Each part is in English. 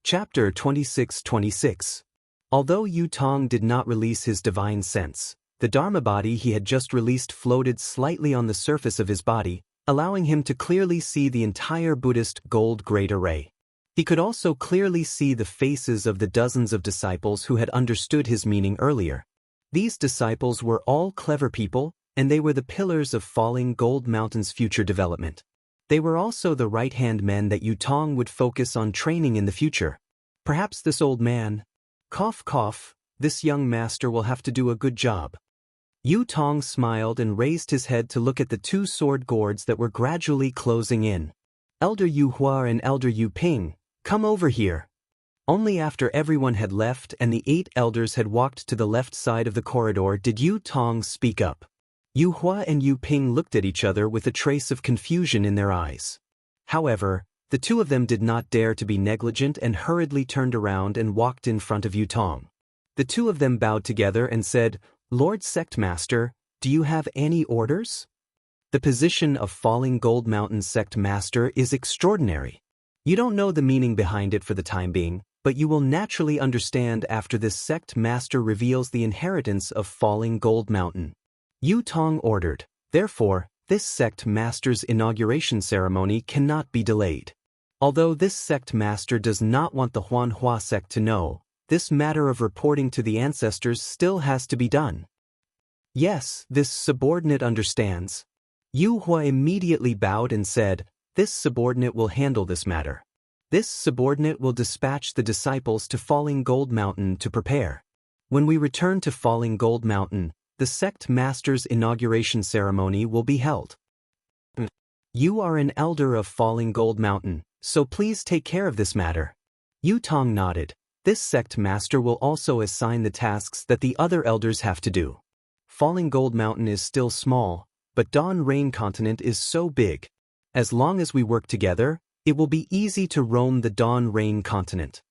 Chapter 26-26. Although Yu Tong did not release his divine sense, the Dharma body he had just released floated slightly on the surface of his body, allowing him to clearly see the entire Buddhist gold great array. He could also clearly see the faces of the dozens of disciples who had understood his meaning earlier. These disciples were all clever people, and they were the pillars of Falling Gold Mountain's future development. They were also the right-hand men that Yu Tong would focus on training in the future. Perhaps this old man, this young master will have to do a good job. Yu Tong smiled and raised his head to look at the two sword gourds that were gradually closing in. Elder Yu Hua and Elder Yu Ping, come over here. Only after everyone had left and the 8 elders had walked to the left side of the corridor did Yu Tong speak up. Yu Hua and Yu Ping looked at each other with a trace of confusion in their eyes. However, the two of them did not dare to be negligent and hurriedly turned around and walked in front of Yu Tong. The two of them bowed together and said, "Lord Sect Master, do you have any orders?" The position of Falling Gold Mountain Sect Master is extraordinary. You don't know the meaning behind it for the time being, but you will naturally understand after this Sect Master reveals the inheritance of Falling Gold Mountain. Yu Tong ordered. Therefore, this Sect Master's inauguration ceremony cannot be delayed. Although this Sect Master does not want the Huanhua sect to know, this matter of reporting to the ancestors still has to be done. Yes, this subordinate understands. Yu Hua immediately bowed and said, "This subordinate will handle this matter. This subordinate will dispatch the disciples to Falling Gold Mountain to prepare. When we return to Falling Gold Mountain, the Sect Master's inauguration ceremony will be held. You are an elder of Falling Gold Mountain, so please take care of this matter." Yu Tong nodded. This Sect Master will also assign the tasks that the other elders have to do. Falling Gold Mountain is still small, but Dawn Rain Continent is so big. As long as we work together, it will be easy to roam the Dawn Rain Continent.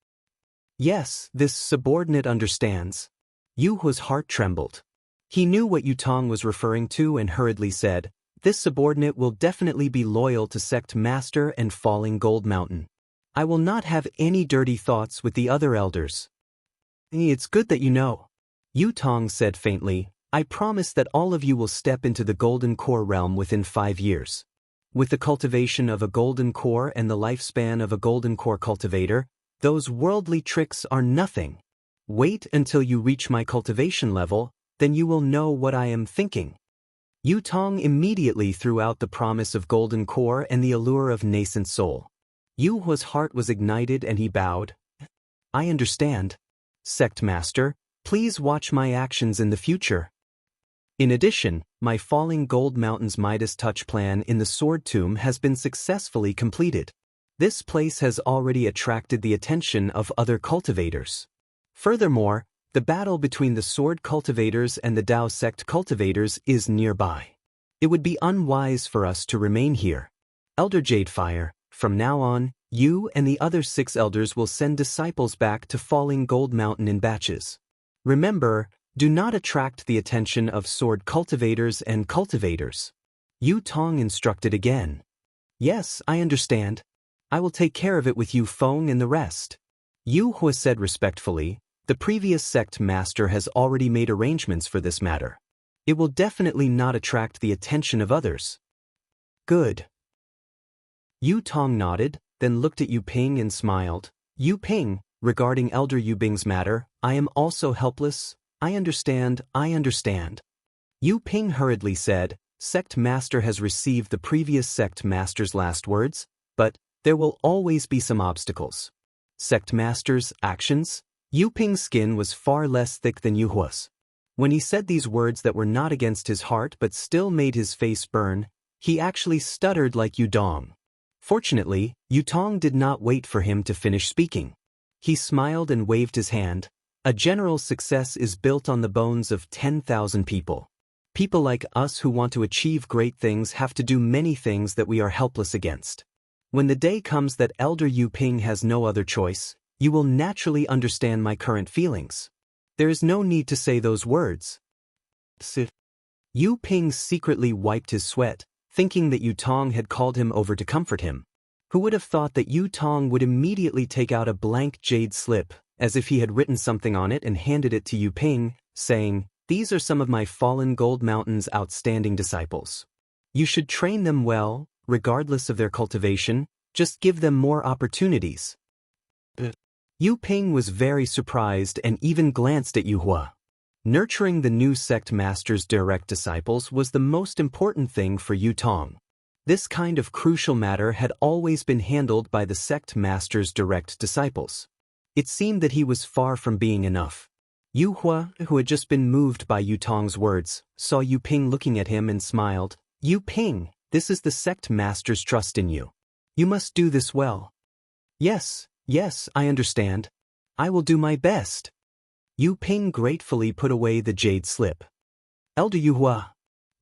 Yes, this subordinate understands. Yu Hua's heart trembled. He knew what Yu Tong was referring to and hurriedly said, "This subordinate will definitely be loyal to Sect Master and Falling Gold Mountain. I will not have any dirty thoughts with the other elders." "It's good that you know." Yu Tong said faintly, "I promise that all of you will step into the Golden Core realm within 5 years. With the cultivation of a Golden Core and the lifespan of a Golden Core cultivator, those worldly tricks are nothing. Wait until you reach my cultivation level, then you will know what I am thinking." Yu Tong immediately threw out the promise of Golden Core and the allure of nascent soul. Yu Hua's heart was ignited and he bowed. "I understand. Sect Master, please watch my actions in the future. In addition, my Falling Gold Mountain's Midas Touch plan in the Sword Tomb has been successfully completed. This place has already attracted the attention of other cultivators. Furthermore, the battle between the Sword Cultivators and the Dao Sect Cultivators is nearby. It would be unwise for us to remain here. Elder Jadefire, from now on, you and the other 6 elders will send disciples back to Falling Gold Mountain in batches. Remember, do not attract the attention of Sword Cultivators and Cultivators." Yu Tong instructed again. "Yes, I understand. I will take care of it with Yu Feng and the rest." Yu Hua said respectfully, "The previous Sect Master has already made arrangements for this matter. It will definitely not attract the attention of others." "Good." Yu Tong nodded, then looked at Yu Ping and smiled. "Yu Ping, regarding Elder Yu Bing's matter, I am also helpless. I understand. Yu Ping hurriedly said, "Sect Master has received the previous Sect Master's last words, but there will always be some obstacles." Sect Master's actions? Yu Ping's skin was far less thick than Yu Hua's. When he said these words that were not against his heart but still made his face burn, he actually stuttered like Yu Dong. Fortunately, Yu Tong did not wait for him to finish speaking. He smiled and waved his hand. "A general's success is built on the bones of 10,000 people. People like us who want to achieve great things have to do many things that we are helpless against. When the day comes that Elder Yu Ping has no other choice, you will naturally understand my current feelings. There is no need to say those words." Yu Ping secretly wiped his sweat, thinking that Yu Tong had called him over to comfort him. Who would have thought that Yu Tong would immediately take out a blank jade slip, as if he had written something on it and handed it to Yu Ping, saying, "These are some of my fallen Gold Mountain's outstanding disciples. You should train them well, regardless of their cultivation, just give them more opportunities." Yu Ping was very surprised and even glanced at Yu Hua. Nurturing the new sect master's direct disciples was the most important thing for Yu Tong. This kind of crucial matter had always been handled by the sect master's direct disciples. It seemed that he was far from being enough. Yu Hua, who had just been moved by Yu Tong's words, saw Yu Ping looking at him and smiled. "Yu Ping, this is the sect master's trust in you. You must do this well." Yes, I understand. I will do my best." Yu Ping gratefully put away the jade slip. "Elder Yu Hua."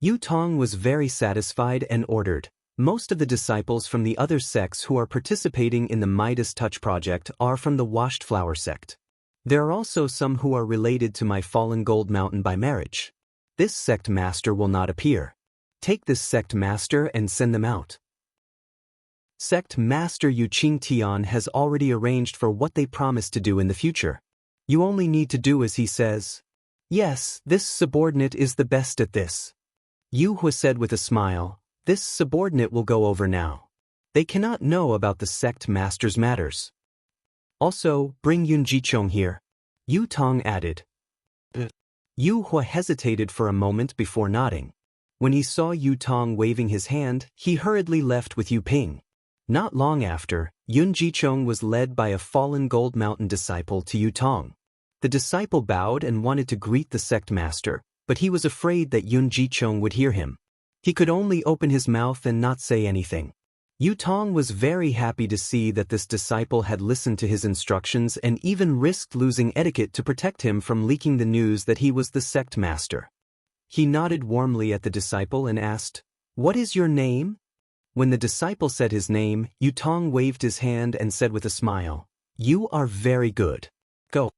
Yu Tong was very satisfied and ordered, "Most of the disciples from the other sects who are participating in the Midas Touch project are from the Washed Flower sect. There are also some who are related to my fallen Gold Mountain by marriage. This sect master will not appear. Take this sect master and send them out." Sect Master Yu Qing Tian has already arranged for what they promise to do in the future. You only need to do as he says. "Yes, this subordinate is the best at this." Yu Hua said with a smile, "This subordinate will go over now. They cannot know about the sect master's matters. Also, bring Yun Jichong here," Yu Tong added. Yu Hua hesitated for a moment before nodding. When he saw Yu Tong waving his hand, he hurriedly left with Yu Ping. Not long after, Yun Jichong was led by a fallen Gold Mountain disciple to Yu Tong. The disciple bowed and wanted to greet the sect master, but he was afraid that Yun Jichong would hear him. He could only open his mouth and not say anything. Yu Tong was very happy to see that this disciple had listened to his instructions and even risked losing etiquette to protect him from leaking the news that he was the sect master. He nodded warmly at the disciple and asked, "What is your name?" When the disciple said his name, Yu Tong waved his hand and said with a smile, "You are very good. Go."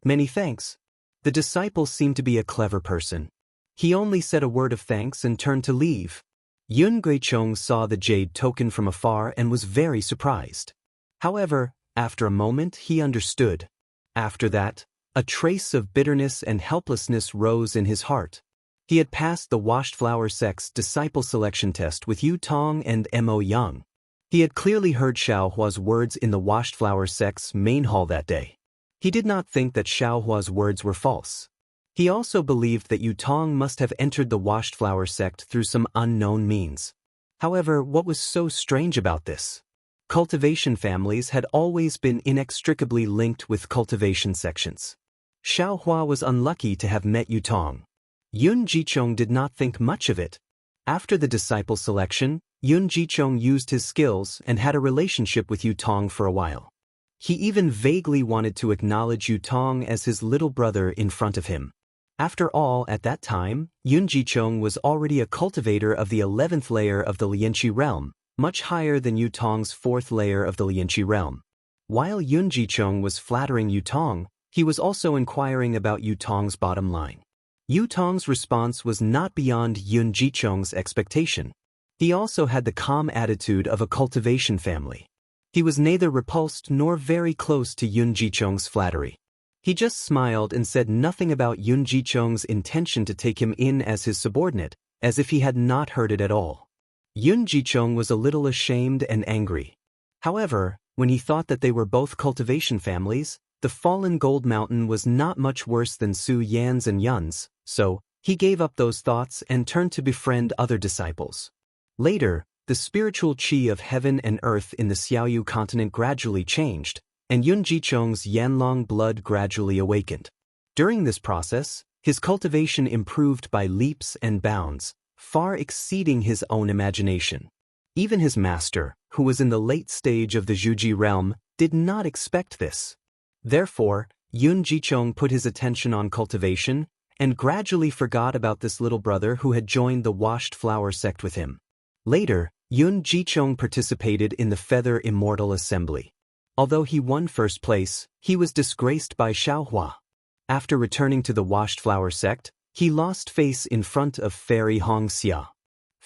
"Many thanks." The disciple seemed to be a clever person. He only said a word of thanks and turned to leave. Yun Guichong saw the jade token from afar and was very surprised. However, after a moment he understood. After that, a trace of bitterness and helplessness rose in his heart. He had passed the Washed Flower sect's disciple selection test with Yu Tong and Mo Yang. He had clearly heard Xiao Hua's words in the Washed Flower sect's main hall that day. He did not think that Xiao Hua's words were false. He also believed that Yu Tong must have entered the Washed Flower sect through some unknown means. However, what was so strange about this? Cultivation families had always been inextricably linked with cultivation sections. Xiao Hua was unlucky to have met Yu Tong. Yun Jichong did not think much of it. After the disciple selection, Yun Jichong used his skills and had a relationship with Yu Tong for a while. He even vaguely wanted to acknowledge Yu Tong as his little brother in front of him. After all, at that time, Yun Jichong was already a cultivator of the 11th layer of the Lianqi realm, much higher than Yu Tong's 4th layer of the Lianqi realm. While Yun Jichong was flattering Yu Tong, he was also inquiring about Yu Tong's bottom line. Yu Tong's response was not beyond Yun Jichong's expectation. He also had the calm attitude of a cultivation family. He was neither repulsed nor very close to Yun Jichong's flattery. He just smiled and said nothing about Yun Jichong's intention to take him in as his subordinate, as if he had not heard it at all. Yun Jichong was a little ashamed and angry. However, when he thought that they were both cultivation families, the fallen Gold Mountain was not much worse than Su Yan's and Yun's, so he gave up those thoughts and turned to befriend other disciples. Later, the spiritual qi of heaven and earth in the Xiaoyu continent gradually changed, and Yun Jichong's Yanlong blood gradually awakened. During this process, his cultivation improved by leaps and bounds, far exceeding his own imagination. Even his master, who was in the late stage of the Zhuji realm, did not expect this. Therefore, Yun Jichong put his attention on cultivation and gradually forgot about this little brother who had joined the Washed Flower sect with him. Later, Yun Jichong participated in the Feather Immortal Assembly. Although he won first place, he was disgraced by Xiao Hua. After returning to the Washed Flower sect, he lost face in front of Fairy Hongxia.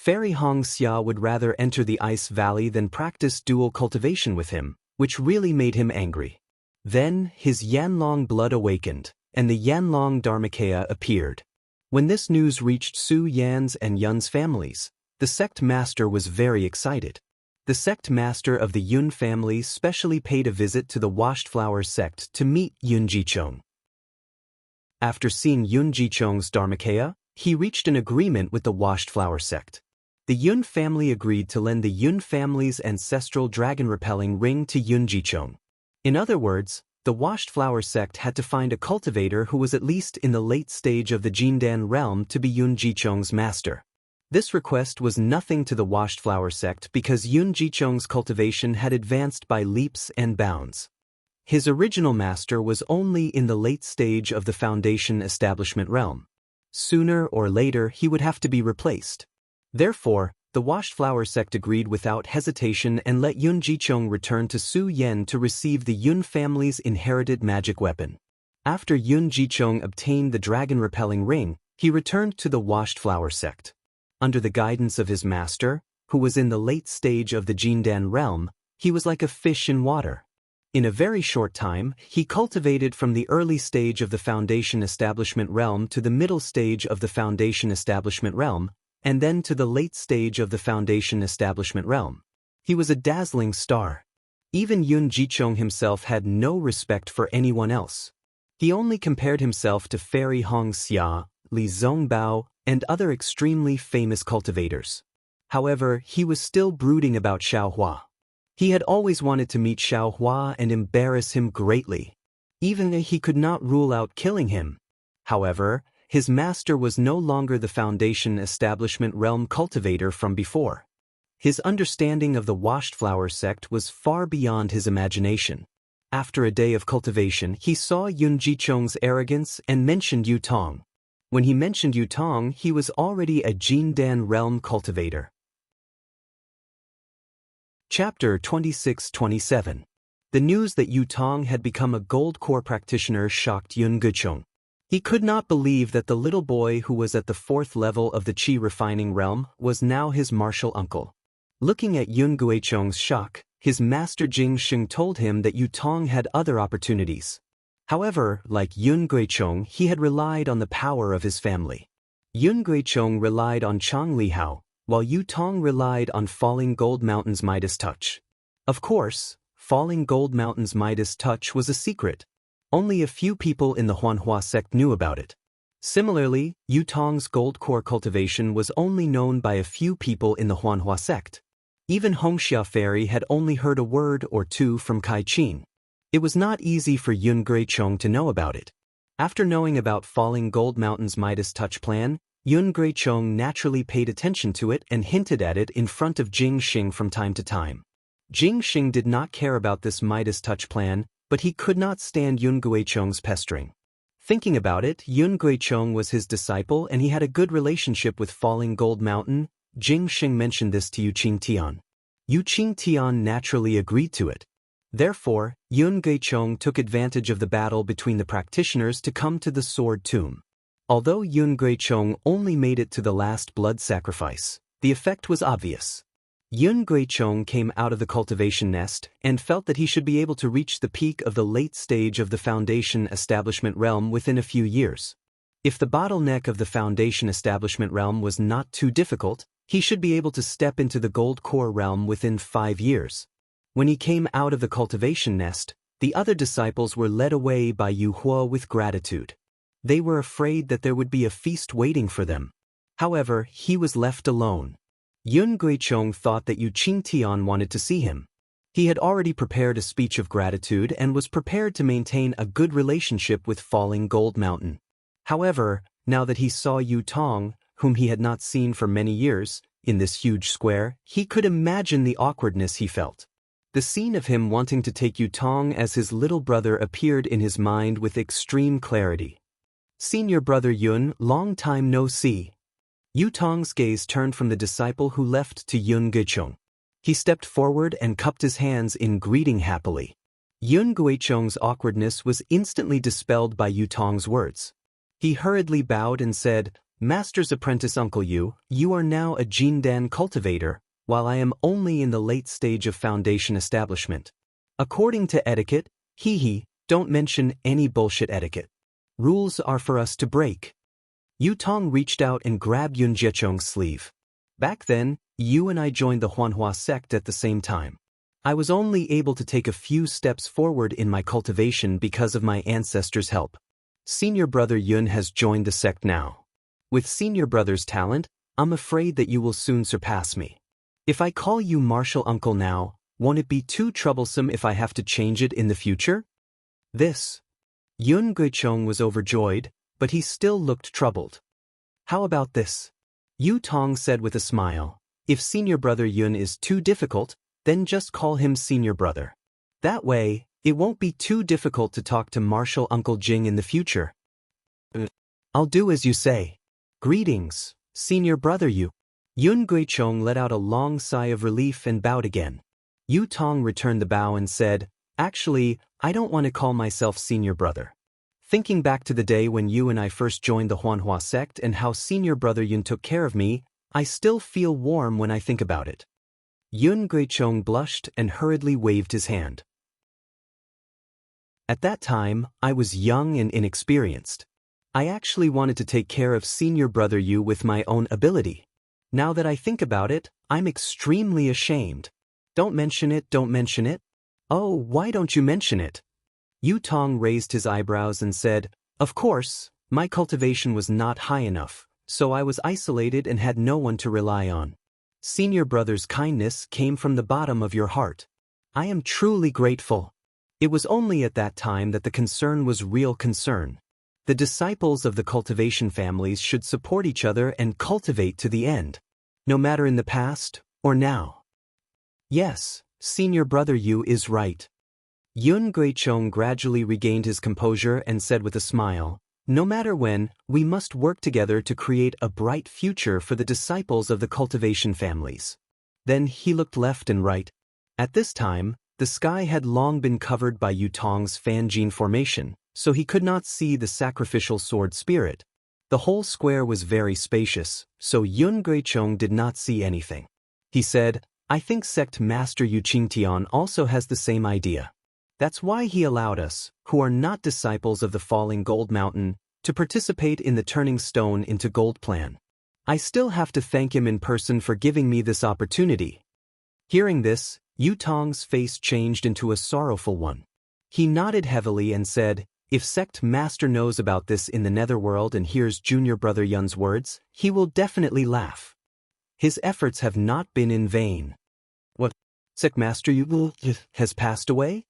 Fairy Xianxia would rather enter the ice valley than practice dual cultivation with him, which really made him angry. Then, his Yanlong blood awakened, and the Yanlong Dharmakaya appeared. When this news reached Su Yan's and Yun's families, the sect master was very excited. The sect master of the Yun family specially paid a visit to the Washed Flower sect to meet Yun Jichong. After seeing Yun Jichong's Dharmakaya, he reached an agreement with the Washed Flower sect. The Yun family agreed to lend the Yun family's ancestral dragon-repelling ring to Yun Jichong. In other words, the Washed Flower sect had to find a cultivator who was at least in the late stage of the Jindan realm to be Yun Jichong's master. This request was nothing to the Washed Flower sect because Yun Jichong's cultivation had advanced by leaps and bounds. His original master was only in the late stage of the Foundation establishment realm. Sooner or later he would have to be replaced. Therefore, the Washed Flower sect agreed without hesitation and let Yun Jichong return to Su Yan to receive the Yun family's inherited magic weapon. After Yun Jichong obtained the dragon-repelling ring, he returned to the Washed Flower sect. Under the guidance of his master, who was in the late stage of the Jindan realm, he was like a fish in water. In a very short time, he cultivated from the early stage of the Foundation establishment realm to the middle stage of the Foundation establishment realm, and then to the late stage of the Foundation establishment realm. He was a dazzling star. Even Yun Jichong himself had no respect for anyone else. He only compared himself to Fairy Xianxia, Li Zongbao, and other extremely famous cultivators. However, he was still brooding about Xiaohua. He had always wanted to meet Xiaohua and embarrass him greatly. Even he could not rule out killing him. However, his master was no longer the Foundation establishment realm cultivator from before. His understanding of the Washed Flower sect was far beyond his imagination. After a day of cultivation, he saw Yun Jichong's arrogance and mentioned Yu Tong. When he mentioned Yu Tong, he was already a Jindan realm cultivator. Chapter 26-27. The news that Yu Tong had become a gold core practitioner shocked Yun Guichong. He could not believe that the little boy who was at the 4th level of the Qi refining realm was now his martial uncle. Looking at Yun Guichong's shock, his master Jing Sheng told him that Yu Tong had other opportunities. However, like Yun Guichong, he had relied on the power of his family. Yun Guichong relied on Chang Lihao, while Yu Tong relied on Falling Gold Mountain's Midas touch. Of course, Falling Gold Mountain's Midas touch was a secret. Only a few people in the Huanhua sect knew about it. Similarly, Yu Tong's gold core cultivation was only known by a few people in the Huanhua sect. Even Hongxia Fairy had only heard a word or two from Kai Qin. It was not easy for Yun Guichong to know about it. After knowing about Falling Gold Mountain's Midas touch plan, Yun Guichong naturally paid attention to it and hinted at it in front of Jing Sheng from time to time. Jing Sheng did not care about this Midas touch plan, but he could not stand Yun Guichong's pestering. Thinking about it, Yun Guichong was his disciple and he had a good relationship with Falling Gold Mountain. Jing Sheng mentioned this to Yu Qingtian. Yu Qingtian naturally agreed to it. Therefore, Yun Guichong took advantage of the battle between the practitioners to come to the Sword Tomb. Although Yun Guichong only made it to the last blood sacrifice, the effect was obvious. Yun Guichong came out of the cultivation nest and felt that he should be able to reach the peak of the late stage of the Foundation establishment realm within a few years. If the bottleneck of the Foundation establishment realm was not too difficult, he should be able to step into the gold core realm within 5 years. When he came out of the cultivation nest, the other disciples were led away by Yu Hua with gratitude. They were afraid that there would be a feast waiting for them. However, he was left alone. Yun Guichong thought that Yu Qingtian wanted to see him. He had already prepared a speech of gratitude and was prepared to maintain a good relationship with Falling Gold Mountain. However, now that he saw Yu Tong, whom he had not seen for many years, in this huge square, he could imagine the awkwardness he felt. The scene of him wanting to take Yu Tong as his little brother appeared in his mind with extreme clarity. "Senior brother Yun, long time no see." Yu Tong's gaze turned from the disciple who left to Yun Guichong. He stepped forward and cupped his hands in greeting happily. Yun Guichong's awkwardness was instantly dispelled by Yu Tong's words. He hurriedly bowed and said, Master's apprentice Uncle Yu, you are now a Jindan cultivator, while I am only in the late stage of foundation establishment. According to etiquette, don't mention any bullshit etiquette. Rules are for us to break. Yu Tong reached out and grabbed Yun Jiechong's sleeve. Back then, you and I joined the Huanhua sect at the same time. I was only able to take a few steps forward in my cultivation because of my ancestors' help. Senior brother Yun has joined the sect now. With senior brother's talent, I'm afraid that you will soon surpass me. If I call you martial uncle now, won't it be too troublesome if I have to change it in the future? Yun Guichong was overjoyed, but he still looked troubled. How about this? Yu Tong said with a smile. If senior brother Yun is too difficult, then just call him senior brother. That way, it won't be too difficult to talk to martial Uncle Jing in the future. I'll do as you say. Greetings, senior brother Yu. Yun Guichong let out a long sigh of relief and bowed again. Yu Tong returned the bow and said, Actually, I don't want to call myself senior brother. Thinking back to the day when you and I first joined the Huanhua sect and how senior brother Yun took care of me, I still feel warm when I think about it. Yun Guichong blushed and hurriedly waved his hand. At that time, I was young and inexperienced. I actually wanted to take care of senior brother Yu with my own ability. Now that I think about it, I'm extremely ashamed. Don't mention it, don't mention it. Oh, why don't you mention it? Yu Tong raised his eyebrows and said, Of course, my cultivation was not high enough, so I was isolated and had no one to rely on. Senior brother's kindness came from the bottom of your heart. I am truly grateful. It was only at that time that the concern was real concern. The disciples of the cultivation families should support each other and cultivate to the end, no matter in the past or now. Yes, senior brother Yu is right. Yun Guichong gradually regained his composure and said with a smile, No matter when, we must work together to create a bright future for the disciples of the cultivation families. Then he looked left and right. At this time, the sky had long been covered by Yu Tong's fan gene formation, so he could not see the sacrificial sword spirit. The whole square was very spacious, so Yun Guichong did not see anything. He said, I think sect master Yu Qingtian also has the same idea. That's why he allowed us, who are not disciples of the falling gold mountain, to participate in the turning stone into gold plan. I still have to thank him in person for giving me this opportunity. Hearing this, Yu Tong's face changed into a sorrowful one. He nodded heavily and said, If sect master knows about this in the netherworld and hears junior brother Yun's words, he will definitely laugh. His efforts have not been in vain. What? Sect master Yu has passed away?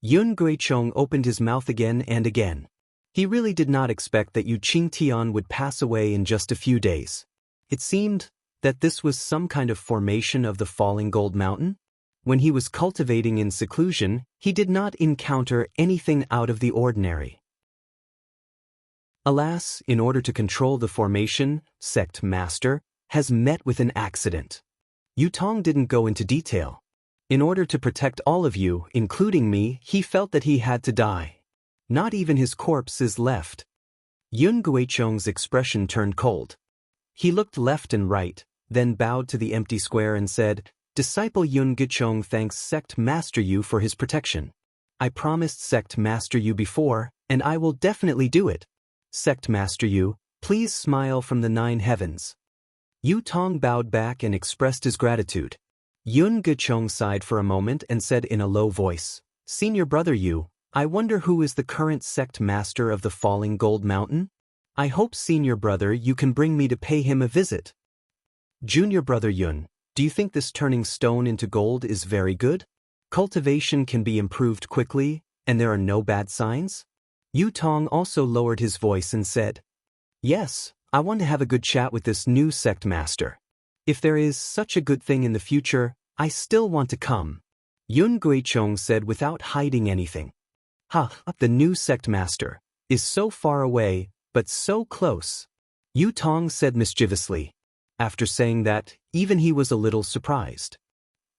Yun Guichong opened his mouth again and again. He really did not expect that Yu Qingtian would pass away in just a few days. It seemed that this was some kind of formation of the falling gold mountain. When he was cultivating in seclusion, he did not encounter anything out of the ordinary. Alas, in order to control the formation, sect master has met with an accident. Yu Tong didn't go into detail. In order to protect all of you, including me, he felt that he had to die. Not even his corpse is left. Yun Guichong's expression turned cold. He looked left and right, then bowed to the empty square and said, Disciple Yun Guichong thanks Sect Master Yu for his protection. I promised Sect Master Yu before, and I will definitely do it. Sect Master Yu, please smile from the 9 heavens. Yu Tong bowed back and expressed his gratitude. Yun Guichong sighed for a moment and said in a low voice, Senior brother Yu, I wonder who is the current sect master of the falling gold mountain? I hope senior brother you can bring me to pay him a visit. Junior brother Yun, do you think this turning stone into gold is very good? Cultivation can be improved quickly, and there are no bad signs? Yu Tong also lowered his voice and said, Yes, I want to have a good chat with this new sect master. If there is such a good thing in the future, I still want to come. Yun Guichong said without hiding anything. The new sect master is so far away, but so close. Yu Tong said mischievously. After saying that, even he was a little surprised.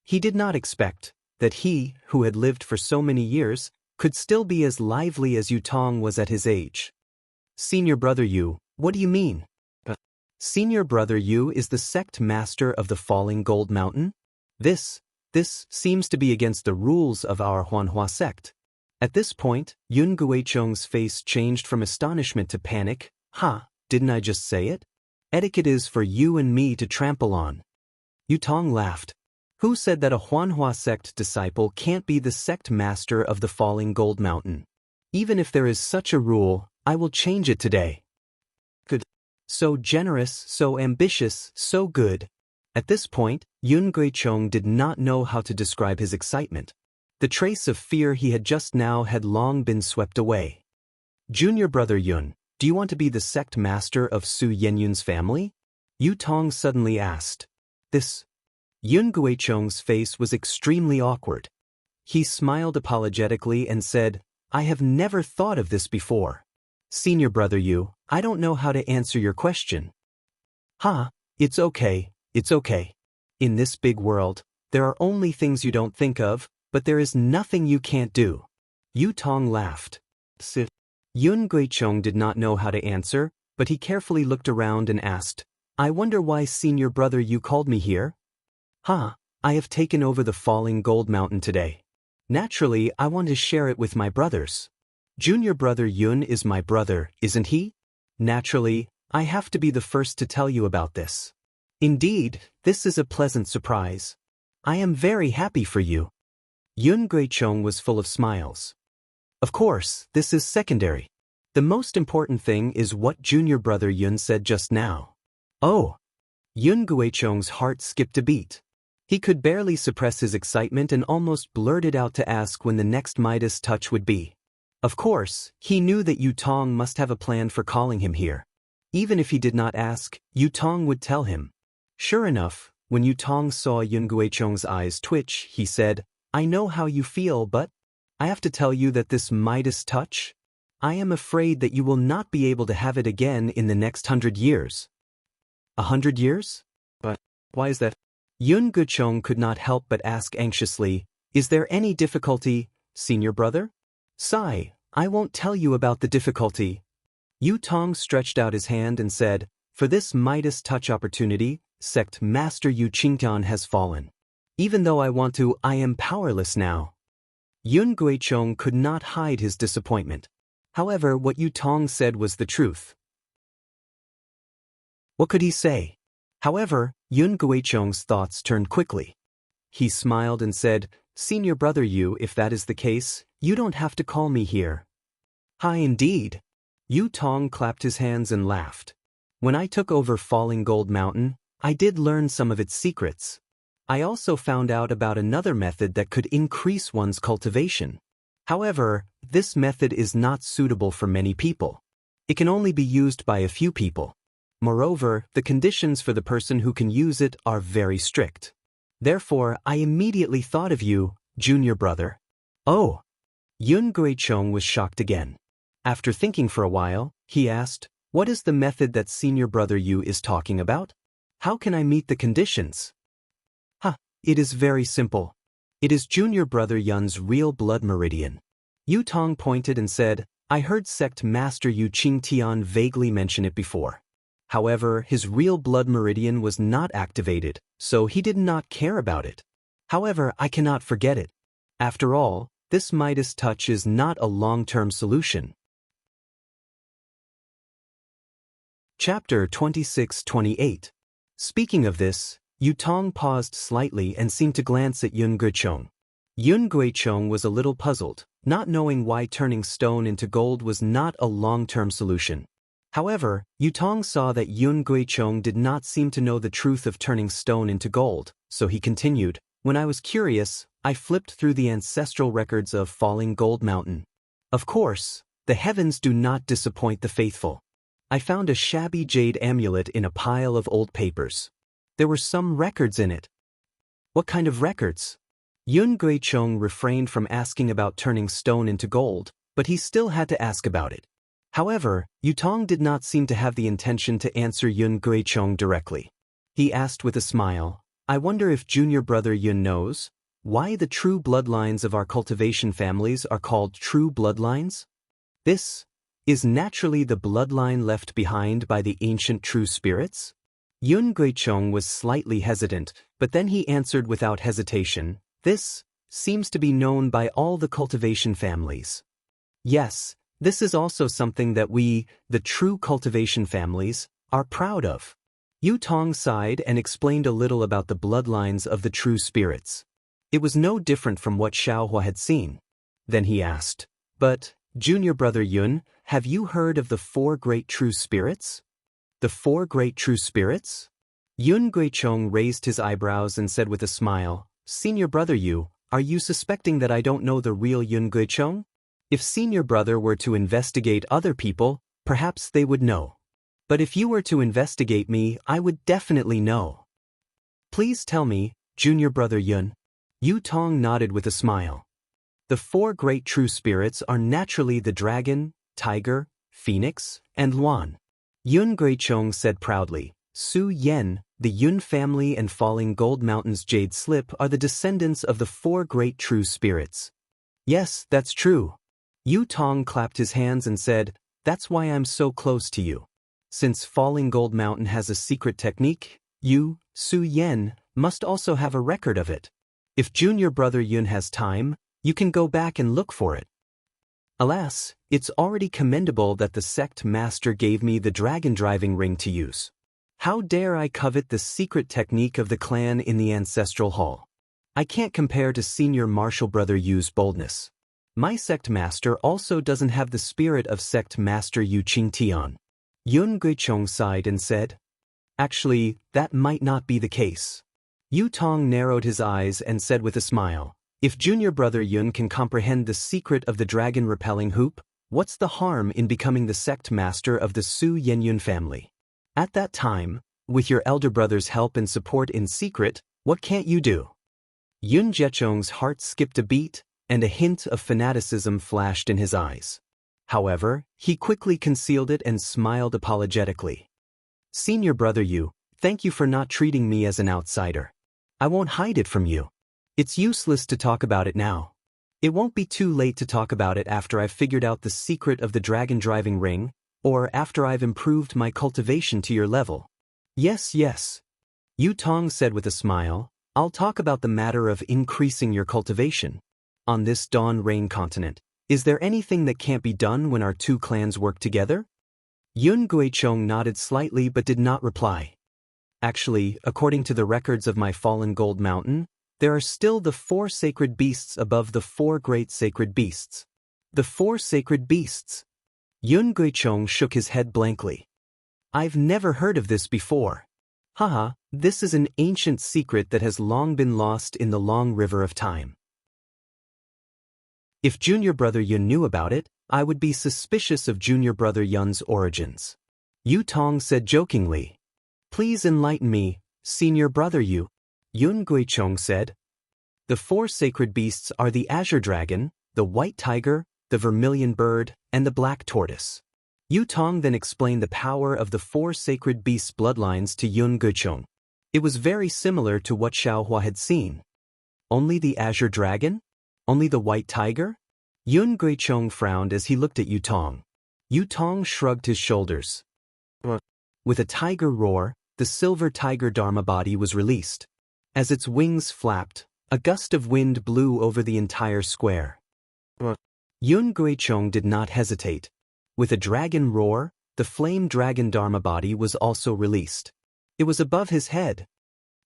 He did not expect that he, who had lived for so many years, could still be as lively as Yu Tong was at his age. Senior brother Yu, what do you mean? Senior brother Yu is the sect master of the Falling Gold Mountain? This seems to be against the rules of our Huanhua sect. At this point, Yun Guicheng's face changed from astonishment to panic. Didn't I just say it? Etiquette is for you and me to trample on. Yu Tong laughed. Who said that a Huanhua sect disciple can't be the sect master of the Falling Gold Mountain? Even if there is such a rule, I will change it today. Good. So generous, so ambitious, so good. At this point, Yun Guicheng did not know how to describe his excitement. The trace of fear he had just now had long been swept away. Junior brother Yun, do you want to be the sect master of Su Yenyun's family? Yu Tong suddenly asked. Yun Guicheng's face was extremely awkward. He smiled apologetically and said, I have never thought of this before. Senior brother Yu, I don't know how to answer your question. It's okay. In this big world, there are only things you don't think of, but there is nothing you can't do. Yu Tong laughed. Yun Guicheng did not know how to answer, but he carefully looked around and asked, I wonder why senior brother Yu called me here? I have taken over the Falling Gold Mountain today. Naturally, I want to share it with my brothers. Junior brother Yun is my brother, isn't he? Naturally, I have to be the first to tell you about this. Indeed, this is a pleasant surprise. I am very happy for you. Yun Guicheng was full of smiles. Of course, this is secondary. The most important thing is what junior brother Yun said just now. Oh! Yun Guicheng's heart skipped a beat. He could barely suppress his excitement and almost blurted out to ask when the next Midas touch would be. Of course, he knew that Yu Tong must have a plan for calling him here. Even if he did not ask, Yu Tong would tell him. Sure enough, when Yu Tong saw Yun Guicheng's eyes twitch, he said, I know how you feel, but I have to tell you that this Midas touch, I am afraid that you will not be able to have it again in the next 100 years. 100 years? But why is that? Yun Guicheng could not help but ask anxiously, Is there any difficulty, senior brother? Sigh, I won't tell you about the difficulty. Yu Tong stretched out his hand and said, For this Midas touch opportunity, sect master Yu Qingtian has fallen. Even though I want to, I am powerless now. Yun Guicheng could not hide his disappointment. However, what Yu Tong said was the truth. What could he say? However, Yun Guicheng's thoughts turned quickly. He smiled and said, Senior brother Yu, if that is the case, you don't have to call me here. Hi indeed. Yu Tong clapped his hands and laughed. When I took over Falling Gold Mountain, I did learn some of its secrets. I also found out about another method that could increase one's cultivation. However, this method is not suitable for many people. It can only be used by a few people. Moreover, the conditions for the person who can use it are very strict. Therefore, I immediately thought of you, junior brother. Oh! Yun Guicheng was shocked again. After thinking for a while, he asked, What is the method that senior brother Yu is talking about? How can I meet the conditions? It is very simple. It is junior brother Yun's real blood meridian. Yu Tong pointed and said, I heard sect master Yu Qingtian vaguely mention it before. However, his real blood meridian was not activated, so he did not care about it. However, I cannot forget it. After all, this Midas touch is not a long-term solution. Chapter 26-28. Speaking of this, Yu Tong paused slightly and seemed to glance at Yun Guicheng. Yun Guicheng was a little puzzled, not knowing why turning stone into gold was not a long-term solution. However, Yu Tong saw that Yun Guicheng did not seem to know the truth of turning stone into gold, so he continued, When I was curious, I flipped through the ancestral records of Falling Gold Mountain. Of course, the heavens do not disappoint the faithful. I found a shabby jade amulet in a pile of old papers. There were some records in it. What kind of records? Yun Guicheng refrained from asking about turning stone into gold, but he still had to ask about it. However, Yu Tong did not seem to have the intention to answer Yun Guicheng directly. He asked with a smile, I wonder if junior brother Yun knows why the true bloodlines of our cultivation families are called true bloodlines? This is naturally the bloodline left behind by the ancient true spirits? Yun Guichong was slightly hesitant, but then he answered without hesitation, this seems to be known by all the cultivation families. Yes, this is also something that we, the true cultivation families, are proud of. Yu Tong sighed and explained a little about the bloodlines of the true spirits. It was no different from what Xiaohua had seen. Then he asked, but, junior brother Yun, have you heard of the 4 great true spirits? The 4 great true spirits? Yun Guichong raised his eyebrows and said with a smile, Senior brother Yu, are you suspecting that I don't know the real Yun Guichong? If senior brother were to investigate other people, perhaps they would know. But if you were to investigate me, I would definitely know. Please tell me, junior brother Yun. Yu Tong nodded with a smile. The 4 great true spirits are naturally the dragon, tiger, phoenix, and luan. Yun Guichong said proudly, Su Yen, the Yun family and Falling Gold Mountain's jade slip are the descendants of the 4 great true spirits. Yes, that's true. Yu Tong clapped his hands and said, that's why I'm so close to you. Since Falling Gold Mountain has a secret technique, you, Su Yen, must also have a record of it. If junior brother Yun has time, you can go back and look for it. Alas, it's already commendable that the sect master gave me the dragon driving ring to use. How dare I covet the secret technique of the clan in the ancestral hall? I can't compare to senior martial brother Yu's boldness. My sect master also doesn't have the spirit of sect master Yu Qingtian. Yun Guichong sighed and said, actually, that might not be the case. Yu Tong narrowed his eyes and said with a smile, if junior brother Yun can comprehend the secret of the dragon-repelling hoop, what's the harm in becoming the sect master of the Su Yenyun family? At that time, with your elder brother's help and support in secret, what can't you do? Yun Jechong's heart skipped a beat, and a hint of fanaticism flashed in his eyes. However, he quickly concealed it and smiled apologetically. Senior brother Yu, thank you for not treating me as an outsider. I won't hide it from you. It's useless to talk about it now. It won't be too late to talk about it after I've figured out the secret of the dragon driving ring, or after I've improved my cultivation to your level. Yes, yes. Yu Tong said with a smile, I'll talk about the matter of increasing your cultivation. On this Dawn Rain continent, is there anything that can't be done when our 2 clans work together? Yun Guichong nodded slightly but did not reply. Actually, according to the records of my Fallen Gold Mountain, there are still the 4 sacred beasts above the 4 great sacred beasts. The 4 sacred beasts. Yun Guichong shook his head blankly. I've never heard of this before. Haha, this is an ancient secret that has long been lost in the long river of time. If junior brother Yun knew about it, I would be suspicious of junior brother Yun's origins. Yu Tong said jokingly. Please enlighten me, senior brother Yu. Yun Guichong said. The 4 sacred beasts are the azure dragon, the white tiger, the vermilion bird, and the black tortoise. Yu Tong then explained the power of the 4 sacred beasts' bloodlines to Yun Guichong. It was very similar to what Xiaohua had seen. Only the azure dragon? Only the white tiger? Yun Guichong frowned as he looked at Yu Tong. Yu Tong shrugged his shoulders. With a tiger roar, the silver tiger Dharma body was released. As its wings flapped, a gust of wind blew over the entire square. Yun Guichong did not hesitate. With a dragon roar, the flame dragon Dharma body was also released. It was above his head.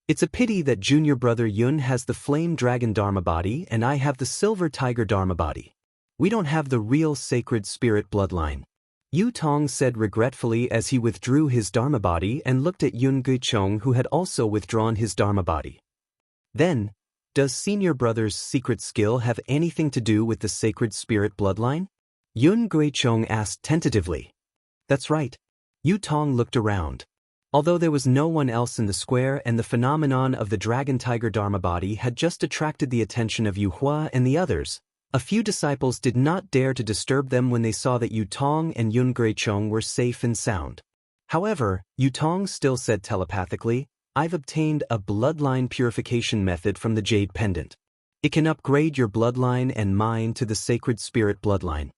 It's a pity that junior brother Yun has the flame dragon Dharma body and I have the silver tiger Dharma body. We don't have the real sacred spirit bloodline. Yu Tong said regretfully as he withdrew his Dharma body and looked at Yun Guichong who had also withdrawn his Dharma body. Then, does senior brother's secret skill have anything to do with the sacred spirit bloodline? Yun Guichong asked tentatively. That's right. Yu Tong looked around. Although there was no one else in the square and the phenomenon of the dragon tiger Dharma body had just attracted the attention of Yu Hua and the others, a few disciples did not dare to disturb them when they saw that Yu Tong and Yun Guichong were safe and sound. However, Yu Tong still said telepathically, I've obtained a bloodline purification method from the Jade Pendant. It can upgrade your bloodline and mine to the sacred spirit bloodline.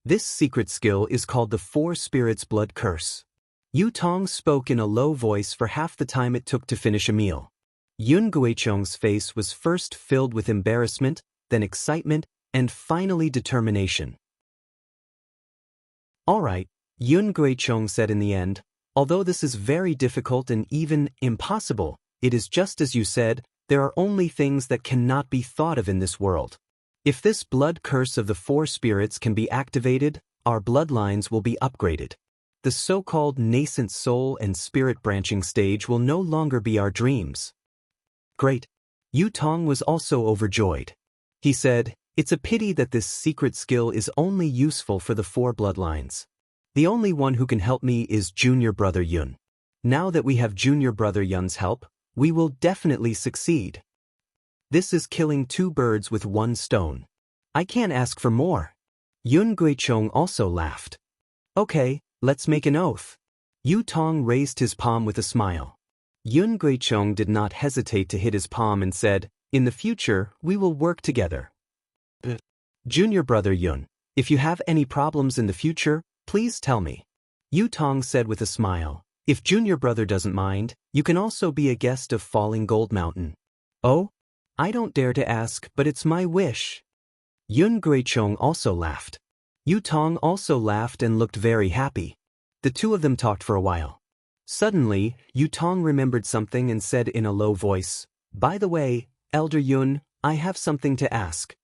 This secret skill is called the Four Spirits Blood Curse. Yu Tong spoke in a low voice for half the time it took to finish a meal. Yun Guichong's face was first filled with embarrassment, then excitement, and finally determination. "All right," Yun Guichong said in the end, "although this is very difficult and even impossible, it is just as you said, there are only things that cannot be thought of in this world. If this blood curse of the four spirits can be activated, our bloodlines will be upgraded. The so-called nascent soul and spirit branching stage will no longer be our dreams." Great. Yu Tong was also overjoyed. He said, "It's a pity that this secret skill is only useful for the four bloodlines. The only one who can help me is Junior Brother Yun. Now that we have Junior Brother Yun's help, we will definitely succeed. This is killing two birds with one stone. I can't ask for more." Yun Guichong also laughed. "Okay, let's make an oath." Yu Tong raised his palm with a smile. Yun Guichong did not hesitate to hit his palm and said, "In the future, we will work together. Junior Brother Yun, if you have any problems in the future, please tell me." Yu Tong said with a smile, "If Junior Brother doesn't mind, you can also be a guest of Falling Gold Mountain." "Oh? I don't dare to ask, but it's my wish." Yun Guichong also laughed. Yu Tong also laughed and looked very happy. The two of them talked for a while. Suddenly, Yu Tong remembered something and said in a low voice, "By the way, Elder Yun, I have something to ask."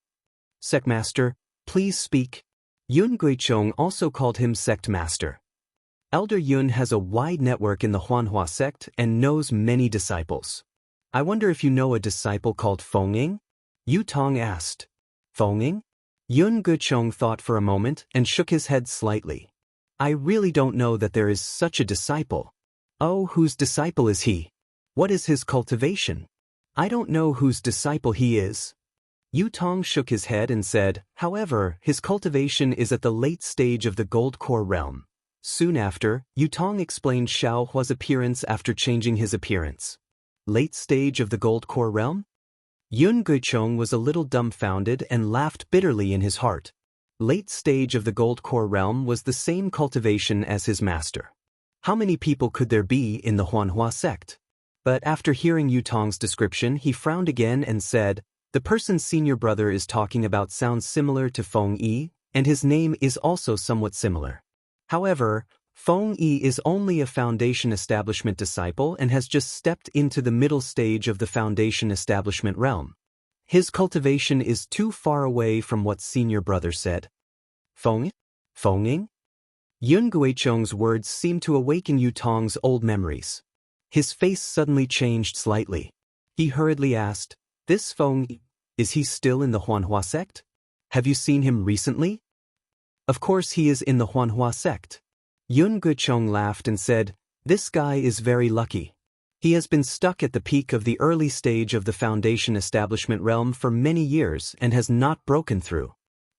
"Sect Master, please speak." Yun Guichong also called him Sect Master. Elder Yun has a wide network in the Huanhua sect and knows many disciples. "I wonder if you know a disciple called Fengying?" Yu Tong asked. "Fengying?" Yun Guichong thought for a moment and shook his head slightly. "I really don't know that there is such a disciple." "Oh, whose disciple is he? What is his cultivation?" "I don't know whose disciple he is." Yu Tong shook his head and said, "However, his cultivation is at the late stage of the Gold Core realm." Soon after, Yu Tong explained Xiao Hua's appearance after changing his appearance. Late stage of the Gold Core realm? Yun Guichong was a little dumbfounded and laughed bitterly in his heart. Late stage of the Gold Core realm was the same cultivation as his master. How many people could there be in the Huanhua sect? But after hearing Yu Tong's description, he frowned again and said, "The person Senior Brother is talking about sounds similar to Feng Yi, and his name is also somewhat similar. However, Feng Yi is only a Foundation Establishment disciple and has just stepped into the middle stage of the Foundation Establishment realm. His cultivation is too far away from what Senior Brother said." Fengying? Yun Guichong's words seemed to awaken Yu Tong's old memories. His face suddenly changed slightly. He hurriedly asked, "This Feng, is he still in the Huanhua sect? Have you seen him recently?" "Of course he is in the Huanhua sect." Yun Guichong laughed and said, "This guy is very lucky. He has been stuck at the peak of the early stage of the Foundation Establishment realm for many years and has not broken through.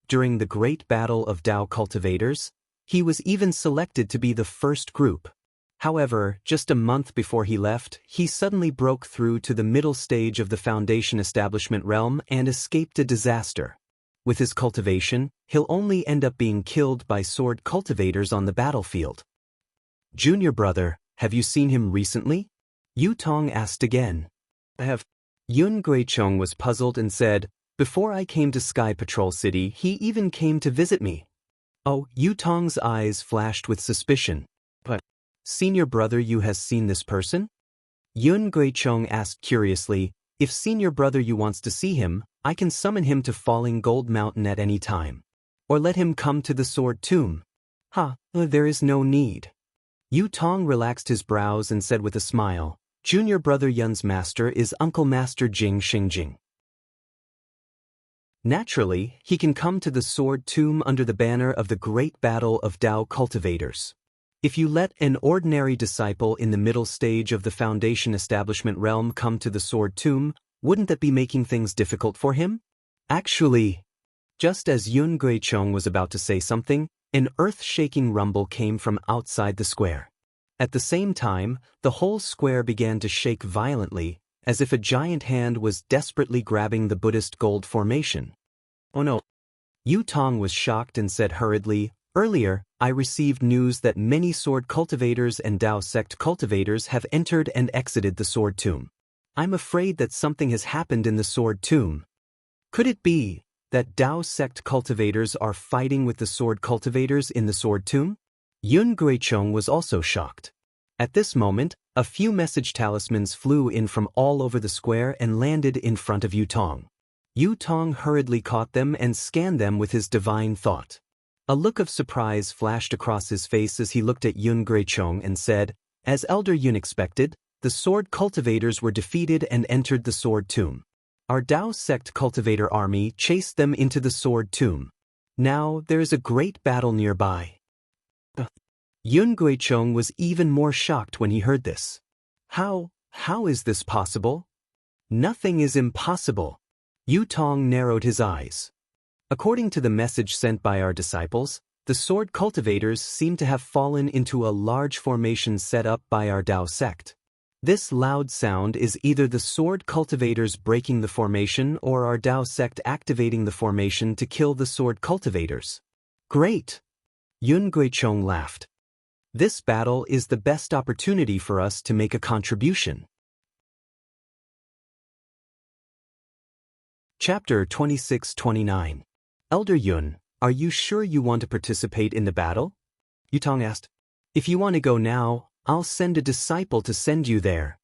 During the Great Battle of Dao Cultivators, he was even selected to be the first group. However, just a month before he left, he suddenly broke through to the middle stage of the Foundation Establishment realm and escaped a disaster. With his cultivation, he'll only end up being killed by sword cultivators on the battlefield." "Junior Brother, have you seen him recently?" Yu Tong asked again. "I have." Yun Guichong was puzzled and said, "Before I came to Sky Patrol City, he even came to visit me." Oh, Yu Tong's eyes flashed with suspicion. "But, Senior Brother, you has seen this person?" Yun Guichong asked curiously, "If Senior Brother you wants to see him, I can summon him to Falling Gold Mountain at any time. Or let him come to the Sword Tomb." There is no need." Yu Tong relaxed his brows and said with a smile, "Junior Brother Yun's master is Uncle Master Jing Xingjing. Naturally, he can come to the Sword Tomb under the banner of the Great Battle of Dao Cultivators. If you let an ordinary disciple in the middle stage of the Foundation Establishment realm come to the Sword Tomb, wouldn't that be making things difficult for him?" Actually, just as Yun Guichong was about to say something, an earth-shaking rumble came from outside the square. At the same time, the whole square began to shake violently, as if a giant hand was desperately grabbing the Buddhist gold formation. "Oh no." Yu Tong was shocked and said hurriedly, Earlier, I received news that many sword cultivators and Dao sect cultivators have entered and exited the sword tomb. I'm afraid that something has happened in the sword tomb. Could it be that Dao sect cultivators are fighting with the sword cultivators in the sword tomb? Yun Guichong was also shocked. At this moment, a few message talismans flew in from all over the square and landed in front of Yu Tong. Yu Tong hurriedly caught them and scanned them with his divine thought. A look of surprise flashed across his face as he looked at Yun Guichong and said, "As Elder Yun expected, the sword cultivators were defeated and entered the sword tomb. Our Dao sect cultivator army chased them into the sword tomb. Now there is a great battle nearby." Yun Guichong was even more shocked when he heard this. How is this possible? Nothing is impossible. Yu Tong narrowed his eyes. According to the message sent by our disciples, the sword cultivators seem to have fallen into a large formation set up by our Dao sect. This loud sound is either the sword cultivators breaking the formation or our Dao sect activating the formation to kill the sword cultivators. Great! Yun Guichong laughed. This battle is the best opportunity for us to make a contribution. Chapter 26-29. Elder Yun, are you sure you want to participate in the battle? Yu Tong asked. If you want to go now, I'll send a disciple to send you there.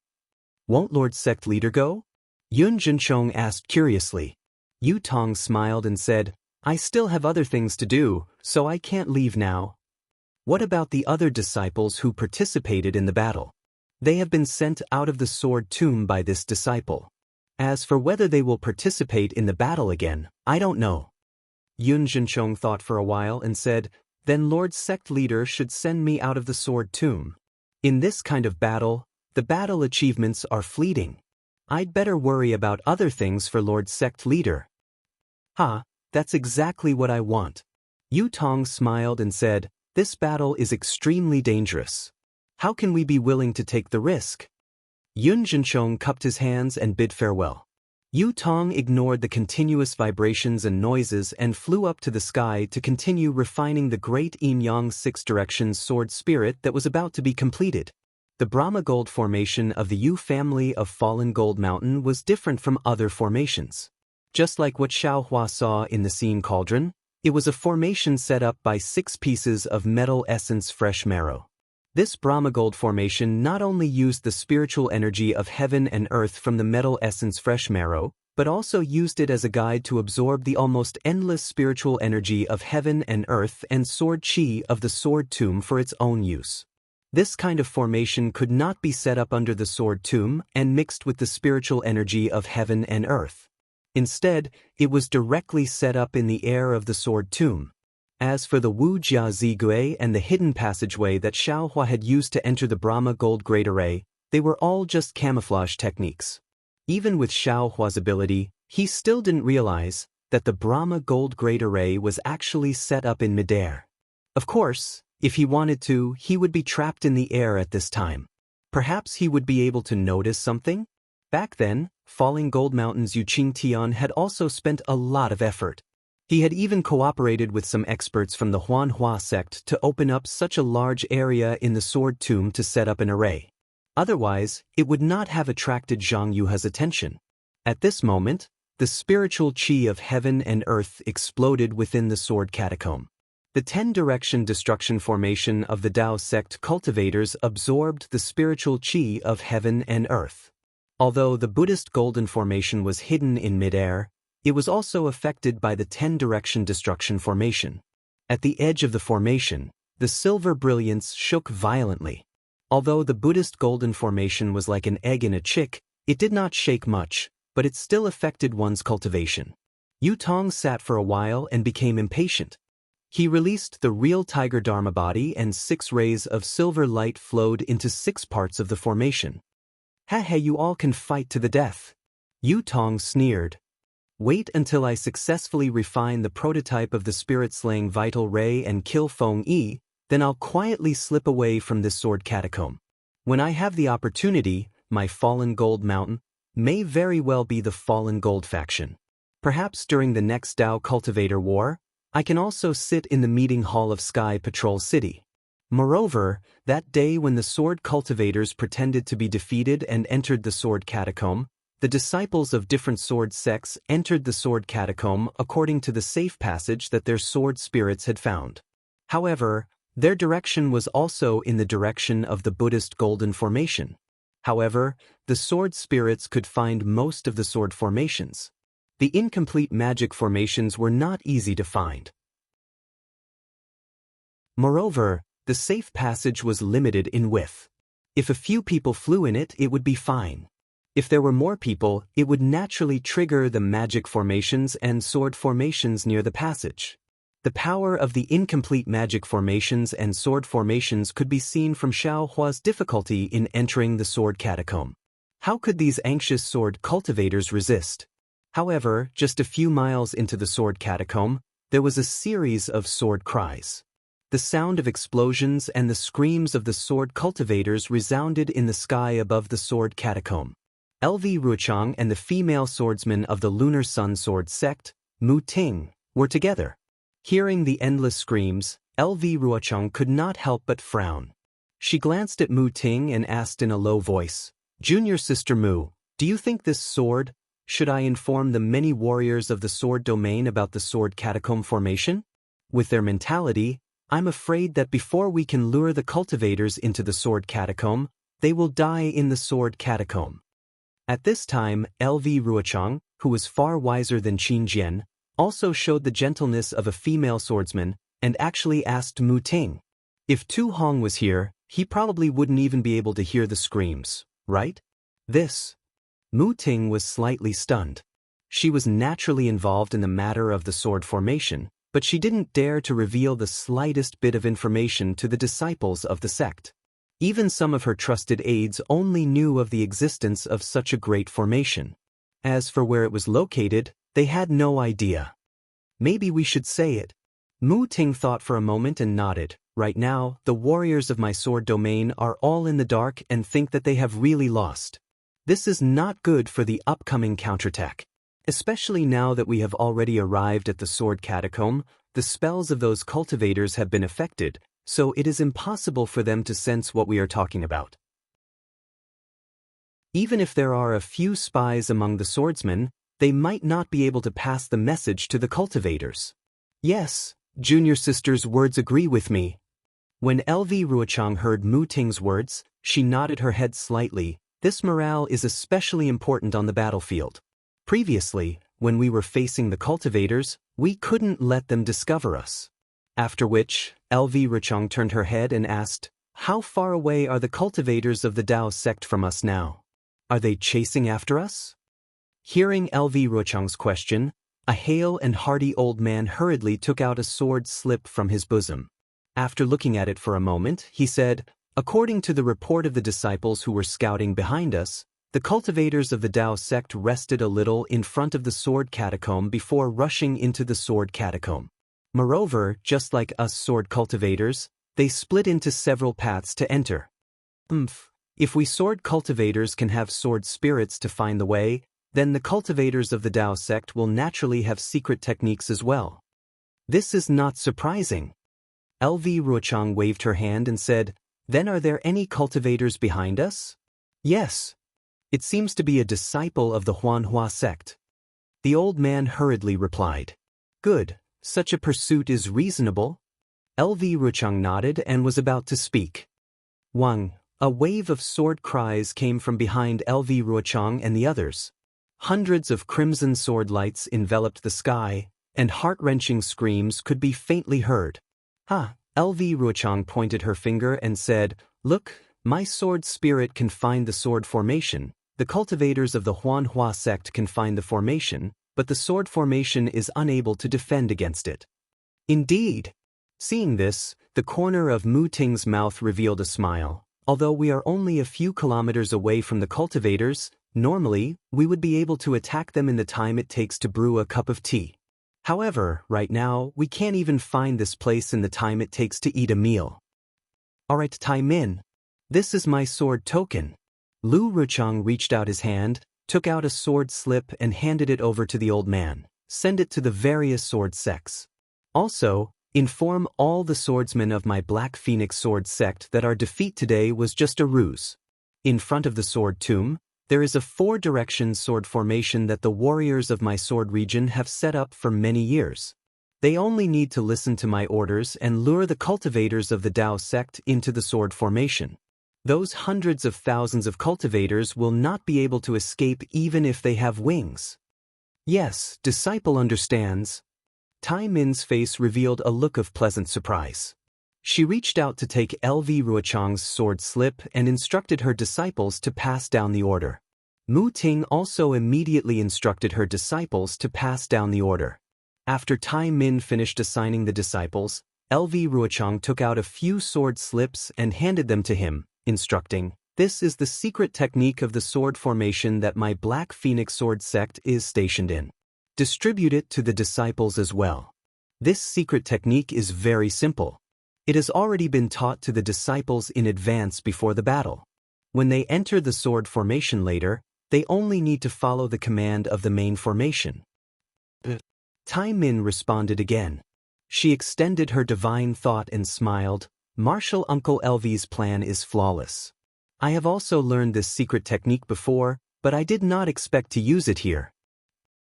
Won't Lord Sect Leader go? Yun Jinchong asked curiously. Yu Tong smiled and said, I still have other things to do, so I can't leave now. What about the other disciples who participated in the battle? They have been sent out of the sword tomb by this disciple. As for whether they will participate in the battle again, I don't know. Yun Jinchong thought for a while and said, Then Lord Sect Leader should send me out of the sword tomb. In this kind of battle, the battle achievements are fleeting. I'd better worry about other things for Lord Sect Leader. That's exactly what I want. Yu Tong smiled and said, This battle is extremely dangerous. How can we be willing to take the risk? Yun Jinchong cupped his hands and bid farewell. Yu Tong ignored the continuous vibrations and noises and flew up to the sky to continue refining the great Yin-Yang six-direction sword spirit that was about to be completed. The Brahma Gold formation of the Yu family of Fallen Gold Mountain was different from other formations. Just like what Xiaohua saw in the scene cauldron, it was a formation set up by 6 pieces of metal essence fresh marrow. This Brahma Gold formation not only used the spiritual energy of heaven and earth from the metal essence fresh marrow, but also used it as a guide to absorb the almost endless spiritual energy of heaven and earth and sword chi of the sword tomb for its own use. This kind of formation could not be set up under the sword tomb and mixed with the spiritual energy of heaven and earth. Instead, it was directly set up in the air of the sword tomb. As for the Wu Jia Zigui and the hidden passageway that Xiaohua had used to enter the Brahma Gold Great Array, they were all just camouflage techniques. Even with Xiaohua's ability, he still didn't realize that the Brahma Gold Great Array was actually set up in midair. Of course, if he wanted to, he would be trapped in the air at this time. Perhaps he would be able to notice something? Back then, Falling Gold Mountain's Yu Qingtian had also spent a lot of effort. He had even cooperated with some experts from the Huanhua sect to open up such a large area in the sword tomb to set up an array. Otherwise, it would not have attracted Zhang Yuha's attention. At this moment, the spiritual chi of heaven and earth exploded within the sword catacomb. The 10-direction destruction formation of the Dao sect cultivators absorbed the spiritual chi of heaven and earth. Although the Buddhist golden formation was hidden in midair, it was also affected by the 10-direction destruction formation. At the edge of the formation, the silver brilliance shook violently. Although the Buddhist golden formation was like an egg in a chick, it did not shake much, but it still affected one's cultivation. Yu Tong sat for a while and became impatient. He released the real tiger dharma body and 6 rays of silver light flowed into 6 parts of the formation. You all can fight to the death. Yu Tong sneered. Wait until I successfully refine the prototype of the spirit-slaying vital ray and kill Feng Yi, then I'll quietly slip away from this sword catacomb. When I have the opportunity, my Fallen Gold Mountain may very well be the Fallen Gold faction. Perhaps during the next Dao Cultivator War, I can also sit in the meeting hall of Sky Patrol City. Moreover, that day when the sword cultivators pretended to be defeated and entered the sword catacomb, the disciples of different sword sects entered the sword catacomb according to the safe passage that their sword spirits had found. However, their direction was also in the direction of the Buddhist Golden Formation. However, the sword spirits could find most of the sword formations. The incomplete magic formations were not easy to find. Moreover, the safe passage was limited in width. If a few people flew in it, it would be fine. If there were more people, it would naturally trigger the magic formations and sword formations near the passage. The power of the incomplete magic formations and sword formations could be seen from Xiao Hua's difficulty in entering the sword catacomb. How could these anxious sword cultivators resist? However, just a few miles into the sword catacomb, there was a series of sword cries. The sound of explosions and the screams of the sword cultivators resounded in the sky above the sword catacomb. LV Ruochang and the female swordsman of the Lunar Sun Sword sect, Mu Ting, were together. Hearing the endless screams, LV Ruochang could not help but frown. She glanced at Mu Ting and asked in a low voice, "Junior Sister Mu, do you think this sword? Should I inform the many warriors of the sword domain about the sword catacomb formation? With their mentality, I'm afraid that before we can lure the cultivators into the sword catacomb, they will die in the sword catacomb." At this time, LV Ruochang, who was far wiser than Qin Jian, also showed the gentleness of a female swordsman and actually asked Mu Ting. If Tu Hong was here, he probably wouldn't even be able to hear the screams, right? Mu Ting was slightly stunned. She was naturally involved in the matter of the sword formation, but she didn't dare to reveal the slightest bit of information to the disciples of the sect. Even some of her trusted aides only knew of the existence of such a great formation. As for where it was located, they had no idea. Maybe we should say it. Mu Ting thought for a moment and nodded. Right now, the warriors of my sword domain are all in the dark and think that they have really lost. This is not good for the upcoming counterattack. Especially now that we have already arrived at the sword catacomb, the spells of those cultivators have been affected, so it is impossible for them to sense what we are talking about. Even if there are a few spies among the swordsmen, they might not be able to pass the message to the cultivators. Yes, Junior Sister's words agree with me. When LV Ruochang heard Mu Ting's words, she nodded her head slightly. This morale is especially important on the battlefield. Previously, when we were facing the cultivators, we couldn't let them discover us. After which, LV Ruochang turned her head and asked, "How far away are the cultivators of the Dao sect from us now? Are they chasing after us?" Hearing LV Ruochang's question, a hale and hearty old man hurriedly took out a sword slip from his bosom. After looking at it for a moment, he said, "According to the report of the disciples who were scouting behind us, the cultivators of the Dao sect rested a little in front of the sword catacomb before rushing into the sword catacomb. Moreover, just like us sword cultivators, they split into several paths to enter. If we sword cultivators can have sword spirits to find the way, then the cultivators of the Dao sect will naturally have secret techniques as well. This is not surprising." LV Ruochang waved her hand and said, "Then are there any cultivators behind us?" "Yes. It seems to be a disciple of the Huanhua sect." The old man hurriedly replied. "Good, such a pursuit is reasonable." LV Ruochang nodded and was about to speak. Wang, a wave of sword cries came from behind LV Ruochang and the others. Hundreds of crimson sword lights enveloped the sky, and heart-wrenching screams could be faintly heard. LV Ruochang pointed her finger and said, "Look, my sword spirit can find the sword formation. The cultivators of the Huanhua sect can find the formation, but the sword formation is unable to defend against it." Indeed. Seeing this, the corner of Mu Ting's mouth revealed a smile. Although we are only a few kilometers away from the cultivators, normally, we would be able to attack them in the time it takes to brew a cup of tea. However, right now, we can't even find this place in the time it takes to eat a meal. Alright, Tai Min. This is my sword token. Lu Ruchang reached out his hand, took out a sword slip and handed it over to the old man. "Send it to the various sword sects." Also, inform all the swordsmen of my Black Phoenix Sword sect that our defeat today was just a ruse. In front of the sword tomb, there is a 4-direction sword formation that the warriors of my sword region have set up for many years. They only need to listen to my orders and lure the cultivators of the Dao sect into the sword formation. Those hundreds of thousands of cultivators will not be able to escape even if they have wings. Yes, disciple understands. Tai Min's face revealed a look of pleasant surprise. She reached out to take LV Ruochang's sword slip and instructed her disciples to pass down the order. Mu Ting also immediately instructed her disciples to pass down the order. After Tai Min finished assigning the disciples, LV Ruochang took out a few sword slips and handed them to him, instructing, "This is the secret technique of the sword formation that my Black Phoenix Sword sect is stationed in. Distribute it to the disciples as well." This secret technique is very simple. It has already been taught to the disciples in advance before the battle. When they enter the sword formation later, they only need to follow the command of the main formation. Tai Min responded again. She extended her divine thought and smiled. "Martial Uncle LV's plan is flawless. I have also learned this secret technique before, but I did not expect to use it here."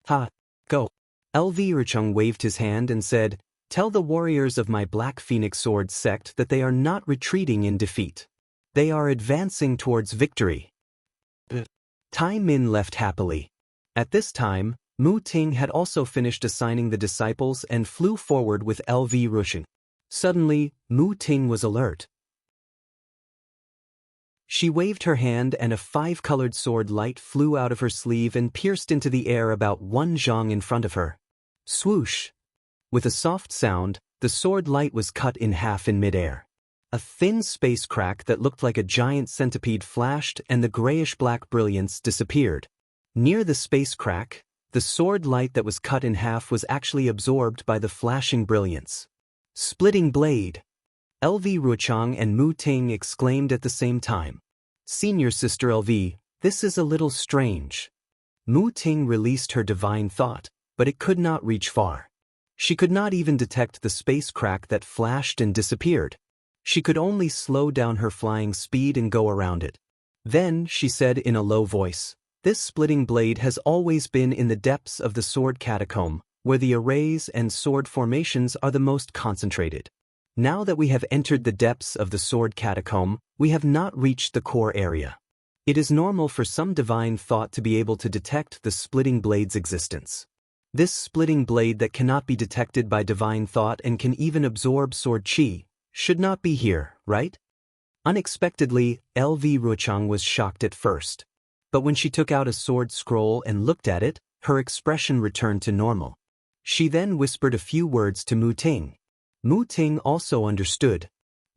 "Ha, go." LV Ruochang waved his hand and said, "Tell the warriors of my Black Phoenix Sword sect that they are not retreating in defeat. They are advancing towards victory." Tai Min left happily. At this time, Mu Ting had also finished assigning the disciples and flew forward with LV Ruochang. Suddenly, Mu Ting was alert. She waved her hand and a 5-colored sword light flew out of her sleeve and pierced into the air about 1 zhang in front of her. Swoosh! With a soft sound, the sword light was cut in half in midair. A thin space crack that looked like a giant centipede flashed and the grayish-black brilliance disappeared. Near the space crack, the sword light that was cut in half was actually absorbed by the flashing brilliance. "Splitting blade!" LV Ruochang and Mu Ting exclaimed at the same time. "Senior Sister LV, this is a little strange." Mu Ting released her divine thought, but it could not reach far. She could not even detect the space crack that flashed and disappeared. She could only slow down her flying speed and go around it. Then, she said in a low voice, "This splitting blade has always been in the depths of the sword catacomb, where the arrays and sword formations are the most concentrated. Now that we have entered the depths of the sword catacomb, we have not reached the core area. It is normal for some divine thought to be able to detect the splitting blade's existence. This splitting blade that cannot be detected by divine thought and can even absorb sword chi should not be here, right?" Unexpectedly, LV Ruochang was shocked at first. But when she took out a sword scroll and looked at it, her expression returned to normal. She then whispered a few words to Mu Ting. Mu Ting also understood.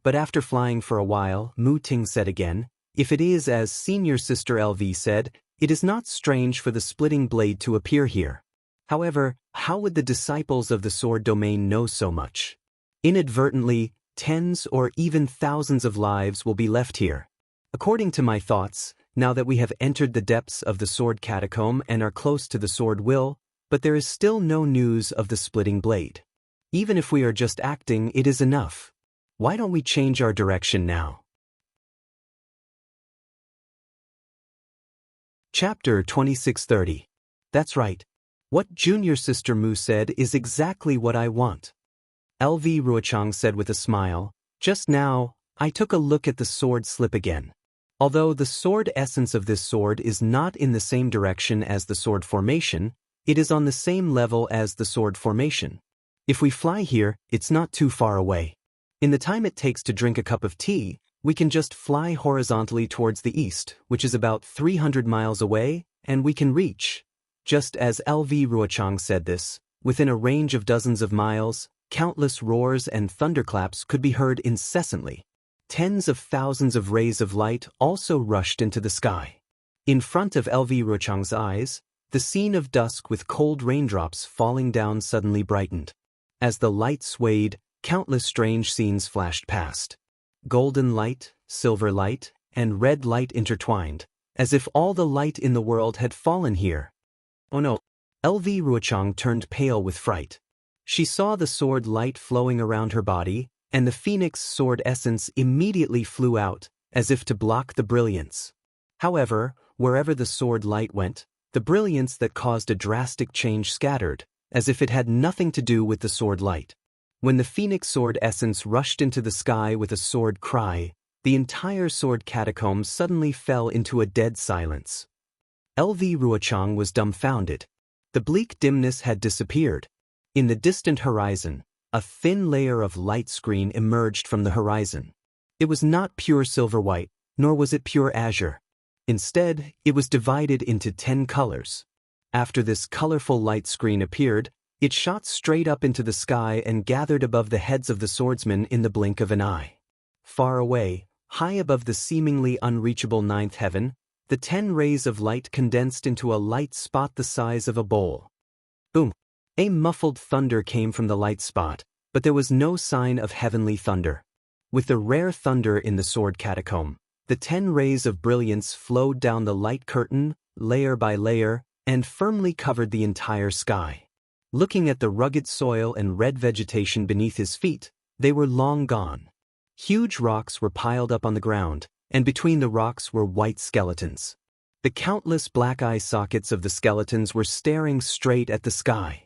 But after flying for a while, Mu Ting said again, "If it is as Senior Sister LV said, it is not strange for the splitting blade to appear here. However, how would the disciples of the sword domain know so much? Inadvertently, tens or even thousands of lives will be left here. According to my thoughts, now that we have entered the depths of the sword catacomb and are close to the sword will, but there is still no news of the splitting blade. Even if we are just acting, it is enough. Why don't we change our direction now?" Chapter 2630. That's right. What Junior Sister Mu said is exactly what I want. LV Ruochang said with a smile, "Just now, I took a look at the sword slip again. Although the sword essence of this sword is not in the same direction as the sword formation, it is on the same level as the sword formation. If we fly here, it's not too far away. In the time it takes to drink a cup of tea, we can just fly horizontally towards the east, which is about 300 miles away, and we can reach." Just as LV Ruochang said this, within a range of dozens of miles, countless roars and thunderclaps could be heard incessantly. Tens of thousands of rays of light also rushed into the sky. In front of LV Ruochang's eyes, the scene of dusk with cold raindrops falling down suddenly brightened. As the light swayed, countless strange scenes flashed past. Golden light, silver light, and red light intertwined, as if all the light in the world had fallen here. "Oh no." LV Ruochang turned pale with fright. She saw the sword light flowing around her body, and the phoenix sword essence immediately flew out, as if to block the brilliance. However, wherever the sword light went, the brilliance that caused a drastic change scattered, as if it had nothing to do with the sword light. When the phoenix sword essence rushed into the sky with a sword cry, the entire sword catacomb suddenly fell into a dead silence. LV Ruochang was dumbfounded. The bleak dimness had disappeared. In the distant horizon, a thin layer of light screen emerged from the horizon. It was not pure silver white, nor was it pure azure. Instead, it was divided into 10 colors. After this colorful light screen appeared, it shot straight up into the sky and gathered above the heads of the swordsmen in the blink of an eye. Far away, high above the seemingly unreachable ninth heaven, the 10 rays of light condensed into a light spot the size of a bowl. Boom! A muffled thunder came from the light spot, but there was no sign of heavenly thunder. With the rare thunder in the sword catacomb, the 10 rays of brilliance flowed down the light curtain, layer by layer, and firmly covered the entire sky. Looking at the rugged soil and red vegetation beneath his feet, they were long gone. Huge rocks were piled up on the ground, and between the rocks were white skeletons. The countless black eye sockets of the skeletons were staring straight at the sky.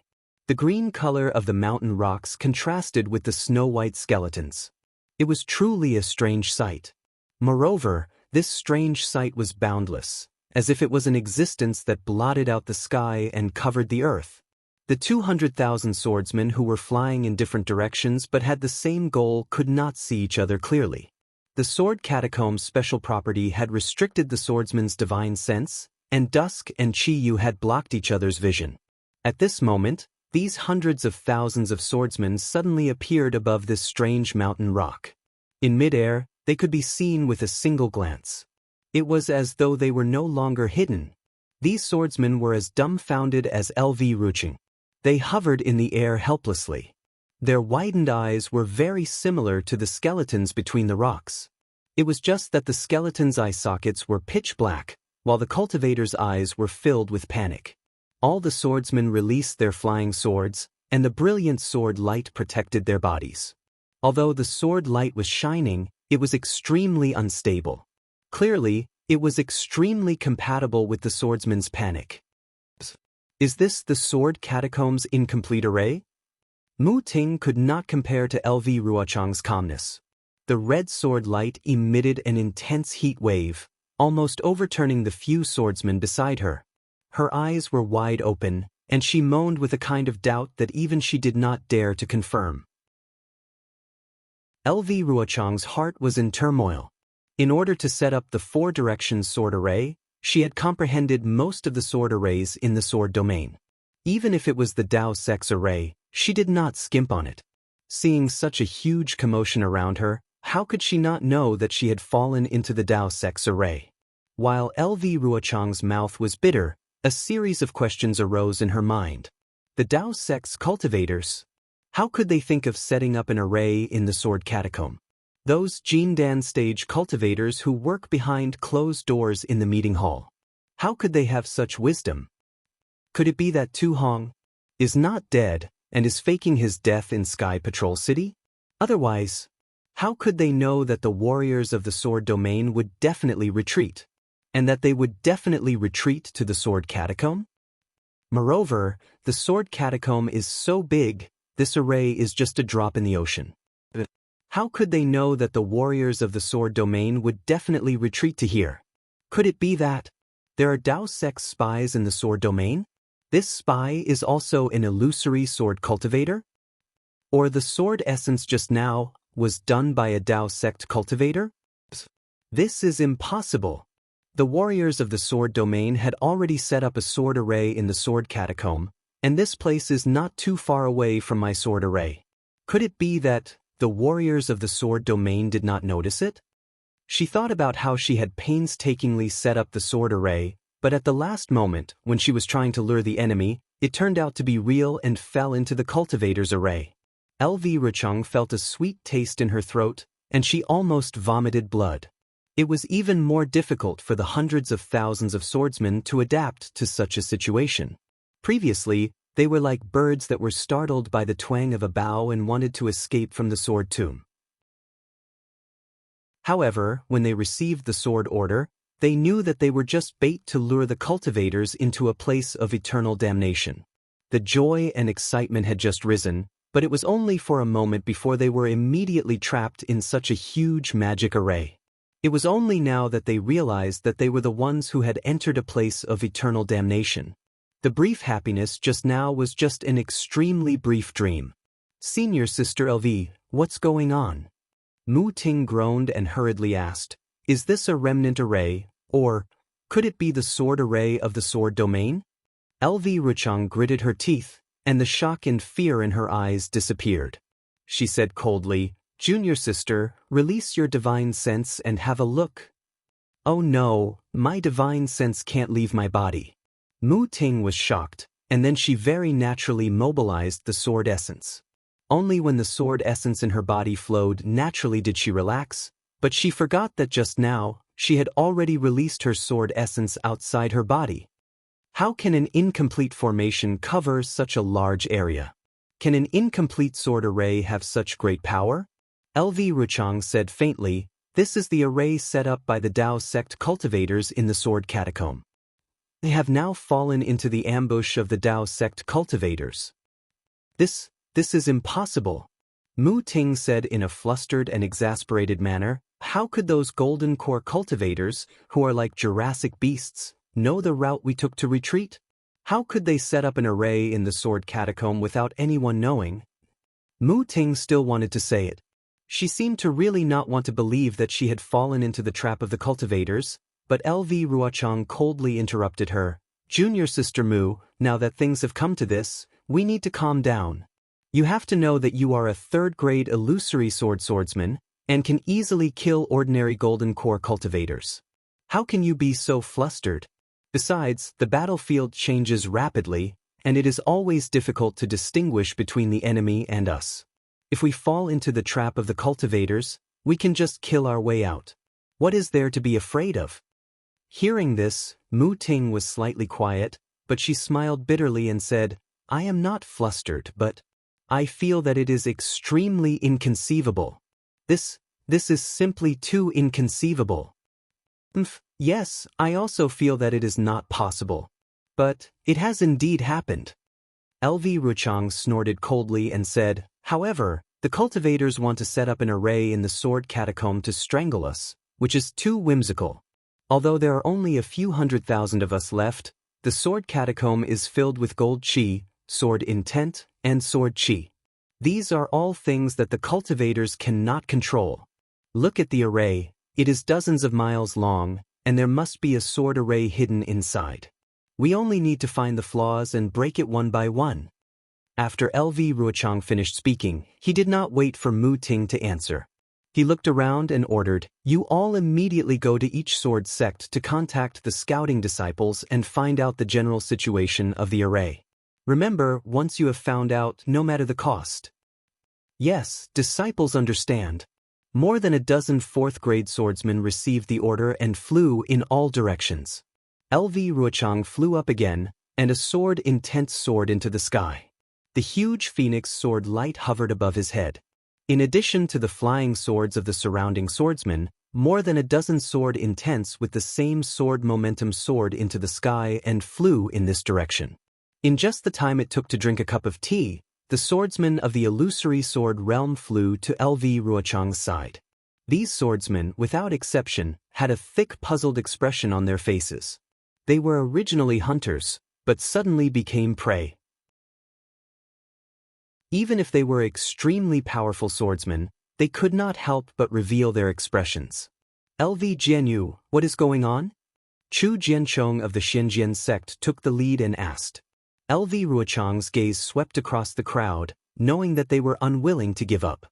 The green color of the mountain rocks contrasted with the snow-white skeletons. It was truly a strange sight. Moreover, this strange sight was boundless, as if it was an existence that blotted out the sky and covered the earth. The 200,000 swordsmen who were flying in different directions but had the same goal could not see each other clearly. The sword catacomb's special property had restricted the swordsman's divine sense, and dusk and Chi-Yu had blocked each other's vision. At this moment, these hundreds of thousands of swordsmen suddenly appeared above this strange mountain rock. In midair, they could be seen with a single glance. It was as though they were no longer hidden. These swordsmen were as dumbfounded as LV Ruochang. They hovered in the air helplessly. Their widened eyes were very similar to the skeletons between the rocks. It was just that the skeleton's eye sockets were pitch black, while the cultivator's eyes were filled with panic. All the swordsmen released their flying swords, and the brilliant sword light protected their bodies. Although the sword light was shining, it was extremely unstable. Clearly, it was extremely compatible with the swordsman's panic. Is this the sword catacomb's incomplete array? Mu Ting could not compare to LV Ruochang's calmness. The red sword light emitted an intense heat wave, almost overturning the few swordsmen beside her. Her eyes were wide open, and she moaned with a kind of doubt that even she did not dare to confirm. LV Ruochang's heart was in turmoil. In order to set up the 4-direction sword array, she had comprehended most of the sword arrays in the sword domain. Even if it was the Daoist array, she did not skimp on it. Seeing such a huge commotion around her, how could she not know that she had fallen into the Daoist array? While LV Ruochang's mouth was bitter, a series of questions arose in her mind. The Daoist cultivators? How could they think of setting up an array in the sword catacomb? Those Jindan stage cultivators who work behind closed doors in the meeting hall. How could they have such wisdom? Could it be that Tu Hong is not dead and is faking his death in Sky Patrol City? Otherwise, how could they know that the warriors of the sword domain would definitely retreat, and that they would definitely retreat to the sword catacomb? Moreover, the sword catacomb is so big, this array is just a drop in the ocean. How could they know that the warriors of the sword domain would definitely retreat to here? Could it be that there are Daoist spies in the sword domain? This spy is also an illusory sword cultivator? Or the sword essence just now was done by a Daoist cultivator? This is impossible. The warriors of the sword domain had already set up a sword array in the sword catacomb, and this place is not too far away from my sword array. Could it be that the warriors of the sword domain did not notice it? She thought about how she had painstakingly set up the sword array, but at the last moment, when she was trying to lure the enemy, it turned out to be real and fell into the cultivator's array. LV Ruochang felt a sweet taste in her throat, and she almost vomited blood. It was even more difficult for the hundreds of thousands of swordsmen to adapt to such a situation. Previously, They were like birds that were startled by the twang of a bow and wanted to escape from the sword tomb. However, when they received the sword order, they knew that they were just bait to lure the cultivators into a place of eternal damnation. The joy and excitement had just risen, but it was only for a moment before they were immediately trapped in such a huge magic array. It was only now that they realized that they were the ones who had entered a place of eternal damnation. The brief happiness just now was just an extremely brief dream. "Senior Sister LV, what's going on?" Mu Ting groaned and hurriedly asked, "Is this a remnant array, or could it be the sword array of the sword domain?" LV Ruchang gritted her teeth, and the shock and fear in her eyes disappeared. She said coldly, "Junior sister, release your divine sense and have a look." "Oh no, my divine sense can't leave my body." Mu Ting was shocked, and then she very naturally mobilized the sword essence. Only when the sword essence in her body flowed naturally did she relax, but she forgot that just now, she had already released her sword essence outside her body. How can an incomplete formation cover such a large area? Can an incomplete sword array have such great power? LV Ruchang said faintly, "This is the array set up by the Dao sect cultivators in the sword catacomb. They have now fallen into the ambush of the Dao sect cultivators." This is impossible," Mu Ting said in a flustered and exasperated manner. "How could those golden core cultivators, who are like Jurassic beasts, know the route we took to retreat? How could they set up an array in the sword catacomb without anyone knowing?" Mu Ting still wanted to say it. She seemed to really not want to believe that she had fallen into the trap of the cultivators, but LV Ruochang coldly interrupted her. "Junior Sister Mu, now that things have come to this, we need to calm down. You have to know that you are a third-grade illusory swordsman, and can easily kill ordinary golden core cultivators. How can you be so flustered? Besides, the battlefield changes rapidly, and it is always difficult to distinguish between the enemy and us. If we fall into the trap of the cultivators, we can just kill our way out. What is there to be afraid of?" Hearing this, Mu Ting was slightly quiet, but she smiled bitterly and said, "I am not flustered, but I feel that it is extremely inconceivable. This is simply too inconceivable. Yes, I also feel that it is not possible. But it has indeed happened." LV Ruchang snorted coldly and said, "However, the cultivators want to set up an array in the sword catacomb to strangle us, which is too whimsical. Although there are only a few 100,000 of us left, the sword catacomb is filled with gold chi, sword intent, and sword chi. These are all things that the cultivators cannot control. Look at the array, it is dozens of miles long, and there must be a sword array hidden inside. We only need to find the flaws and break it one by one." After LV Ruochang finished speaking, he did not wait for Mu Ting to answer. He looked around and ordered, "You all immediately go to each sword sect to contact the scouting disciples and find out the general situation of the array. Remember, once you have found out, no matter the cost." Yes, disciples understand. More than a dozen fourth-grade swordsmen received the order and flew in all directions. LV Ruochang flew up again, and a sword intent soared into the sky. The huge phoenix sword light hovered above his head. In addition to the flying swords of the surrounding swordsmen, more than a dozen sword intents with the same sword momentum soared into the sky and flew in this direction. In just the time it took to drink a cup of tea, the swordsmen of the illusory sword realm flew to LV Ruochang's side. These swordsmen, without exception, had a thick puzzled expression on their faces. They were originally hunters, but suddenly became prey. Even if they were extremely powerful swordsmen, they could not help but reveal their expressions. "LV Jianyu, what is going on?" Chu Jianchong of the Xinjian sect took the lead and asked. LV Ruochang's gaze swept across the crowd, knowing that they were unwilling to give up.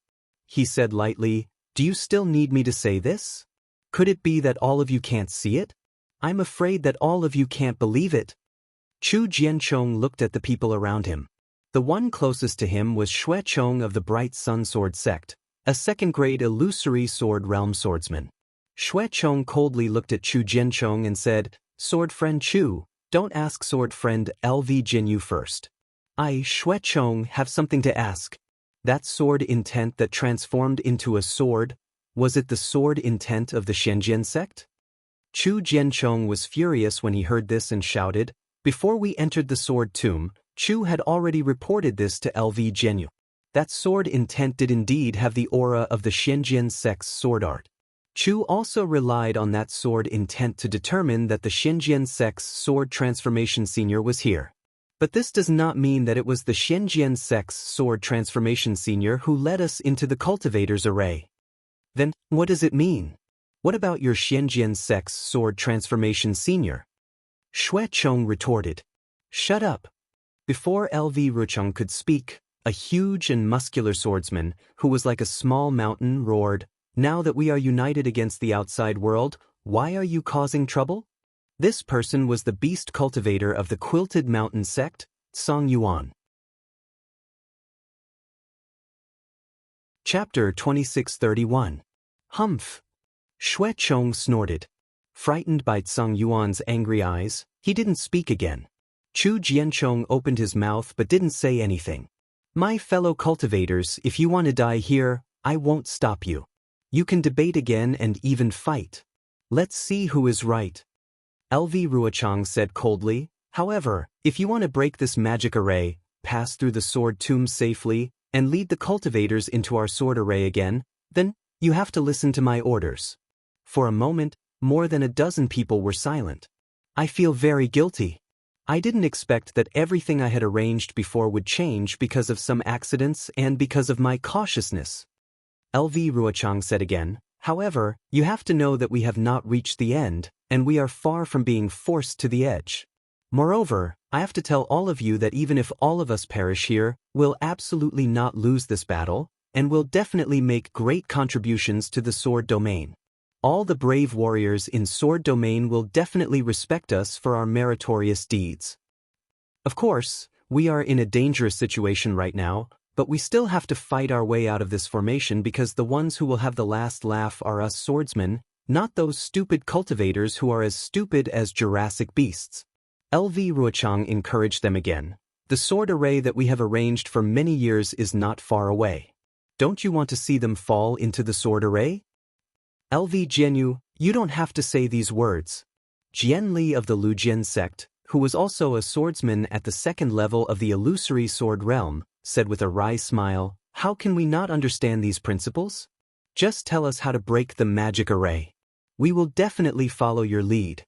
He said lightly, "Do you still need me to say this? Could it be that all of you can't see it? I'm afraid that all of you can't believe it." Chu Jianchong looked at the people around him. The one closest to him was Xue Chong of the Bright Sun Sword sect, a second-grade illusory sword realm swordsman. Xue Chong coldly looked at Chu Jianchong and said, "Sword friend Chu, don't ask sword friend LV Jinyu first." I, Xuechong, have something to ask. That sword intent that transformed into a sword, was it the sword intent of the Xianjian sect? Chu Jianchong was furious when he heard this and shouted, "Before we entered the sword tomb, Chu had already reported this to LV Jianyu. That sword intent did indeed have the aura of the Xianjian sect's sword art. Chu also relied on that sword intent to determine that the Xianjian sect's sword transformation senior was here. But this does not mean that it was the Xianjian sect's sword transformation senior who led us into the cultivator's array. Then, what does it mean? What about your Xianjian sect's sword transformation senior?" Xuechong retorted. "Shut up." Before LV Rucheng could speak, a huge and muscular swordsman, who was like a small mountain, roared, "Now that we are united against the outside world, why are you causing trouble?" This person was the beast cultivator of the Quilted Mountain sect, Song Yuan. Chapter 2631. Humph. Xuechong snorted. Frightened by Song Yuan's angry eyes, he didn't speak again. Chu Jianchong opened his mouth but didn't say anything. "My fellow cultivators, if you want to die here, I won't stop you. You can debate again and even fight. Let's see who is right." LV Ruochang said coldly, "However, if you want to break this magic array, pass through the sword tomb safely, and lead the cultivators into our sword array again, then you have to listen to my orders." For a moment, more than a dozen people were silent. "I feel very guilty. I didn't expect that everything I had arranged before would change because of some accidents and because of my cautiousness." LV Ruochang said again, "However, you have to know that we have not reached the end, and we are far from being forced to the edge. Moreover, I have to tell all of you that even if all of us perish here, we'll absolutely not lose this battle, and will definitely make great contributions to the sword domain. All the brave warriors in sword domain will definitely respect us for our meritorious deeds. Of course, we are in a dangerous situation right now, but we still have to fight our way out of this formation because the ones who will have the last laugh are us swordsmen, not those stupid cultivators who are as stupid as Jurassic beasts." LV Ruochang encouraged them again. "The sword array that we have arranged for many years is not far away. Don't you want to see them fall into the sword array?" "LV Jianyu, you don't have to say these words." Jian Li of the Lujian sect, who was also a swordsman at the second level of the illusory sword realm, said with a wry smile, "How can we not understand these principles? Just tell us how to break the magic array. We will definitely follow your lead."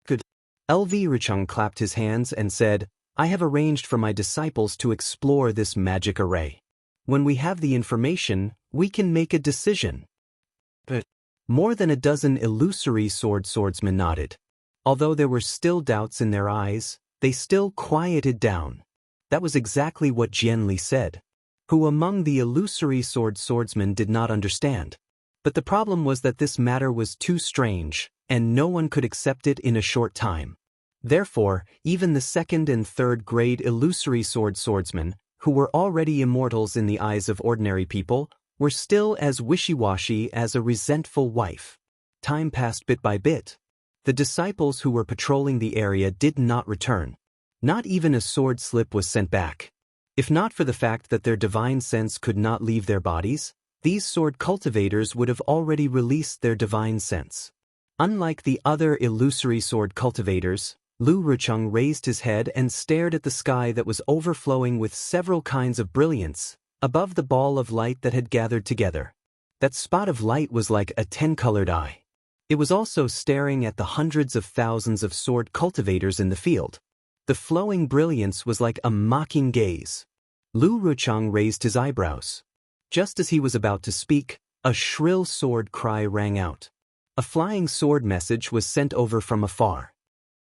"Good." LV Rucheng clapped his hands and said, "I have arranged for my disciples to explore this magic array. When we have the information, we can make a decision." But more than a dozen illusory swordsmen nodded. Although there were still doubts in their eyes, they still quieted down. That was exactly what Jian Li said. Who among the illusory swordsmen did not understand? But the problem was that this matter was too strange, and no one could accept it in a short time. Therefore, even the second and third grade illusory swordsmen, who were already immortals in the eyes of ordinary people, were still as wishy-washy as a resentful wife. Time passed bit by bit. The disciples who were patrolling the area did not return. Not even a sword slip was sent back. If not for the fact that their divine sense could not leave their bodies, these sword cultivators would have already released their divine sense. Unlike the other illusory sword cultivators, Lu Rucheng raised his head and stared at the sky that was overflowing with several kinds of brilliance, above the ball of light that had gathered together. That spot of light was like a 10-colored eye. It was also staring at the hundreds of thousands of sword cultivators in the field. The flowing brilliance was like a mocking gaze. Lu Rucheng raised his eyebrows. Just as he was about to speak, a shrill sword cry rang out. A flying sword message was sent over from afar.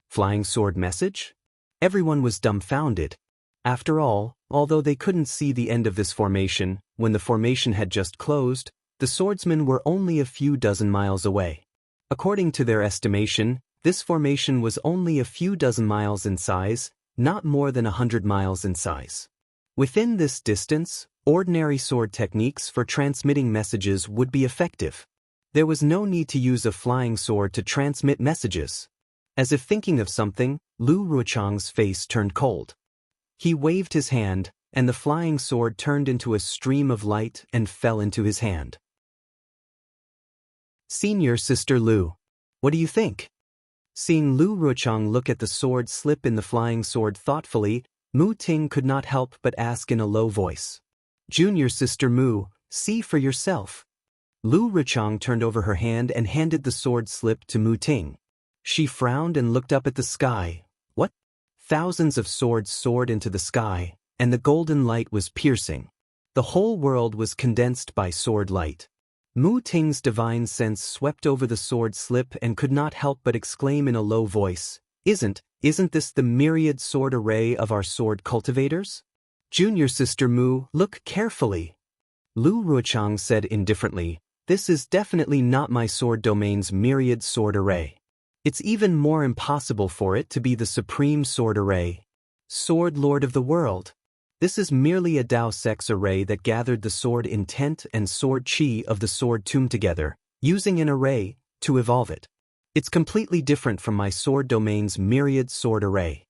Flying sword message? Everyone was dumbfounded. After all, although they couldn't see the end of this formation, when the formation had just closed, the swordsmen were only a few dozen miles away. According to their estimation, this formation was only a few dozen miles in size, not more than 100 miles in size. Within this distance, ordinary sword techniques for transmitting messages would be effective. There was no need to use a flying sword to transmit messages. As if thinking of something, Lu Rucheng's face turned cold. He waved his hand, and the flying sword turned into a stream of light and fell into his hand. Senior Sister Lu. What do you think? Seeing Lu Ruochang look at the sword slip in the flying sword thoughtfully, Mu Ting could not help but ask in a low voice. Junior Sister Mu, see for yourself. Lu Ruochang turned over her hand and handed the sword slip to Mu Ting. She frowned and looked up at the sky. What? Thousands of swords soared into the sky, and the golden light was piercing. The whole world was condensed by sword light. Mu Ting's divine sense swept over the sword slip and could not help but exclaim in a low voice, Isn't this the myriad sword array of our sword cultivators? Junior Sister Mu, look carefully. Lu Ruochang said indifferently, This is definitely not my sword domain's myriad sword array. It's even more impossible for it to be the supreme sword array. Sword Lord of the world. This is merely a Dao Sex array that gathered the sword intent and sword chi of the sword tomb together, using an array to evolve it. It's completely different from my sword domain's myriad sword array.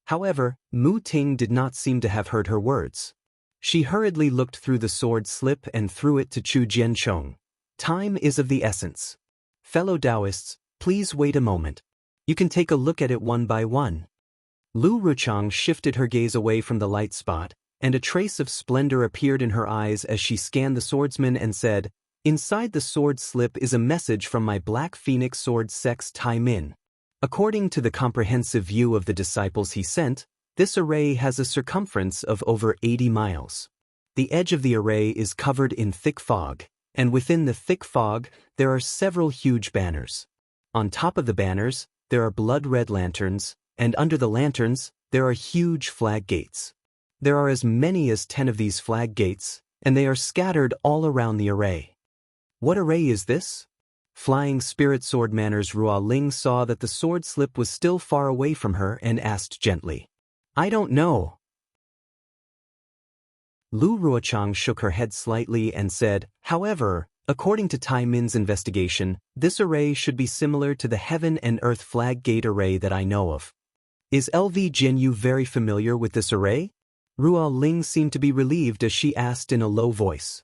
However, Mu Ting did not seem to have heard her words. She hurriedly looked through the sword slip and threw it to Chu Jianchong. Time is of the essence. Fellow Daoists, please wait a moment. You can take a look at it one by one. Lu Ruochang shifted her gaze away from the light spot, and a trace of splendor appeared in her eyes as she scanned the swordsman and said, Inside the sword slip is a message from my Black Phoenix sword sex Tai Min. According to the comprehensive view of the disciples he sent, this array has a circumference of over 80 miles. The edge of the array is covered in thick fog, and within the thick fog there are several huge banners. On top of the banners, there are blood-red lanterns, and under the lanterns, there are huge flag gates. There are as many as 10 of these flag gates, and they are scattered all around the array. What array is this? Flying Spirit Sword Manners Ruo Ling saw that the sword slip was still far away from her and asked gently. I don't know. Lu Ruochang shook her head slightly and said, However, according to Tai Min's investigation, this array should be similar to the Heaven and Earth Flag Gate array that I know of. Is LV Jinyu very familiar with this array? Ruo Ling seemed to be relieved as she asked in a low voice.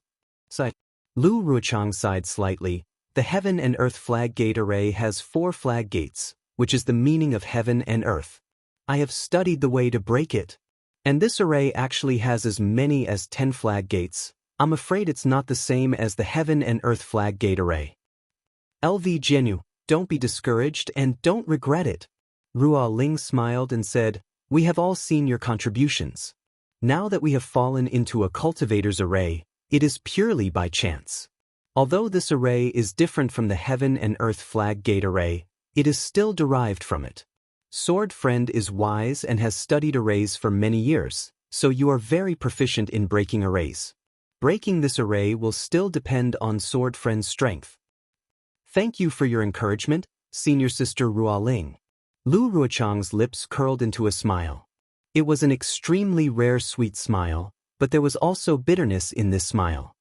Lu Ruochang sighed slightly. The Heaven and Earth Flag Gate array has 4 flag gates, which is the meaning of heaven and earth. I have studied the way to break it. And this array actually has as many as 10 flag gates. I'm afraid it's not the same as the Heaven and Earth Flag Gate array. LV Jinyu, don't be discouraged and don't regret it. Ruo Ling smiled and said, We have all seen your contributions. Now that we have fallen into a cultivator's array, it is purely by chance. Although this array is different from the Heaven and Earth Flag Gate array, it is still derived from it. Sword Friend is wise and has studied arrays for many years, so you are very proficient in breaking arrays. Breaking this array will still depend on Sword Friend's strength. Thank you for your encouragement, Senior Sister Ruo Ling. Lu Ruochang's lips curled into a smile. It was an extremely rare sweet smile, but there was also bitterness in this smile.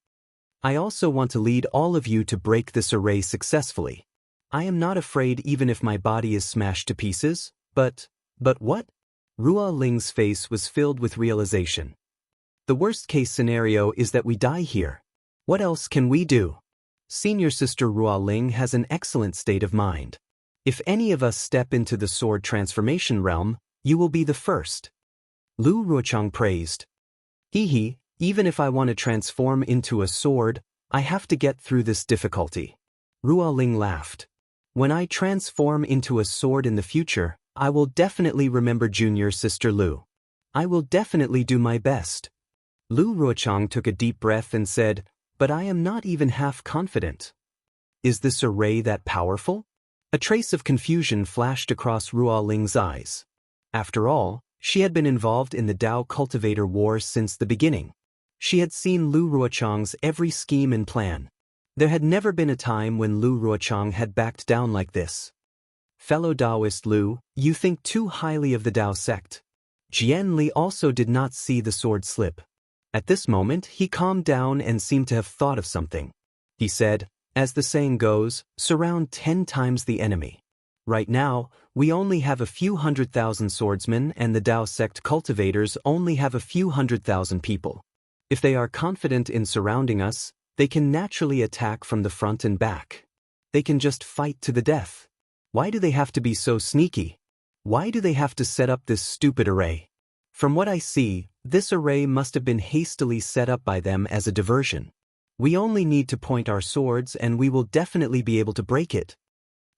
I also want to lead all of you to break this array successfully. I am not afraid even if my body is smashed to pieces, but what? Ruo Ling's face was filled with realization. The worst-case scenario is that we die here. What else can we do? Senior Sister Ruo Ling has an excellent state of mind. If any of us step into the sword transformation realm, you will be the first. Lu Ruochang praised. Even if I want to transform into a sword, I have to get through this difficulty. Ruo Ling laughed. When I transform into a sword in the future, I will definitely remember Junior Sister Lu. I will definitely do my best. Lu Ruochang took a deep breath and said, But I am not even half confident. Is this array that powerful? A trace of confusion flashed across Ruo Ling's eyes. After all, she had been involved in the Dao Cultivator War since the beginning. She had seen Lu Ruochang's every scheme and plan. There had never been a time when Lu Ruochang had backed down like this. Fellow Daoist Lu, you think too highly of the Dao sect. Jian Li also did not see the sword slip. At this moment, he calmed down and seemed to have thought of something. He said, As the saying goes, surround 10 times the enemy. Right now, we only have a few 100,000 swordsmen and the Dao sect cultivators only have a few 100,000 people. If they are confident in surrounding us, they can naturally attack from the front and back. They can just fight to the death. Why do they have to be so sneaky? Why do they have to set up this stupid array? From what I see, this array must have been hastily set up by them as a diversion. We only need to point our swords and we will definitely be able to break it.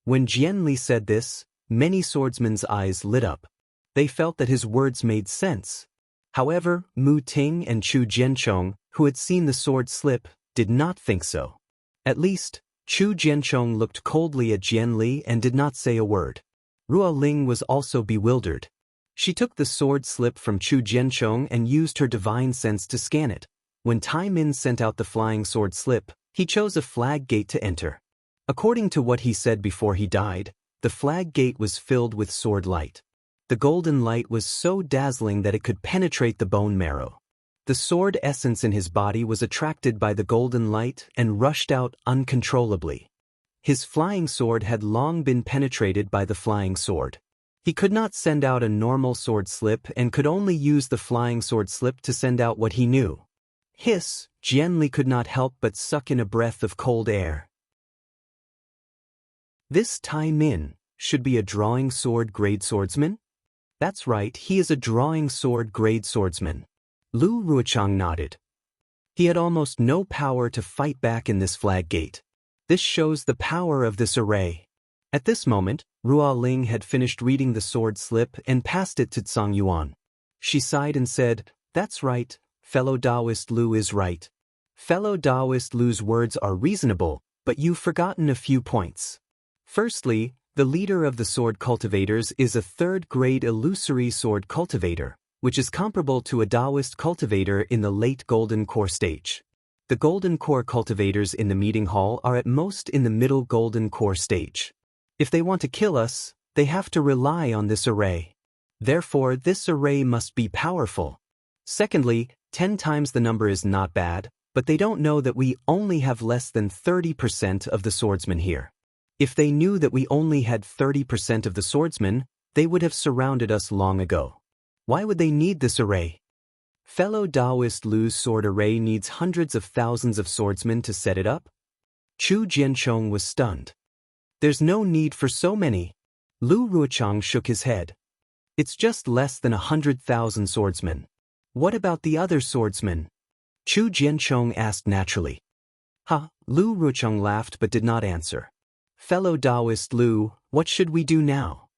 When Jianli said this, many swordsmen's eyes lit up. They felt that his words made sense. However, Mu Ting and Chu Jianchong, who had seen the sword slip, did not think so. At least, Chu Jianchong looked coldly at Jianli and did not say a word. Ruo Ling was also bewildered. She took the sword slip from Chu Jianchong and used her divine sense to scan it. When Tai Min sent out the flying sword slip, he chose a flag gate to enter. According to what he said before he died, the flag gate was filled with sword light. The golden light was so dazzling that it could penetrate the bone marrow. The sword essence in his body was attracted by the golden light and rushed out uncontrollably. His flying sword had long been penetrated by the flying sword. He could not send out a normal sword slip and could only use the flying sword slip to send out what he knew. Hiss, Jianli could not help but suck in a breath of cold air. This Tai Min should be a drawing sword grade swordsman? That's right, he is a drawing sword grade swordsman. Lu Ruochang nodded. He had almost no power to fight back in this flag gate. This shows the power of this array. At this moment, Ruo Ling had finished reading the sword slip and passed it to Tsang Yuan. She sighed and said, "That's right, fellow Daoist Lu is right. Fellow Daoist Lu's words are reasonable, but you've forgotten a few points. Firstly, the leader of the sword cultivators is a third-grade illusory sword cultivator, which is comparable to a Daoist cultivator in the late Golden Core stage. The Golden Core cultivators in the meeting hall are at most in the middle Golden Core stage. If they want to kill us, they have to rely on this array. Therefore, this array must be powerful. Secondly, 10 times the number is not bad, but they don't know that we only have less than 30% of the swordsmen here. If they knew that we only had 30% of the swordsmen, they would have surrounded us long ago. Why would they need this array? Fellow Daoist Lu's sword array needs hundreds of thousands of swordsmen to set it up? Chu Jianchong was stunned. There's no need for so many. Lu Ruochang shook his head. It's just less than 100,000 swordsmen. What about the other swordsmen? Chu Jianchong asked naturally. Lu Ruochang laughed but did not answer. Fellow Daoist Lu, what should we do now?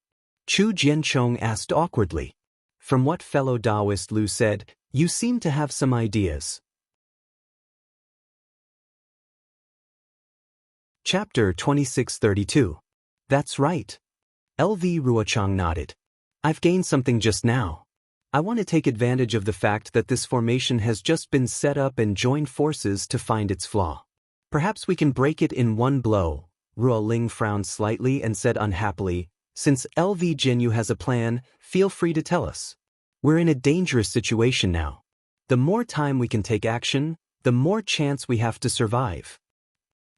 Chu Jianchong asked awkwardly. From what fellow Daoist Lu said, you seem to have some ideas. Chapter 2632. That's right. LV Ruochang nodded. I've gained something just now. I want to take advantage of the fact that this formation has just been set up and join forces to find its flaw. Perhaps we can break it in one blow. Ruo Ling frowned slightly and said unhappily, since LV Jinyu has a plan, feel free to tell us. We're in a dangerous situation now. The more time we can take action, the more chance we have to survive.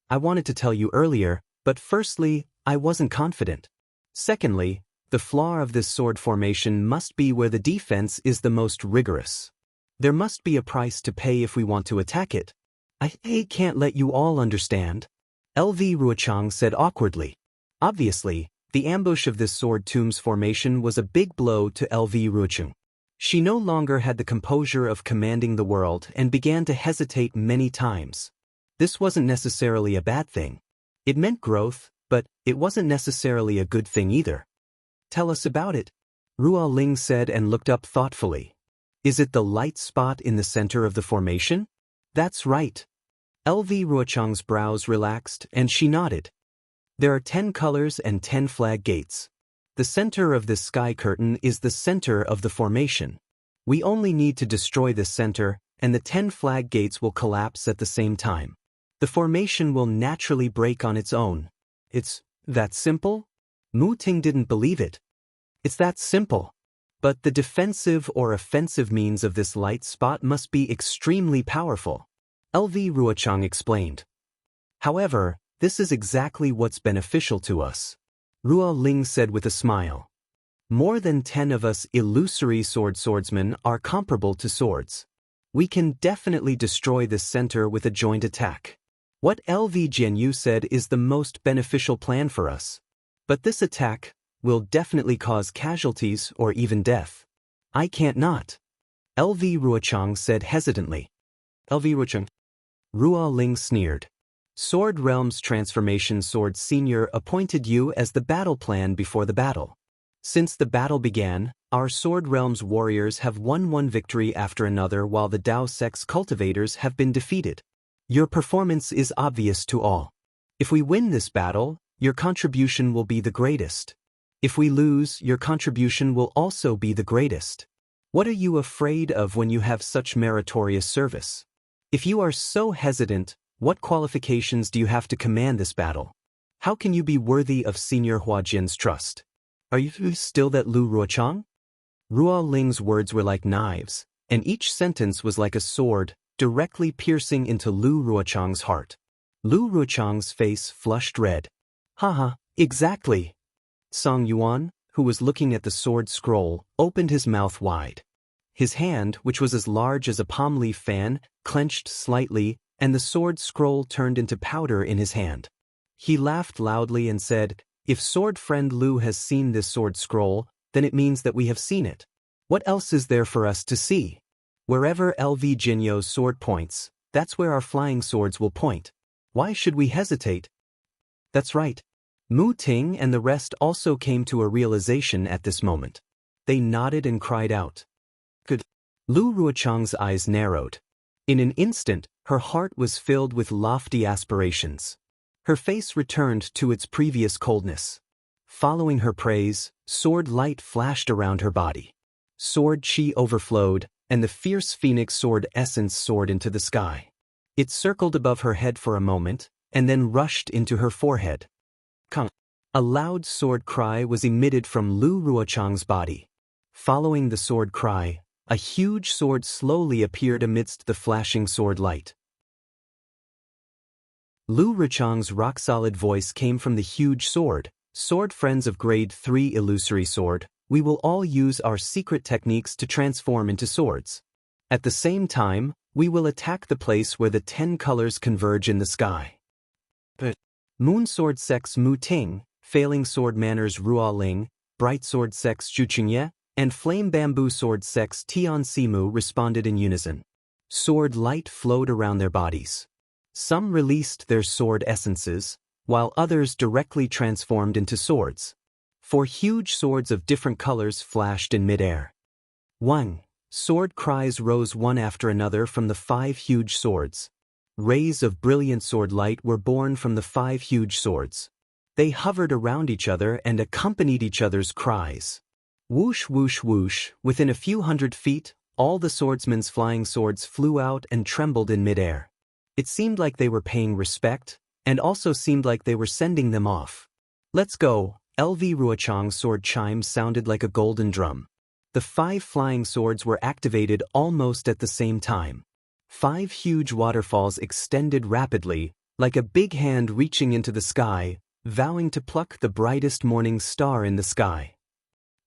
I wanted to tell you earlier, but firstly, I wasn't confident. Secondly, the flaw of this sword formation must be where the defense is the most rigorous. There must be a price to pay if we want to attack it. I can't let you all understand. LV Ruochang said awkwardly. Obviously, the ambush of this sword tomb's formation was a big blow to LV Ruochang. She no longer had the composure of commanding the world and began to hesitate many times. This wasn't necessarily a bad thing. It meant growth, but it wasn't necessarily a good thing either. Tell us about it, Ruo Ling said and looked up thoughtfully. Is it the light spot in the center of the formation? That's right. LV Ruochang's brows relaxed and she nodded. There are 10 colors and 10 flag gates. The center of this sky curtain is the center of the formation. We only need to destroy this center, and the 10 flag gates will collapse at the same time. The formation will naturally break on its own. It's that simple? Mu Ting didn't believe it. It's that simple. But the defensive or offensive means of this light spot must be extremely powerful. LV Ruochang explained. However, this is exactly what's beneficial to us. Ruo Ling said with a smile. More than 10 of us illusory swordsmen are comparable to swords. We can definitely destroy this center with a joint attack. What LV Jianyu said is the most beneficial plan for us. But this attack will definitely cause casualties or even death. I can't not. LV Ruochang said hesitantly. LV Ruochang. Ruo Ling sneered. Sword Realm's Transformation Sword Senior appointed you as the battle plan before the battle. Since the battle began, our Sword Realm's warriors have won one victory after another while the Dao Sect's cultivators have been defeated. Your performance is obvious to all. If we win this battle, your contribution will be the greatest. If we lose, your contribution will also be the greatest. What are you afraid of when you have such meritorious service? If you are so hesitant, what qualifications do you have to command this battle? How can you be worthy of Senior Huajian's trust? Are you still that Lu Ruochang? Ruo Ling's words were like knives, and each sentence was like a sword, directly piercing into Lu Ruochang's heart. Lu Ruochang's face flushed red. Haha, exactly. Song Yuan, who was looking at the sword scroll, opened his mouth wide. His hand, which was as large as a palm leaf fan, clenched slightly, and the sword scroll turned into powder in his hand. He laughed loudly and said, "If sword friend Lu has seen this sword scroll, then it means that we have seen it. What else is there for us to see? Wherever LV Jinyo's sword points, that's where our flying swords will point. Why should we hesitate?" That's right. Mu Ting and the rest also came to a realization at this moment. They nodded and cried out. Good. Lu Ruochang's eyes narrowed. In an instant, her heart was filled with lofty aspirations. Her face returned to its previous coldness. Following her praise, sword light flashed around her body. Sword chi overflowed, and the fierce phoenix sword essence soared into the sky. It circled above her head for a moment, and then rushed into her forehead. Kang. A loud sword cry was emitted from Lu Ruochang's body. Following the sword cry, a huge sword slowly appeared amidst the flashing sword light. Lu Ruochang's rock-solid voice came from the huge sword. Sword friends of Grade 3 illusory sword, we will all use our secret techniques to transform into swords. At the same time, we will attack the place where the 10 colors converge in the sky. But Moon Sword Sect's Mu Ting, Failing Sword Manners Ruo Ling, Bright Sword Sect's Zhu Qingye, and Flame Bamboo Sword Sect's Tian Simu responded in unison. Sword light flowed around their bodies. Some released their sword essences, while others directly transformed into swords. 4 huge swords of different colors flashed in midair. 1. Sword cries rose one after another from the 5 huge swords. Rays of brilliant sword light were born from the 5 huge swords. They hovered around each other and accompanied each other's cries. Whoosh whoosh whoosh, within a few hundred feet, all the swordsmen's flying swords flew out and trembled in midair. It seemed like they were paying respect, and also seemed like they were sending them off. Let's go. LV Ruochang's sword chime sounded like a golden drum. The 5 flying swords were activated almost at the same time. 5 huge waterfalls extended rapidly, like a big hand reaching into the sky, vowing to pluck the brightest morning star in the sky.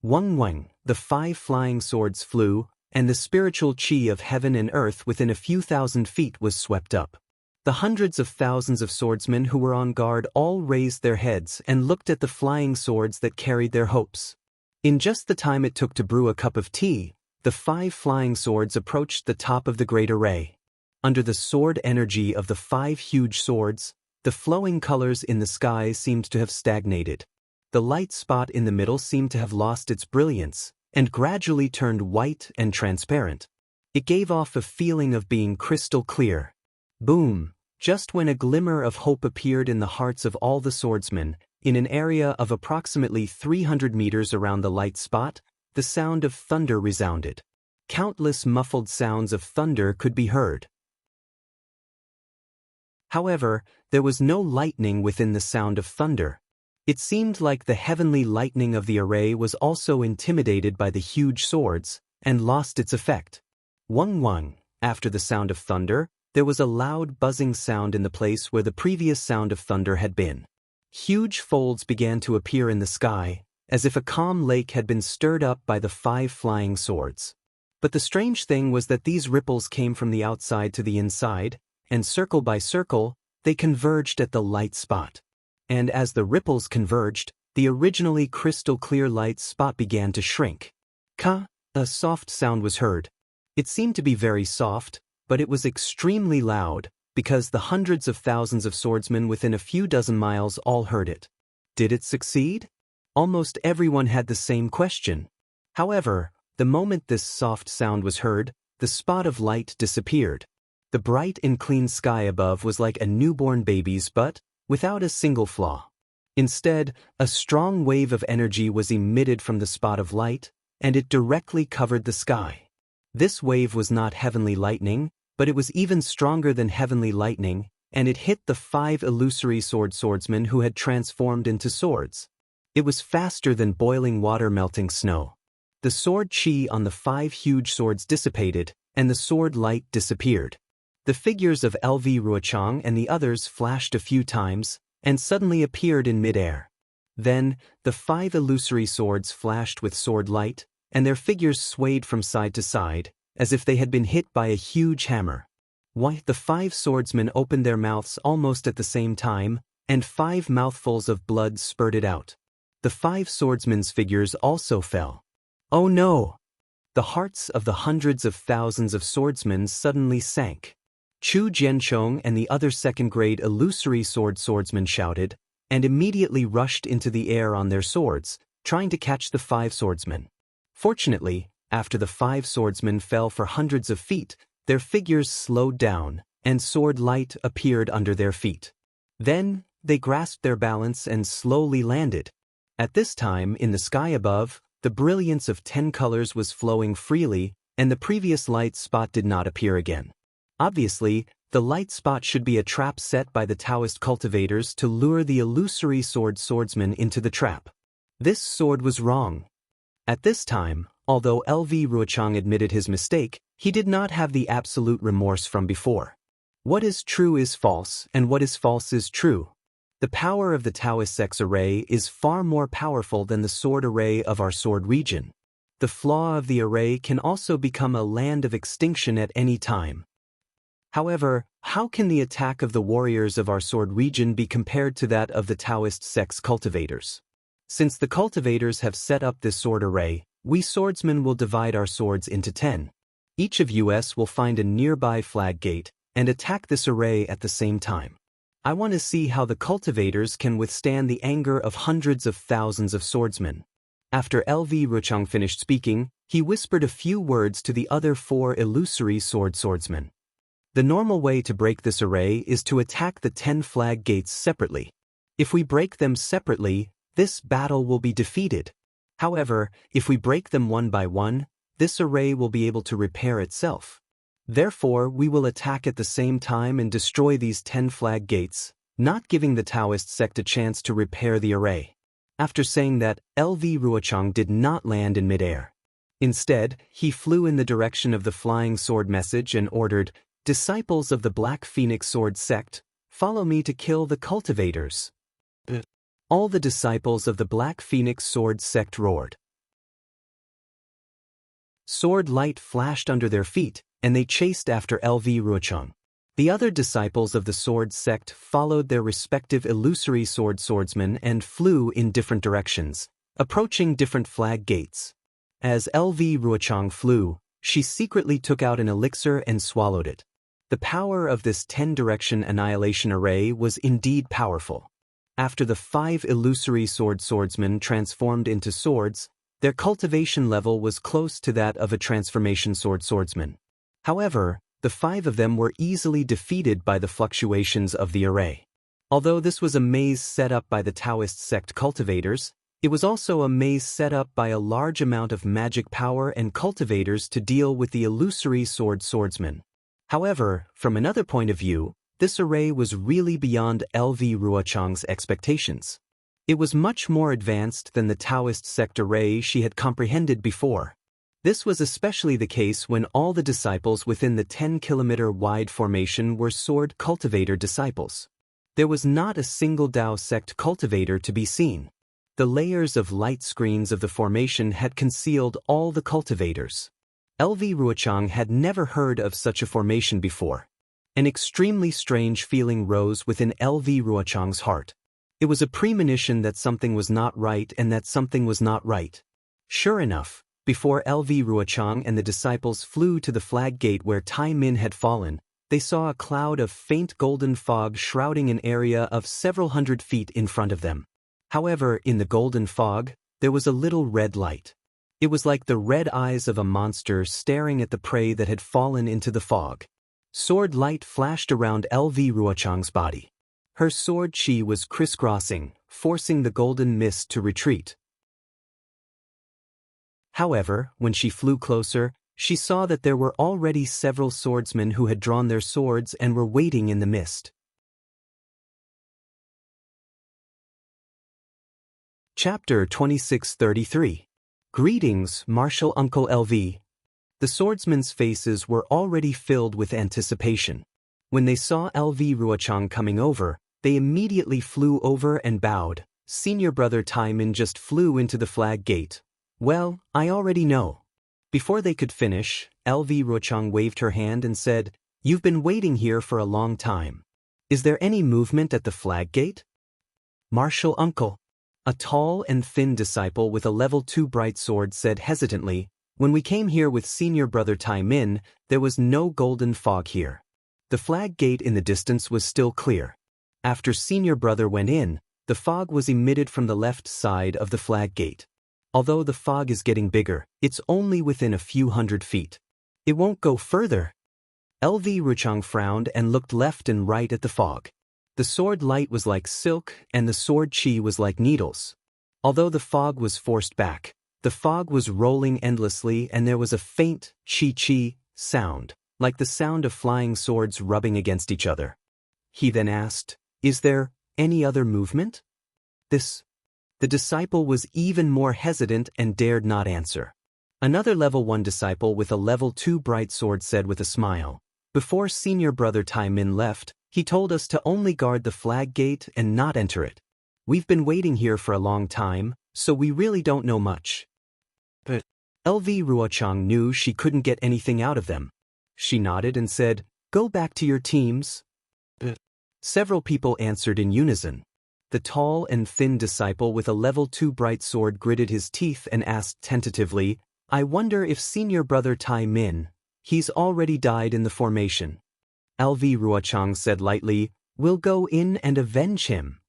Wang Wang, the 5 flying swords flew, and the spiritual chi of heaven and earth within a few thousand feet was swept up. The hundreds of thousands of swordsmen who were on guard all raised their heads and looked at the flying swords that carried their hopes. In just the time it took to brew a cup of tea, the 5 flying swords approached the top of the great array. Under the sword energy of the 5 huge swords, the flowing colors in the sky seemed to have stagnated. The light spot in the middle seemed to have lost its brilliance, and gradually turned white and transparent. It gave off a feeling of being crystal clear. Boom! Just when a glimmer of hope appeared in the hearts of all the swordsmen, in an area of approximately 300 meters around the light spot, the sound of thunder resounded. Countless muffled sounds of thunder could be heard. However, there was no lightning within the sound of thunder. It seemed like the heavenly lightning of the array was also intimidated by the huge swords, and lost its effect. Wang Wang, after the sound of thunder, there was a loud buzzing sound in the place where the previous sound of thunder had been. Huge folds began to appear in the sky, as if a calm lake had been stirred up by the 5 flying swords. But the strange thing was that these ripples came from the outside to the inside, and circle by circle, they converged at the light spot. And as the ripples converged, the originally crystal-clear light spot began to shrink. A soft sound was heard. It seemed to be very soft, but it was extremely loud, because the hundreds of thousands of swordsmen within a few dozen miles all heard it. Did it succeed? Almost everyone had the same question. However, the moment this soft sound was heard, the spot of light disappeared. The bright and clean sky above was like a newborn baby's but without a single flaw. Instead, a strong wave of energy was emitted from the spot of light, and it directly covered the sky. This wave was not heavenly lightning, but it was even stronger than heavenly lightning, and it hit the 5 illusory swordsmen who had transformed into swords. It was faster than boiling water melting snow. The sword chi on the 5 huge swords dissipated, and the sword light disappeared. The figures of LV Ruochang and the others flashed a few times, and suddenly appeared in midair. Then, the 5 illusory swords flashed with sword light, and their figures swayed from side to side, as if they had been hit by a huge hammer. The 5 swordsmen opened their mouths almost at the same time, and 5 mouthfuls of blood spurted out. The 5 swordsmen's figures also fell. Oh no! The hearts of the hundreds of thousands of swordsmen suddenly sank. Chu Jianchong and the other second-grade illusory swordsmen shouted, and immediately rushed into the air on their swords, trying to catch the 5 swordsmen. Fortunately, after the 5 swordsmen fell for hundreds of feet, their figures slowed down, and sword light appeared under their feet. Then, they grasped their balance and slowly landed. At this time, in the sky above, the brilliance of 10 colors was flowing freely, and the previous light spot did not appear again. Obviously, the light spot should be a trap set by the Daoist cultivators to lure the illusory swordsman into the trap. This sword was wrong. At this time, although LV Ruochang admitted his mistake, he did not have the absolute remorse from before. What is true is false, and what is false is true. The power of the Taoist sex array is far more powerful than the sword array of our sword region. The flaw of the array can also become a land of extinction at any time. However, how can the attack of the warriors of our sword region be compared to that of the Taoist sex cultivators? Since the cultivators have set up this sword array, we swordsmen will divide our swords into 10. Each of us will find a nearby flag gate and attack this array at the same time. I want to see how the cultivators can withstand the anger of hundreds of thousands of swordsmen. After LV Ruochang finished speaking, he whispered a few words to the other 4 illusory swordsmen. The normal way to break this array is to attack the 10 flag gates separately. If we break them separately, this battle will be defeated. However, if we break them one by one, this array will be able to repair itself. Therefore, we will attack at the same time and destroy these 10 flag gates, not giving the Taoist sect a chance to repair the array. After saying that, LV Ruochang did not land in midair. Instead, he flew in the direction of the flying sword message and ordered, "Disciples of the Black Phoenix Sword Sect, follow me to kill the cultivators." All the disciples of the Black Phoenix Sword Sect roared. Sword light flashed under their feet, and they chased after LV Ruochang. The other disciples of the Sword Sect followed their respective illusory swordsmen and flew in different directions, approaching different flag gates. As LV Ruochang flew, she secretly took out an elixir and swallowed it. The power of this 10-direction annihilation array was indeed powerful. After the 5 illusory swordsmen transformed into swords, their cultivation level was close to that of a transformation swordsman. However, the 5 of them were easily defeated by the fluctuations of the array. Although this was a maze set up by the Taoist sect cultivators, it was also a maze set up by a large amount of magic power and cultivators to deal with the illusory swordsmen. However, from another point of view, this array was really beyond LV Ruochang's expectations. It was much more advanced than the Taoist sect array she had comprehended before. This was especially the case when all the disciples within the 10-kilometer wide formation were sword cultivator disciples. There was not a single Dao sect cultivator to be seen. The layers of light screens of the formation had concealed all the cultivators. LV Ruochang had never heard of such a formation before. An extremely strange feeling rose within LV Ruochang's heart. It was a premonition that something was not right and that something was not right. Sure enough, before LV Ruochang and the disciples flew to the flag gate where Tai Min had fallen, they saw a cloud of faint golden fog shrouding an area of several hundred feet in front of them. However, in the golden fog, there was a little red light. It was like the red eyes of a monster staring at the prey that had fallen into the fog. Sword light flashed around LV Ruochang's body. Her sword chi was crisscrossing, forcing the golden mist to retreat. However, when she flew closer, she saw that there were already several swordsmen who had drawn their swords and were waiting in the mist. Chapter 2633. Greetings, Martial Uncle LV. The swordsmen's faces were already filled with anticipation. When they saw LV Ruochang coming over, they immediately flew over and bowed. Senior brother Tai Min just flew into the flag gate. Well, I already know. Before they could finish, LV Ruochang waved her hand and said, "You've been waiting here for a long time. Is there any movement at the flag gate?" Martial Uncle. A tall and thin disciple with a level 2 bright sword said hesitantly, "When we came here with senior brother Tai Min, there was no golden fog here. The flag gate in the distance was still clear. After senior brother went in, the fog was emitted from the left side of the flag gate. Although the fog is getting bigger, it's only within a few hundred feet. It won't go further." LV Ruochang frowned and looked left and right at the fog. The sword light was like silk and the sword chi was like needles. Although the fog was forced back, the fog was rolling endlessly and there was a faint chi sound, like the sound of flying swords rubbing against each other. He then asked, "Is there any other movement?" The disciple was even more hesitant and dared not answer. Another level 1 disciple with a level 2 bright sword said with a smile, "Before senior brother Tai Min left, he told us to only guard the flag gate and not enter it. We've been waiting here for a long time, so we really don't know much." But LV Ruochang knew she couldn't get anything out of them. She nodded and said, "Go back to your teams." But several people answered in unison. The tall and thin disciple with a level 2 bright sword gritted his teeth and asked tentatively, "I wonder if senior brother Tai Min, he's already died in the formation." LV Ruochang said lightly, "We'll go in and avenge him."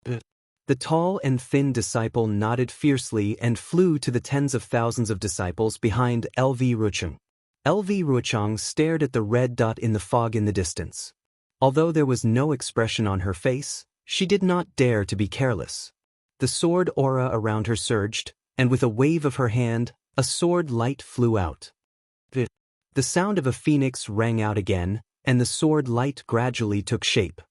But the tall and thin disciple nodded fiercely and flew to the tens of thousands of disciples behind LV Ruochang. LV Ruochang stared at the red dot in the fog in the distance. Although there was no expression on her face, she did not dare to be careless. The sword aura around her surged, and with a wave of her hand, a sword light flew out. The sound of a phoenix rang out again, and the sword light gradually took shape.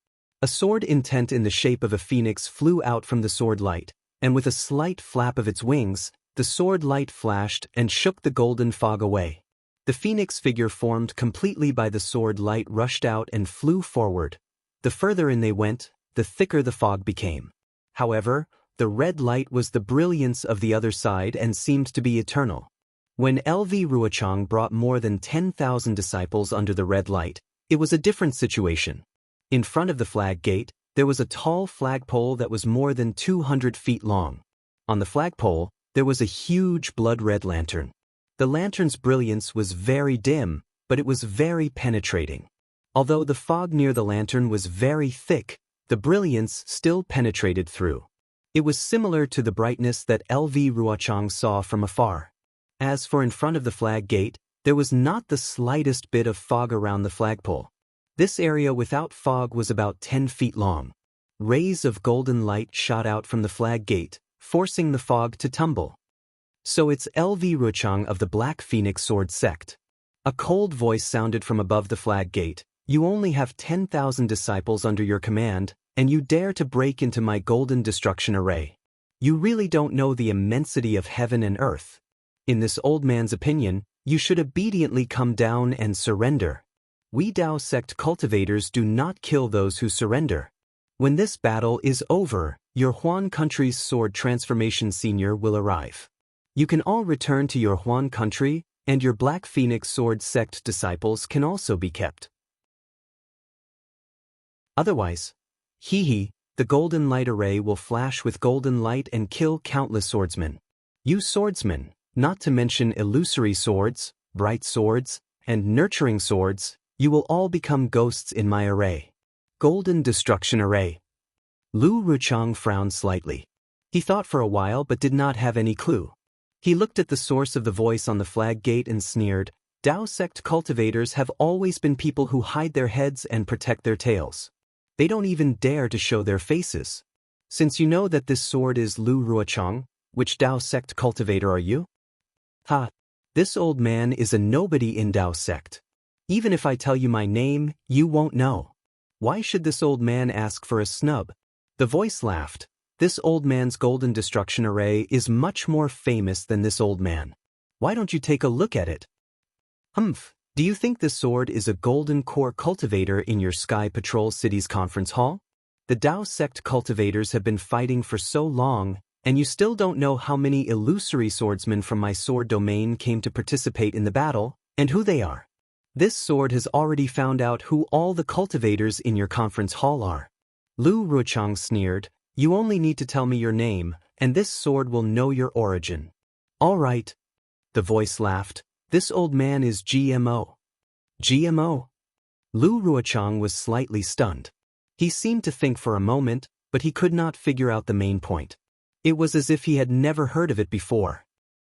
A sword intent in the shape of a phoenix flew out from the sword light, and with a slight flap of its wings, the sword light flashed and shook the golden fog away. The phoenix figure formed completely by the sword light rushed out and flew forward. The further in they went, the thicker the fog became. However, the red light was the brilliance of the other side and seemed to be eternal. When LV Ruochang brought more than 10,000 disciples under the red light, it was a different situation. In front of the flag gate, there was a tall flagpole that was more than 200 feet long. On the flagpole, there was a huge blood-red lantern. The lantern's brilliance was very dim, but it was very penetrating. Although the fog near the lantern was very thick, the brilliance still penetrated through. It was similar to the brightness that LV Ruochang saw from afar. As for in front of the flag gate, there was not the slightest bit of fog around the flagpole. This area without fog was about 10 feet long. Rays of golden light shot out from the flag gate, forcing the fog to tumble. "So it's LV Ruochang of the Black Phoenix Sword Sect." A cold voice sounded from above the flag gate. "You only have 10,000 disciples under your command, and you dare to break into my golden destruction array. You really don't know the immensity of heaven and earth. In this old man's opinion, you should obediently come down and surrender. We Dao sect cultivators do not kill those who surrender." When this battle is over, your Huan country's sword transformation senior will arrive. You can all return to your Huan country, and your Black Phoenix Sword Sect disciples can also be kept. Otherwise, the golden light array will flash with golden light and kill countless swordsmen. You swordsmen, not to mention illusory swords, bright swords, and nurturing swords, you will all become ghosts in my array. Golden Destruction Array. Lu Ruchang frowned slightly. He thought for a while but did not have any clue. He looked at the source of the voice on the flag gate and sneered, Dao sect cultivators have always been people who hide their heads and protect their tails. They don't even dare to show their faces. Since you know that this sword is Lu Ruochang, which Dao sect cultivator are you? Ha! This old man is a nobody in Dao sect. Even if I tell you my name, you won't know. Why should this old man ask for a snub? The voice laughed. This old man's golden destruction array is much more famous than this old man. Why don't you take a look at it? Humph, do you think this sword is a golden core cultivator in your Sky Patrol City's conference hall? The Dao sect cultivators have been fighting for so long, and you still don't know how many illusory swordsmen from my sword domain came to participate in the battle, and who they are. This sword has already found out who all the cultivators in your conference hall are. Lu Ruchang sneered, you only need to tell me your name, and this sword will know your origin. All right. The voice laughed. This old man is GMO. GMO? Lu Ruochang was slightly stunned. He seemed to think for a moment, but he could not figure out the main point. It was as if he had never heard of it before.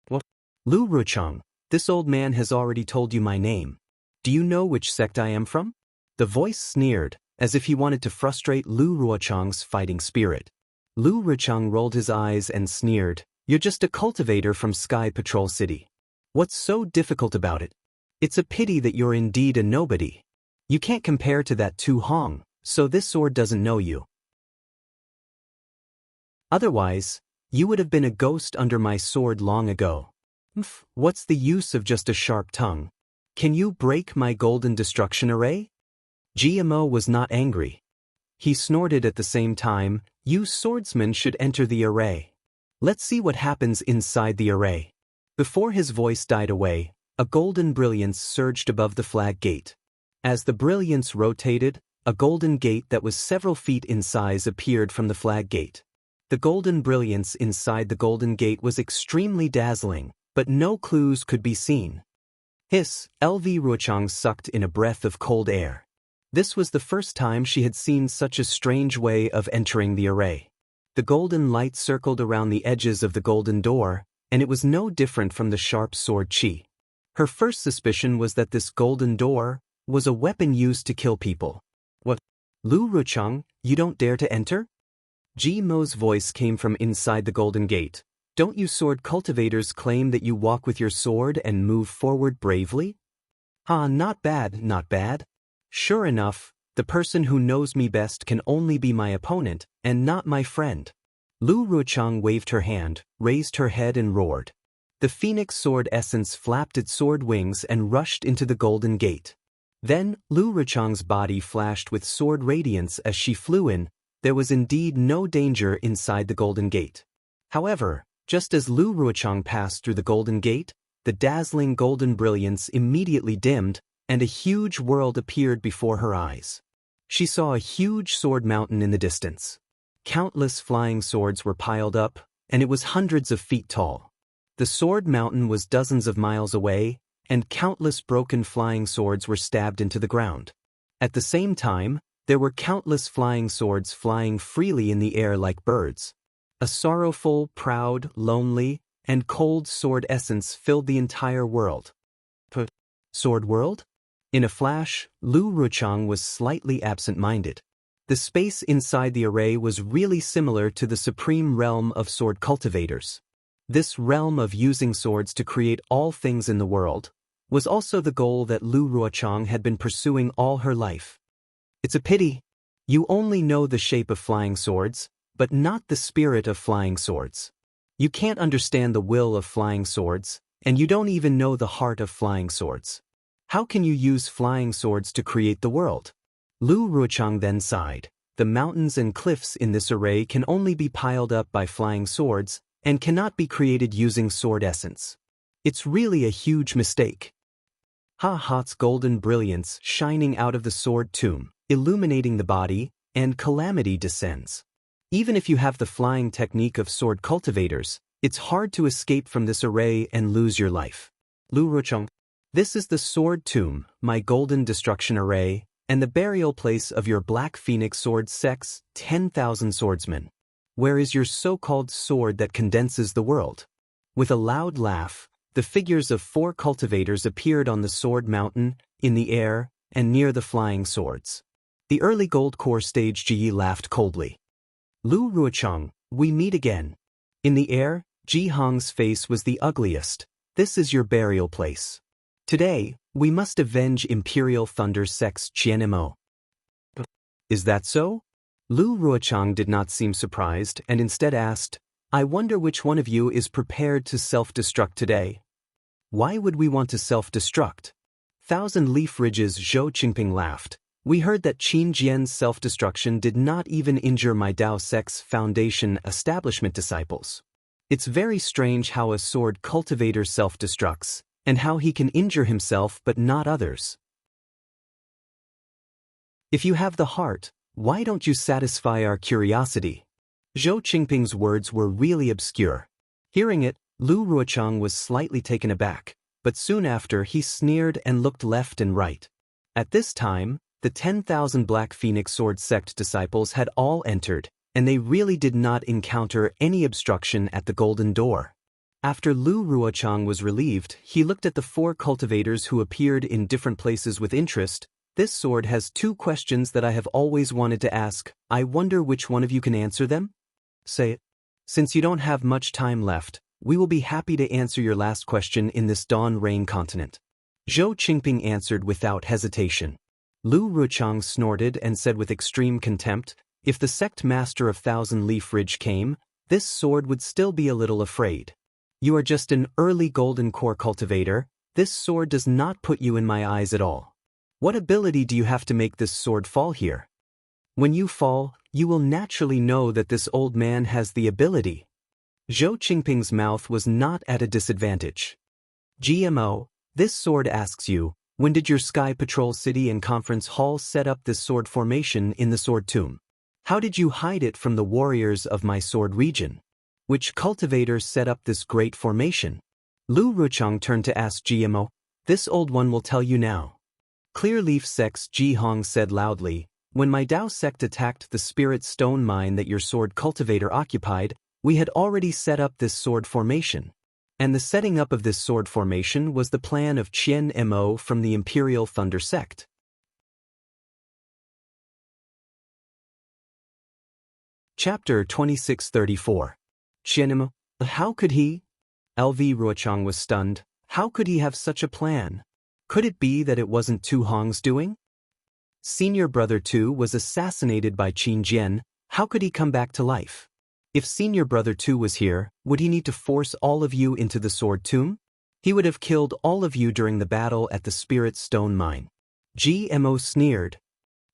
What? Lu Ruochang, this old man has already told you my name. Do you know which sect I am from? The voice sneered, as if he wanted to frustrate Lu Ruochang's fighting spirit. Lu Ruochang rolled his eyes and sneered, you're just a cultivator from Sky Patrol City. What's so difficult about it? It's a pity that you're indeed a nobody. You can't compare to that Tu Hong, so this sword doesn't know you. Otherwise, you would have been a ghost under my sword long ago. What's the use of just a sharp tongue? Can you break my golden destruction array? GMO was not angry. He snorted at the same time, you swordsmen should enter the array. Let's see what happens inside the array. Before his voice died away, a golden brilliance surged above the flag gate. As the brilliance rotated, a golden gate that was several feet in size appeared from the flag gate. The golden brilliance inside the golden gate was extremely dazzling, but no clues could be seen. Hiss, LV Ruochang sucked in a breath of cold air. This was the first time she had seen such a strange way of entering the array. The golden light circled around the edges of the golden door, and it was no different from the sharp sword chi. Her first suspicion was that this golden door was a weapon used to kill people. What? Lu Ruchang, you don't dare to enter? Ji Mo's voice came from inside the golden gate. Don't you sword cultivators claim that you walk with your sword and move forward bravely? Not bad, not bad. Sure enough, the person who knows me best can only be my opponent, and not my friend. Lu Ruchang waved her hand, raised her head and roared. The phoenix sword essence flapped its sword wings and rushed into the golden gate. Then, Lu Ruchang's body flashed with sword radiance as she flew in. There was indeed no danger inside the golden gate. However, just as Lu Ruochang passed through the golden gate, the dazzling golden brilliance immediately dimmed, and a huge world appeared before her eyes. She saw a huge sword mountain in the distance. Countless flying swords were piled up, and it was hundreds of feet tall. The sword mountain was dozens of miles away, and countless broken flying swords were stabbed into the ground. At the same time, there were countless flying swords flying freely in the air like birds. A sorrowful, proud, lonely, and cold sword essence filled the entire world. Sword world? In a flash, Lu Ruchang was slightly absent-minded. The space inside the array was really similar to the supreme realm of sword cultivators. This realm of using swords to create all things in the world was also the goal that Lu Ruochang had been pursuing all her life. It's a pity. You only know the shape of flying swords, but not the spirit of flying swords. You can't understand the will of flying swords, and you don't even know the heart of flying swords. How can you use flying swords to create the world? Lu Ruochang then sighed. the mountains and cliffs in this array can only be piled up by flying swords and cannot be created using sword essence. It's really a huge mistake. Ha-Hat's golden brilliance shining out of the sword tomb, illuminating the body, and calamity descends. Even if you have the flying technique of sword cultivators, it's hard to escape from this array and lose your life. Lu Rucheng. This is the sword tomb, my golden destruction array, and the burial place of your black phoenix sword sect's 10,000 swordsmen. Where is your so-called sword that condenses the world? With a loud laugh, the figures of 4 cultivators appeared on the sword mountain, in the air, and near the flying swords. The early gold core stage Ji laughed coldly. Lu Ruocheng, we meet again. In the air, Ji Hong's face was the ugliest. This is your burial place. Today, we must avenge Imperial Thunder Sect's Qianmo. Is that so? Lu Ruocheng did not seem surprised and instead asked, I wonder which one of you is prepared to self-destruct today. Why would we want to self-destruct? Thousand Leaf Ridge's Zhou Qingping laughed. We heard that Qin Jian's self-destruction did not even injure my Dao Sect's foundation establishment disciples. It's very strange how a sword cultivator self-destructs, and how he can injure himself but not others. If you have the heart, why don't you satisfy our curiosity? Zhou Qingping's words were really obscure. Hearing it, Lu Ruocheng was slightly taken aback, but soon after he sneered and looked left and right. At this time, the 10,000 Black Phoenix Sword Sect disciples had all entered, and they really did not encounter any obstruction at the Golden Door. After Lu Ruocheng was relieved, he looked at the 4 cultivators who appeared in different places with interest. This sword has 2 questions that I have always wanted to ask. I wonder which one of you can answer them? Say it. Since you don't have much time left, we will be happy to answer your last question in this Dawn Rain continent. Zhou Qingping answered without hesitation. Lu Ruocheng snorted and said with extreme contempt, if the sect master of Thousand Leaf Ridge came, this sword would still be a little afraid. You are just an early golden core cultivator. This sword does not put you in my eyes at all. What ability do you have to make this sword fall here? When you fall, you will naturally know that this old man has the ability. Zhou Qingping's mouth was not at a disadvantage. GMO, this sword asks you, when did your Sky Patrol City and Conference Hall set up this sword formation in the Sword Tomb? How did you hide it from the warriors of my sword region? Which cultivator set up this great formation? Lu Ruocheng turned to ask GMO. This old one will tell you now. Clearleaf Sect's Ji Hong said loudly, when my Dao sect attacked the spirit stone mine that your sword cultivator occupied, we had already set up this sword formation. And the setting up of this sword formation was the plan of Qian Mo from the Imperial Thunder Sect. Chapter 2634. Qian Mo. How could he? LV Ruocheng was stunned. How could he have such a plan? Could it be that it wasn't Tu Hong's doing? Senior Brother Tu was assassinated by Qin Jian. How could he come back to life? If Senior Brother Tu was here, would he need to force all of you into the Sword Tomb? He would have killed all of you during the battle at the Spirit Stone Mine. GMO sneered.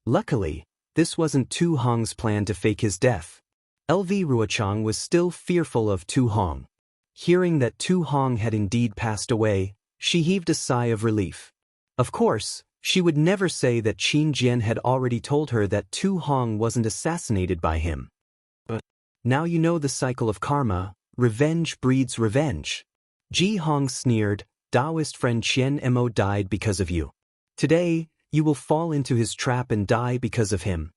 Luckily, this wasn't Tu Hong's plan to fake his death. LV Ruocheng was still fearful of Tu Hong. Hearing that Tu Hong had indeed passed away, she heaved a sigh of relief. Of course, she would never say that Qin Jian had already told her that Tu Hong wasn't assassinated by him. But now you know the cycle of karma, revenge breeds revenge. Ji Hong sneered, Daoist friend Qian Mo died because of you. Today, you will fall into his trap and die because of him.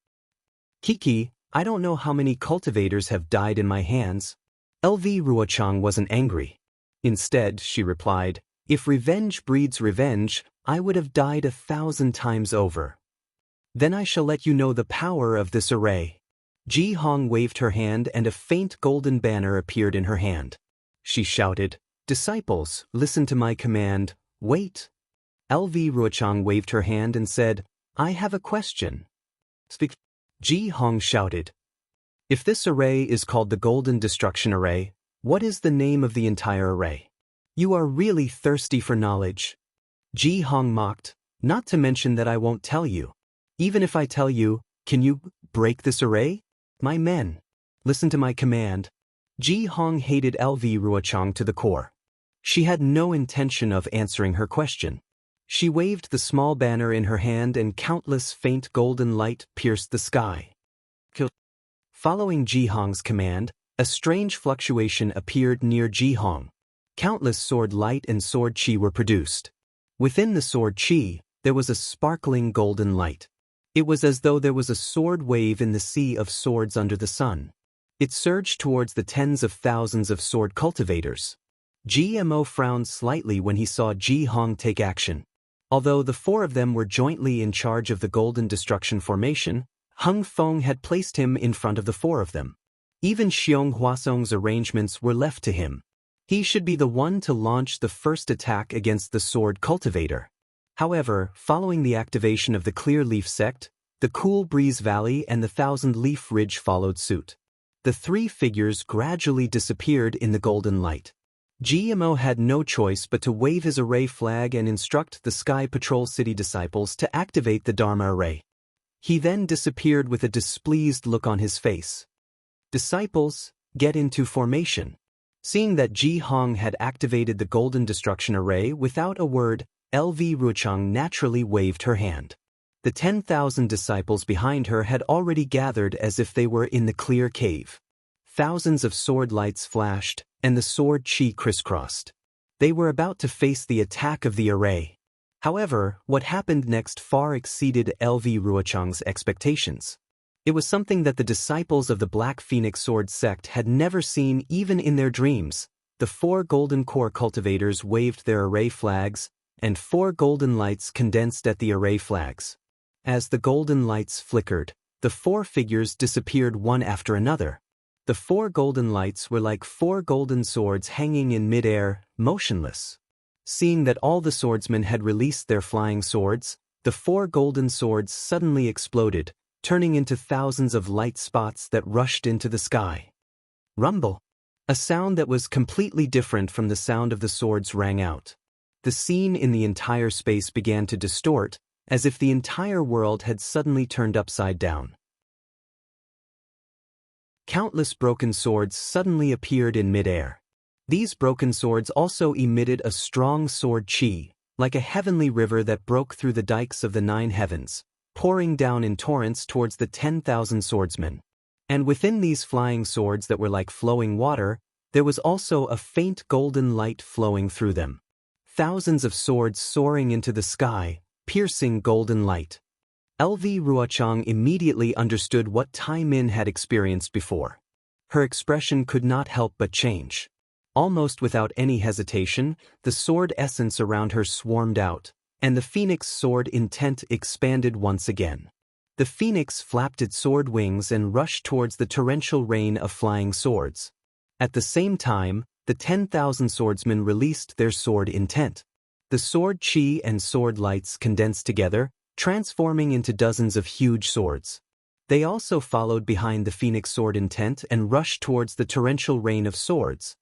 Kiki, I don't know how many cultivators have died in my hands. LV Ruocheng wasn't angry. Instead, she replied, if revenge breeds revenge, I would have died 1,000 times over. Then I shall let you know the power of this array. Ji Hong waved her hand and a faint golden banner appeared in her hand. She shouted, disciples, listen to my command, wait. LV Ruocheng waved her hand and said, I have a question. Speak. Ji Hong shouted. If this array is called the Golden Destruction Array, what is the name of the entire array? You are really thirsty for knowledge. Ji Hong mocked, not to mention that I won't tell you. Even if I tell you, can you break this array? My men, listen to my command. Ji Hong hated LV Ruochang to the core. She had no intention of answering her question. She waved the small banner in her hand and countless faint golden light pierced the sky. Following Ji Hong's command, a strange fluctuation appeared near Ji Hong. Countless sword light and sword chi were produced. Within the sword chi, there was a sparkling golden light. It was as though there was a sword wave in the sea of swords under the sun. It surged towards the tens of thousands of sword cultivators. GMO frowned slightly when he saw Ji Hong take action. Although the four of them were jointly in charge of the Golden Destruction formation, Hung Feng had placed him in front of the four of them. Even Xiong Huasong's arrangements were left to him. He should be the one to launch the first attack against the sword cultivator. However, following the activation of the Clear Leaf Sect, the Cool Breeze Valley and the Thousand Leaf Ridge followed suit. The three figures gradually disappeared in the golden light. GMO had no choice but to wave his array flag and instruct the Sky Patrol City disciples to activate the Dharma array. He then disappeared with a displeased look on his face. Disciples, get into formation. Seeing that Ji Hong had activated the Golden Destruction array without a word, LV Ruochang naturally waved her hand. The 10,000 disciples behind her had already gathered as if they were in the clear cave. Thousands of sword lights flashed, and the sword chi crisscrossed. They were about to face the attack of the array. However, what happened next far exceeded LV Ruochang's expectations. It was something that the disciples of the Black Phoenix Sword sect had never seen even in their dreams. The four golden core cultivators waved their array flags, and four golden lights condensed at the array flags. As the golden lights flickered, the four figures disappeared one after another. The four golden lights were like four golden swords hanging in midair, motionless. Seeing that all the swordsmen had released their flying swords, the four golden swords suddenly exploded, turning into thousands of light spots that rushed into the sky. Rumble! A sound that was completely different from the sound of the swords rang out. The scene in the entire space began to distort, as if the entire world had suddenly turned upside down. Countless broken swords suddenly appeared in midair. These broken swords also emitted a strong sword chi, like a heavenly river that broke through the dikes of the 9 heavens, pouring down in torrents towards the 10,000 swordsmen. And within these flying swords that were like flowing water, there was also a faint golden light flowing through them. Thousands of swords soaring into the sky, piercing golden light. LV Ruochang immediately understood what Tai Min had experienced before. Her expression could not help but change. Almost without any hesitation, the sword essence around her swarmed out, and the phoenix sword intent expanded once again. The phoenix flapped its sword wings and rushed towards the torrential rain of flying swords. At the same time, the 10,000 swordsmen released their sword intent. The sword chi and sword lights condensed together, transforming into dozens of huge swords. They also followed behind the phoenix sword intent and rushed towards the torrential rain of swords.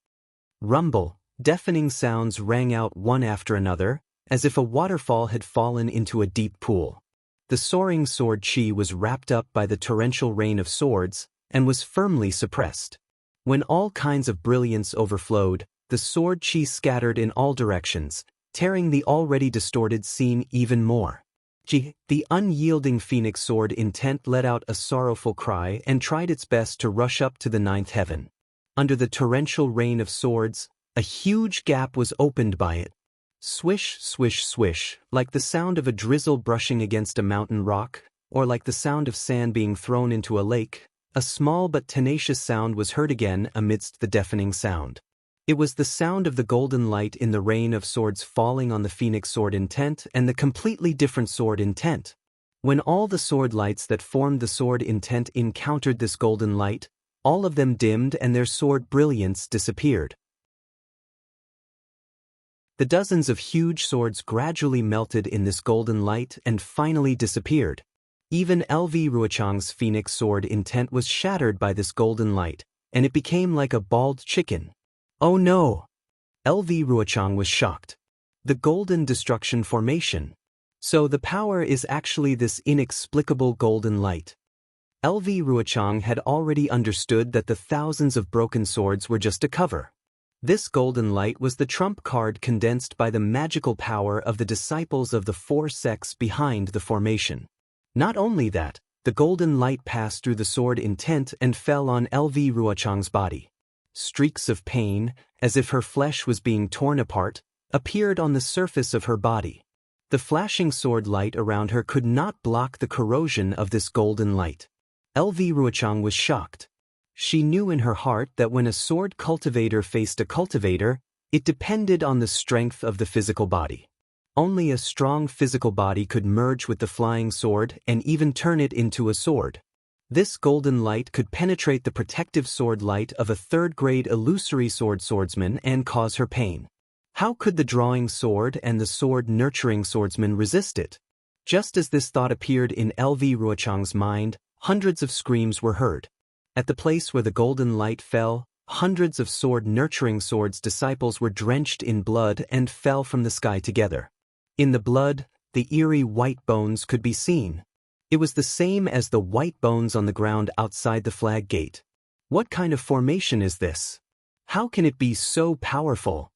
Rumble, deafening sounds rang out one after another, as if a waterfall had fallen into a deep pool. The soaring sword chi was wrapped up by the torrential rain of swords, and was firmly suppressed. When all kinds of brilliance overflowed, the sword chi scattered in all directions, tearing the already distorted scene even more. The unyielding phoenix sword intent let out a sorrowful cry and tried its best to rush up to the 9th heaven. Under the torrential rain of swords, a huge gap was opened by it. Swish, swish, swish, like the sound of a drizzle brushing against a mountain rock, or like the sound of sand being thrown into a lake, a small but tenacious sound was heard again amidst the deafening sound. It was the sound of the golden light in the rain of swords falling on the phoenix sword intent and the completely different sword intent. When all the sword lights that formed the sword intent encountered this golden light, all of them dimmed and their sword brilliance disappeared. The dozens of huge swords gradually melted in this golden light and finally disappeared. Even LV Ruochang's phoenix sword intent was shattered by this golden light, and it became like a bald chicken. Oh no! LV Ruochang was shocked. The Golden Destruction formation. So the power is actually this inexplicable golden light. LV Ruochang had already understood that the thousands of broken swords were just a cover. This golden light was the trump card condensed by the magical power of the disciples of the four sects behind the formation. Not only that, the golden light passed through the sword intent and fell on LV Ruochang's body. Streaks of pain, as if her flesh was being torn apart, appeared on the surface of her body. The flashing sword light around her could not block the corrosion of this golden light. LV Ruochang was shocked. She knew in her heart that when a sword cultivator faced a cultivator, it depended on the strength of the physical body. Only a strong physical body could merge with the flying sword and even turn it into a sword. This golden light could penetrate the protective sword light of a third-grade illusory swordsman and cause her pain. How could the drawing sword and the sword-nurturing swordsman resist it? Just as this thought appeared in LV Ruochang's mind, hundreds of screams were heard. At the place where the golden light fell, hundreds of sword-nurturing swords disciples were drenched in blood and fell from the sky together. In the blood, the eerie white bones could be seen. It was the same as the white bones on the ground outside the flag gate. What kind of formation is this? How can it be so powerful?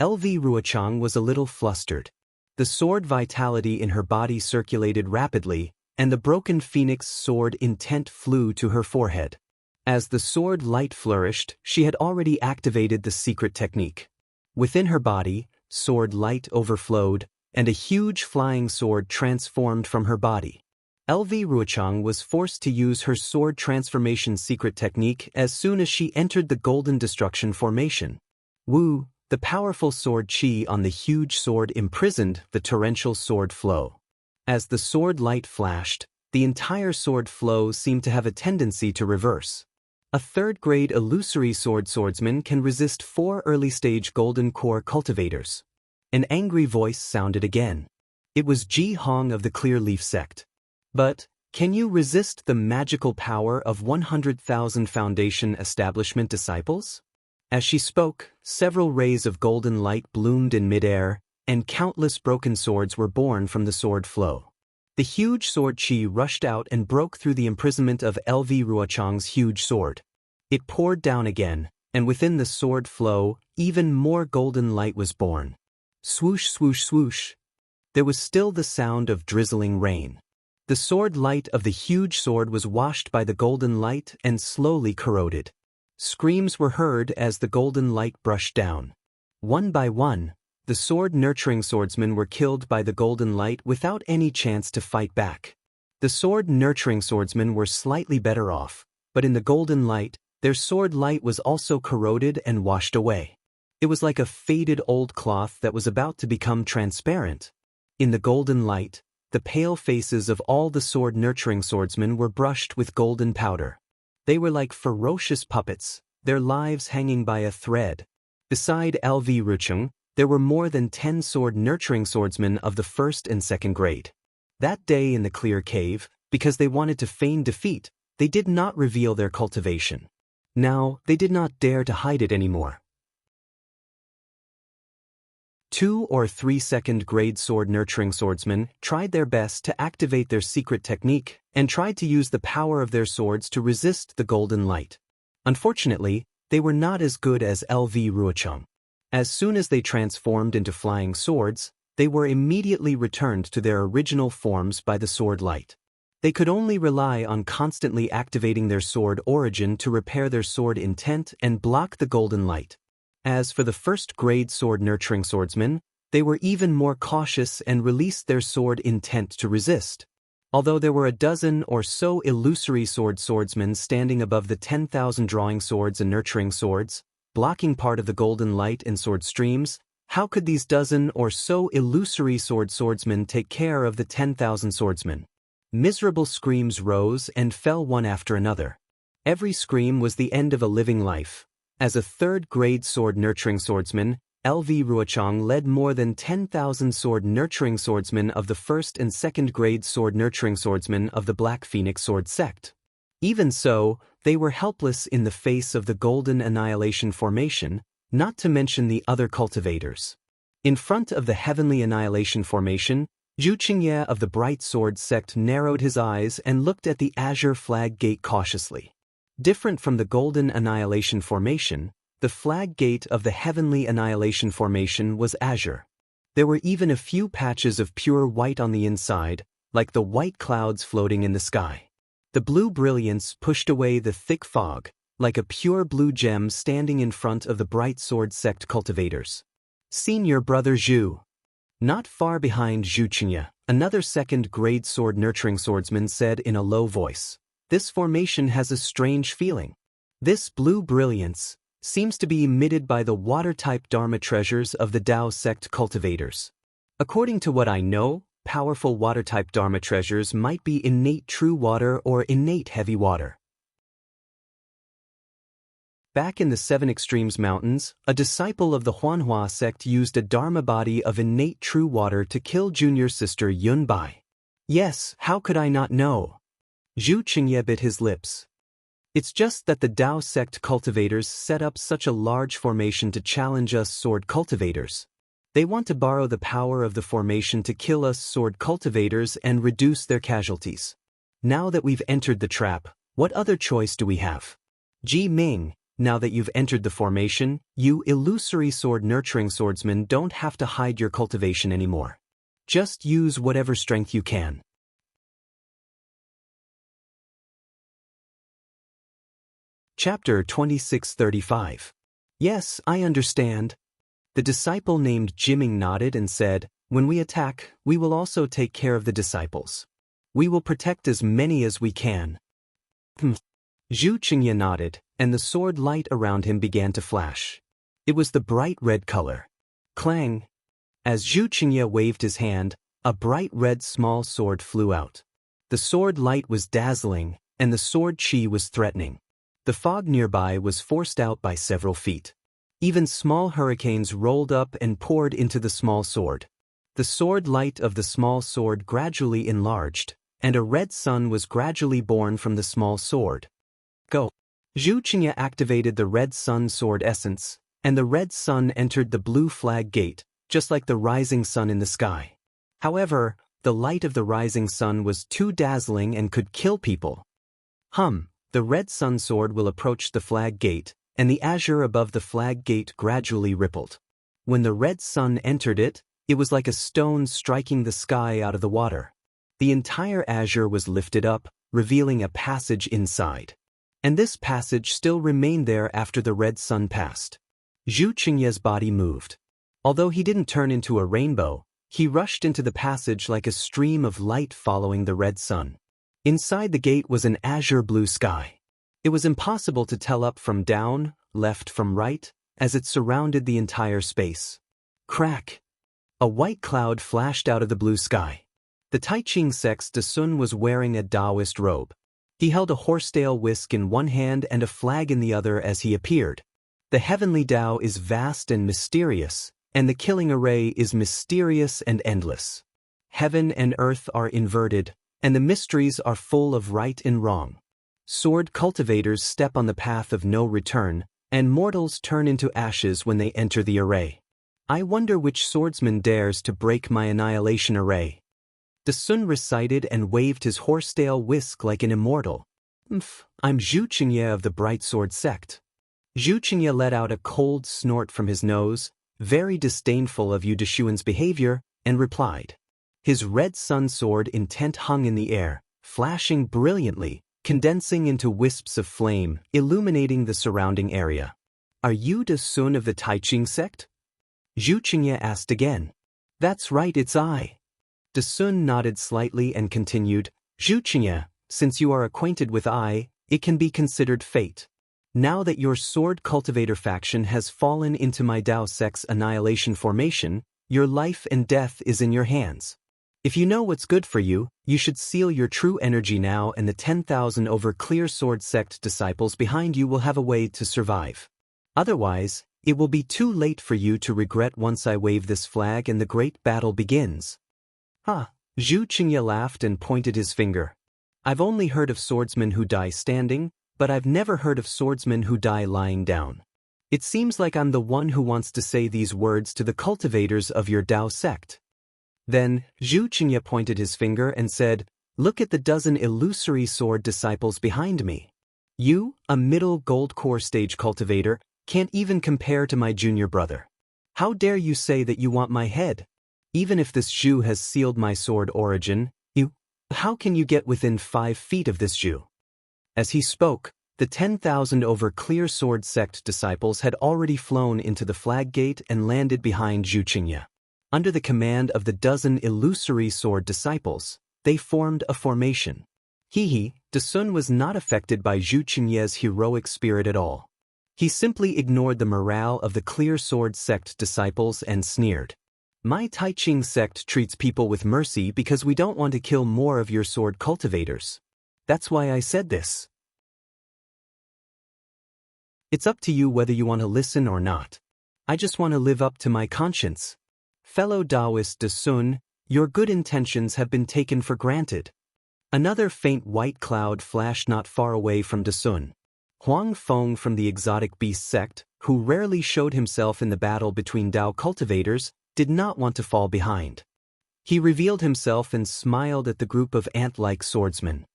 LV Ruochang was a little flustered. The sword vitality in her body circulated rapidly, and the broken phoenix sword intent flew to her forehead. As the sword light flourished, she had already activated the secret technique. Within her body, sword light overflowed, and a huge flying sword transformed from her body. LV Ruochang was forced to use her sword transformation secret technique as soon as she entered the golden destruction formation. Wu, the powerful sword chi on the huge sword imprisoned the torrential sword flow. As the sword light flashed, the entire sword flow seemed to have a tendency to reverse. A third-grade illusory swordsman can resist 4 early-stage golden core cultivators. An angry voice sounded again. It was Ji Hong of the Clear Leaf sect. But, can you resist the magical power of 100,000 Foundation Establishment disciples? As she spoke, several rays of golden light bloomed in midair, and countless broken swords were born from the sword flow. The huge sword chi rushed out and broke through the imprisonment of LV Ruochang's huge sword. It poured down again, and within the sword flow, even more golden light was born. Swoosh, swoosh, swoosh. There was still the sound of drizzling rain. The sword light of the huge sword was washed by the golden light and slowly corroded. Screams were heard as the golden light brushed down. One by one, the sword-nurturing swordsmen were killed by the golden light without any chance to fight back. The sword-nurturing swordsmen were slightly better off, but in the golden light, their sword light was also corroded and washed away. It was like a faded old cloth that was about to become transparent. In the golden light, the pale faces of all the sword-nurturing swordsmen were brushed with golden powder. They were like ferocious puppets, their lives hanging by a thread. Beside LV Ruochang, there were more than 10 sword-nurturing swordsmen of the first and second grade. That day in the clear cave, because they wanted to feign defeat, they did not reveal their cultivation. Now, they did not dare to hide it anymore. 2 or 3 second-grade sword-nurturing swordsmen tried their best to activate their secret technique and tried to use the power of their swords to resist the golden light. Unfortunately, they were not as good as LV Ruochang. As soon as they transformed into flying swords, they were immediately returned to their original forms by the sword light. They could only rely on constantly activating their sword origin to repair their sword intent and block the golden light. As for the first-grade sword-nurturing swordsmen, they were even more cautious and released their sword intent to resist. Although there were a dozen or so illusory swordsmen standing above the 10,000 drawing swords and nurturing swords, blocking part of the golden light and sword streams, how could these dozen or so illusory swordsmen take care of the 10,000 swordsmen? Miserable screams rose and fell one after another. Every scream was the end of a living life. As a third-grade sword-nurturing swordsman, LV Ruochang led more than 10,000 sword-nurturing swordsmen of the first and second-grade sword-nurturing swordsmen of the Black Phoenix Sword sect. Even so, they were helpless in the face of the Golden Annihilation formation, not to mention the other cultivators. In front of the Heavenly Annihilation formation, Zhu Qingye of the Bright Sword sect narrowed his eyes and looked at the azure flag gate cautiously. Different from the golden annihilation formation, the flag gate of the heavenly annihilation formation was azure. There were even a few patches of pure white on the inside, like the white clouds floating in the sky. The blue brilliance pushed away the thick fog, like a pure blue gem standing in front of the Bright Sword sect cultivators. Senior Brother Zhu. Not far behind Zhu Qingye, another second-grade sword-nurturing swordsman said in a low voice, "This formation has a strange feeling. This blue brilliance seems to be emitted by the water-type Dharma treasures of the Dao sect cultivators. According to what I know, powerful water-type Dharma treasures might be innate true water or innate heavy water." Back in the Seven Extremes Mountains, a disciple of the Huanhua sect used a Dharma body of innate true water to kill junior sister Yun Bai. Yes, how could I not know? Zhu Qingye bit his lips. It's just that the Dao sect cultivators set up such a large formation to challenge us sword cultivators. They want to borrow the power of the formation to kill us sword cultivators and reduce their casualties. Now that we've entered the trap, what other choice do we have? Ji Ming, now that you've entered the formation, you illusory sword-nurturing swordsmen don't have to hide your cultivation anymore. Just use whatever strength you can. Chapter 2635. Yes, I understand. The disciple named Jiming nodded and said, "When we attack, we will also take care of the disciples. We will protect as many as we can." Zhu Qingye nodded, and the sword light around him began to flash. It was the bright red color. Clang! As Zhu Qingye waved his hand, a bright red small sword flew out. The sword light was dazzling, and the sword chi was threatening. The fog nearby was forced out by several feet. Even small hurricanes rolled up and poured into the small sword. The sword light of the small sword gradually enlarged, and a red sun was gradually born from the small sword. Go! Zhu Qingye activated the red sun sword essence, and the red sun entered the blue flag gate, just like the rising sun in the sky. However, the light of the rising sun was too dazzling and could kill people. The red sun sword will approach the flag gate, and the azure above the flag gate gradually rippled. When the red sun entered it, it was like a stone striking the sky out of the water. The entire azure was lifted up, revealing a passage inside. And this passage still remained there after the red sun passed. Zhu Qingye's body moved. Although he didn't turn into a rainbow, he rushed into the passage like a stream of light following the red sun. Inside the gate was an azure blue sky. It was impossible to tell up from down, left from right, as it surrounded the entire space. Crack! A white cloud flashed out of the blue sky. The Taiching sect's Dasun was wearing a Daoist robe. He held a horsetail whisk in one hand and a flag in the other as he appeared. The heavenly Dao is vast and mysterious, and the killing array is mysterious and endless. Heaven and earth are inverted, and the mysteries are full of right and wrong. Sword cultivators step on the path of no return, and mortals turn into ashes when they enter the array. I wonder which swordsman dares to break my annihilation array. Dasun recited and waved his horsetail whisk like an immortal. I'm Zhu Qingye of the Bright Sword sect. Zhu Qingye let out a cold snort from his nose, very disdainful of Yu Deshuan's behavior, and replied. His red sun sword intent hung in the air, flashing brilliantly, condensing into wisps of flame, illuminating the surrounding area. Are you Dasun of the Taiching sect? Zhu Qingye asked again. That's right, it's I. Dasun nodded slightly and continued, Zhu Qingye, since you are acquainted with I, it can be considered fate. Now that your sword cultivator faction has fallen into my Dao sect's annihilation formation, your life and death is in your hands. If you know what's good for you, you should seal your true energy now, and the 10,000 over clear sword sect disciples behind you will have a way to survive. Otherwise, it will be too late for you to regret once I wave this flag and the great battle begins. Zhu Qingye laughed and pointed his finger. I've only heard of swordsmen who die standing, but I've never heard of swordsmen who die lying down. It seems like I'm the one who wants to say these words to the cultivators of your Dao sect. Then, Zhu Qingye pointed his finger and said, "Look at the dozen illusory sword disciples behind me. You, a middle gold core stage cultivator, can't even compare to my junior brother. How dare you say that you want my head? Even if this Zhu has sealed my sword origin, how can you get within 5 feet of this Zhu?" As he spoke, the 10,000 over clear sword sect disciples had already flown into the flag gate and landed behind Zhu Qingye. Under the command of the dozen illusory sword disciples, they formed a formation. Dasun was not affected by Zhu Qingye's heroic spirit at all. He simply ignored the morale of the clear sword sect disciples and sneered. "My Taiqing sect treats people with mercy because we don't want to kill more of your sword cultivators. That's why I said this. It's up to you whether you want to listen or not. I just want to live up to my conscience. Fellow Daoist Dasun, your good intentions have been taken for granted." Another faint white cloud flashed not far away from Dasun. Huang Feng from the exotic beast sect, who rarely showed himself in the battle between Dao cultivators, did not want to fall behind. He revealed himself and smiled at the group of ant-like swordsmen.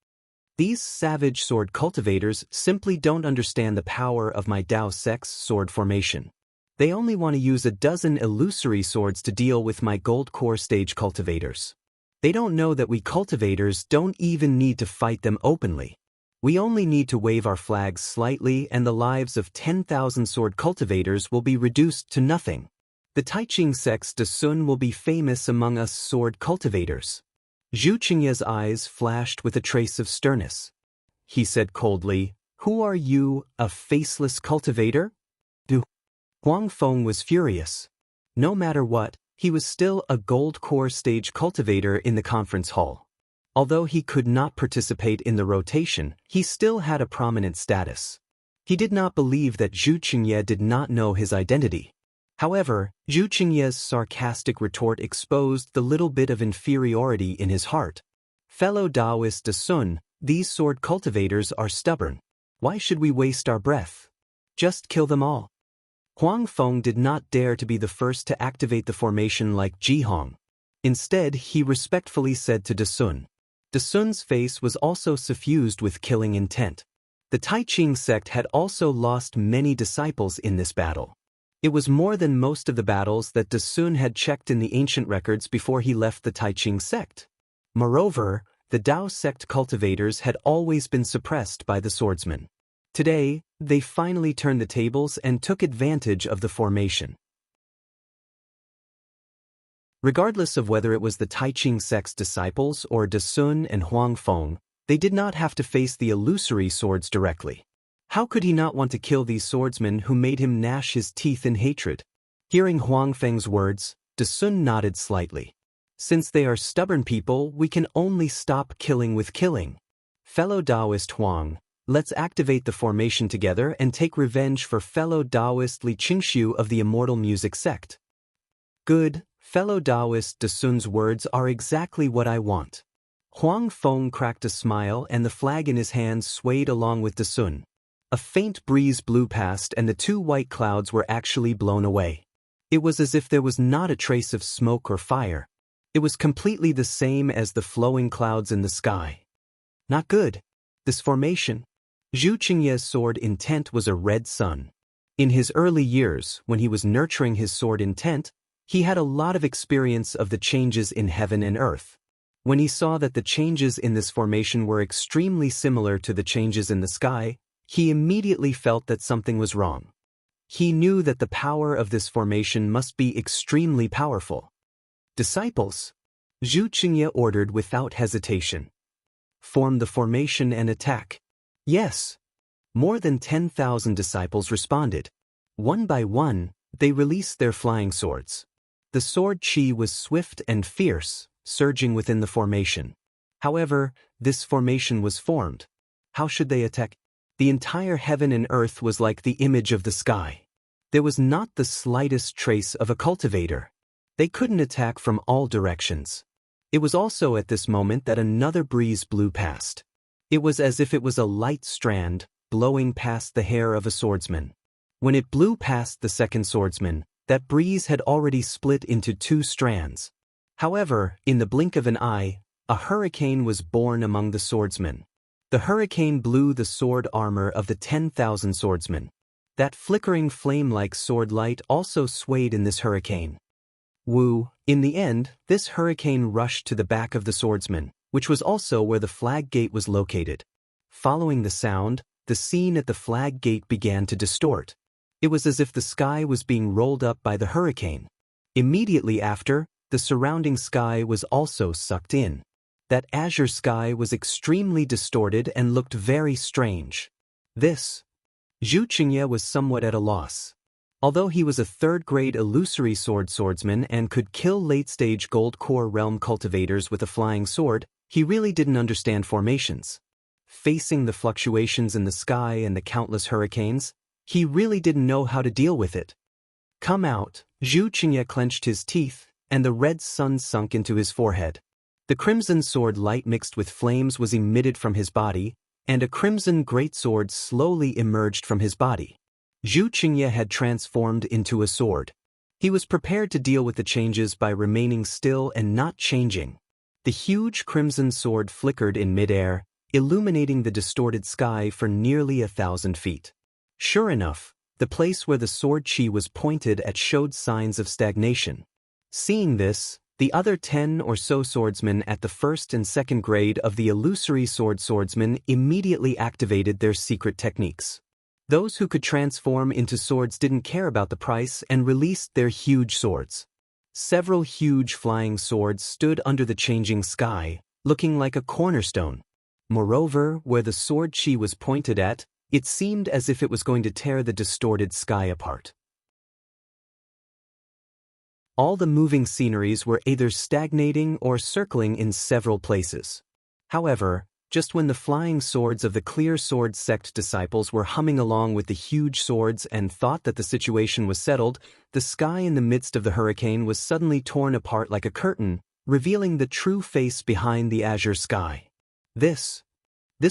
"These savage sword cultivators simply don't understand the power of my Dao sect's sword formation. They only want to use a dozen illusory swords to deal with my gold core stage cultivators. They don't know that we cultivators don't even need to fight them openly. We only need to wave our flags slightly and the lives of 10,000 sword cultivators will be reduced to nothing. The Taiqing sect's Dasun will be famous among us sword cultivators." Zhu Qingye's eyes flashed with a trace of sternness. He said coldly, "Who are you, a faceless cultivator?" Huang Feng was furious. No matter what, he was still a gold core stage cultivator in the conference hall. Although he could not participate in the rotation, he still had a prominent status. He did not believe that Zhu Qingye did not know his identity. However, Zhu Qingye's sarcastic retort exposed the little bit of inferiority in his heart. "Fellow Daoist Dasun, these sword cultivators are stubborn. Why should we waste our breath? Just kill them all." Huang Feng did not dare to be the first to activate the formation like Jihong. Instead, he respectfully said to Dasun. Dasun's face was also suffused with killing intent. The Taiqing sect had also lost many disciples in this battle. It was more than most of the battles that Dasun had checked in the ancient records before he left the Taiqing sect. Moreover, the Dao sect cultivators had always been suppressed by the swordsmen. Today, they finally turned the tables and took advantage of the formation. Regardless of whether it was the Taiqing sect's disciples or Dasun and Huang Feng, they did not have to face the illusory swords directly. How could he not want to kill these swordsmen who made him gnash his teeth in hatred? Hearing Huang Feng's words, Dasun nodded slightly. "Since they are stubborn people, we can only stop killing with killing. Fellow Daoist Huang, let's activate the formation together and take revenge for fellow Daoist Li Qingxiu of the Immortal music sect." "Good, fellow Daoist Dasun's words are exactly what I want." Huang Feng cracked a smile and the flag in his hand swayed along with Dasun. A faint breeze blew past and the 2 white clouds were actually blown away. It was as if there was not a trace of smoke or fire. It was completely the same as the flowing clouds in the sky. Not good. This formation. Zhu Qingye's sword intent was a red sun. In his early years, when he was nurturing his sword intent, he had a lot of experience of the changes in heaven and earth. When he saw that the changes in this formation were extremely similar to the changes in the sky, he immediately felt that something was wrong. He knew that the power of this formation must be extremely powerful. "Disciples," Zhu Qingye ordered without hesitation. "Form the formation and attack." "Yes." More than 10,000 disciples responded. One by one, they released their flying swords. The sword chi was swift and fierce, surging within the formation. However, this formation was formed. How should they attack? The entire heaven and earth was like the image of the sky. There was not the slightest trace of a cultivator. They couldn't attack from all directions. It was also at this moment that another breeze blew past. It was as if it was a light strand, blowing past the hair of a swordsman. When it blew past the second swordsman, that breeze had already split into 2 strands. However, in the blink of an eye, a hurricane was born among the swordsmen. The hurricane blew the sword armor of the 10,000 swordsmen. That flickering flame-like sword light also swayed in this hurricane. In the end, this hurricane rushed to the back of the swordsman, which was also where the flag gate was located. Following the sound, the scene at the flag gate began to distort. It was as if the sky was being rolled up by the hurricane. Immediately after, the surrounding sky was also sucked in. That azure sky was extremely distorted and looked very strange. Zhu Qingye was somewhat at a loss. Although he was a third-grade illusory swordsman and could kill late-stage gold core realm cultivators with a flying sword, he really didn't understand formations. Facing the fluctuations in the sky and the countless hurricanes, he really didn't know how to deal with it. Come out, Zhu Qingye clenched his teeth, and the red sun sunk into his forehead. The crimson sword light mixed with flames was emitted from his body, and a crimson greatsword slowly emerged from his body. Zhu Qingye had transformed into a sword. He was prepared to deal with the changes by remaining still and not changing. The huge crimson sword flickered in midair, illuminating the distorted sky for nearly 1,000 feet. Sure enough, the place where the sword chi was pointed at showed signs of stagnation. Seeing this, the other 10 or so swordsmen at the first and second grade of the illusory swordsmen immediately activated their secret techniques. Those who could transform into swords didn't care about the price and released their huge swords. Several huge flying swords stood under the changing sky, looking like a cornerstone. Moreover, where the sword chi was pointed at, it seemed as if it was going to tear the distorted sky apart. All the moving sceneries were either stagnating or circling in several places. However, just when the flying swords of the clear sword sect disciples were humming along with the huge swords and thought that the situation was settled, the sky in the midst of the hurricane was suddenly torn apart like a curtain, revealing the true face behind the azure sky. This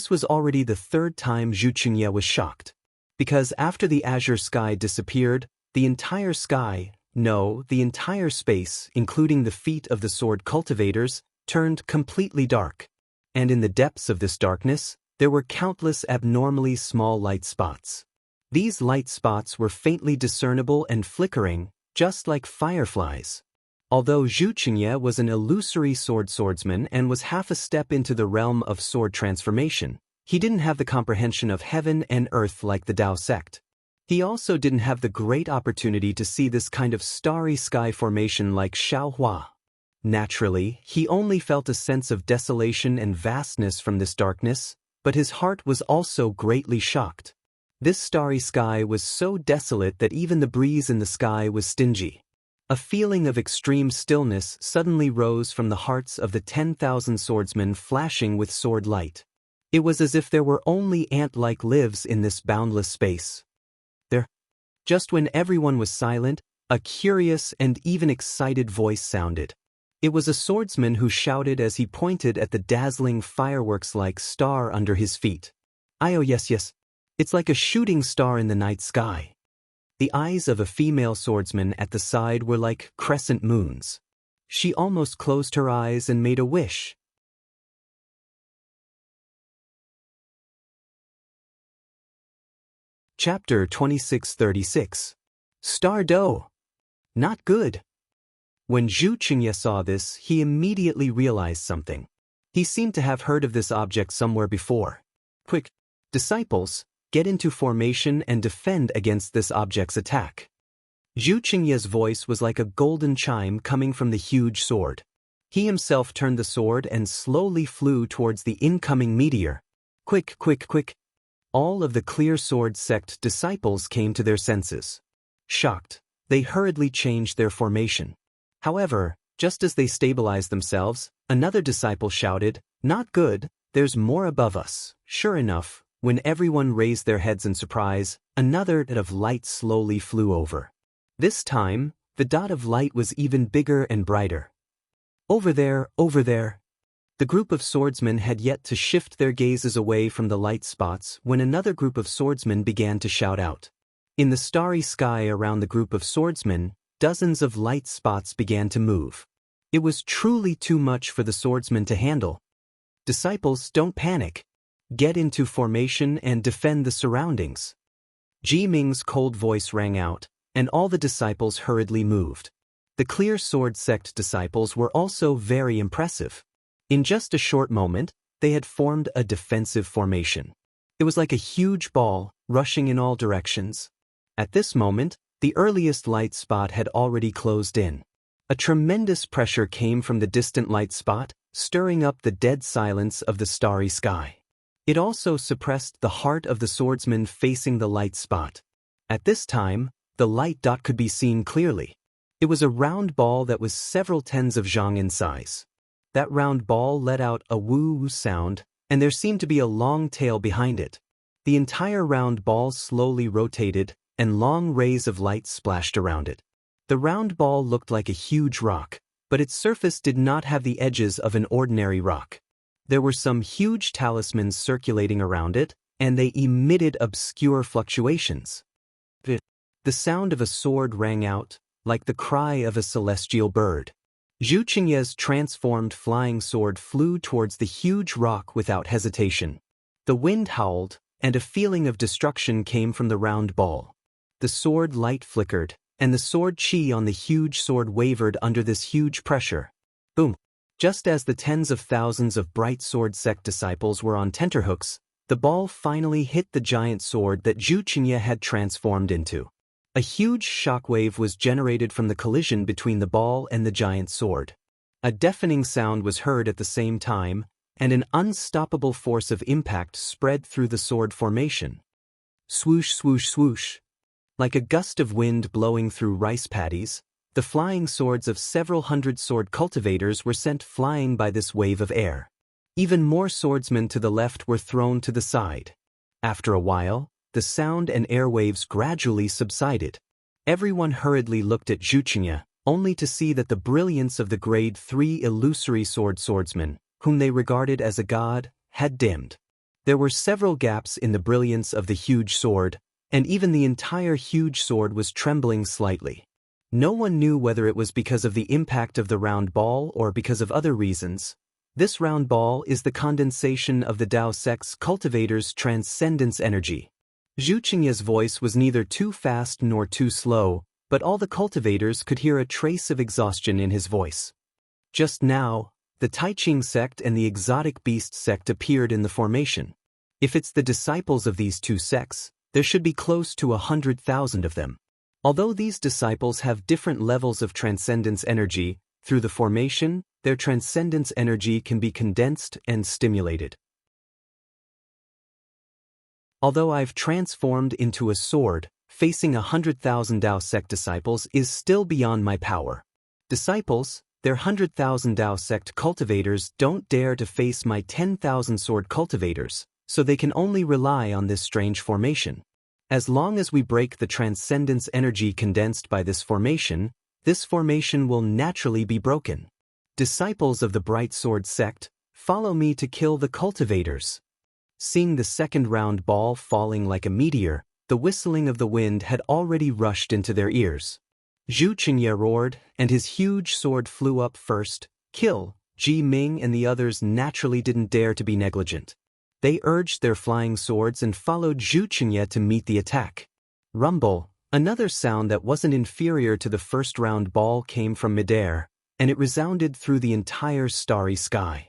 was already the third time Zhu Qingye was shocked. Because after the azure sky disappeared, the entire sky, the entire space, including the feet of the sword cultivators, turned completely dark. And in the depths of this darkness, there were countless abnormally small light spots. These light spots were faintly discernible and flickering, just like fireflies. Although Zhu Qingye was an illusory swordsman and was half a step into the realm of sword transformation, he didn't have the comprehension of heaven and earth like the Dao sect. He also didn't have the great opportunity to see this kind of starry sky formation like Xiaohua. Naturally, he only felt a sense of desolation and vastness from this darkness, but his heart was also greatly shocked. This starry sky was so desolate that even the breeze in the sky was stingy. A feeling of extreme stillness suddenly rose from the hearts of the 10,000 swordsmen flashing with sword light. It was as if there were only ant-like lives in this boundless space. Just when everyone was silent, a curious and even excited voice sounded. It was a swordsman who shouted as he pointed at the dazzling fireworks-like star under his feet. Oh yes, it's like a shooting star in the night sky. The eyes of a female swordsman at the side were like crescent moons. She almost closed her eyes and made a wish. Chapter 2636. Star Dough. Not good. When Zhu Qingye saw this, he immediately realized something. He seemed to have heard of this object somewhere before. Quick, disciples, get into formation and defend against this object's attack. Zhu Qingye's voice was like a golden chime coming from the huge sword. He himself turned the sword and slowly flew towards the incoming meteor. Quick! All of the clear sword sect disciples came to their senses. Shocked, they hurriedly changed their formation. However, just as they stabilized themselves, another disciple shouted, "Not good, there's more above us." Sure enough, when everyone raised their heads in surprise, another dot of light slowly flew over. This time, the dot of light was even bigger and brighter. Over there! The group of swordsmen had yet to shift their gazes away from the light spots when another group of swordsmen began to shout out. In the starry sky around the group of swordsmen, dozens of light spots began to move. It was truly too much for the swordsman to handle. Disciples, don't panic. Get into formation and defend the surroundings. Ji Ming's cold voice rang out, and all the disciples hurriedly moved. The clear sword sect disciples were also very impressive. In just a short moment, they had formed a defensive formation. It was like a huge ball, rushing in all directions. At this moment, the earliest light spot had already closed in. A tremendous pressure came from the distant light spot, stirring up the dead silence of the starry sky. It also suppressed the heart of the swordsman facing the light spot. At this time, the light dot could be seen clearly. It was a round ball that was several tens of zhang in size. That round ball let out a woo-woo sound, and there seemed to be a long tail behind it. The entire round ball slowly rotated, and long rays of light splashed around it. The round ball looked like a huge rock, but its surface did not have the edges of an ordinary rock. There were some huge talismans circulating around it, and they emitted obscure fluctuations. The sound of a sword rang out, like the cry of a celestial bird. Zhu Qingye's transformed flying sword flew towards the huge rock without hesitation. The wind howled, and a feeling of destruction came from the round ball. The sword light flickered, and the sword chi on the huge sword wavered under this huge pressure. Boom! Just as the tens of thousands of bright sword sect disciples were on tenterhooks, the ball finally hit the giant sword that Zhu Qingye had transformed into. A huge shockwave was generated from the collision between the ball and the giant sword. A deafening sound was heard at the same time, and an unstoppable force of impact spread through the sword formation. Swoosh, swoosh, swoosh. Like a gust of wind blowing through rice paddies, the flying swords of several hundred sword cultivators were sent flying by this wave of air. Even more swordsmen to the left were thrown to the side. After a while, the sound and air waves gradually subsided. Everyone hurriedly looked at Zhu Qingye, only to see that the brilliance of the grade 3 illusory swordsman, whom they regarded as a god, had dimmed. There were several gaps in the brilliance of the huge sword, and even the entire huge sword was trembling slightly. No one knew whether it was because of the impact of the round ball or because of other reasons. This round ball is the condensation of the Dao sect's cultivator's transcendence energy. Zhu Qingye's voice was neither too fast nor too slow, but all the cultivators could hear a trace of exhaustion in his voice. Just now, the Taiqing sect and the exotic beast sect appeared in the formation. If it's the disciples of these two sects, there should be close to 100,000 of them. Although these disciples have different levels of transcendence energy, through the formation, their transcendence energy can be condensed and stimulated. Although I've transformed into a sword, facing 100,000 Dao sect disciples is still beyond my power. Disciples, their 100,000 Dao sect cultivators don't dare to face my 10,000 sword cultivators, so they can only rely on this strange formation. As long as we break the transcendence energy condensed by this formation will naturally be broken. Disciples of the bright sword sect, follow me to kill the cultivators. Seeing the second round ball falling like a meteor, the whistling of the wind had already rushed into their ears. Zhu Qingye roared, and his huge sword flew up first. Kill! Ji Ming and the others naturally didn't dare to be negligent. They urged their flying swords and followed Zhu Qingye to meet the attack. Rumble! Another sound that wasn't inferior to the first round ball came from midair, and it resounded through the entire starry sky.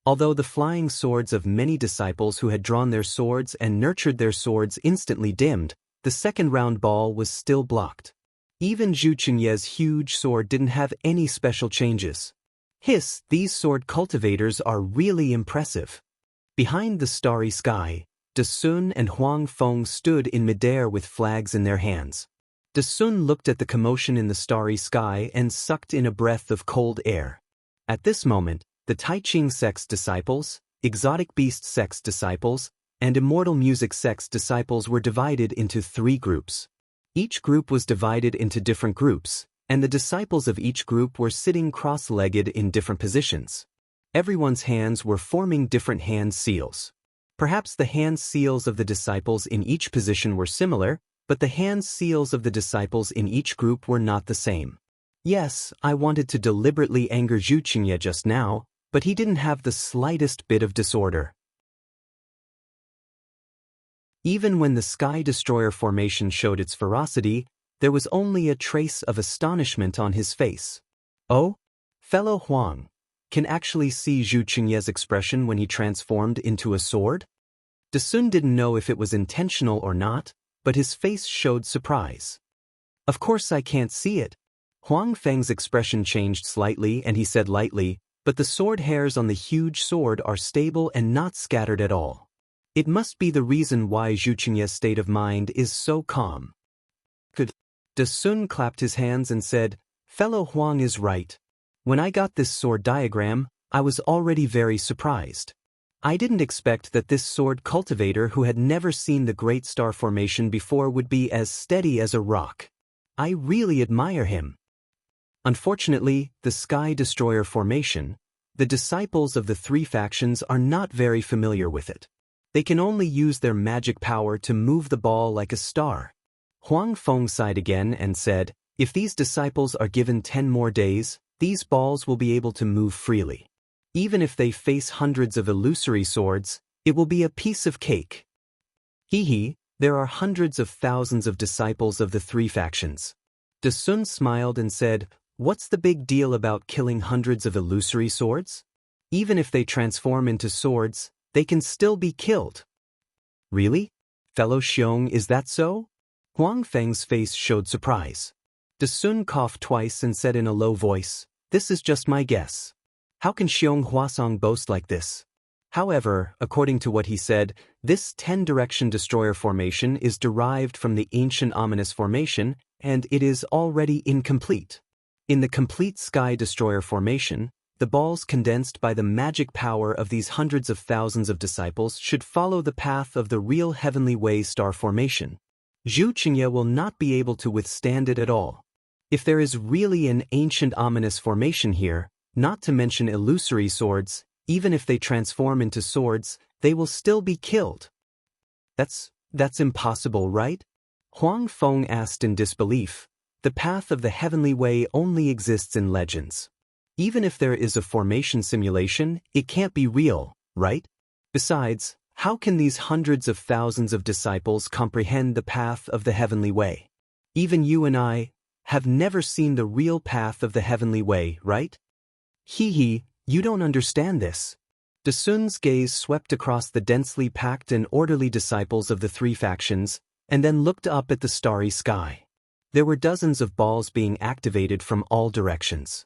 Although the flying swords of many disciples who had drawn their swords and nurtured their swords instantly dimmed, the second round ball was still blocked. Even Zhu Qingye's huge sword didn't have any special changes. Hiss, these sword cultivators are really impressive. Behind the starry sky, De Sun and Huang Feng stood in midair with flags in their hands. De Sun looked at the commotion in the starry sky and sucked in a breath of cold air. At this moment, the Taiqing sect's disciples, exotic beast sect's disciples, and immortal music sect's disciples were divided into 3 groups. Each group was divided into different groups, and the disciples of each group were sitting cross-legged in different positions. Everyone's hands were forming different hand seals. Perhaps the hand seals of the disciples in each position were similar, but the hand seals of the disciples in each group were not the same. Yes, I wanted to deliberately anger Zhu Qingye just now, but he didn't have the slightest bit of disorder. Even when the Sky Destroyer formation showed its ferocity, there was only a trace of astonishment on his face. Oh? Fellow Huang can actually see Zhu Qingye's expression when he transformed into a sword? Dasun didn't know if it was intentional or not, but his face showed surprise. Of course I can't see it. Huang Feng's expression changed slightly and he said lightly, but the sword hairs on the huge sword are stable and not scattered at all. It must be the reason why Zhu Qingye's state of mind is so calm. Good. Dasun clapped his hands and said, Fellow Huang is right. When I got this sword diagram, I was already very surprised. I didn't expect that this sword cultivator who had never seen the Great Star Formation before would be as steady as a rock. I really admire him. Unfortunately, the Sky Destroyer Formation, the disciples of the three factions are not very familiar with it. They can only use their magic power to move the ball like a star. Huang Feng sighed again and said, if these disciples are given 10 more days, these balls will be able to move freely. Even if they face hundreds of illusory swords, it will be a piece of cake. There are hundreds of thousands of disciples of the three factions. Dasun smiled and said, what's the big deal about killing hundreds of illusory swords? Even if they transform into swords, they can still be killed. Really? Fellow Xiong, is that so? Huang Feng's face showed surprise. Dasun coughed twice and said in a low voice, this is just my guess. How can Xiong Huasong boast like this? However, according to what he said, this 10-direction destroyer formation is derived from the ancient ominous formation, and it is already incomplete. In the complete Sky Destroyer formation, the balls condensed by the magic power of these hundreds of thousands of disciples should follow the path of the real Heavenly Way star formation. Zhu Qingye will not be able to withstand it at all. If there is really an ancient ominous formation here, not to mention illusory swords, even if they transform into swords, they will still be killed. That's impossible, right? Huang Feng asked in disbelief. The path of the Heavenly Way only exists in legends. Even if there is a formation simulation, it can't be real, right? Besides, how can these hundreds of thousands of disciples comprehend the path of the Heavenly Way? Even you and I have never seen the real path of the Heavenly Way, right? You don't understand this. Dasun's gaze swept across the densely packed and orderly disciples of the three factions, and then looked up at the starry sky. There were dozens of balls being activated from all directions.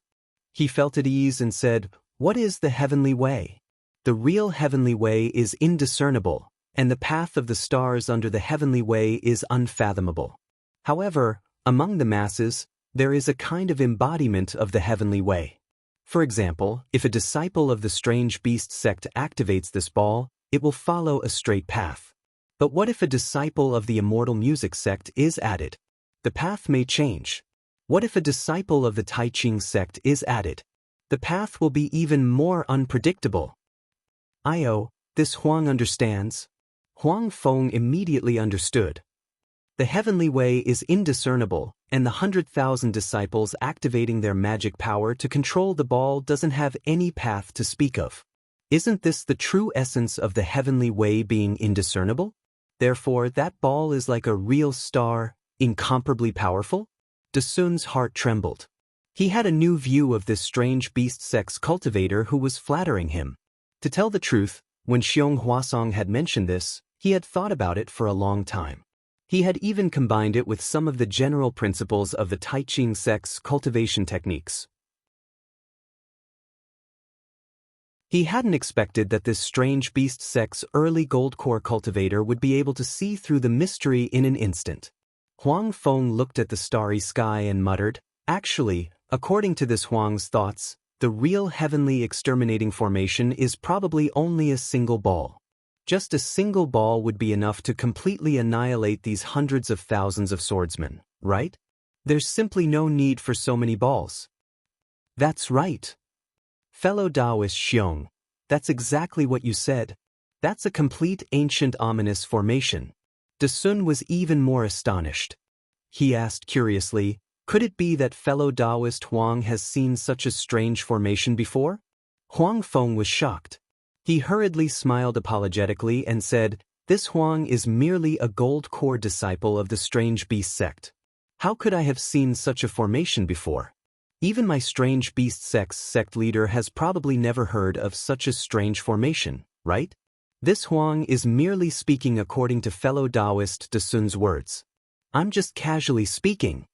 He felt at ease and said, what is the Heavenly Way? The real Heavenly Way is indiscernible, and the path of the stars under the Heavenly Way is unfathomable. However, among the masses, there is a kind of embodiment of the Heavenly Way. For example, if a disciple of the Strange Beast sect activates this ball, it will follow a straight path. But what if a disciple of the Immortal Music sect is added? The path may change. What if a disciple of the Tai Ching sect is added? The path will be even more unpredictable. This Huang understands. Huang Feng immediately understood. The Heavenly Way is indiscernible, and the 100,000 disciples activating their magic power to control the ball doesn't have any path to speak of. Isn't this the true essence of the Heavenly Way being indiscernible? Therefore, that ball is like a real star, incomparably powerful? Dasun's heart trembled. He had a new view of this Strange Beast sect's cultivator who was flattering him. To tell the truth, when Xiong Huasong had mentioned this, he had thought about it for a long time. He had even combined it with some of the general principles of the Tai Ching sect's cultivation techniques. He hadn't expected that this Strange Beast sect's early gold core cultivator would be able to see through the mystery in an instant. Huang Feng looked at the starry sky and muttered, actually, according to this Huang's thoughts, the real heavenly exterminating formation is probably only a single ball. Just a single ball would be enough to completely annihilate these hundreds of thousands of swordsmen, right? There's simply no need for so many balls. That's right. Fellow Daoist Xiong, that's exactly what you said. That's a complete ancient ominous formation. Dasun was even more astonished. He asked curiously, Could it be that fellow Daoist Huang has seen such a strange formation before? Huang Feng was shocked. He hurriedly smiled apologetically and said, "This Huang is merely a gold core disciple of the strange beast sect. How could I have seen such a formation before? Even my strange beast sect leader has probably never heard of such a strange formation, right? This Huang is merely speaking according to fellow Daoist De Sun's words. I'm just casually speaking."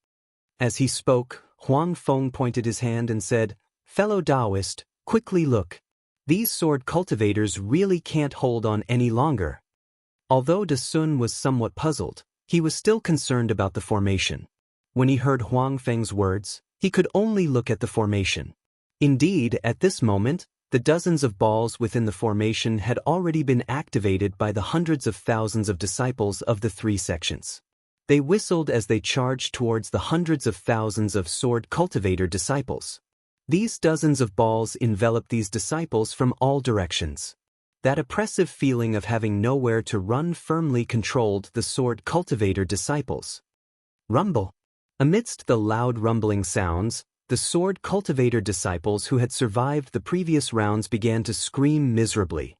As he spoke, Huang Feng pointed his hand and said, "Fellow Daoist, quickly look. These sword cultivators really can't hold on any longer." Although De Sun was somewhat puzzled, he was still concerned about the formation. When he heard Huang Feng's words, he could only look at the formation. Indeed, at this moment, the dozens of balls within the formation had already been activated by the hundreds of thousands of disciples of the three sections. They whistled as they charged towards the hundreds of thousands of sword cultivator disciples. These dozens of balls enveloped these disciples from all directions. That oppressive feeling of having nowhere to run firmly controlled the sword cultivator disciples. Rumble. Amidst the loud rumbling sounds, the sword cultivator disciples who had survived the previous rounds began to scream miserably.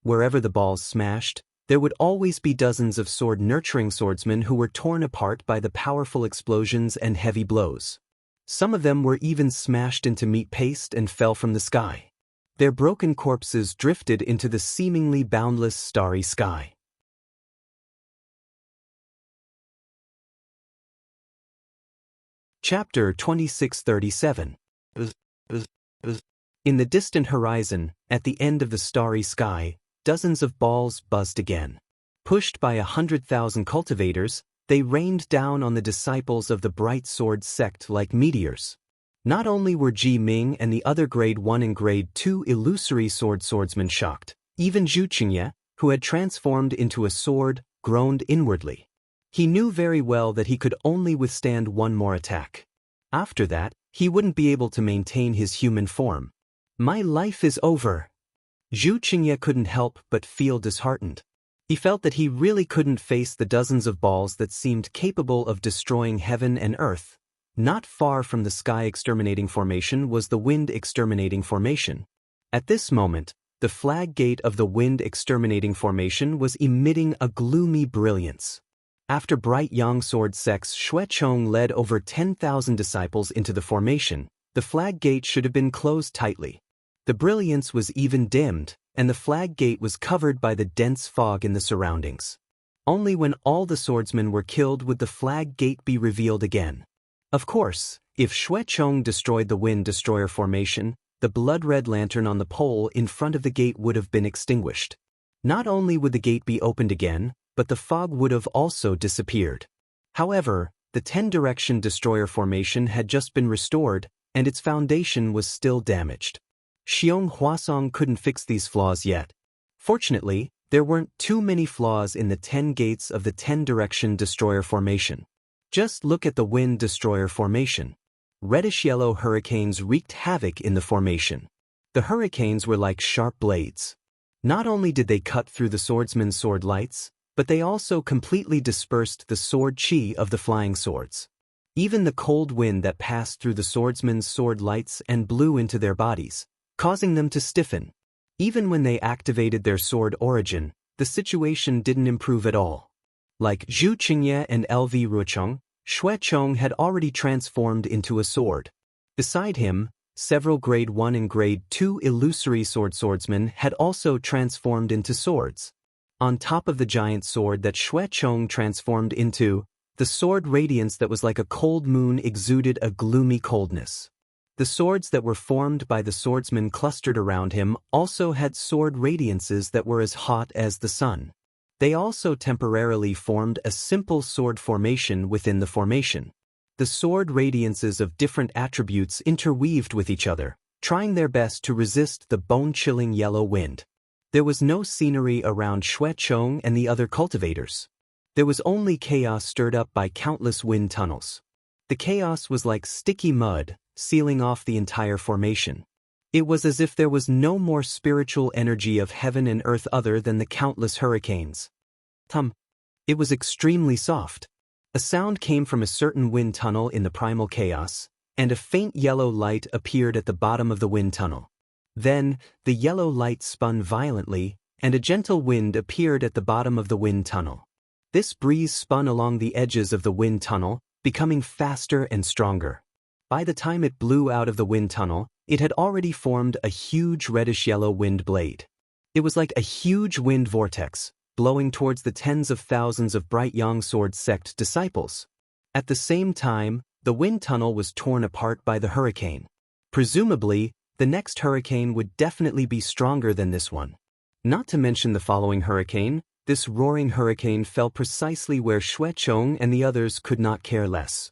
Wherever the balls smashed, there would always be dozens of sword-nurturing swordsmen who were torn apart by the powerful explosions and heavy blows. Some of them were even smashed into meat paste and fell from the sky. Their broken corpses drifted into the seemingly boundless starry sky. Chapter 2637. In the distant horizon, at the end of the starry sky, dozens of balls buzzed again. Pushed by 100,000 cultivators, they rained down on the disciples of the bright sword sect like meteors. Not only were Ji Ming and the other Grade 1 and Grade 2 illusory swordsmen shocked, even Zhu Qingye, who had transformed into a sword, groaned inwardly. He knew very well that he could only withstand one more attack. After that, he wouldn't be able to maintain his human form. My life is over. Zhu Qingye couldn't help but feel disheartened. He felt that he really couldn't face the dozens of balls that seemed capable of destroying heaven and earth. Not far from the sky exterminating formation was the wind exterminating formation. At this moment, the flag gate of the wind exterminating formation was emitting a gloomy brilliance. After bright Yang sword sect's Xuechong led over 10,000 disciples into the formation, the flag gate should have been closed tightly. The brilliance was even dimmed, and the flag gate was covered by the dense fog in the surroundings. Only when all the swordsmen were killed would the flag gate be revealed again. Of course, if Xuechong destroyed the wind destroyer formation, the blood-red lantern on the pole in front of the gate would have been extinguished. Not only would the gate be opened again, but the fog would have also disappeared. However, the 10-direction destroyer formation had just been restored, and its foundation was still damaged. Xiong Huasong couldn't fix these flaws yet. Fortunately, there weren't too many flaws in the 10 gates of the 10-direction destroyer formation. Just look at the wind destroyer formation. Reddish-yellow hurricanes wreaked havoc in the formation. The hurricanes were like sharp blades. Not only did they cut through the swordsman's sword lights, but they also completely dispersed the sword chi of the flying swords. Even the cold wind that passed through the swordsman's sword lights and blew into their bodies, causing them to stiffen. Even when they activated their sword origin, the situation didn't improve at all. Like Zhu Qingye and LV Ruchong, Xuechong had already transformed into a sword. Beside him, several Grade 1 and Grade 2 illusory swordsmen had also transformed into swords. On top of the giant sword that Xuechong transformed into, the sword radiance that was like a cold moon exuded a gloomy coldness. The swords that were formed by the swordsmen clustered around him also had sword radiances that were as hot as the sun. They also temporarily formed a simple sword formation within the formation. The sword radiances of different attributes interweaved with each other, trying their best to resist the bone-chilling yellow wind. There was no scenery around Xuechong and the other cultivators. There was only chaos stirred up by countless wind tunnels. The chaos was like sticky mud, sealing off the entire formation. It was as if there was no more spiritual energy of heaven and earth other than the countless hurricanes. It was extremely soft. A sound came from a certain wind tunnel in the primal chaos, and a faint yellow light appeared at the bottom of the wind tunnel. Then, the yellow light spun violently, and a gentle wind appeared at the bottom of the wind tunnel. This breeze spun along the edges of the wind tunnel, becoming faster and stronger. By the time it blew out of the wind tunnel, it had already formed a huge reddish-yellow wind blade. It was like a huge wind vortex, blowing towards the tens of thousands of bright Yang Sword sect disciples. At the same time, the wind tunnel was torn apart by the hurricane. Presumably, the next hurricane would definitely be stronger than this one. Not to mention the following hurricane, this roaring hurricane fell precisely where Xuechong and the others could not care less.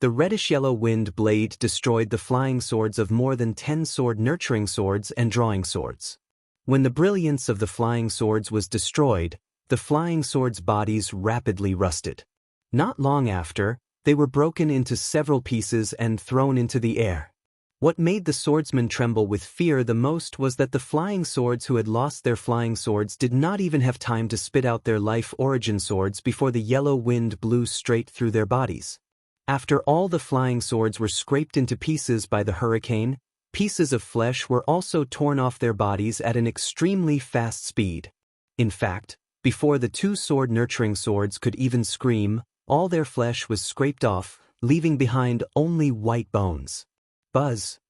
The reddish-yellow wind blade destroyed the flying swords of more than 10 sword nurturing swords and drawing swords. When the brilliance of the flying swords was destroyed, the flying swords' bodies rapidly rusted. Not long after, they were broken into several pieces and thrown into the air. What made the swordsmen tremble with fear the most was that the flying swords who had lost their flying swords did not even have time to spit out their life origin swords before the yellow wind blew straight through their bodies. After all the flying swords were scraped into pieces by the hurricane, pieces of flesh were also torn off their bodies at an extremely fast speed. In fact, before the two sword nurturing swords could even scream, all their flesh was scraped off, leaving behind only white bones. Buzz.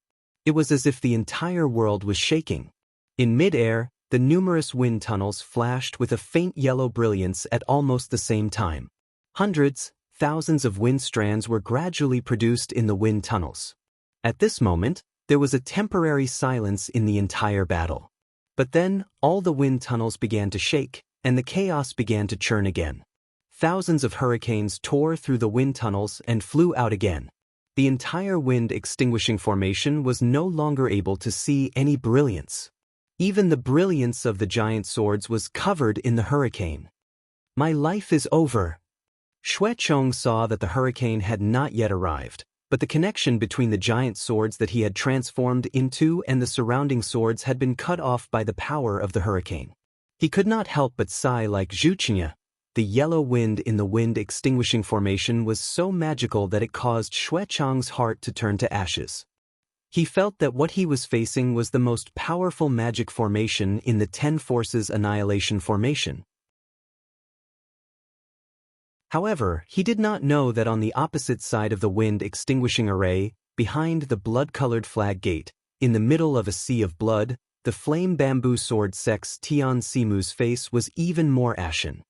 It was as if the entire world was shaking. In mid-air, the numerous wind tunnels flashed with a faint yellow brilliance at almost the same time. Hundreds, thousands of wind strands were gradually produced in the wind tunnels. At this moment, there was a temporary silence in the entire battle. But then, all the wind tunnels began to shake, and the chaos began to churn again. Thousands of hurricanes tore through the wind tunnels and flew out again. The entire wind extinguishing formation was no longer able to see any brilliance. Even the brilliance of the giant swords was covered in the hurricane. My life is over. Xuechong saw that the hurricane had not yet arrived, but the connection between the giant swords that he had transformed into and the surrounding swords had been cut off by the power of the hurricane. He could not help but sigh like Wuxia. The yellow wind in the wind extinguishing formation was so magical that it caused Xuechong's heart to turn to ashes. He felt that what he was facing was the most powerful magic formation in the 10 Forces Annihilation formation. However, he did not know that on the opposite side of the wind extinguishing array, behind the blood-colored flag gate, in the middle of a sea of blood, the flame bamboo sword sect's Tian Simu's face was even more ashen.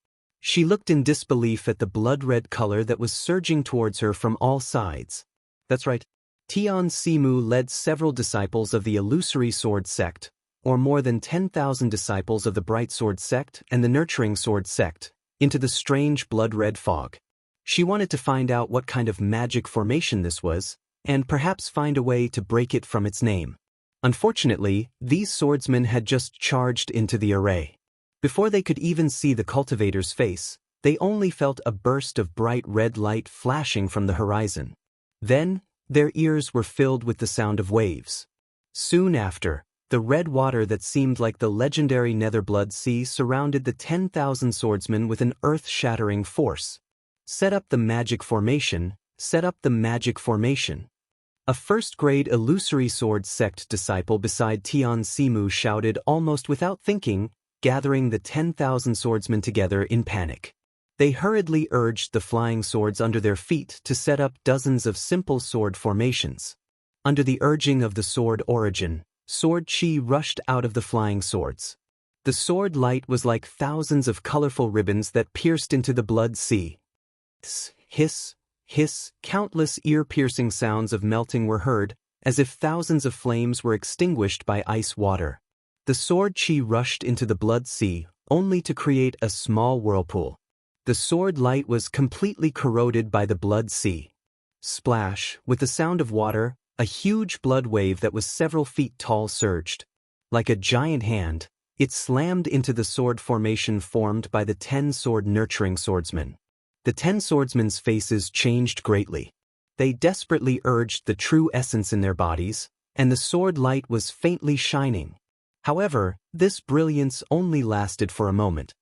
She looked in disbelief at the blood-red color that was surging towards her from all sides. That's right. Tian Simu led several disciples of the illusory sword sect, or more than 10,000 disciples of the bright sword sect and the nurturing sword sect, into the strange blood-red fog. She wanted to find out what kind of magic formation this was, and perhaps find a way to break it from its name. Unfortunately, these swordsmen had just charged into the array. Before they could even see the cultivator's face, they only felt a burst of bright red light flashing from the horizon. Then, their ears were filled with the sound of waves. Soon after, the red water that seemed like the legendary Netherblood Sea surrounded the 10,000 swordsmen with an earth-shattering force. Set up the magic formation, set up the magic formation. A first-grade illusory sword sect disciple beside Tian Simu shouted almost without thinking, gathering the 10,000 swordsmen together in panic. They hurriedly urged the flying swords under their feet to set up dozens of simple sword formations. Under the urging of the sword origin, sword chi rushed out of the flying swords. The sword light was like thousands of colorful ribbons that pierced into the blood sea. Hiss, hiss, countless ear-piercing sounds of melting were heard, as if thousands of flames were extinguished by ice water. The sword chi rushed into the blood sea, only to create a small whirlpool. The sword light was completely corroded by the blood sea. Splash, with the sound of water, a huge blood wave that was several feet tall surged. Like a giant hand, it slammed into the sword formation formed by the 10 sword nurturing swordsmen. The 10 swordsmen's faces changed greatly. They desperately urged the true essence in their bodies, and the sword light was faintly shining. However, this brilliance only lasted for a moment.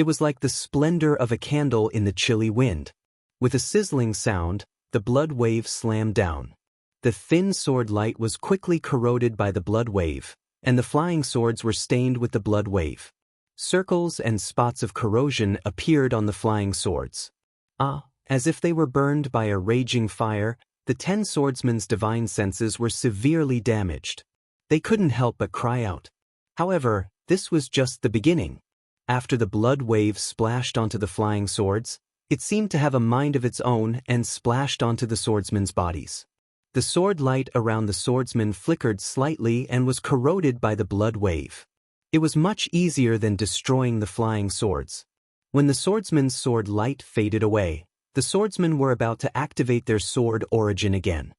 It was like the splendor of a candle in the chilly wind. With a sizzling sound, the blood wave slammed down. The thin sword light was quickly corroded by the blood wave, and the flying swords were stained with the blood wave. Circles and spots of corrosion appeared on the flying swords. As if they were burned by a raging fire, the 10 swordsmen's divine senses were severely damaged. They couldn't help but cry out. However, this was just the beginning. After the blood wave splashed onto the flying swords, it seemed to have a mind of its own and splashed onto the swordsmen's bodies. The sword light around the swordsmen flickered slightly and was corroded by the blood wave. It was much easier than destroying the flying swords. When the swordsman's sword light faded away, the swordsmen were about to activate their sword origin again.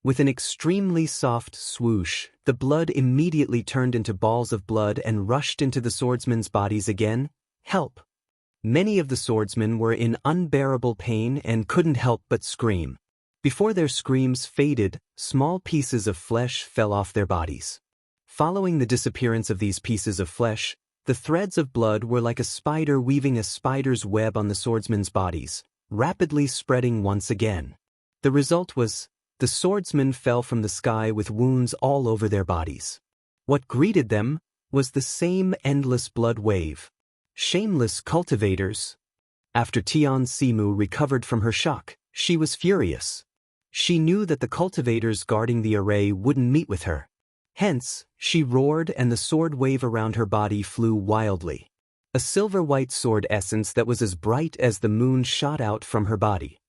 With an extremely soft swoosh, the blood immediately turned into balls of blood and rushed into the swordsmen's bodies again. Help! Many of the swordsmen were in unbearable pain and couldn't help but scream. Before their screams faded, small pieces of flesh fell off their bodies. Following the disappearance of these pieces of flesh, the threads of blood were like a spider weaving a spider's web on the swordsmen's bodies, rapidly spreading once again. The result was, the swordsmen fell from the sky with wounds all over their bodies. What greeted them was the same endless blood wave. Shameless cultivators. After Tian Simu recovered from her shock, she was furious. She knew that the cultivators guarding the array wouldn't meet with her. Hence, she roared and the sword wave around her body flew wildly. A silver-white sword essence that was as bright as the moon shot out from her body.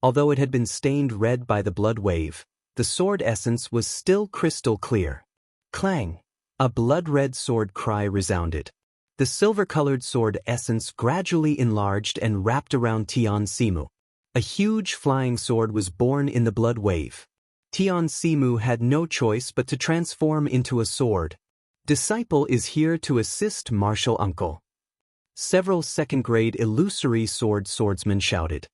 Although it had been stained red by the blood wave, the sword essence was still crystal clear. Clang! A blood-red sword cry resounded. The silver-colored sword essence gradually enlarged and wrapped around Tian Simu. A huge flying sword was born in the blood wave. Tian Simu had no choice but to transform into a sword. Disciple is here to assist martial uncle. Several second-grade illusory swordsmen shouted.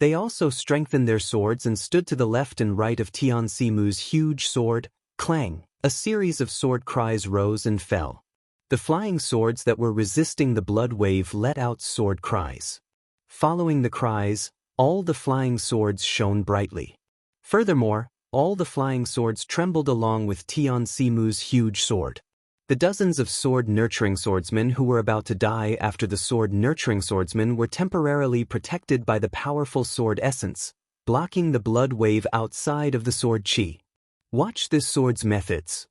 They also strengthened their swords and stood to the left and right of Tian Simu's huge sword. Clang! A series of sword cries rose and fell. The flying swords that were resisting the blood wave let out sword cries. Following the cries, all the flying swords shone brightly. Furthermore, all the flying swords trembled along with Tian Simu's huge sword. The dozens of sword-nurturing swordsmen who were about to die after the sword-nurturing swordsmen were temporarily protected by the powerful sword essence, blocking the blood wave outside of the sword chi. Watch this sword's methods.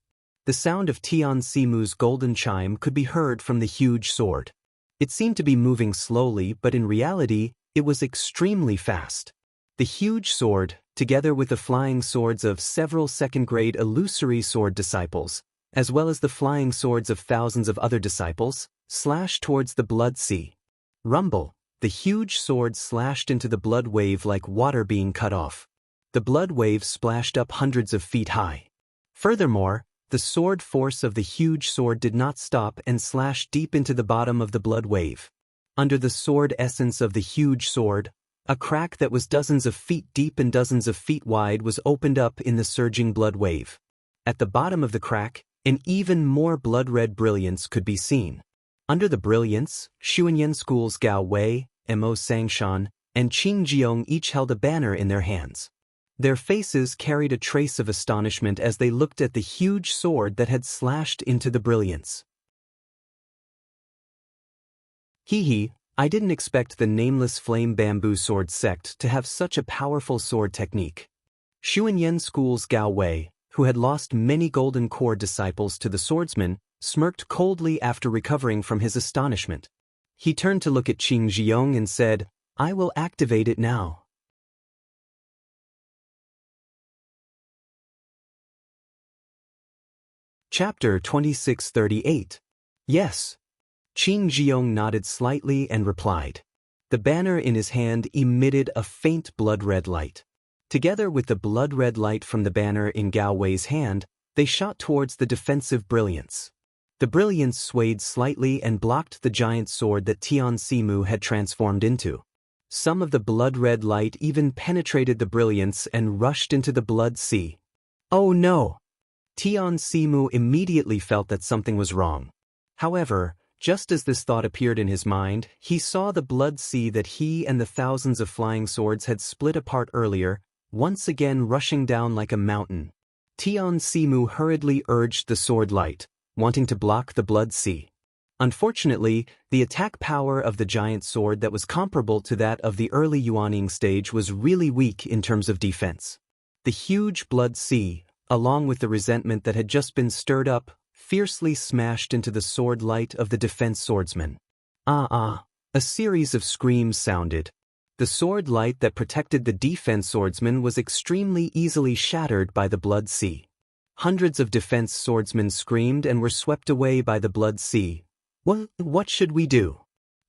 The sound of Tian Simu's golden chime could be heard from the huge sword. It seemed to be moving slowly, but in reality, it was extremely fast. The huge sword, together with the flying swords of several second-grade illusory sword disciples, as well as the flying swords of thousands of other disciples, slashed towards the blood sea. Rumble! The huge sword slashed into the blood wave like water being cut off. The blood wave splashed up hundreds of feet high. Furthermore, the sword force of the huge sword did not stop and slashed deep into the bottom of the blood wave. Under the sword essence of the huge sword, a crack that was dozens of feet deep and dozens of feet wide was opened up in the surging blood wave. At the bottom of the crack, an even more blood-red brilliance could be seen. Under the brilliance, Xuanyan School's Gao Wei, Mo Sangshan, and Qing Jiong each held a banner in their hands. Their faces carried a trace of astonishment as they looked at the huge sword that had slashed into the brilliance. I didn't expect the nameless flame bamboo sword sect to have such a powerful sword technique. Xuanyan School's Gao Wei, who had lost many golden core disciples to the swordsman, smirked coldly after recovering from his astonishment. He turned to look at Qing Jiong and said, "I will activate it now." Chapter 2638. Yes. Qing Jiong nodded slightly and replied. The banner in his hand emitted a faint blood-red light. Together with the blood-red light from the banner in Gao Wei's hand, they shot towards the defensive brilliance. The brilliance swayed slightly and blocked the giant sword that Tian Simu had transformed into. Some of the blood-red light even penetrated the brilliance and rushed into the blood sea. Oh no! Tian Simu immediately felt that something was wrong. However, just as this thought appeared in his mind, he saw the blood sea that he and the thousands of flying swords had split apart earlier, once again rushing down like a mountain. Tian Simu hurriedly urged the sword light, wanting to block the blood sea. Unfortunately, the attack power of the giant sword that was comparable to that of the early Yuaning stage was really weak in terms of defense. The huge blood sea, along with the resentment that had just been stirred up, fiercely smashed into the sword light of the defense swordsman. Ah! A series of screams sounded. The sword light that protected the defense swordsman was extremely easily shattered by the blood sea. Hundreds of defense swordsmen screamed and were swept away by the blood sea. What should we do?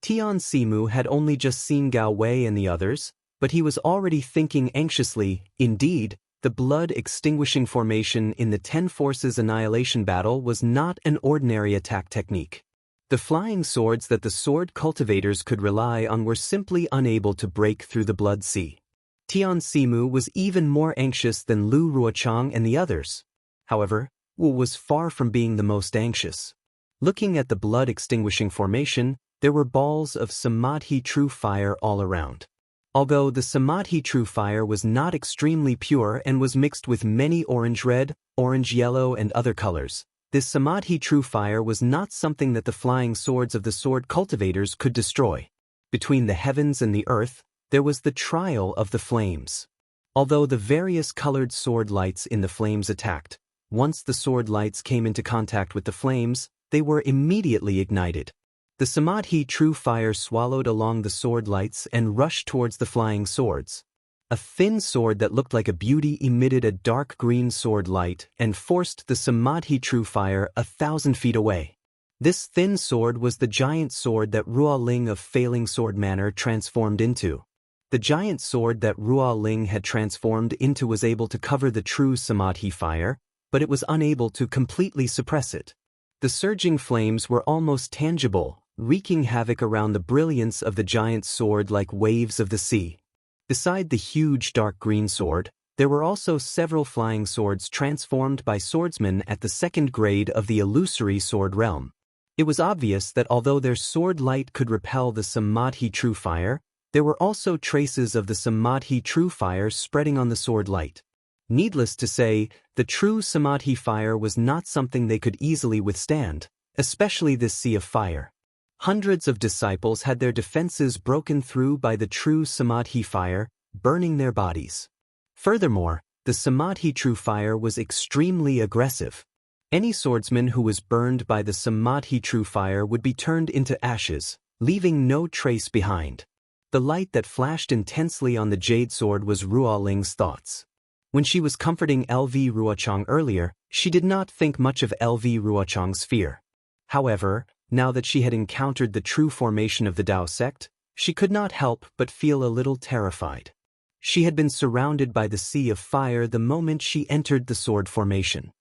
Tian Simu had only just seen Gao Wei and the others, but he was already thinking anxiously. Indeed, the blood-extinguishing formation in the 10 Forces Annihilation battle was not an ordinary attack technique. The flying swords that the sword cultivators could rely on were simply unable to break through the blood sea. Tian Simu was even more anxious than Lu Ruochang and the others. However, Wu was far from being the most anxious. Looking at the blood-extinguishing formation, there were balls of Samadhi true fire all around. Although the Samadhi true fire was not extremely pure and was mixed with many orange-red, orange-yellow and other colors, this Samadhi true fire was not something that the flying swords of the sword cultivators could destroy. Between the heavens and the earth, there was the trial of the flames. Although the various colored sword lights in the flames attacked, once the sword lights came into contact with the flames, they were immediately ignited. The Samadhi true fire swallowed along the sword lights and rushed towards the flying swords. A thin sword that looked like a beauty emitted a dark green sword light and forced the Samadhi true fire 1,000 feet away. This thin sword was the giant sword that Ruo Ling of Failing Sword Manor transformed into. The giant sword that Ruo Ling had transformed into was able to cover the true Samadhi fire, but it was unable to completely suppress it. The surging flames were almost tangible, wreaking havoc around the brilliance of the giant sword like waves of the sea. Beside the huge dark green sword, there were also several flying swords transformed by swordsmen at the second grade of the illusory sword realm. It was obvious that although their sword light could repel the Samadhi true fire, there were also traces of the Samadhi true fire spreading on the sword light. Needless to say, the true Samadhi fire was not something they could easily withstand, especially this sea of fire. Hundreds of disciples had their defenses broken through by the true Samadhi fire, burning their bodies. Furthermore, the Samadhi true fire was extremely aggressive. Any swordsman who was burned by the Samadhi true fire would be turned into ashes, leaving no trace behind. The light that flashed intensely on the jade sword was Ruo Ling's thoughts. When she was comforting LV Ruochang earlier, she did not think much of LV Ruochang's fear. However, now that she had encountered the true formation of the Dao sect, she could not help but feel a little terrified. She had been surrounded by the sea of fire the moment she entered the sword formation.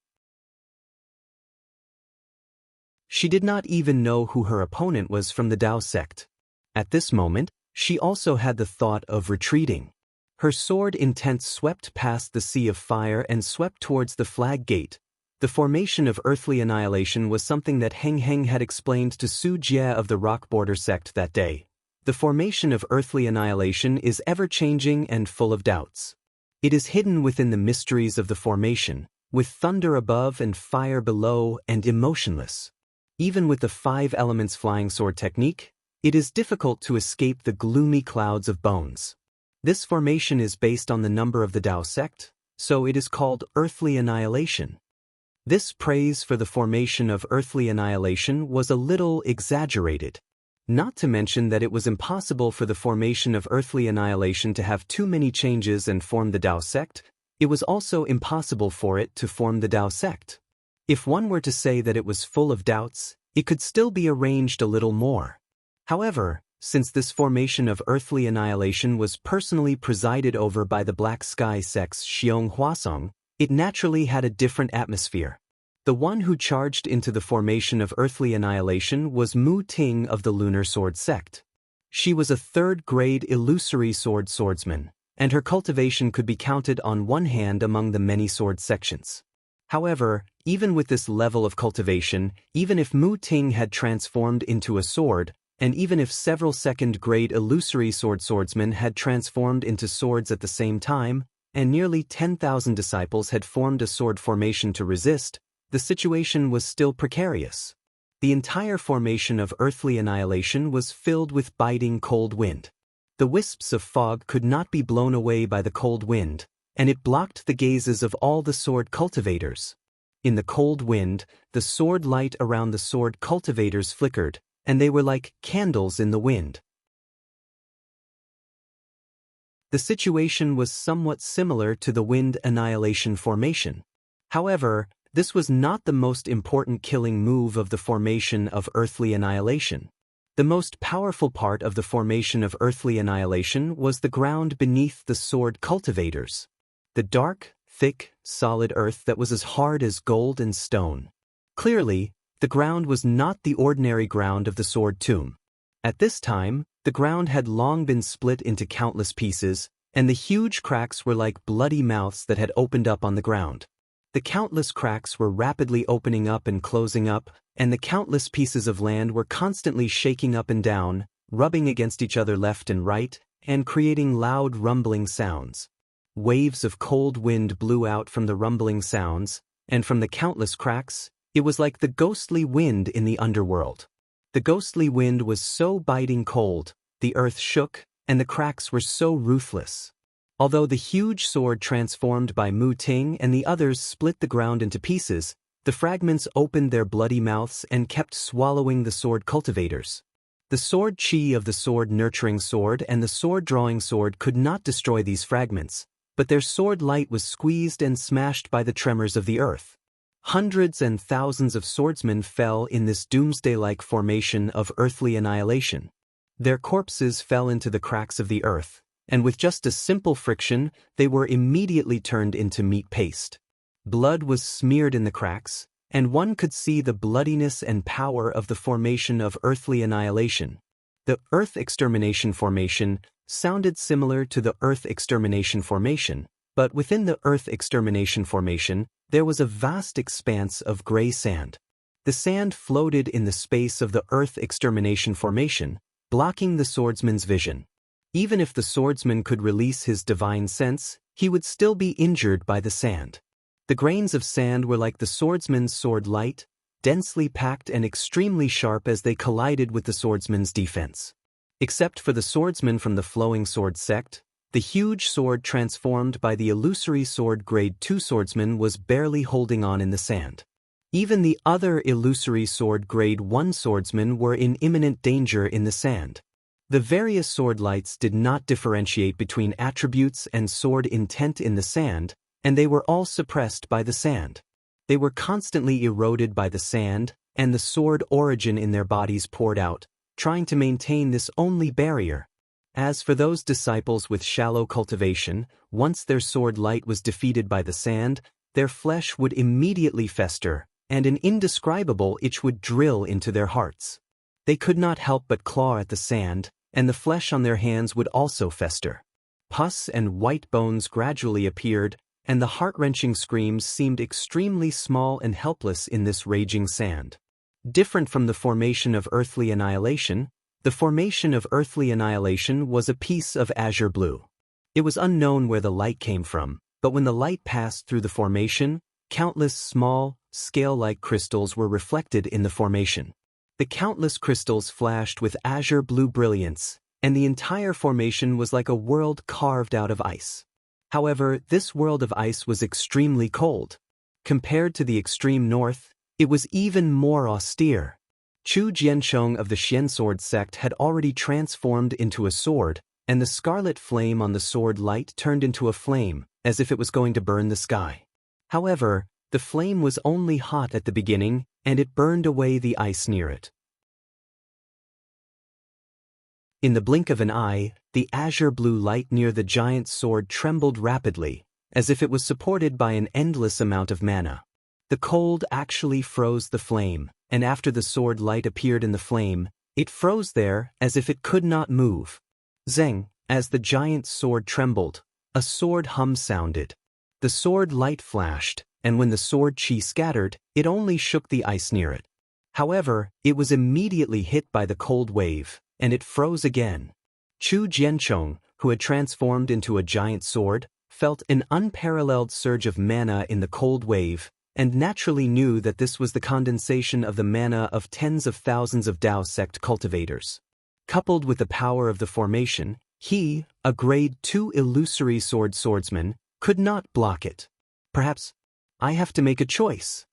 She did not even know who her opponent was from the Dao sect. At this moment, she also had the thought of retreating. Her sword intent swept past the sea of fire and swept towards the flag gate. The formation of earthly annihilation was something that Heng Heng had explained to Su Jie of the Rock Border sect that day. The formation of earthly annihilation is ever-changing and full of doubts. It is hidden within the mysteries of the formation, with thunder above and fire below and emotionless. Even with the 5 elements flying sword technique, it is difficult to escape the gloomy clouds of bones. This formation is based on the number of the Dao sect, so it is called earthly annihilation. This praise for the formation of earthly annihilation was a little exaggerated. Not to mention that it was impossible for the formation of earthly annihilation to have too many changes and form the Dao sect, it was also impossible for it to form the Dao sect. If one were to say that it was full of doubts, it could still be arranged a little more. However, since this formation of earthly annihilation was personally presided over by the Black Sky sect's Xiong Huasong, it naturally had a different atmosphere. The one who charged into the formation of earthly annihilation was Mu Ting of the Lunar Sword sect. She was a 3rd-grade illusory sword swordsman, and her cultivation could be counted on one hand among the many sword sections. However, even with this level of cultivation, even if Mu Ting had transformed into a sword, and even if several second-grade illusory swordsmen had transformed into swords at the same time, and nearly 10,000 disciples had formed a sword formation to resist, the situation was still precarious. The entire formation of earthly annihilation was filled with biting cold wind. The wisps of fog could not be blown away by the cold wind, and it blocked the gazes of all the sword cultivators. In the cold wind, the sword light around the sword cultivators flickered, and they were like candles in the wind. The situation was somewhat similar to the wind annihilation formation. However, this was not the most important killing move of the formation of earthly annihilation. The most powerful part of the formation of earthly annihilation was the ground beneath the sword cultivators. The dark, thick, solid earth that was as hard as gold and stone. Clearly, the ground was not the ordinary ground of the sword tomb. At this time, the ground had long been split into countless pieces, and the huge cracks were like bloody mouths that had opened up on the ground. The countless cracks were rapidly opening up and closing up, and the countless pieces of land were constantly shaking up and down, rubbing against each other left and right, and creating loud rumbling sounds. Waves of cold wind blew out from the rumbling sounds, and from the countless cracks, it was like the ghostly wind in the underworld. The ghostly wind was so biting cold, the earth shook, and the cracks were so ruthless. Although the huge sword transformed by Mu Ting and the others split the ground into pieces, the fragments opened their bloody mouths and kept swallowing the sword cultivators. The sword chi of the sword-nurturing sword and the sword-drawing sword could not destroy these fragments, but their sword light was squeezed and smashed by the tremors of the earth. Hundreds and thousands of swordsmen fell in this doomsday-like formation of earthly annihilation. Their corpses fell into the cracks of the earth, and with just a simple friction, they were immediately turned into meat paste. Blood was smeared in the cracks, and one could see the bloodiness and power of the formation of earthly annihilation. The Earth Extermination Formation sounded similar to the Earth Extermination Formation, but within the Earth Extermination Formation, there was a vast expanse of gray sand. The sand floated in the space of the Earth Extermination Formation, blocking the swordsman's vision. Even if the swordsman could release his divine sense, he would still be injured by the sand. The grains of sand were like the swordsman's sword light, densely packed and extremely sharp as they collided with the swordsman's defense. Except for the swordsman from the flowing sword sect, the huge sword transformed by the illusory sword grade 2 swordsman was barely holding on in the sand. Even the other illusory sword grade 1 swordsmen were in imminent danger in the sand. The various sword lights did not differentiate between attributes and sword intent in the sand, and they were all suppressed by the sand. They were constantly eroded by the sand, and the sword origin in their bodies poured out, trying to maintain this only barrier. As for those disciples with shallow cultivation, once their sword light was defeated by the sand, their flesh would immediately fester, and an indescribable itch would drill into their hearts. They could not help but claw at the sand, and the flesh on their hands would also fester. Pus and white bones gradually appeared, and the heart-wrenching screams seemed extremely small and helpless in this raging sand. Different from the formation of earthly annihilation, the formation of earthly annihilation was a piece of azure blue. It was unknown where the light came from, but when the light passed through the formation, countless small, scale-like crystals were reflected in the formation. The countless crystals flashed with azure blue brilliance, and the entire formation was like a world carved out of ice. However, this world of ice was extremely cold. Compared to the extreme north, it was even more austere. Chu Jianchong of the Xian sword sect had already transformed into a sword, and the scarlet flame on the sword light turned into a flame, as if it was going to burn the sky. However, the flame was only hot at the beginning, and it burned away the ice near it. In the blink of an eye, the azure blue light near the giant sword trembled rapidly, as if it was supported by an endless amount of mana. The cold actually froze the flame, and after the sword light appeared in the flame, it froze there as if it could not move. Zeng, as the giant sword trembled, a sword hum sounded. The sword light flashed, and when the sword chi scattered, it only shook the ice near it. However, it was immediately hit by the cold wave, and it froze again. Chu Jianchong, who had transformed into a giant sword, felt an unparalleled surge of mana in the cold wave, and naturally knew that this was the condensation of the mana of tens of thousands of Dao sect cultivators. Coupled with the power of the formation, he, a grade 2 illusory swordsman, could not block it. Perhaps I have to make a choice.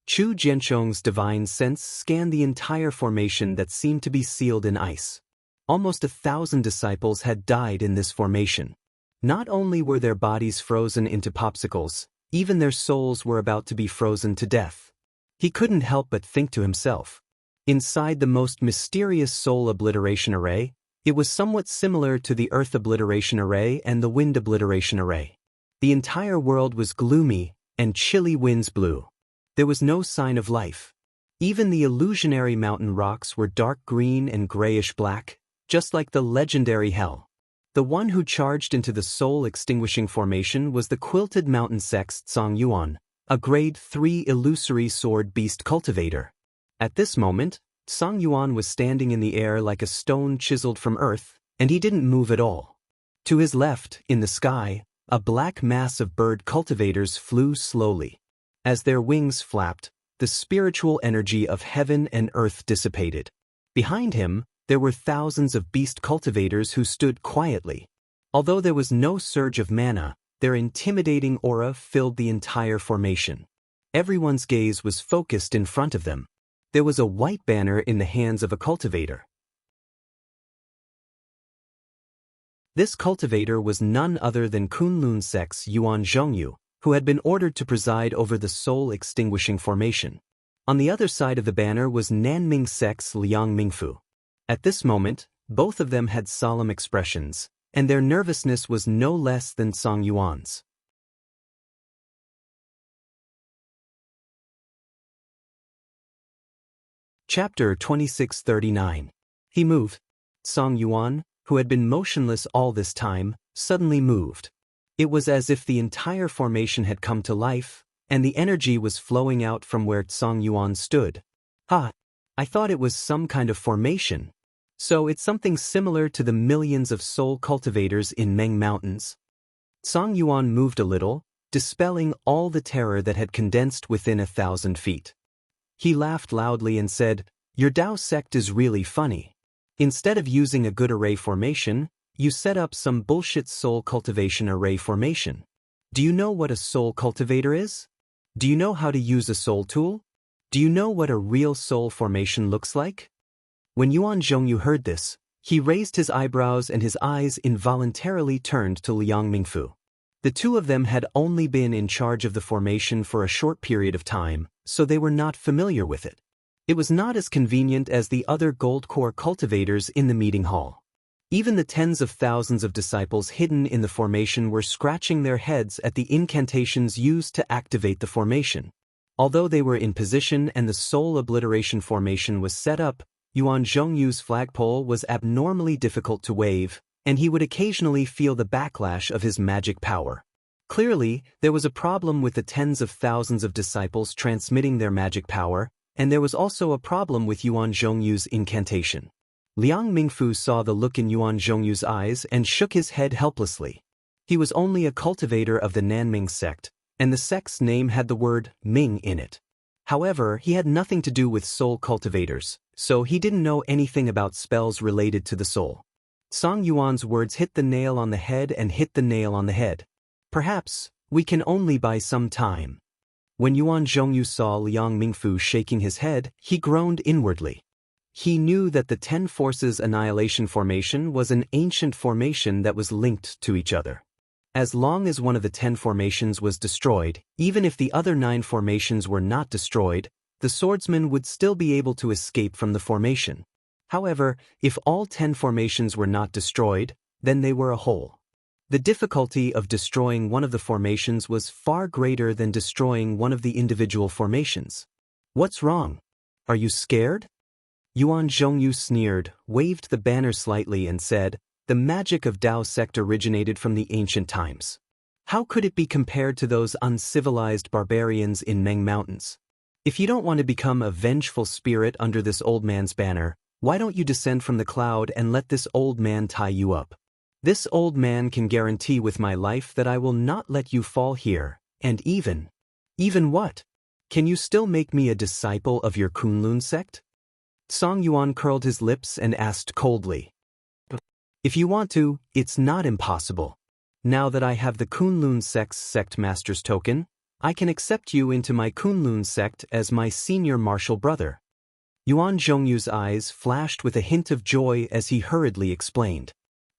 Chu Jianchong's divine sense scanned the entire formation that seemed to be sealed in ice. Almost 1,000 disciples had died in this formation. Not only were their bodies frozen into popsicles, even their souls were about to be frozen to death. He couldn't help but think to himself. Inside the most mysterious soul obliteration array, it was somewhat similar to the earth obliteration array and the wind obliteration array. The entire world was gloomy, and chilly winds blew. There was no sign of life. Even the illusionary mountain rocks were dark green and grayish-black, just like the legendary hell. The one who charged into the soul-extinguishing formation was the quilted mountain sext Song Yuan, a grade 3 illusory sword beast cultivator. At this moment, Song Yuan was standing in the air like a stone chiseled from earth, and he didn't move at all. To his left, in the sky, a black mass of bird cultivators flew slowly. As their wings flapped, the spiritual energy of heaven and earth dissipated. Behind him, there were thousands of beast cultivators who stood quietly. Although there was no surge of mana, their intimidating aura filled the entire formation. Everyone's gaze was focused in front of them. There was a white banner in the hands of a cultivator. This cultivator was none other than Kunlun Sect's Yuan Zhongyu, who had been ordered to preside over the soul-extinguishing formation. On the other side of the banner was Nanming Sect's Liang Mingfu. At this moment, both of them had solemn expressions, and their nervousness was no less than Song Yuan's. Chapter 2639. He moved. Song Yuan, who had been motionless all this time, suddenly moved. It was as if the entire formation had come to life, and the energy was flowing out from where Song Yuan stood. I thought it was some kind of formation. So it's something similar to the millions of soul cultivators in Meng Mountains. Song Yuan moved a little, dispelling all the terror that had condensed within 1,000 feet. He laughed loudly and said, "Your Dao sect is really funny. Instead of using a good array formation, you set up some bullshit soul cultivation array formation. Do you know what a soul cultivator is? Do you know how to use a soul tool? Do you know what a real soul formation looks like?" When Yuan Zhongyu heard this, he raised his eyebrows and his eyes involuntarily turned to Liang Mingfu. The two of them had only been in charge of the formation for a short period of time, so they were not familiar with it. It was not as convenient as the other gold core cultivators in the meeting hall. Even the tens of thousands of disciples hidden in the formation were scratching their heads at the incantations used to activate the formation. Although they were in position and the soul obliteration formation was set up, Yuan Zhongyu's flagpole was abnormally difficult to wave, and he would occasionally feel the backlash of his magic power. Clearly, there was a problem with the tens of thousands of disciples transmitting their magic power, and there was also a problem with Yuan Zhongyu's incantation. Liang Mingfu saw the look in Yuan Zhongyu's eyes and shook his head helplessly. He was only a cultivator of the Nanming sect, and the sect's name had the word Ming in it. However, he had nothing to do with soul cultivators, so he didn't know anything about spells related to the soul. Song Yuan's words hit the nail on the head and hit the nail on the head. Perhaps we can only buy some time. When Yuan Zhongyu saw Liang Mingfu shaking his head, he groaned inwardly. He knew that the 10 Forces Annihilation Formation was an ancient formation that was linked to each other. As long as one of the 10 formations was destroyed, even if the other 9 formations were not destroyed, the swordsman would still be able to escape from the formation. However, if all 10 formations were not destroyed, then they were a whole. The difficulty of destroying one of the formations was far greater than destroying one of the individual formations. "What's wrong? Are you scared?" Yuan Zhongyu sneered, waved the banner slightly and said, "The magic of Dao sect originated from the ancient times. How could it be compared to those uncivilized barbarians in Meng Mountains? If you don't want to become a vengeful spirit under this old man's banner, why don't you descend from the cloud and let this old man tie you up? This old man can guarantee with my life that I will not let you fall here, and even what? Can you still make me a disciple of your Kunlun sect? Song Yuan curled his lips and asked coldly. If you want to, it's not impossible. Now that I have the Kunlun sect's sect master's token, I can accept you into my Kunlun sect as my senior martial brother. Yuan Zhongyu's eyes flashed with a hint of joy as he hurriedly explained.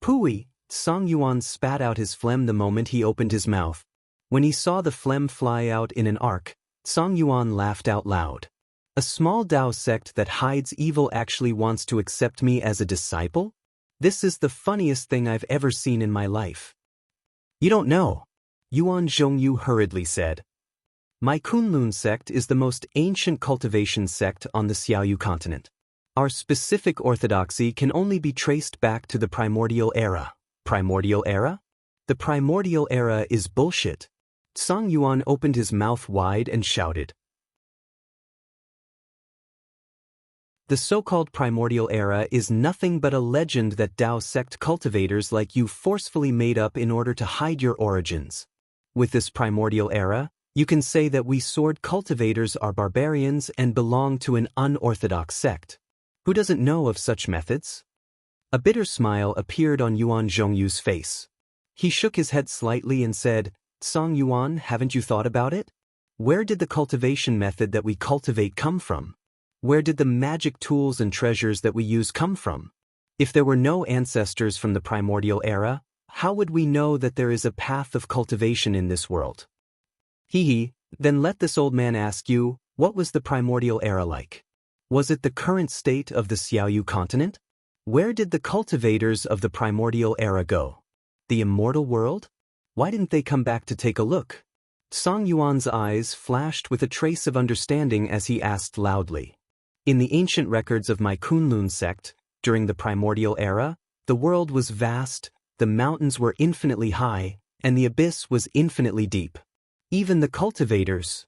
Pooey, Song Yuan spat out his phlegm the moment he opened his mouth. When he saw the phlegm fly out in an arc, Song Yuan laughed out loud. A small Dao sect that hides evil actually wants to accept me as a disciple? This is the funniest thing I've ever seen in my life. You don't know, Yuan Zhongyu hurriedly said. My Kunlun sect is the most ancient cultivation sect on the Xiaoyu continent. Our specific orthodoxy can only be traced back to the primordial era. Primordial era? The primordial era is bullshit. Song Yuan opened his mouth wide and shouted. The so-called primordial era is nothing but a legend that Dao sect cultivators like you forcefully made up in order to hide your origins. With this primordial era, you can say that we sword cultivators are barbarians and belong to an unorthodox sect. Who doesn't know of such methods? A bitter smile appeared on Yuan Zhongyu's face. He shook his head slightly and said, Song Yuan, haven't you thought about it? Where did the cultivation method that we cultivate come from? Where did the magic tools and treasures that we use come from? If there were no ancestors from the primordial era, how would we know that there is a path of cultivation in this world? Then let this old man ask you, what was the primordial era like? Was it the current state of the Xiaoyu continent? Where did the cultivators of the primordial era go? The immortal world? Why didn't they come back to take a look? Song Yuan's eyes flashed with a trace of understanding as he asked loudly. In the ancient records of my Kunlun sect, during the primordial era, the world was vast, the mountains were infinitely high, and the abyss was infinitely deep. Even the cultivators.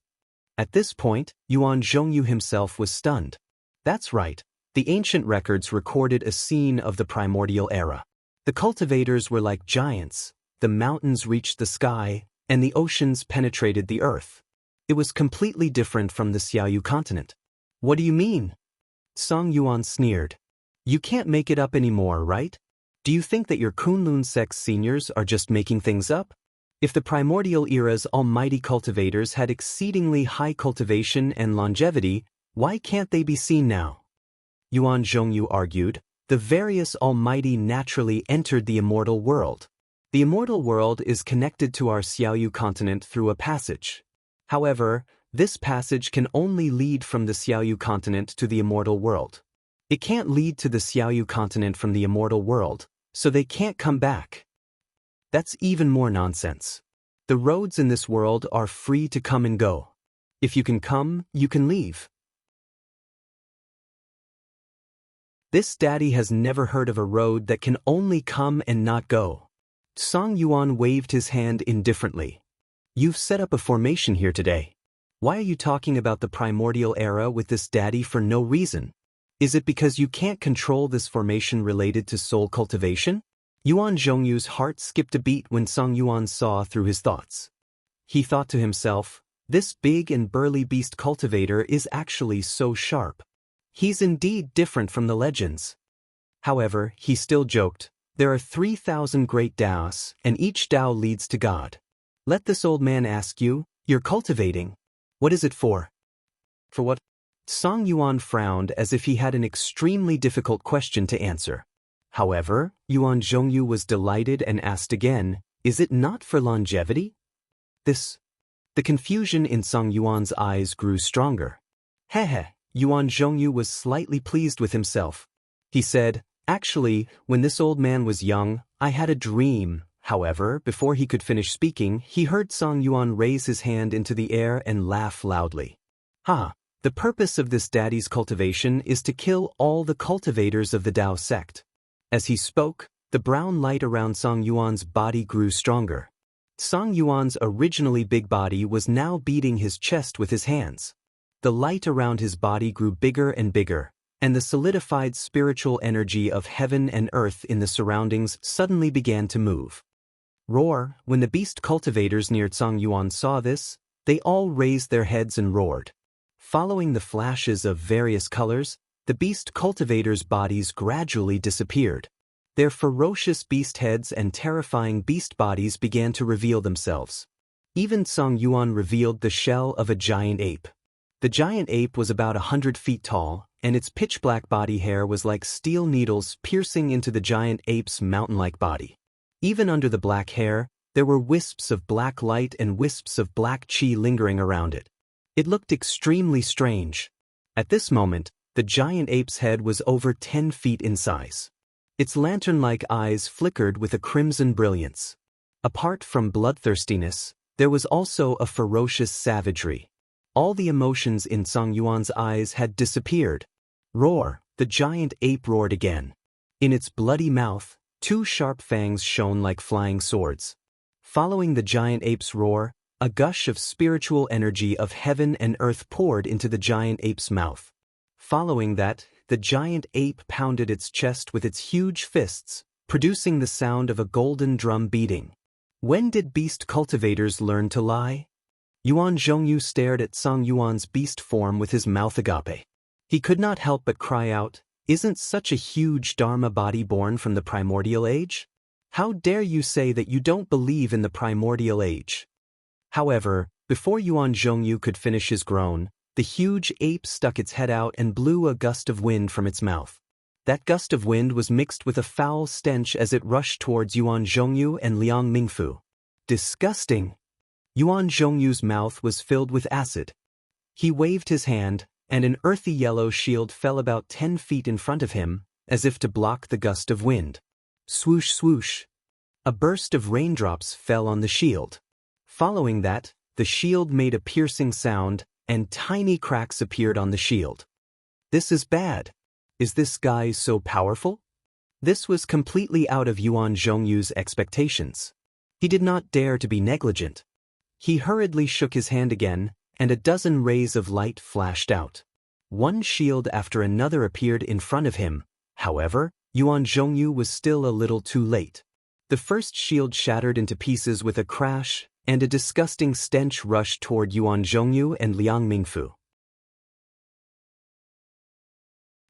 At this point, Yuan Zhongyu himself was stunned. That's right, the ancient records recorded a scene of the primordial era. The cultivators were like giants, the mountains reached the sky, and the oceans penetrated the earth. It was completely different from the Xiaoyu continent. What do you mean? Song Yuan sneered. You can't make it up anymore, right? Do you think that your Kunlun sect seniors are just making things up? If the primordial era's almighty cultivators had exceedingly high cultivation and longevity, why can't they be seen now? Yuan Zhongyu argued, the various almighty naturally entered the immortal world. The immortal world is connected to our Xiaoyu continent through a passage. However, this passage can only lead from the Xiaoyu continent to the immortal world. It can't lead to the Xiaoyu continent from the immortal world, so they can't come back. That's even more nonsense. The roads in this world are free to come and go. If you can come, you can leave. This daddy has never heard of a road that can only come and not go. Song Yuan waved his hand indifferently. You've set up a formation here today. Why are you talking about the primordial era with this daddy for no reason? Is it because you can't control this formation related to soul cultivation? Yuan Zhongyu's heart skipped a beat when Song Yuan saw through his thoughts. He thought to himself, this big and burly beast cultivator is actually so sharp. He's indeed different from the legends. However, he still joked, there are 3,000 great Daoists, and each Dao leads to God. Let this old man ask you, you're cultivating. What is it for? For what? Song Yuan frowned as if he had an extremely difficult question to answer. However, Yuan Zhongyu was delighted and asked again, is it not for longevity? The confusion in Song Yuan's eyes grew stronger. Yuan Zhongyu was slightly pleased with himself. He said, actually, when this old man was young, I had a dream. However, before he could finish speaking, he heard Song Yuan raise his hand into the air and laugh loudly. The purpose of this daddy's cultivation is to kill all the cultivators of the Dao sect. As he spoke, the brown light around Song Yuan's body grew stronger. Song Yuan's originally big body was now beating his chest with his hands. The light around his body grew bigger and bigger, and the solidified spiritual energy of heaven and earth in the surroundings suddenly began to move. Roar! When the beast cultivators near Song Yuan saw this, they all raised their heads and roared. Following the flashes of various colors, the beast cultivators' bodies gradually disappeared. Their ferocious beast heads and terrifying beast bodies began to reveal themselves. Even Song Yuan revealed the shell of a giant ape. The giant ape was about 100 feet tall, and its pitch-black body hair was like steel needles piercing into the giant ape's mountain-like body. Even under the black hair, there were wisps of black light and wisps of black chi lingering around it. It looked extremely strange. At this moment, the giant ape's head was over 10 feet in size. Its lantern-like eyes flickered with a crimson brilliance. Apart from bloodthirstiness, there was also a ferocious savagery. All the emotions in Song Yuan's eyes had disappeared. Roar! The giant ape roared again. In its bloody mouth, 2 sharp fangs shone like flying swords. Following the giant ape's roar, a gush of spiritual energy of heaven and earth poured into the giant ape's mouth. Following that, the giant ape pounded its chest with its huge fists, producing the sound of a golden drum beating. When did beast cultivators learn to lie? Yuan Zhongyu stared at Song Yuan's beast form with his mouth agape. He could not help but cry out, "Isn't such a huge Dharma body born from the primordial age? How dare you say that you don't believe in the primordial age?" However, before Yuan Zhongyu could finish his groan, the huge ape stuck its head out and blew a gust of wind from its mouth. That gust of wind was mixed with a foul stench as it rushed towards Yuan Zhongyu and Liang Mingfu. Disgusting! Yuan Zhongyu's mouth was filled with acid. He waved his hand, and an earthy yellow shield fell about 10 feet in front of him, as if to block the gust of wind. Swoosh swoosh! A burst of raindrops fell on the shield. Following that, the shield made a piercing sound, and tiny cracks appeared on the shield. This is bad. Is this guy so powerful? This was completely out of Yuan Zhongyu's expectations. He did not dare to be negligent. He hurriedly shook his hand again, and a dozen rays of light flashed out. One shield after another appeared in front of him. However, Yuan Zhongyu was still a little too late. The first shield shattered into pieces with a crash, and a disgusting stench rushed toward Yuan Zhongyu and Liang Mingfu.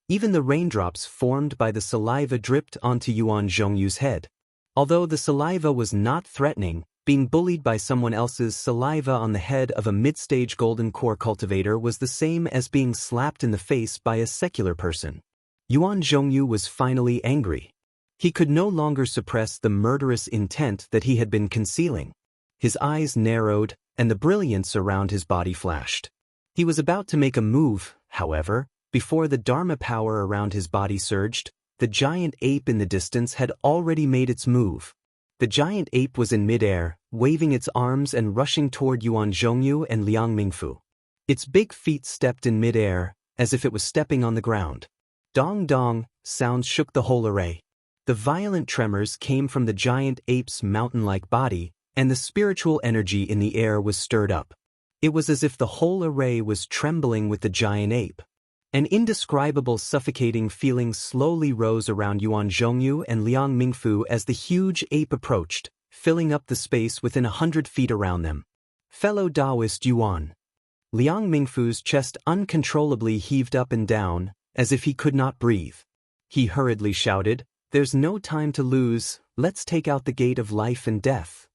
Even the raindrops formed by the saliva dripped onto Yuan Zhongyu's head. Although the saliva was not threatening, being bullied by someone else's saliva on the head of a mid-stage golden core cultivator was the same as being slapped in the face by a secular person. Yuan Zhongyu was finally angry. He could no longer suppress the murderous intent that he had been concealing. His eyes narrowed, and the brilliance around his body flashed. He was about to make a move, however, before the Dharma power around his body surged. The giant ape in the distance had already made its move. The giant ape was in midair, waving its arms and rushing toward Yuan Zhongyu and Liang Mingfu. Its big feet stepped in midair, as if it was stepping on the ground. Dong dong, sounds shook the whole array. The violent tremors came from the giant ape's mountain-like body, and the spiritual energy in the air was stirred up. It was as if the whole array was trembling with the giant ape. An indescribable suffocating feeling slowly rose around Yuan Zhongyu and Liang Mingfu as the huge ape approached, filling up the space within 100 feet around them. Fellow Daoist Yuan. Liang Mingfu's chest uncontrollably heaved up and down, as if he could not breathe. He hurriedly shouted, "There's no time to lose, let's take out the gate of life and death."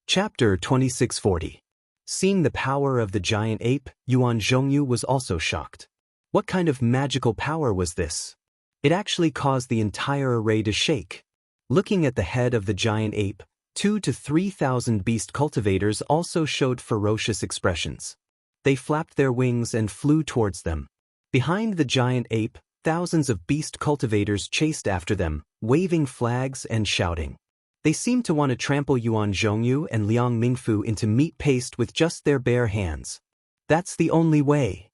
Chapter 2640. Seeing the power of the giant ape, Yuan Zhongyu was also shocked. What kind of magical power was this? It actually caused the entire array to shake. Looking at the head of the giant ape, 2,000 to 3,000 beast cultivators also showed ferocious expressions. They flapped their wings and flew towards them. Behind the giant ape, thousands of beast cultivators chased after them, waving flags and shouting. They seemed to want to trample Yuan Zhongyu and Liang Mingfu into meat paste with just their bare hands. That's the only way.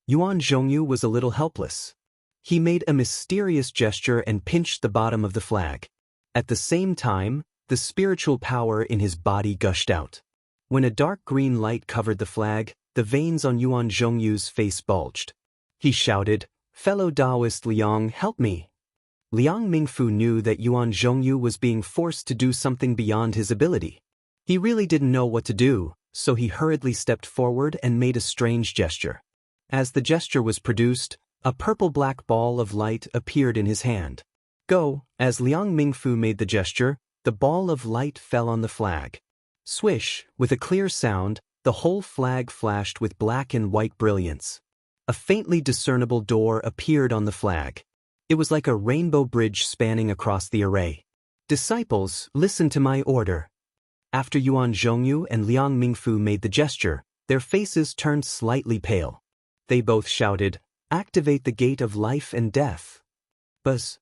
Yuan Zhongyu was a little helpless. He made a mysterious gesture and pinched the bottom of the flag. At the same time, the spiritual power in his body gushed out. When a dark green light covered the flag, the veins on Yuan Zhongyu's face bulged. He shouted, "Fellow Daoist Liang, help me!" Liang Mingfu knew that Yuan Zhongyu was being forced to do something beyond his ability. He really didn't know what to do, so he hurriedly stepped forward and made a strange gesture. As the gesture was produced, a purple-black ball of light appeared in his hand. Go! As Liang Mingfu made the gesture, the ball of light fell on the flag. Swish! With a clear sound, the whole flag flashed with black and white brilliance. A faintly discernible door appeared on the flag. It was like a rainbow bridge spanning across the array. Disciples, listen to my order. After Yuan Zhongyu and Liang Mingfu made the gesture, their faces turned slightly pale. They both shouted, "Activate the gate of life and death." Buzz!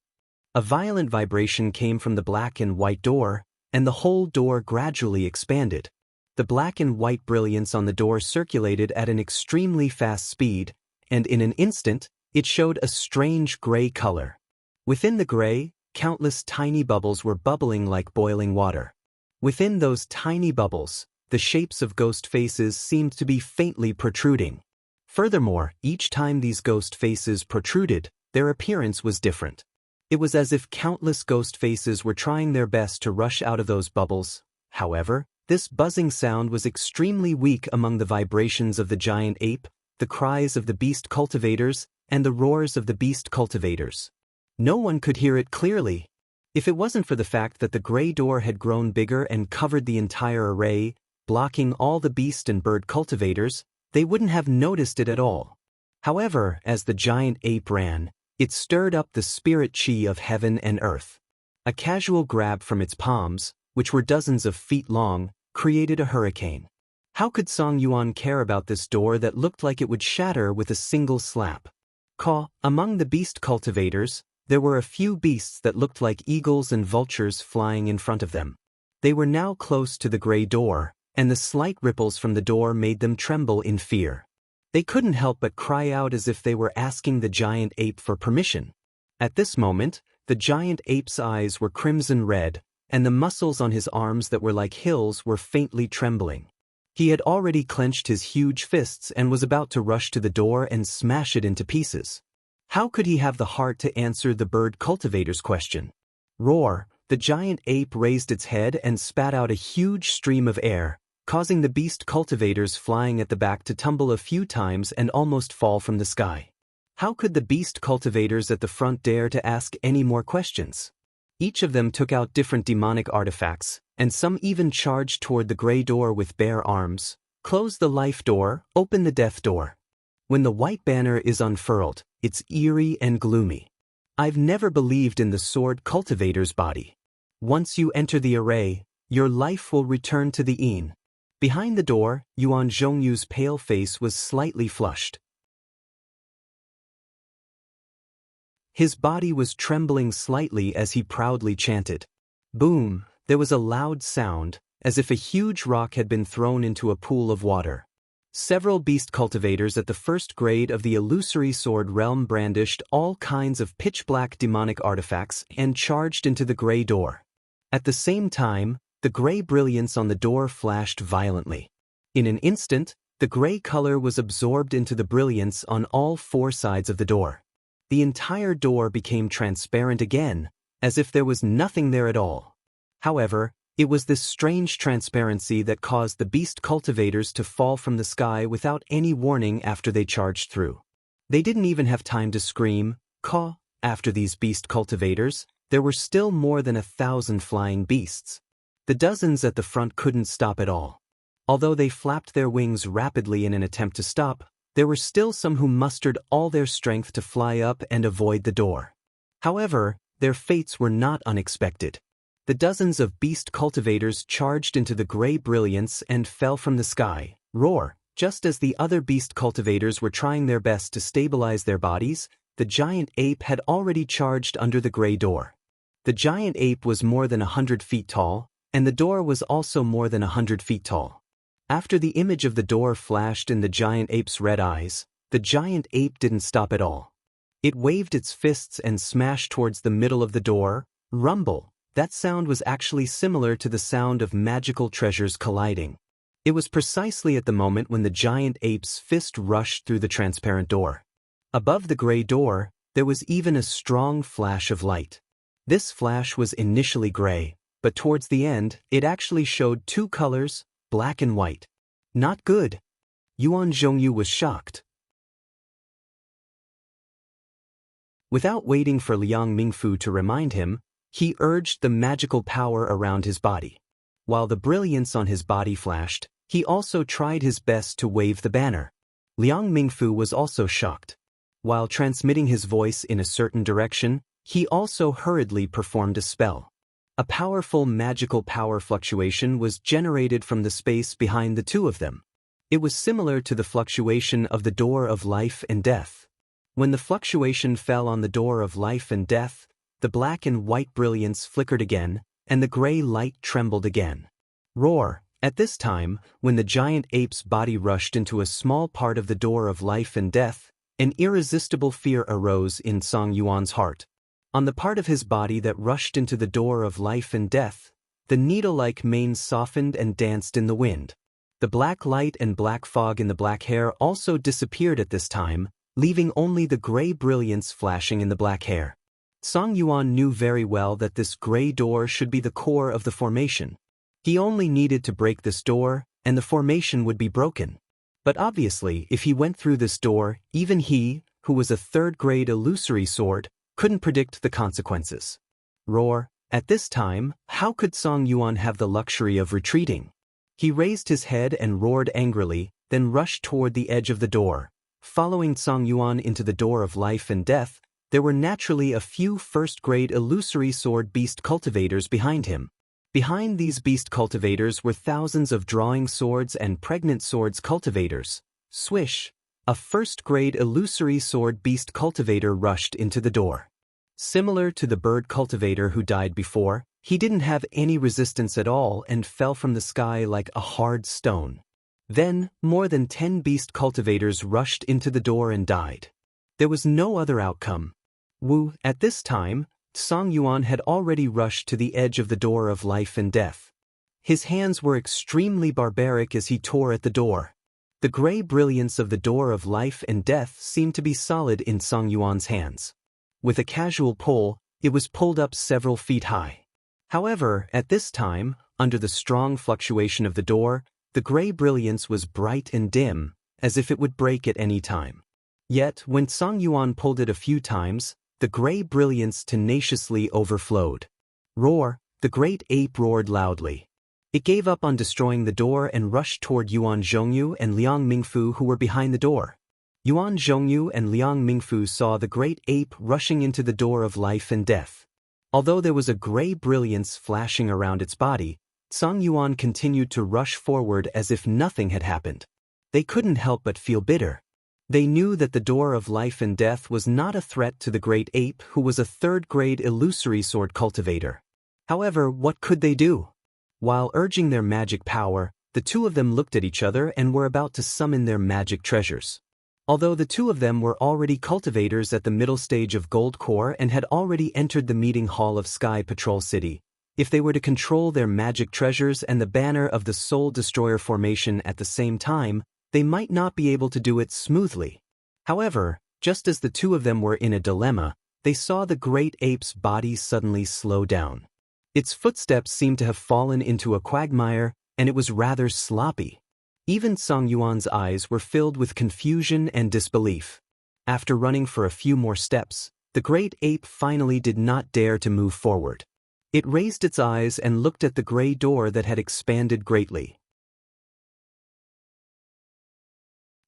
A violent vibration came from the black and white door, and the whole door gradually expanded. The black and white brilliance on the door circulated at an extremely fast speed, and in an instant, it showed a strange gray color. Within the gray, countless tiny bubbles were bubbling like boiling water. Within those tiny bubbles, the shapes of ghost faces seemed to be faintly protruding. Furthermore, each time these ghost faces protruded, their appearance was different. It was as if countless ghost faces were trying their best to rush out of those bubbles. However, this buzzing sound was extremely weak among the vibrations of the giant ape, the cries of the beast cultivators, and the roars of the beast cultivators. No one could hear it clearly. If it wasn't for the fact that the gray door had grown bigger and covered the entire array, blocking all the beast and bird cultivators, they wouldn't have noticed it at all. However, as the giant ape ran, it stirred up the spirit chi of heaven and earth. A casual grab from its palms, which were dozens of feet long, created a hurricane. How could Song Yuan care about this door that looked like it would shatter with a single slap? Among the beast cultivators, there were a few beasts that looked like eagles and vultures flying in front of them. They were now close to the gray door, and the slight ripples from the door made them tremble in fear. They couldn't help but cry out as if they were asking the giant ape for permission. At this moment, the giant ape's eyes were crimson red, and the muscles on his arms that were like hills were faintly trembling. He had already clenched his huge fists and was about to rush to the door and smash it into pieces. How could he have the heart to answer the bird cultivator's question? Roar! The giant ape raised its head and spat out a huge stream of air, causing the beast cultivators flying at the back to tumble a few times and almost fall from the sky. How could the beast cultivators at the front dare to ask any more questions? Each of them took out different demonic artifacts, and some even charged toward the gray door with bare arms. Close the life door, open the death door. When the white banner is unfurled, it's eerie and gloomy. I've never believed in the sword cultivator's body. Once you enter the array, your life will return to the yin. Behind the door, Yuan Zhongyu's pale face was slightly flushed. His body was trembling slightly as he proudly chanted. Boom! There was a loud sound, as if a huge rock had been thrown into a pool of water. Several beast cultivators at the first grade of the illusory sword realm brandished all kinds of pitch-black demonic artifacts and charged into the gray door. At the same time, the gray brilliance on the door flashed violently. In an instant, the gray color was absorbed into the brilliance on all four sides of the door. The entire door became transparent again, as if there was nothing there at all. However, it was this strange transparency that caused the beast cultivators to fall from the sky without any warning after they charged through. They didn't even have time to scream, caw. After these beast cultivators, there were still more than 1,000 flying beasts. The dozens at the front couldn't stop at all. Although they flapped their wings rapidly in an attempt to stop, there were still some who mustered all their strength to fly up and avoid the door. However, their fates were not unexpected. The dozens of beast cultivators charged into the gray brilliance and fell from the sky. Roar! Just as the other beast cultivators were trying their best to stabilize their bodies, the giant ape had already charged under the gray door. The giant ape was more than 100 feet tall, and the door was also more than 100 feet tall. After the image of the door flashed in the giant ape's red eyes, the giant ape didn't stop at all. It waved its fists and smashed towards the middle of the door. Rumble. That sound was actually similar to the sound of magical treasures colliding. It was precisely at the moment when the giant ape's fist rushed through the transparent door. Above the gray door, there was even a strong flash of light. This flash was initially gray, but towards the end, it actually showed two colors, black and white. Not good. Yuan Zhongyu was shocked. Without waiting for Liang Mingfu to remind him, he urged the magical power around his body. While the brilliance on his body flashed, he also tried his best to wave the banner. Liang Mingfu was also shocked. While transmitting his voice in a certain direction, he also hurriedly performed a spell. A powerful magical power fluctuation was generated from the space behind the two of them. It was similar to the fluctuation of the door of life and death. When the fluctuation fell on the door of life and death, the black and white brilliance flickered again, and the gray light trembled again. Roar! At this time, when the giant ape's body rushed into a small part of the door of life and death, an irresistible fear arose in Song Yuan's heart. On the part of his body that rushed into the door of life and death, the needle-like mane softened and danced in the wind. The black light and black fog in the black hair also disappeared at this time, leaving only the gray brilliance flashing in the black hair. Song Yuan knew very well that this gray door should be the core of the formation. He only needed to break this door, and the formation would be broken. But obviously, if he went through this door, even he, who was a third-grade illusory sword, couldn't predict the consequences. Roar! At this time, how could Song Yuan have the luxury of retreating? He raised his head and roared angrily, then rushed toward the edge of the door. Following Song Yuan into the door of life and death, there were naturally a few first-grade illusory sword beast cultivators behind him. Behind these beast cultivators were thousands of drawing swords and pregnant swords cultivators. Swish! A first-grade illusory sword beast cultivator rushed into the door. Similar to the bird cultivator who died before, he didn't have any resistance at all and fell from the sky like a hard stone. Then, more than 10 beast cultivators rushed into the door and died. There was no other outcome. At this time, Song Yuan had already rushed to the edge of the door of life and death. His hands were extremely barbaric as he tore at the door. The gray brilliance of the door of life and death seemed to be solid in Song Yuan's hands. With a casual pull, it was pulled up several feet high. However, at this time, under the strong fluctuation of the door, the gray brilliance was bright and dim, as if it would break at any time. Yet, when Song Yuan pulled it a few times, the gray brilliance tenaciously overflowed. Roar! The great ape roared loudly. It gave up on destroying the door and rushed toward Yuan Zhongyu and Liang Mingfu who were behind the door. Yuan Zhongyu and Liang Mingfu saw the great ape rushing into the door of life and death. Although there was a gray brilliance flashing around its body, Song Yuan continued to rush forward as if nothing had happened. They couldn't help but feel bitter. They knew that the door of life and death was not a threat to the great ape who was a third-grade illusory sword cultivator. However, what could they do? While urging their magic power, the two of them looked at each other and were about to summon their magic treasures. Although the two of them were already cultivators at the middle stage of Gold Core and had already entered the meeting hall of Sky Patrol City, if they were to control their magic treasures and the banner of the Soul Destroyer formation at the same time, they might not be able to do it smoothly. However, just as the two of them were in a dilemma, they saw the great ape's body suddenly slow down. Its footsteps seemed to have fallen into a quagmire, and it was rather sloppy. Even Song Yuan's eyes were filled with confusion and disbelief. After running for a few more steps, the great ape finally did not dare to move forward. It raised its eyes and looked at the gray door that had expanded greatly.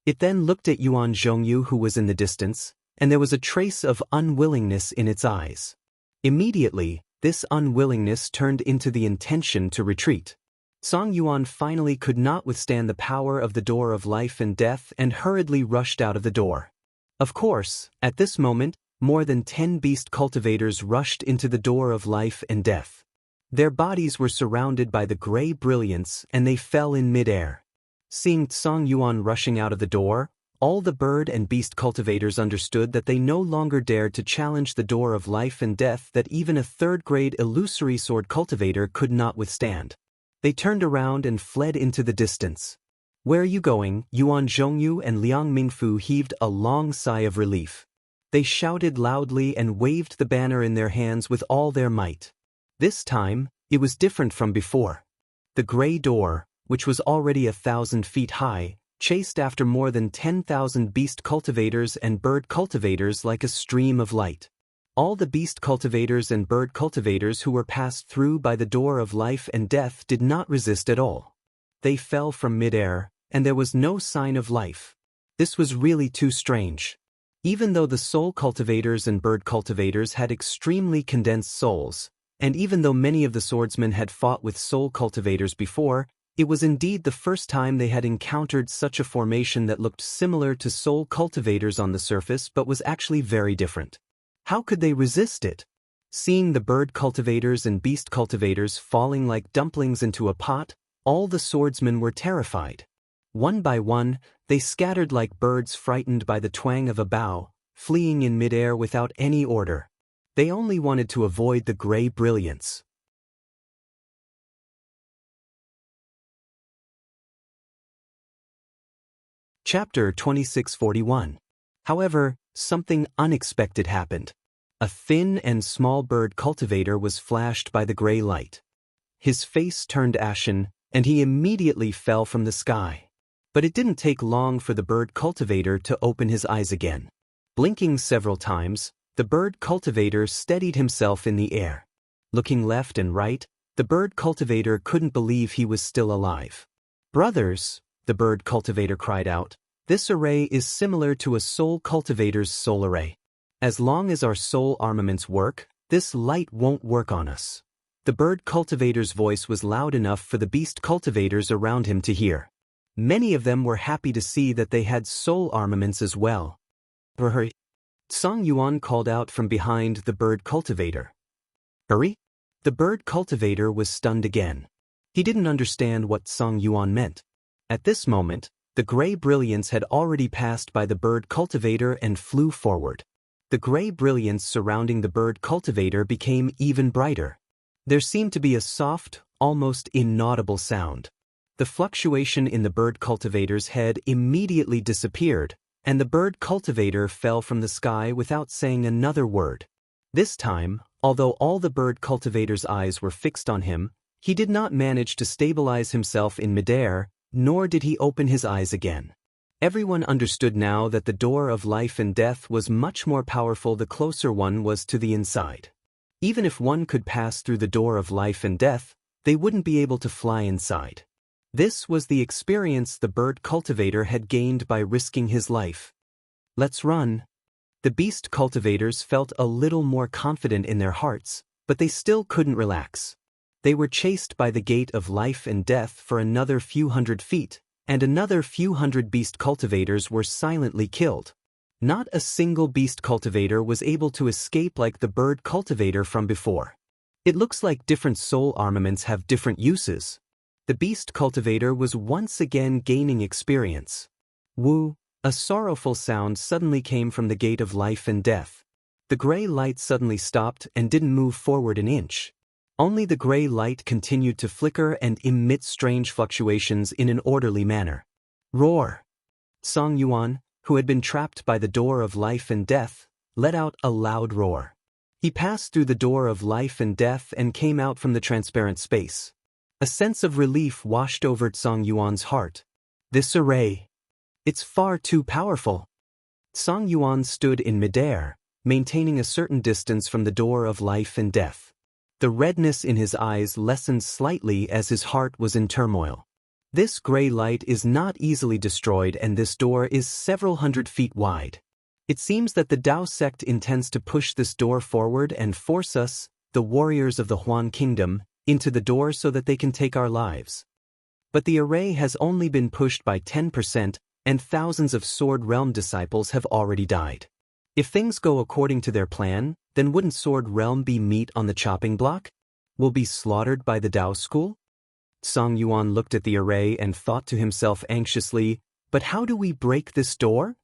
It then looked at Yuan Zhongyu who was in the distance, and there was a trace of unwillingness in its eyes. Immediately, this unwillingness turned into the intention to retreat. Song Yuan finally could not withstand the power of the door of life and death and hurriedly rushed out of the door. Of course, at this moment, more than 10 beast cultivators rushed into the door of life and death. Their bodies were surrounded by the gray brilliance and they fell in midair. Seeing Song Yuan rushing out of the door, all the bird and beast cultivators understood that they no longer dared to challenge the door of life and death that even a third-grade illusory sword cultivator could not withstand. They turned around and fled into the distance. "Where are you going?" Yuan Zhongyu and Liang Mingfu heaved a long sigh of relief. They shouted loudly and waved the banner in their hands with all their might. This time, it was different from before. The gray door, which was already 1,000 feet high, chased after more than 10,000 beast cultivators and bird cultivators like a stream of light. All the beast cultivators and bird cultivators who were passed through by the door of life and death did not resist at all. They fell from midair, and there was no sign of life. This was really too strange. Even though the soul cultivators and bird cultivators had extremely condensed souls, and even though many of the swordsmen had fought with soul cultivators before, it was indeed the first time they had encountered such a formation that looked similar to soul cultivators on the surface but was actually very different. How could they resist it? Seeing the bird cultivators and beast cultivators falling like dumplings into a pot, all the swordsmen were terrified. One by one, they scattered like birds frightened by the twang of a bow, fleeing in midair without any order. They only wanted to avoid the gray brilliance. Chapter 2641. However, something unexpected happened. A thin and small bird cultivator was flashed by the gray light. His face turned ashen, and he immediately fell from the sky. But it didn't take long for the bird cultivator to open his eyes again. Blinking several times, the bird cultivator steadied himself in the air. Looking left and right, the bird cultivator couldn't believe he was still alive. "Brothers," the bird cultivator cried out, "this array is similar to a soul cultivator's soul array. As long as our soul armaments work, this light won't work on us." The bird cultivator's voice was loud enough for the beast cultivators around him to hear. Many of them were happy to see that they had soul armaments as well. "Hurry!" Song Yuan called out from behind the bird cultivator. "Hurry?" The bird cultivator was stunned again. He didn't understand what Song Yuan meant. At this moment, the gray brilliance had already passed by the bird cultivator and flew forward. The gray brilliance surrounding the bird cultivator became even brighter. There seemed to be a soft, almost inaudible sound. The fluctuation in the bird cultivator's head immediately disappeared, and the bird cultivator fell from the sky without saying another word. This time, although all the bird cultivator's eyes were fixed on him, he did not manage to stabilize himself in midair, nor did he open his eyes again. Everyone understood now that the door of life and death was much more powerful the closer one was to the inside. Even if one could pass through the door of life and death, they wouldn't be able to fly inside. This was the experience the bird cultivator had gained by risking his life. "Let's run." The beast cultivators felt a little more confident in their hearts, but they still couldn't relax. They were chased by the gate of life and death for another few hundred feet, and another few hundred beast cultivators were silently killed. Not a single beast cultivator was able to escape like the bird cultivator from before. It looks like different soul armaments have different uses. The beast cultivator was once again gaining experience. Woo! A sorrowful sound suddenly came from the gate of life and death. The gray light suddenly stopped and didn't move forward an inch. Only the gray light continued to flicker and emit strange fluctuations in an orderly manner. Roar! Song Yuan, who had been trapped by the door of life and death, let out a loud roar. He passed through the door of life and death and came out from the transparent space. A sense of relief washed over Song Yuan's heart. This array. It's far too powerful. Song Yuan stood in midair, maintaining a certain distance from the door of life and death. The redness in his eyes lessened slightly as his heart was in turmoil. This gray light is not easily destroyed, and this door is several hundred feet wide. It seems that the Dao sect intends to push this door forward and force us, the warriors of the Huan Kingdom, into the door so that they can take our lives. But the array has only been pushed by 10%, and thousands of Sword Realm disciples have already died. If things go according to their plan, then wouldn't Sword Realm be meat on the chopping block? Will be slaughtered by the Dao school? Song Yuan looked at the array and thought to himself anxiously, But how do we break this door?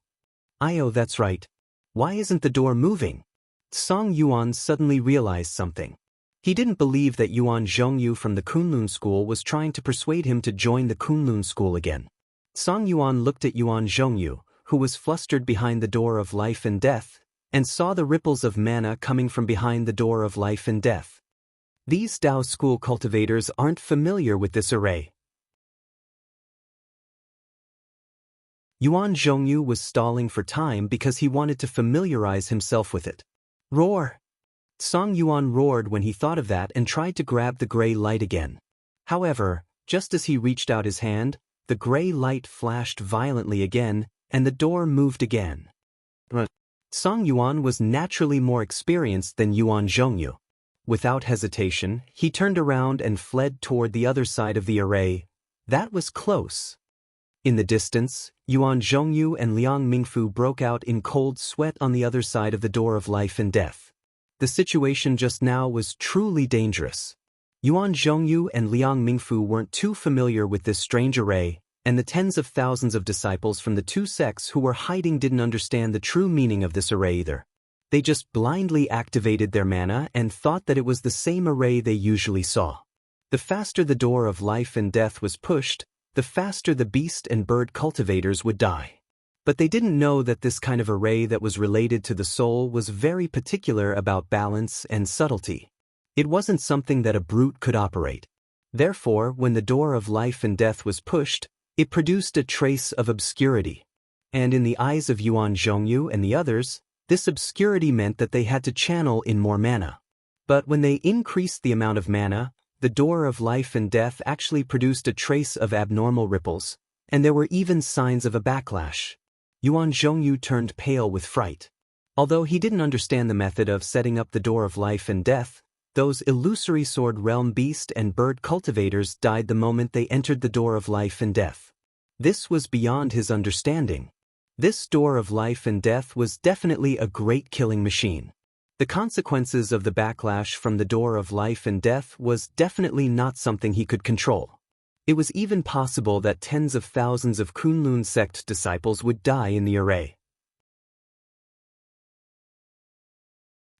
Oh, that's right. Why isn't the door moving? Song Yuan suddenly realized something. He didn't believe that Yuan Zhongyu from the Kunlun school was trying to persuade him to join the Kunlun school again. Song Yuan looked at Yuan Zhongyu, who was flustered behind the door of life and death, and saw the ripples of mana coming from behind the door of life and death. These Dao school cultivators aren't familiar with this array. Yuan Zhongyu was stalling for time because he wanted to familiarize himself with it. Roar! Song Yuan roared when he thought of that and tried to grab the gray light again. However, just as he reached out his hand, the gray light flashed violently again, and the door moved again. Song Yuan was naturally more experienced than Yuan Zhongyu. Without hesitation, he turned around and fled toward the other side of the array. That was close. In the distance, Yuan Zhongyu and Liang Mingfu broke out in cold sweat on the other side of the door of life and death. The situation just now was truly dangerous. Yuan Zhongyu and Liang Mingfu weren't too familiar with this strange array, and the tens of thousands of disciples from the two sects who were hiding didn't understand the true meaning of this array either. They just blindly activated their mana and thought that it was the same array they usually saw. The faster the door of life and death was pushed, the faster the beast and bird cultivators would die. But they didn't know that this kind of array that was related to the soul was very particular about balance and subtlety. It wasn't something that a brute could operate. Therefore, when the door of life and death was pushed, it produced a trace of obscurity. And in the eyes of Yuan Zhongyu and the others, this obscurity meant that they had to channel in more mana. But when they increased the amount of mana, the door of life and death actually produced a trace of abnormal ripples, and there were even signs of a backlash. Yuan Zhongyu turned pale with fright. Although he didn't understand the method of setting up the door of life and death, those illusory sword realm beast and bird cultivators died the moment they entered the door of life and death. This was beyond his understanding. This door of life and death was definitely a great killing machine. The consequences of the backlash from the door of life and death was definitely not something he could control. It was even possible that tens of thousands of Kunlun sect disciples would die in the array.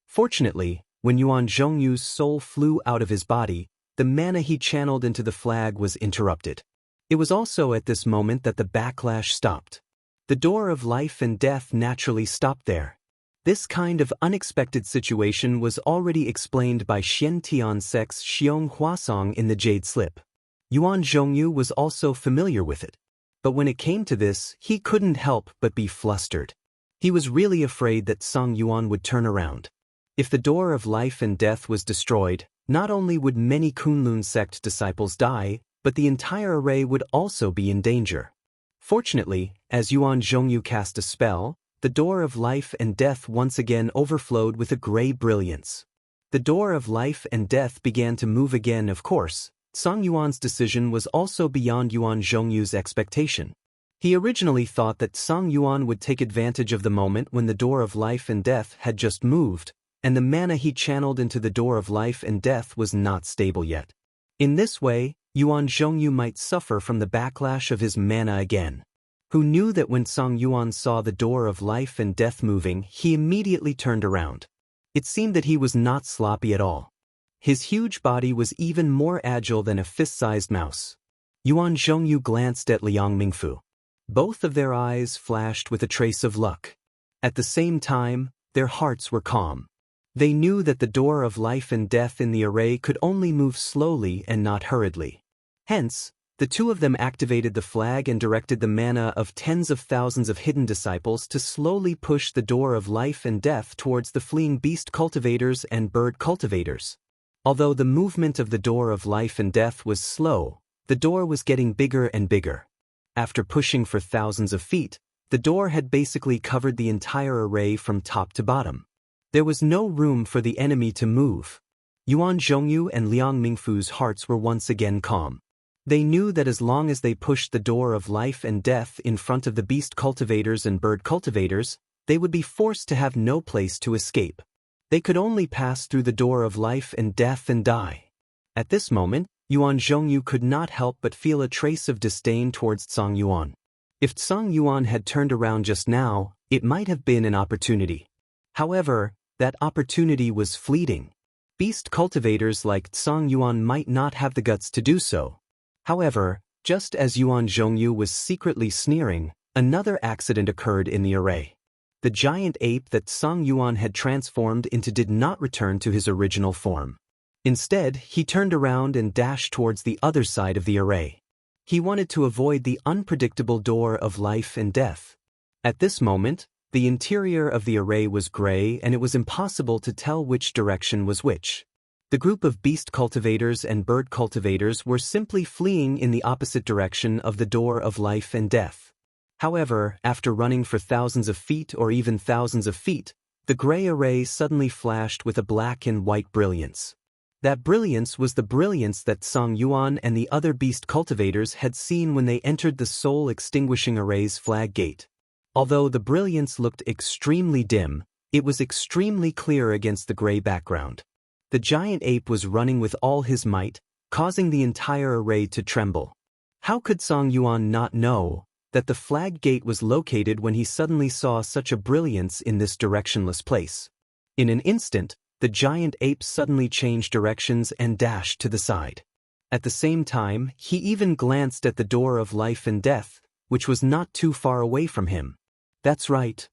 Fortunately, when Yuan Zhongyu's soul flew out of his body, the mana he channeled into the flag was interrupted. It was also at this moment that the backlash stopped. The door of life and death naturally stopped there. This kind of unexpected situation was already explained by Xian Tian sect's Xiong Huasong in the Jade Slip. Yuan Zhongyu was also familiar with it. But when it came to this, he couldn't help but be flustered. He was really afraid that Song Yuan would turn around. If the door of life and death was destroyed, not only would many Kunlun sect disciples die, but the entire array would also be in danger. Fortunately, as Yuan Zhongyu cast a spell, the door of life and death once again overflowed with a gray brilliance. The door of life and death began to move again, of course. Song Yuan's decision was also beyond Yuan Zhongyu's expectation. He originally thought that Song Yuan would take advantage of the moment when the door of life and death had just moved, and the mana he channeled into the door of life and death was not stable yet. In this way, Yuan Zhongyu might suffer from the backlash of his mana again. Who knew that when Song Yuan saw the door of life and death moving, he immediately turned around. It seemed that he was not sloppy at all. His huge body was even more agile than a fist-sized mouse. Yuan Zhongyu glanced at Liang Mingfu. Both of their eyes flashed with a trace of luck. At the same time, their hearts were calm. They knew that the door of life and death in the array could only move slowly and not hurriedly. Hence, the two of them activated the flag and directed the mana of tens of thousands of hidden disciples to slowly push the door of life and death towards the fleeing beast cultivators and bird cultivators. Although the movement of the door of life and death was slow, the door was getting bigger and bigger. After pushing for thousands of feet, the door had basically covered the entire array from top to bottom. There was no room for the enemy to move. Yuan Zhongyu and Liang Mingfu's hearts were once again calm. They knew that as long as they pushed the door of life and death in front of the beast cultivators and bird cultivators, they would be forced to have no place to escape. They could only pass through the door of life and death and die. At this moment, Yuan Zhongyu could not help but feel a trace of disdain towards Song Yuan. If Tsang Yuan had turned around just now, it might have been an opportunity. However, that opportunity was fleeting. Beast cultivators like Tsang Yuan might not have the guts to do so. However, just as Yuan Zhongyu was secretly sneering, another accident occurred in the array. The giant ape that Tsang Yuan had transformed into did not return to his original form. Instead, he turned around and dashed towards the other side of the array. He wanted to avoid the unpredictable door of life and death. At this moment, the interior of the array was gray and it was impossible to tell which direction was which. The group of beast cultivators and bird cultivators were simply fleeing in the opposite direction of the door of life and death. However, after running for thousands of feet or even thousands of feet, the gray array suddenly flashed with a black and white brilliance. That brilliance was the brilliance that Tsang Yuan and the other beast cultivators had seen when they entered the soul-extinguishing array's flag gate. Although the brilliance looked extremely dim, it was extremely clear against the gray background. The giant ape was running with all his might, causing the entire array to tremble. How could Tsang Yuan not know that the flag gate was located when he suddenly saw such a brilliance in this directionless place? In an instant, the giant ape suddenly changed directions and dashed to the side. At the same time, he even glanced at the door of life and death, which was not too far away from him. That's right.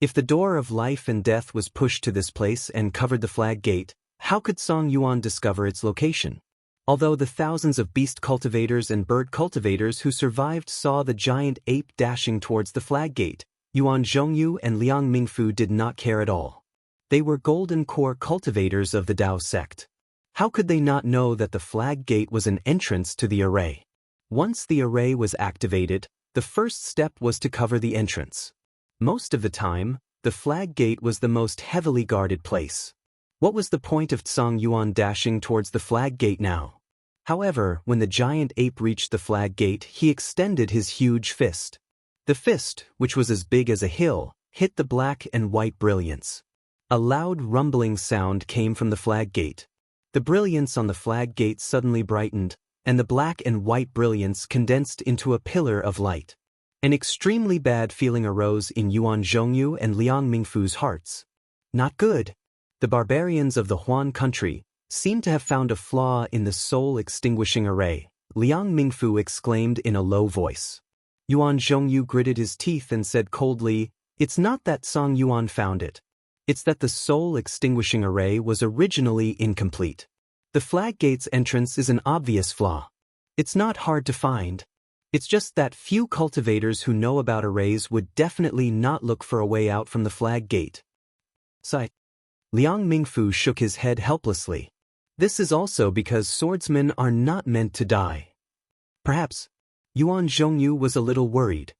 If the door of life and death was pushed to this place and covered the flag gate, how could Tsang Yuan discover its location? Although the thousands of beast cultivators and bird cultivators who survived saw the giant ape dashing towards the flag gate, Yuan Zhongyu and Liang Mingfu did not care at all. They were golden core cultivators of the Dao sect. How could they not know that the flag gate was an entrance to the array? Once the array was activated, the first step was to cover the entrance. Most of the time, the flag gate was the most heavily guarded place. What was the point of Tsang Yuan dashing towards the flag gate now? However, when the giant ape reached the flag gate, he extended his huge fist. The fist, which was as big as a hill, hit the black and white brilliance. A loud rumbling sound came from the flag gate. The brilliance on the flag gate suddenly brightened, and the black and white brilliance condensed into a pillar of light. An extremely bad feeling arose in Yuan Zhongyu and Liang Mingfu's hearts. Not good. The barbarians of the Huan country seemed to have found a flaw in the soul-extinguishing array, Liang Mingfu exclaimed in a low voice. Yuan Zhongyu gritted his teeth and said coldly, "It's not that Tsang Yuan found it. It's that the soul-extinguishing array was originally incomplete. The flag gate's entrance is an obvious flaw. It's not hard to find. It's just that few cultivators who know about arrays would definitely not look for a way out from the flag gate." Sigh. Liang Mingfu shook his head helplessly. This is also because swordsmen are not meant to die. Perhaps Yuan Zhongyu was a little worried.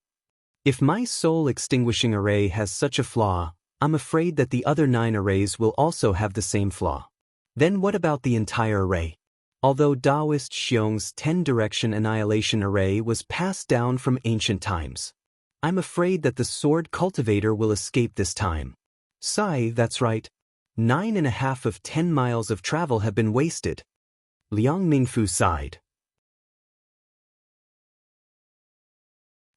If my soul-extinguishing array has such a flaw, I'm afraid that the other 9 arrays will also have the same flaw. Then what about the entire array? Although Daoist Xiong's 10-direction annihilation array was passed down from ancient times, I'm afraid that the sword cultivator will escape this time. Sigh, that's right. 9.5 of 10 miles of travel have been wasted. Liang Mingfu sighed.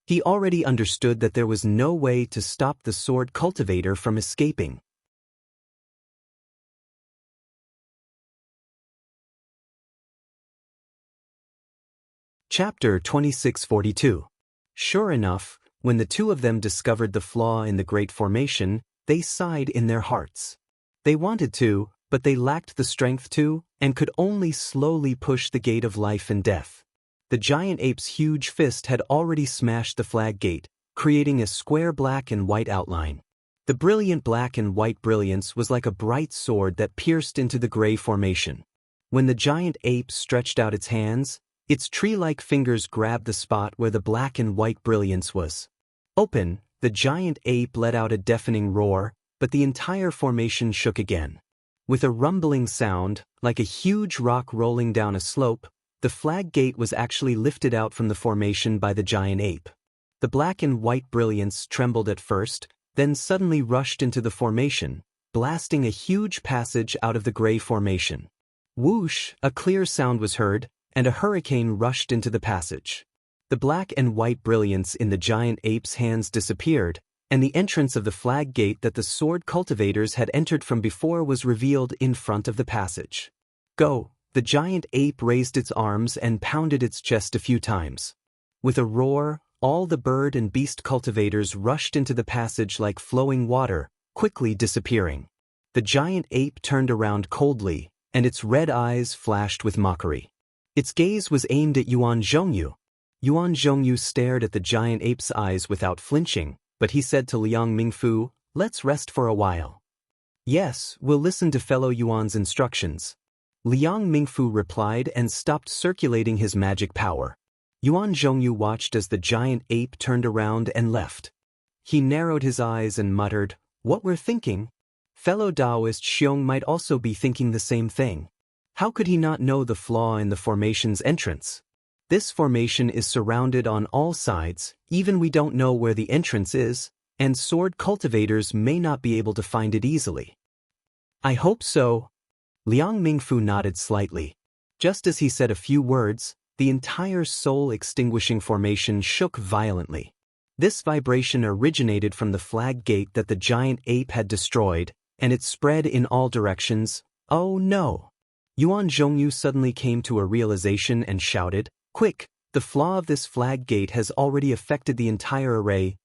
He already understood that there was no way to stop the sword cultivator from escaping. Chapter 2642. Sure enough, when the two of them discovered the flaw in the Great Formation, they sighed in their hearts. They wanted to, but they lacked the strength to, and could only slowly push the gate of life and death. The giant ape's huge fist had already smashed the flag gate, creating a square black and white outline. The brilliant black and white brilliance was like a bright sword that pierced into the gray formation. When the giant ape stretched out its hands, its tree-like fingers grabbed the spot where the black and white brilliance was. Open, the giant ape let out a deafening roar, but the entire formation shook again. With a rumbling sound, like a huge rock rolling down a slope, the flag gate was actually lifted out from the formation by the giant ape. The black and white brilliance trembled at first, then suddenly rushed into the formation, blasting a huge passage out of the gray formation. Whoosh, a clear sound was heard, and a hurricane rushed into the passage. The black and white brilliance in the giant ape's hands disappeared, and the entrance of the flag gate that the sword cultivators had entered from before was revealed in front of the passage. Go! The giant ape raised its arms and pounded its chest a few times. With a roar, all the bird and beast cultivators rushed into the passage like flowing water, quickly disappearing. The giant ape turned around coldly, and its red eyes flashed with mockery. Its gaze was aimed at Yuan Zhongyu. Yuan Zhongyu stared at the giant ape's eyes without flinching, but he said to Liang Mingfu, "Let's rest for a while." "Yes, we'll listen to fellow Yuan's instructions." Liang Mingfu replied and stopped circulating his magic power. Yuan Zhongyu watched as the giant ape turned around and left. He narrowed his eyes and muttered, "What we're thinking?" Fellow Daoist Xiong might also be thinking the same thing. How could he not know the flaw in the formation's entrance? This formation is surrounded on all sides, even we don't know where the entrance is, and sword cultivators may not be able to find it easily. "I hope so." Liang Mingfu nodded slightly. Just as he said a few words, the entire soul-extinguishing formation shook violently. This vibration originated from the flag gate that the giant ape had destroyed, and it spread in all directions. "Oh no!" Yuan Zhongyu suddenly came to a realization and shouted, "Quick! The flaw of this flag gate has already affected the entire array.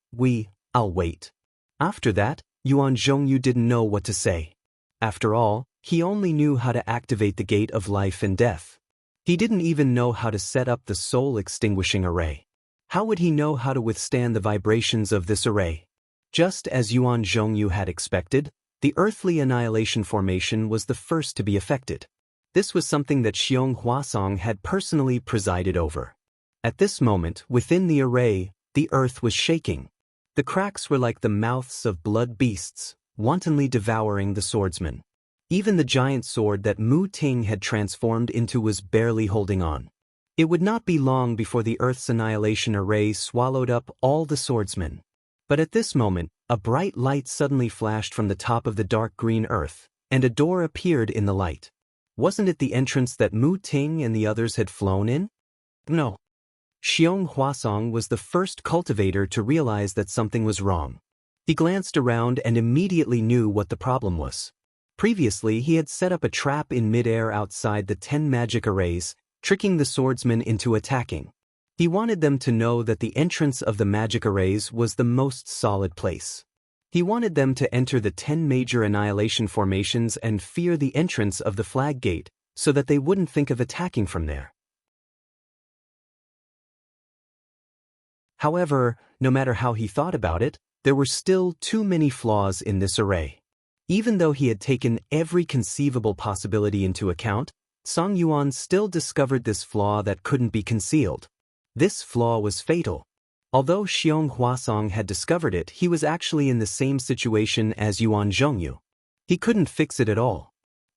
I'll wait." After that, Yuan Zhongyu didn't know what to say. After all, he only knew how to activate the gate of life and death. He didn't even know how to set up the soul-extinguishing array. How would he know how to withstand the vibrations of this array? Just as Yuan Zhongyu had expected, the earthly annihilation formation was the first to be affected. This was something that Xiong Huasong had personally presided over. At this moment, within the array, the earth was shaking. The cracks were like the mouths of blood beasts, wantonly devouring the swordsman. Even the giant sword that Mu Ting had transformed into was barely holding on. It would not be long before the Earth's annihilation array swallowed up all the swordsmen. But at this moment, a bright light suddenly flashed from the top of the dark green earth, and a door appeared in the light. Wasn't it the entrance that Mu Ting and the others had flown in? No. Xiong Huasong was the first cultivator to realize that something was wrong. He glanced around and immediately knew what the problem was. Previously, he had set up a trap in midair outside the 10 magic arrays, tricking the swordsmen into attacking. He wanted them to know that the entrance of the magic arrays was the most solid place. He wanted them to enter the 10 major annihilation formations and fear the entrance of the flag gate, so that they wouldn't think of attacking from there. However, no matter how he thought about it, there were still too many flaws in this array. Even though he had taken every conceivable possibility into account, Song Yuan still discovered this flaw that couldn't be concealed. This flaw was fatal. Although Xiong Huasong had discovered it, he was actually in the same situation as Yuan Zhongyu. He couldn't fix it at all.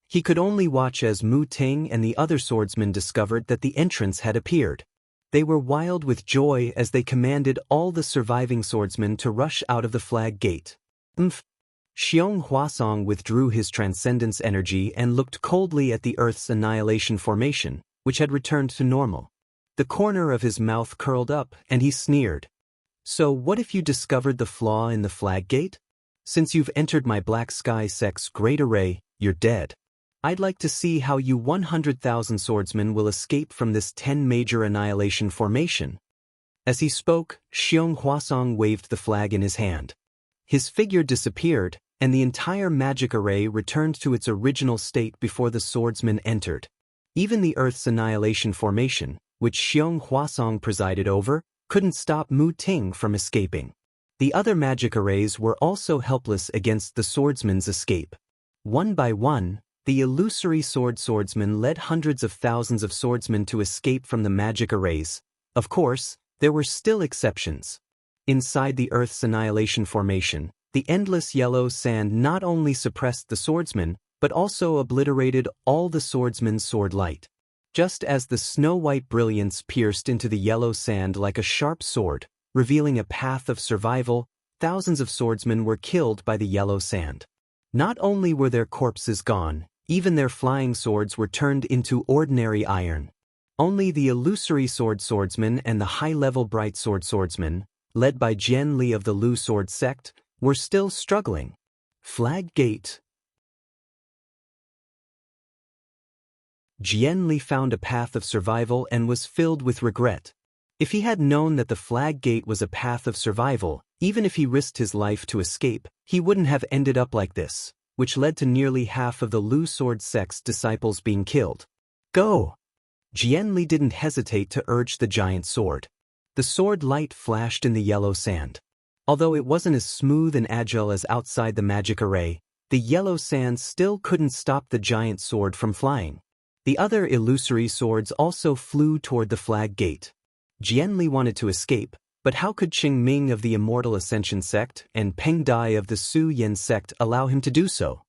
He could only watch as Mu Ting and the other swordsmen discovered that the entrance had appeared. They were wild with joy as they commanded all the surviving swordsmen to rush out of the flag gate. Xiong Huasong withdrew his transcendence energy and looked coldly at the Earth's annihilation formation, which had returned to normal. The corner of his mouth curled up, and he sneered. "So what if you discovered the flaw in the flag gate? Since you've entered my Black Sky Sect's great array, you're dead. I'd like to see how you 100,000 swordsmen will escape from this 10 major annihilation formation." As he spoke, Xiong Huasong waved the flag in his hand. His figure disappeared, and the entire magic array returned to its original state before the swordsmen entered. Even the Earth's annihilation formation, which Xiong Huasong presided over, couldn't stop Mu Ting from escaping. The other magic arrays were also helpless against the swordsmen's escape. One by one, the illusory swordsmen led hundreds of thousands of swordsmen to escape from the magic arrays. Of course, there were still exceptions. Inside the Earth's annihilation formation, the endless yellow sand not only suppressed the swordsmen, but also obliterated all the swordsmen's sword light. Just as the snow-white brilliance pierced into the yellow sand like a sharp sword, revealing a path of survival, thousands of swordsmen were killed by the yellow sand. Not only were their corpses gone, even their flying swords were turned into ordinary iron. Only the illusory swordsman and the high-level bright swordsman, led by Jian Li of the Lu Sword sect, were still struggling. Flag Gate. Jian Li found a path of survival and was filled with regret. If he had known that the Flag Gate was a path of survival, even if he risked his life to escape, he wouldn't have ended up like this, which led to nearly half of the Lu Sword sect's disciples being killed. Go! Jian Li didn't hesitate to urge the giant sword. The sword light flashed in the yellow sand. Although it wasn't as smooth and agile as outside the magic array, the yellow sand still couldn't stop the giant sword from flying. The other illusory swords also flew toward the Flag Gate. Jian Li wanted to escape, but how could Qing Ming of the Immortal Ascension sect and Peng Dai of the Su Yan sect allow him to do so?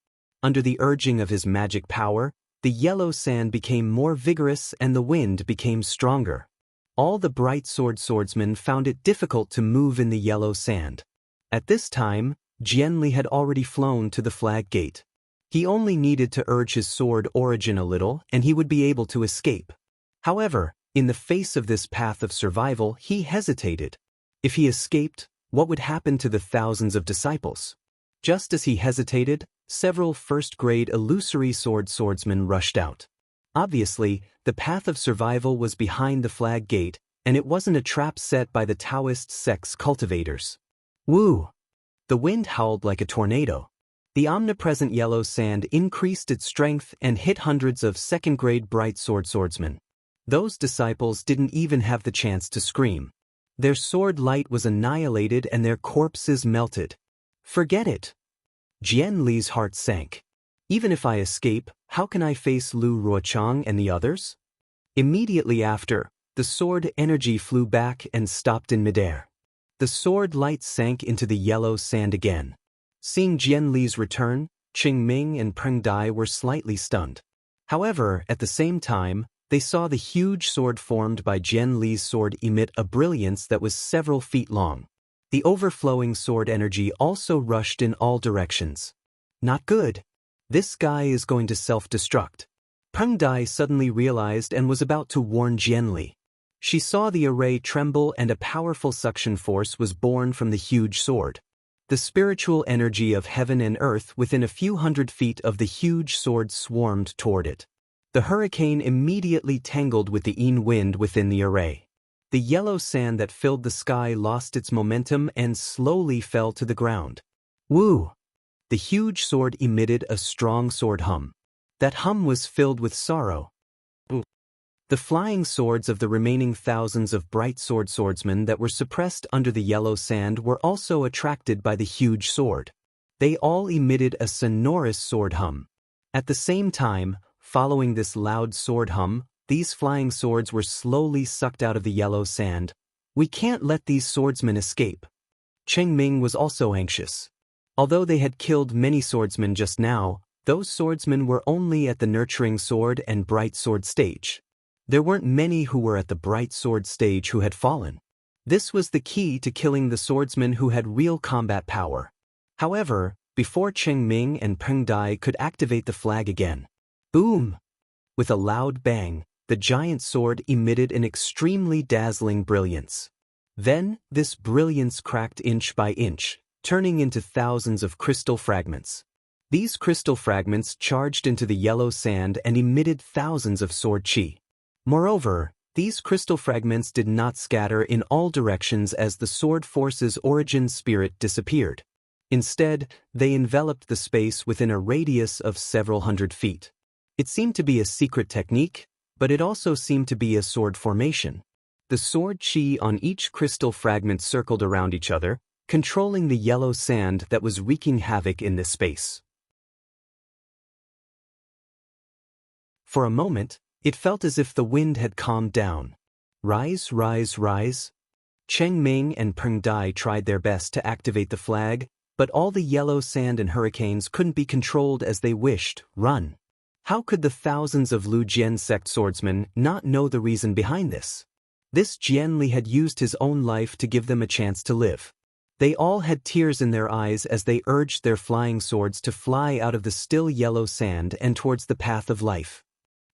Under the urging of his magic power, the yellow sand became more vigorous and the wind became stronger. All the bright swordsmen found it difficult to move in the yellow sand. At this time, Jian Li had already flown to the Flag Gate. He only needed to urge his sword origin a little and he would be able to escape. However, in the face of this path of survival, he hesitated. If he escaped, what would happen to the thousands of disciples? Just as he hesitated, several first-grade illusory swordsmen rushed out. Obviously, the path of survival was behind the Flag Gate, and it wasn't a trap set by the Daoist sect's cultivators. Woo! The wind howled like a tornado. The omnipresent yellow sand increased its strength and hit hundreds of second-grade bright swordsmen. Those disciples didn't even have the chance to scream. Their sword light was annihilated and their corpses melted. Forget it. Jian Li's heart sank. Even if I escape, how can I face Lu Ruochang and the others? Immediately after, the sword energy flew back and stopped in midair. The sword light sank into the yellow sand again. Seeing Jian Li's return, Qing Ming and Peng Dai were slightly stunned. However, at the same time, they saw the huge sword formed by Jian Li's sword emit a brilliance that was several feet long. The overflowing sword energy also rushed in all directions. Not good. This guy is going to self-destruct. Peng Dai suddenly realized and was about to warn Jian Li. She saw the array tremble and a powerful suction force was born from the huge sword. The spiritual energy of heaven and earth within a few hundred feet of the huge sword swarmed toward it. The hurricane immediately tangled with the Yin wind within the array. The yellow sand that filled the sky lost its momentum and slowly fell to the ground. Woo! The huge sword emitted a strong sword hum. That hum was filled with sorrow. The flying swords of the remaining thousands of bright swordsmen that were suppressed under the yellow sand were also attracted by the huge sword. They all emitted a sonorous sword hum. At the same time, following this loud sword hum, these flying swords were slowly sucked out of the yellow sand. We can't let these swordsmen escape. Qing Ming was also anxious. Although they had killed many swordsmen just now, those swordsmen were only at the nurturing sword and bright sword stage. There weren't many who were at the bright sword stage who had fallen. This was the key to killing the swordsmen who had real combat power. However, before Qing Ming and Peng Dai could activate the flag again, boom! With a loud bang, the giant sword emitted an extremely dazzling brilliance. Then, this brilliance cracked inch by inch, turning into thousands of crystal fragments. These crystal fragments charged into the yellow sand and emitted thousands of sword chi. Moreover, these crystal fragments did not scatter in all directions as the sword force's origin spirit disappeared. Instead, they enveloped the space within a radius of several hundred feet. It seemed to be a secret technique, but it also seemed to be a sword formation. The sword chi on each crystal fragment circled around each other, controlling the yellow sand that was wreaking havoc in this space. For a moment, it felt as if the wind had calmed down. Rise, rise, rise. Qing Ming and Peng Dai tried their best to activate the flag, but all the yellow sand and hurricanes couldn't be controlled as they wished. Run. How could the thousands of Lu Jian sect swordsmen not know the reason behind this? This Jian Li had used his own life to give them a chance to live. They all had tears in their eyes as they urged their flying swords to fly out of the still yellow sand and towards the path of life.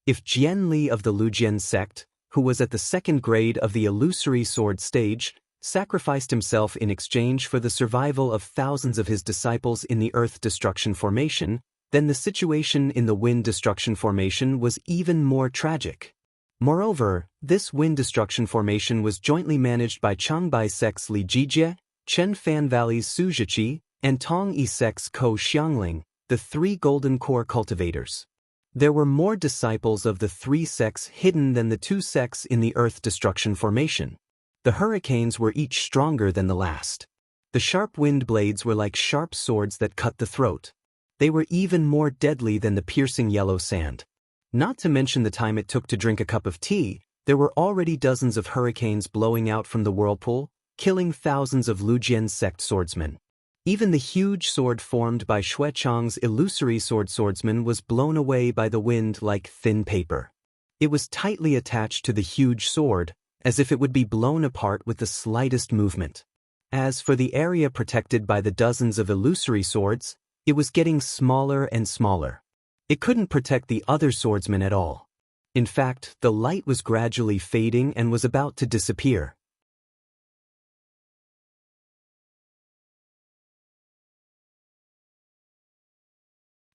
If Jian Li of the Lu Jian sect, who was at the second grade of the illusory sword stage, sacrificed himself in exchange for the survival of thousands of his disciples in the Earth Destruction Formation, then the situation in the Wind Destruction Formation was even more tragic. Moreover, this Wind Destruction Formation was jointly managed by Changbai sect's Li Jijie, Chen Fan Valley's Su Zhiqi, and Tong Yi sect's Ko Xiangling, the three golden core cultivators. There were more disciples of the three sects hidden than the two sects in the Earth Destruction Formation. The hurricanes were each stronger than the last. The sharp wind blades were like sharp swords that cut the throat. They were even more deadly than the piercing yellow sand. Not to mention the time it took to drink a cup of tea, there were already dozens of hurricanes blowing out from the whirlpool, killing thousands of Lujian sect swordsmen. Even the huge sword formed by Xuechang's illusory swordsman was blown away by the wind like thin paper. It was tightly attached to the huge sword, as if it would be blown apart with the slightest movement. As for the area protected by the dozens of illusory swords, it was getting smaller and smaller. It couldn't protect the other swordsmen at all. In fact, the light was gradually fading and was about to disappear.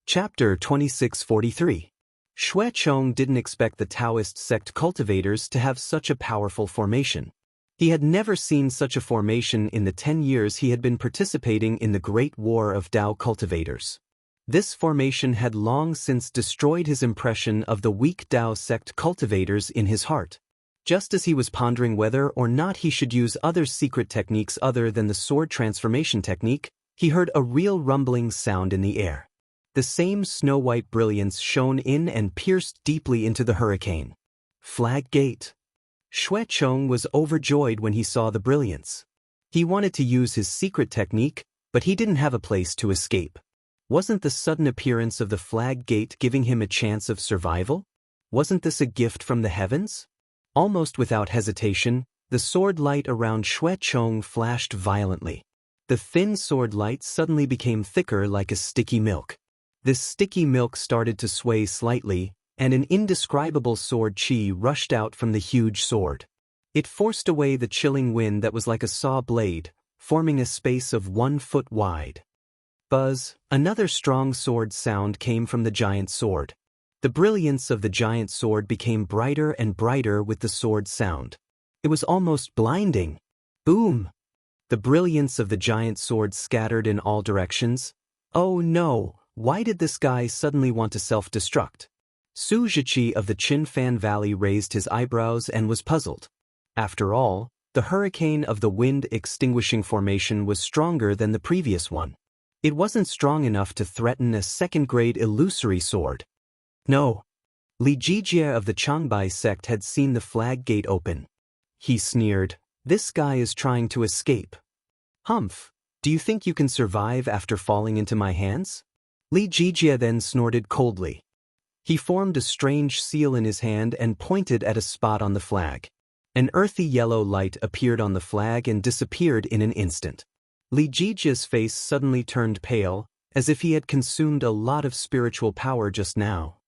Chapter 2643. Xuechong didn't expect the Daoist sect cultivators to have such a powerful formation. He had never seen such a formation in the 10 years he had been participating in the Great War of Dao cultivators. This formation had long since destroyed his impression of the weak Dao sect cultivators in his heart. Just as he was pondering whether or not he should use other secret techniques other than the sword transformation technique, he heard a real rumbling sound in the air. The same snow-white brilliance shone in and pierced deeply into the hurricane. Flag Gate. Xuechong was overjoyed when he saw the brilliance. He wanted to use his secret technique, but he didn't have a place to escape. Wasn't the sudden appearance of the Flag Gate giving him a chance of survival? Wasn't this a gift from the heavens? Almost without hesitation, the sword light around Xuechong flashed violently. The thin sword light suddenly became thicker like a sticky milk. This sticky milk started to sway slightly, and an indescribable sword chi rushed out from the huge sword. It forced away the chilling wind that was like a saw blade, forming a space of 1 foot wide. Buzz, another strong sword sound came from the giant sword. The brilliance of the giant sword became brighter and brighter with the sword sound. It was almost blinding. Boom! The brilliance of the giant sword scattered in all directions. Oh no! Why did this guy suddenly want to self-destruct? Su Zhiqi of the Qinfan Valley raised his eyebrows and was puzzled. After all, the hurricane of the wind extinguishing formation was stronger than the previous one. It wasn't strong enough to threaten a second-grade illusory sword. No. Li Jijie of the Changbai sect had seen the Flag Gate open. He sneered, "This guy is trying to escape. Humph, do you think you can survive after falling into my hands?" Li Jijie then snorted coldly. He formed a strange seal in his hand and pointed at a spot on the flag. An earthy yellow light appeared on the flag and disappeared in an instant. Li Jijie's face suddenly turned pale, as if he had consumed a lot of spiritual power just now.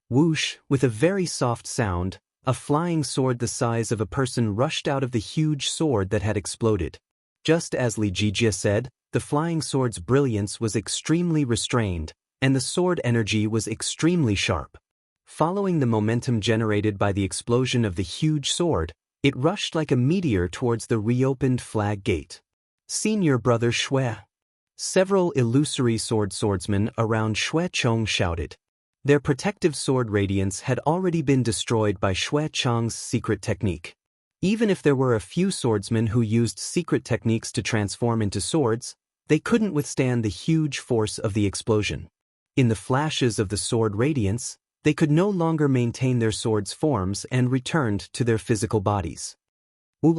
Whoosh, with a very soft sound, a flying sword the size of a person rushed out of the huge sword that had exploded. Just as Li Jijie said, the flying sword's brilliance was extremely restrained, and the sword energy was extremely sharp. Following the momentum generated by the explosion of the huge sword, it rushed like a meteor towards the reopened Flag Gate. "Senior brother Xue!" Several illusory swordsmen around Xuechong shouted. Their protective sword radiance had already been destroyed by Xuechong's secret technique. Even if there were a few swordsmen who used secret techniques to transform into swords, they couldn't withstand the huge force of the explosion. In the flashes of the sword radiance, they could no longer maintain their swords' forms and returned to their physical bodies.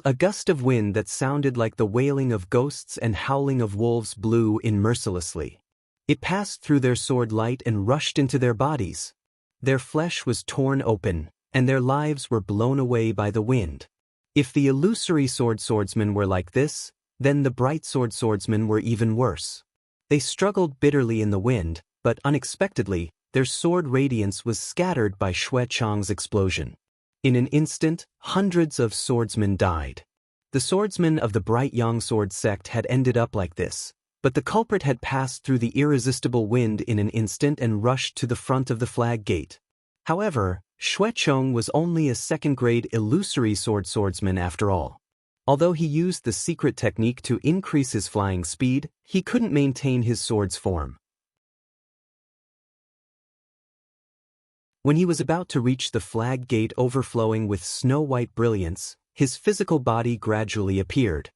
A gust of wind that sounded like the wailing of ghosts and howling of wolves blew in mercilessly. It passed through their sword light and rushed into their bodies. Their flesh was torn open, and their lives were blown away by the wind. If the illusory swordsmen were like this, then the bright swordsmen were even worse. They struggled bitterly in the wind, but unexpectedly, their sword radiance was scattered by Xuechong's explosion. In an instant, hundreds of swordsmen died. The swordsmen of the Bright Yang Sword sect had ended up like this, but the culprit had passed through the irresistible wind in an instant and rushed to the front of the flag gate. However, Xuechong was only a second-grade illusory swordsman after all. Although he used the secret technique to increase his flying speed, he couldn't maintain his sword's form. When he was about to reach the flag gate overflowing with snow-white brilliance, his physical body gradually appeared.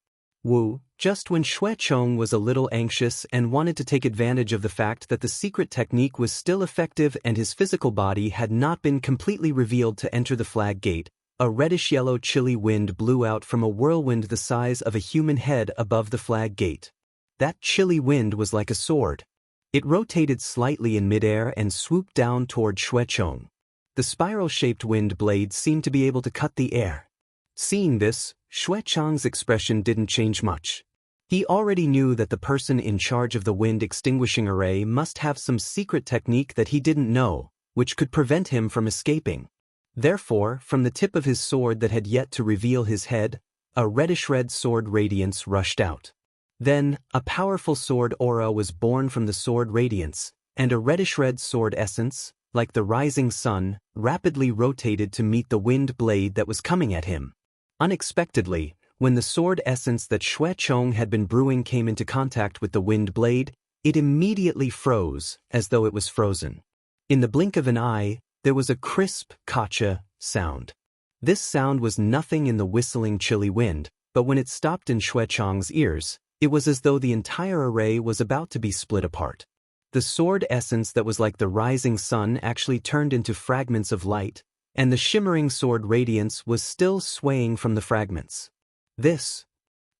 Just when Xuechong was a little anxious and wanted to take advantage of the fact that the secret technique was still effective and his physical body had not been completely revealed to enter the flag gate, a reddish-yellow chilly wind blew out from a whirlwind the size of a human head above the flag gate. That chilly wind was like a sword. It rotated slightly in midair and swooped down toward Xuechong. The spiral-shaped wind blade seemed to be able to cut the air. Seeing this, Xuechong's expression didn't change much. He already knew that the person in charge of the wind-extinguishing array must have some secret technique that he didn't know, which could prevent him from escaping. Therefore, from the tip of his sword that had yet to reveal his head, a reddish-red sword radiance rushed out. Then, a powerful sword aura was born from the sword radiance, and a reddish-red sword essence, like the rising sun, rapidly rotated to meet the wind blade that was coming at him. Unexpectedly, when the sword essence that Xuechong had been brewing came into contact with the wind blade, it immediately froze, as though it was frozen. In the blink of an eye, there was a crisp, kacha sound. This sound was nothing in the whistling chilly wind, but when it stopped in Xuechong's ears, it was as though the entire array was about to be split apart. The sword essence that was like the rising sun actually turned into fragments of light, and the shimmering sword radiance was still swaying from the fragments.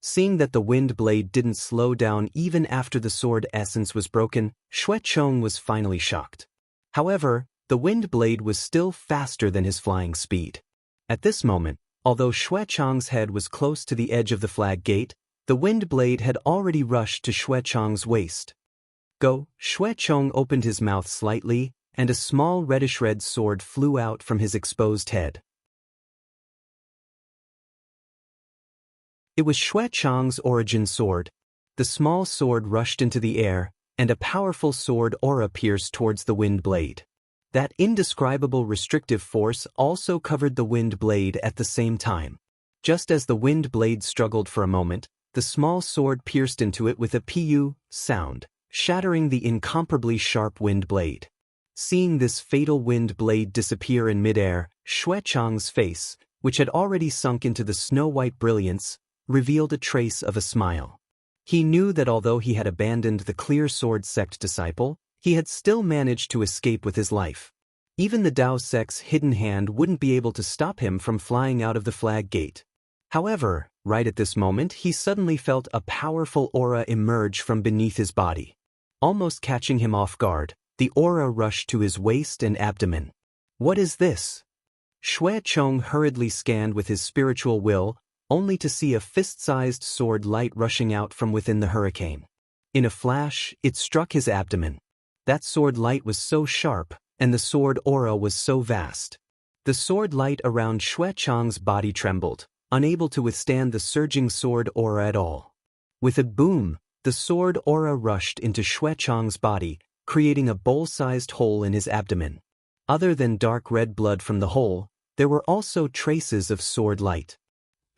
Seeing that the wind blade didn't slow down even after the sword essence was broken, Xuechong was finally shocked. However, the wind blade was still faster than his flying speed. At this moment, although Xuechong's head was close to the edge of the flag gate, the wind blade had already rushed to Xuechong's waist. Xuechong opened his mouth slightly, and a small reddish-red sword flew out from his exposed head. It was Xuechong's origin sword. The small sword rushed into the air, and a powerful sword aura pierced towards the wind blade. That indescribable restrictive force also covered the wind blade at the same time. Just as the wind blade struggled for a moment, the small sword pierced into it with a pu sound, shattering the incomparably sharp wind blade. Seeing this fatal wind blade disappear in midair, Xuechong's face, which had already sunk into the snow-white brilliance, revealed a trace of a smile. He knew that although he had abandoned the Clear Sword sect disciple, he had still managed to escape with his life. Even the Dao sect's hidden hand wouldn't be able to stop him from flying out of the flag gate. However, right at this moment he suddenly felt a powerful aura emerge from beneath his body. Almost catching him off guard, the aura rushed to his waist and abdomen. What is this? Xuechong hurriedly scanned with his spiritual will, only to see a fist-sized sword light rushing out from within the hurricane. In a flash, it struck his abdomen. That sword light was so sharp, and the sword aura was so vast. The sword light around Xuechong's body trembled, unable to withstand the surging sword aura at all. With a boom, the sword aura rushed into Xuechong's body, creating a bowl-sized hole in his abdomen. Other than dark red blood from the hole, there were also traces of sword light.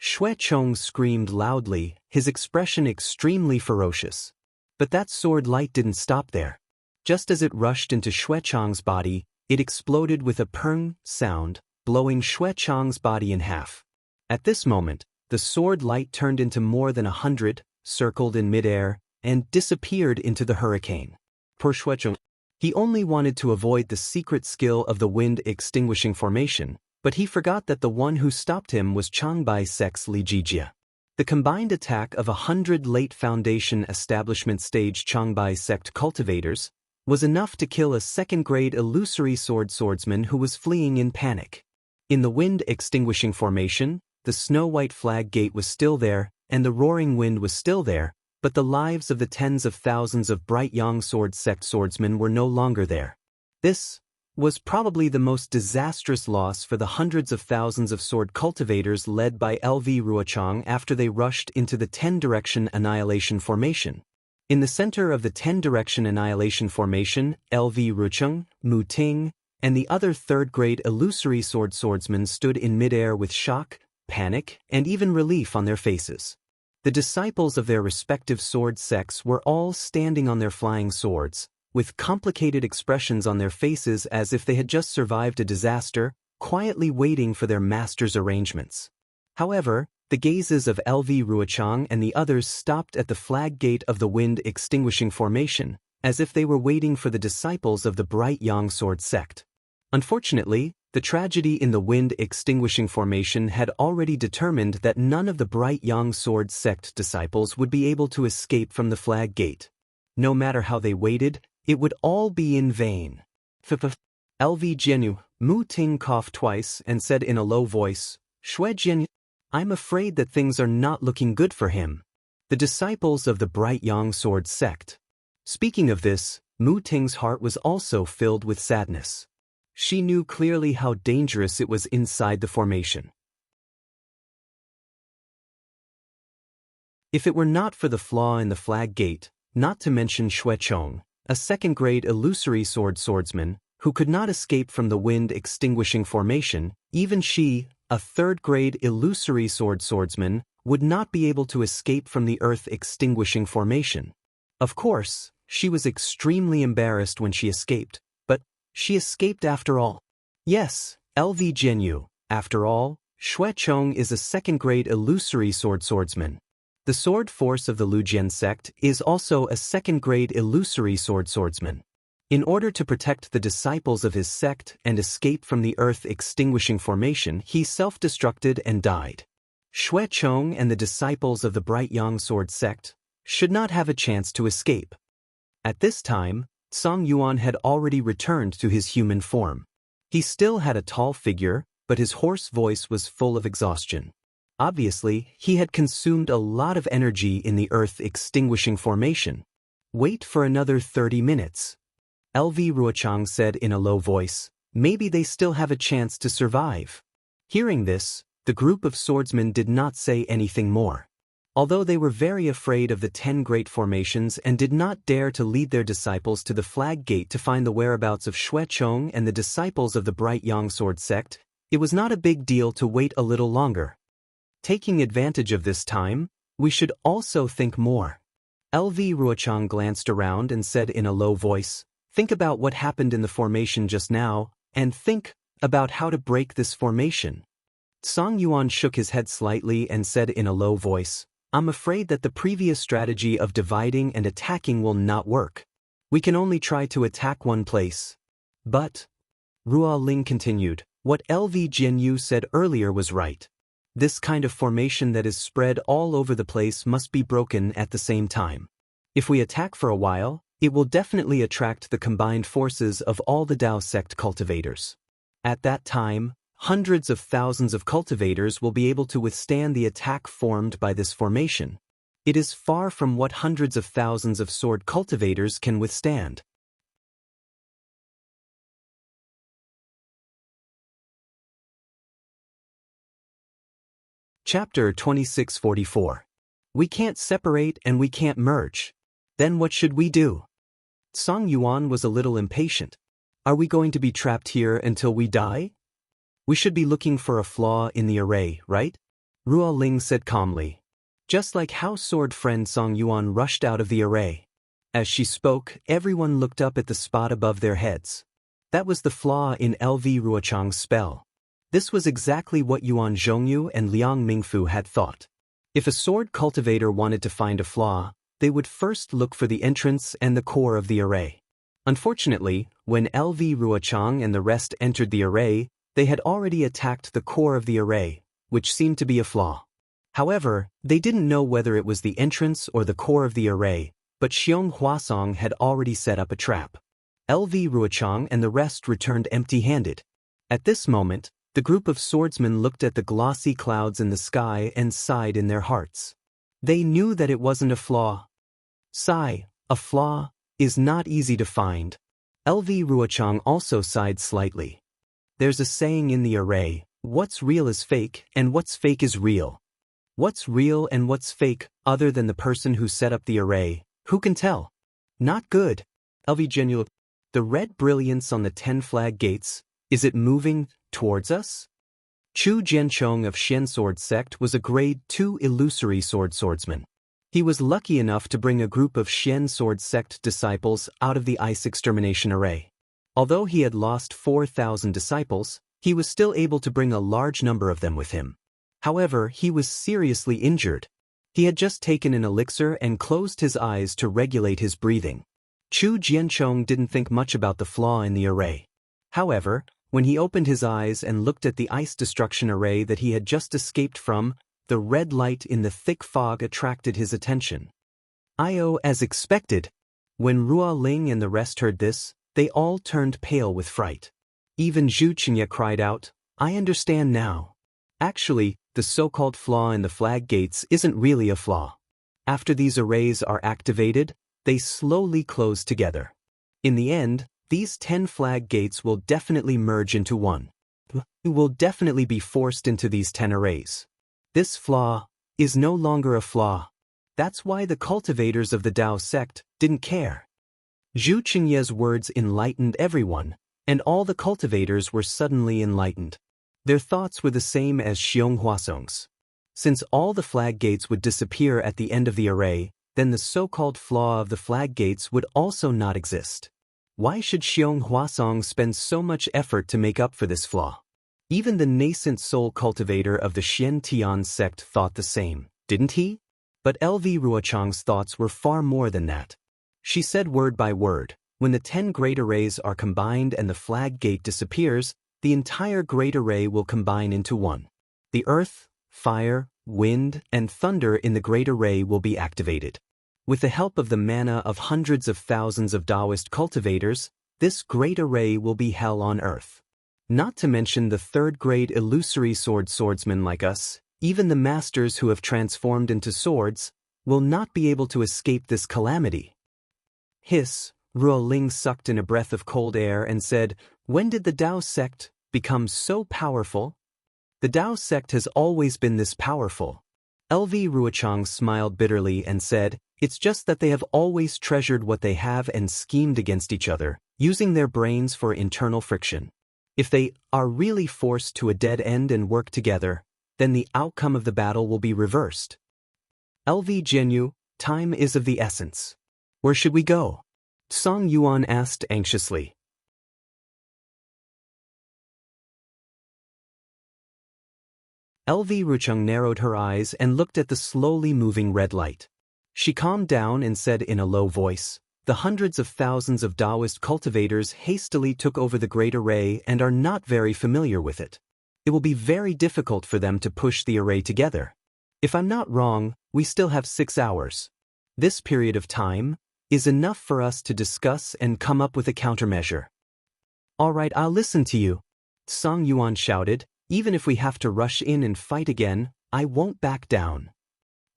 Xuechong screamed loudly, his expression extremely ferocious. But that sword light didn't stop there. Just as it rushed into Xuechong's body, it exploded with a peng sound, blowing Xuechong's body in half. At this moment, the sword light turned into more than 100, circled in midair, and disappeared into the hurricane. Poor Xuechong. He only wanted to avoid the secret skill of the wind-extinguishing formation, but he forgot that the one who stopped him was Changbai sect's Li Jijia. The combined attack of 100 late Foundation establishment stage Changbai sect cultivators was enough to kill a second-grade illusory swordsman who was fleeing in panic. In the wind-extinguishing formation, the snow-white flag gate was still there, and the roaring wind was still there, but the lives of the tens of thousands of Bright Yang Sword sect swordsmen were no longer there. This was probably the most disastrous loss for the hundreds of thousands of sword cultivators led by LV Ruochang after they rushed into the 10-direction annihilation formation. In the center of the 10-direction annihilation formation, LV Ruochang, Mu Ting, and the other third-grade illusory swordsmen stood in midair with shock, panic, and even relief on their faces. The disciples of their respective sword sects were all standing on their flying swords, with complicated expressions on their faces as if they had just survived a disaster, quietly waiting for their master's arrangements. However, the gazes of LV Ruochang and the others stopped at the flag gate of the wind extinguishing formation, as if they were waiting for the disciples of the bright Yang sword sect. Unfortunately, the tragedy in the wind extinguishing formation had already determined that none of the bright Yang sword sect disciples would be able to escape from the flag gate. No matter how they waited, it would all be in vain. LV Jianu, Mu Ting coughed twice and said in a low voice, Shui Jian, I'm afraid that things are not looking good for him. The disciples of the bright Yang sword sect. Speaking of this, Mu Ting's heart was also filled with sadness. She knew clearly how dangerous it was inside the formation. If it were not for the flaw in the flag gate, not to mention Shui Chong, a second-grade illusory swordsman, who could not escape from the wind extinguishing formation, even she, a third-grade illusory swordsman, would not be able to escape from the earth extinguishing formation. Of course, she was extremely embarrassed when she escaped, but she escaped after all. Yes, LV Jianyu, after all, Shui Chong is a second-grade illusory swordsman. The sword force of the Lujian sect is also a second-grade illusory swordsman. In order to protect the disciples of his sect and escape from the earth extinguishing formation, he self-destructed and died. Shui Chong and the disciples of the bright Yang sword sect should not have a chance to escape. At this time, Song Yuan had already returned to his human form. He still had a tall figure, but his hoarse voice was full of exhaustion. Obviously, he had consumed a lot of energy in the earth extinguishing formation. Wait for another 30 minutes. LV Ruochang said in a low voice, maybe they still have a chance to survive. Hearing this, the group of swordsmen did not say anything more. Although they were very afraid of the 10 great formations and did not dare to lead their disciples to the flag gate to find the whereabouts of Shui Chong and the disciples of the bright Yang sword sect, it was not a big deal to wait a little longer. Taking advantage of this time, we should also think more. LV Ruochang glanced around and said in a low voice, think about what happened in the formation just now, and think about how to break this formation. Song Yuan shook his head slightly and said in a low voice, I'm afraid that the previous strategy of dividing and attacking will not work. We can only try to attack one place. But, Ruo Ling continued, what LV Jianyu said earlier was right. This kind of formation that is spread all over the place must be broken at the same time. If we attack for a while, it will definitely attract the combined forces of all the Dao sect cultivators. At that time, hundreds of thousands of cultivators will be able to withstand the attack formed by this formation. It is far from what hundreds of thousands of sword cultivators can withstand. Chapter 2644. We can't separate and we can't merge. Then what should we do? Song Yuan was a little impatient. Are we going to be trapped here until we die? We should be looking for a flaw in the array, right? Ruo Ling said calmly. Just like how sword friend Song Yuan rushed out of the array. As she spoke, everyone looked up at the spot above their heads. That was the flaw in LV Ruochang's spell. This was exactly what Yuan Zhongyu and Liang Mingfu had thought. If a sword cultivator wanted to find a flaw, they would first look for the entrance and the core of the array. Unfortunately, when LV Ruochang and the rest entered the array, they had already attacked the core of the array, which seemed to be a flaw. However, they didn't know whether it was the entrance or the core of the array, but Xiong Huasong had already set up a trap. LV Ruochang and the rest returned empty-handed. At this moment, the group of swordsmen looked at the glossy clouds in the sky and sighed in their hearts. They knew that it wasn't a flaw. A flaw is not easy to find. LV Ruochang also sighed slightly. There's a saying in the array, what's real is fake, and what's fake is real. What's real and what's fake, other than the person who set up the array, who can tell? Not good. LV Genyu. The red brilliance on the 10 flag gates, is it moving towards us? Chu Jianchong of Xian Sword Sect was a grade 2 illusory swordsman. He was lucky enough to bring a group of Xian Sword Sect disciples out of the ice extermination array. Although he had lost 4,000 disciples, he was still able to bring a large number of them with him. However, he was seriously injured. He had just taken an elixir and closed his eyes to regulate his breathing. Chu Jianchong didn't think much about the flaw in the array. However, when he opened his eyes and looked at the ice destruction array that he had just escaped from, the red light in the thick fog attracted his attention. As expected. When Ruo Ling and the rest heard this, they all turned pale with fright. Even Zhu Qinya cried out, I understand now. Actually, the so-called flaw in the flag gates isn't really a flaw. After these arrays are activated, they slowly close together. In the end, these 10 flag gates will definitely merge into one. You will definitely be forced into these 10 arrays. This flaw is no longer a flaw. That's why the cultivators of the Dao sect didn't care. Zhu Qingye's words enlightened everyone, and all the cultivators were suddenly enlightened. Their thoughts were the same as Xiong Huasong's. Since all the flag gates would disappear at the end of the array, then the so-called flaw of the flag gates would also not exist. Why should Xiong Huasong spend so much effort to make up for this flaw? Even the nascent soul cultivator of the Xian Tian sect thought the same, didn't he? But LV Ruochang's thoughts were far more than that. She said word by word, when the 10 great arrays are combined and the flag gate disappears, the entire great array will combine into one. The earth, fire, wind, and thunder in the great array will be activated. With the help of the mana of hundreds of thousands of Daoist cultivators, this great array will be hell on earth. Not to mention the third-grade illusory swordsmen like us, even the masters who have transformed into swords, will not be able to escape this calamity. Hiss, Ruo Ling sucked in a breath of cold air and said, when did the Dao sect become so powerful? The Dao sect has always been this powerful. LV Ruochang smiled bitterly and said, it's just that they have always treasured what they have and schemed against each other, using their brains for internal friction. If they are really forced to a dead end and work together, then the outcome of the battle will be reversed. LV Genyu, time is of the essence. Where should we go? Song Yuan asked anxiously. LV Rucheng narrowed her eyes and looked at the slowly moving red light. She calmed down and said in a low voice, the hundreds of thousands of Daoist cultivators hastily took over the great array and are not very familiar with it. It will be very difficult for them to push the array together. If I'm not wrong, we still have 6 hours. This period of time is enough for us to discuss and come up with a countermeasure. All right, I'll listen to you, Song Yuan shouted. Even if we have to rush in and fight again, I won't back down.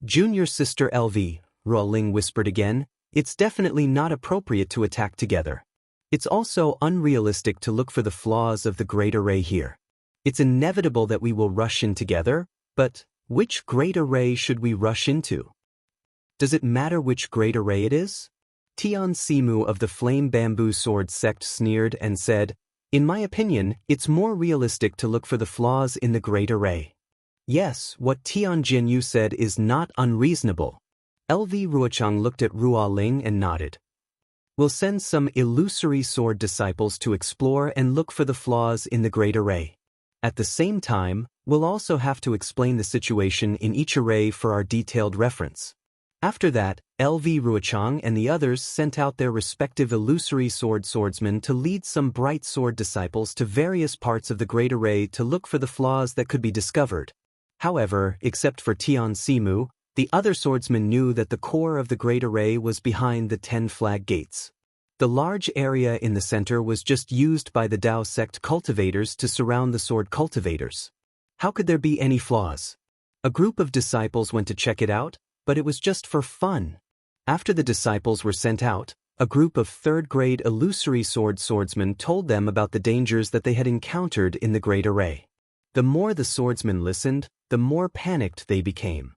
Junior sister LV, Ruo Ling whispered again, it's definitely not appropriate to attack together. It's also unrealistic to look for the flaws of the great array here. It's inevitable that we will rush in together, but which great array should we rush into? Does it matter which great array it is? Tian Simu of the Flame Bamboo Sword sect sneered and said, in my opinion, it's more realistic to look for the flaws in the great array. Yes, what Tian Jinyu said is not unreasonable. LV Ruochang looked at Ruo Ling and nodded. We'll send some illusory sword disciples to explore and look for the flaws in the great array. At the same time, we'll also have to explain the situation in each array for our detailed reference. After that, LV Ruochang and the others sent out their respective illusory swordsmen to lead some bright sword disciples to various parts of the great array to look for the flaws that could be discovered. However, except for Tian Simu, the other swordsmen knew that the core of the great array was behind the 10 flag gates. The large area in the center was just used by the Dao sect cultivators to surround the sword cultivators. How could there be any flaws? A group of disciples went to check it out, but it was just for fun. After the disciples were sent out, a group of third-grade illusory swordsmen told them about the dangers that they had encountered in the Great Array. The more the swordsmen listened, the more panicked they became.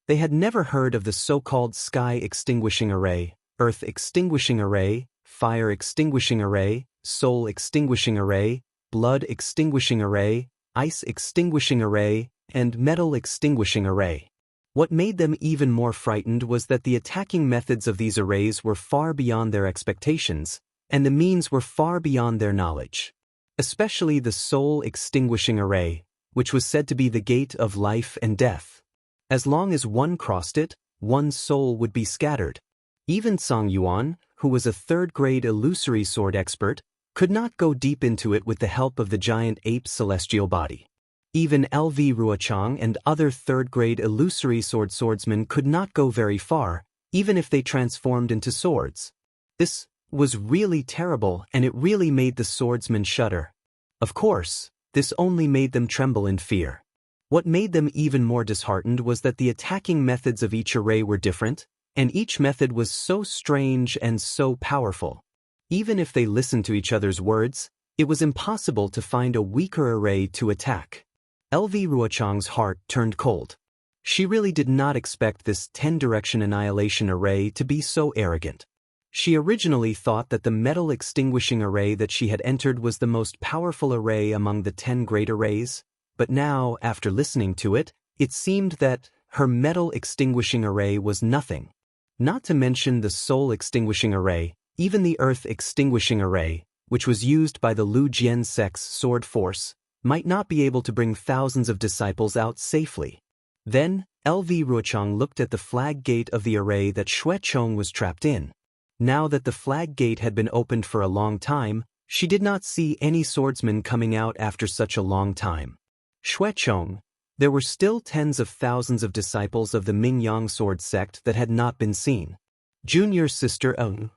They had never heard of the so-called Sky Extinguishing Array, Earth Extinguishing Array, Fire Extinguishing Array, Soul Extinguishing Array, Blood Extinguishing Array, Ice Extinguishing Array, and Metal Extinguishing Array. What made them even more frightened was that the attacking methods of these arrays were far beyond their expectations, and the means were far beyond their knowledge. Especially the Soul Extinguishing Array, which was said to be the gate of life and death. As long as one crossed it, one's soul would be scattered. Even Song Yuan, who was a third-grade illusory sword expert, could not go deep into it with the help of the giant ape's celestial body. Even LV Ruochang and other third-grade illusory swordsmen could not go very far, even if they transformed into swords. This was really terrible, and it really made the swordsmen shudder. Of course, this only made them tremble in fear. What made them even more disheartened was that the attacking methods of each array were different, and each method was so strange and so powerful. Even if they listened to each other's words, it was impossible to find a weaker array to attack. LV Ruochang's heart turned cold. She really did not expect this 10-direction annihilation array to be so arrogant. She originally thought that the metal extinguishing array that she had entered was the most powerful array among the 10 great arrays, but now, after listening to it, it seemed that her metal extinguishing array was nothing. Not to mention the soul extinguishing array, even the earth extinguishing array, which was used by the Lu Jian sect's sword force, might not be able to bring thousands of disciples out safely. Then, LV Ruochang looked at the flag gate of the array that Xue Chong was trapped in. Now that the flag gate had been opened for a long time, she did not see any swordsmen coming out after such a long time. Xue Chong, there were still tens of thousands of disciples of the Mingyang sword sect that had not been seen. Junior sister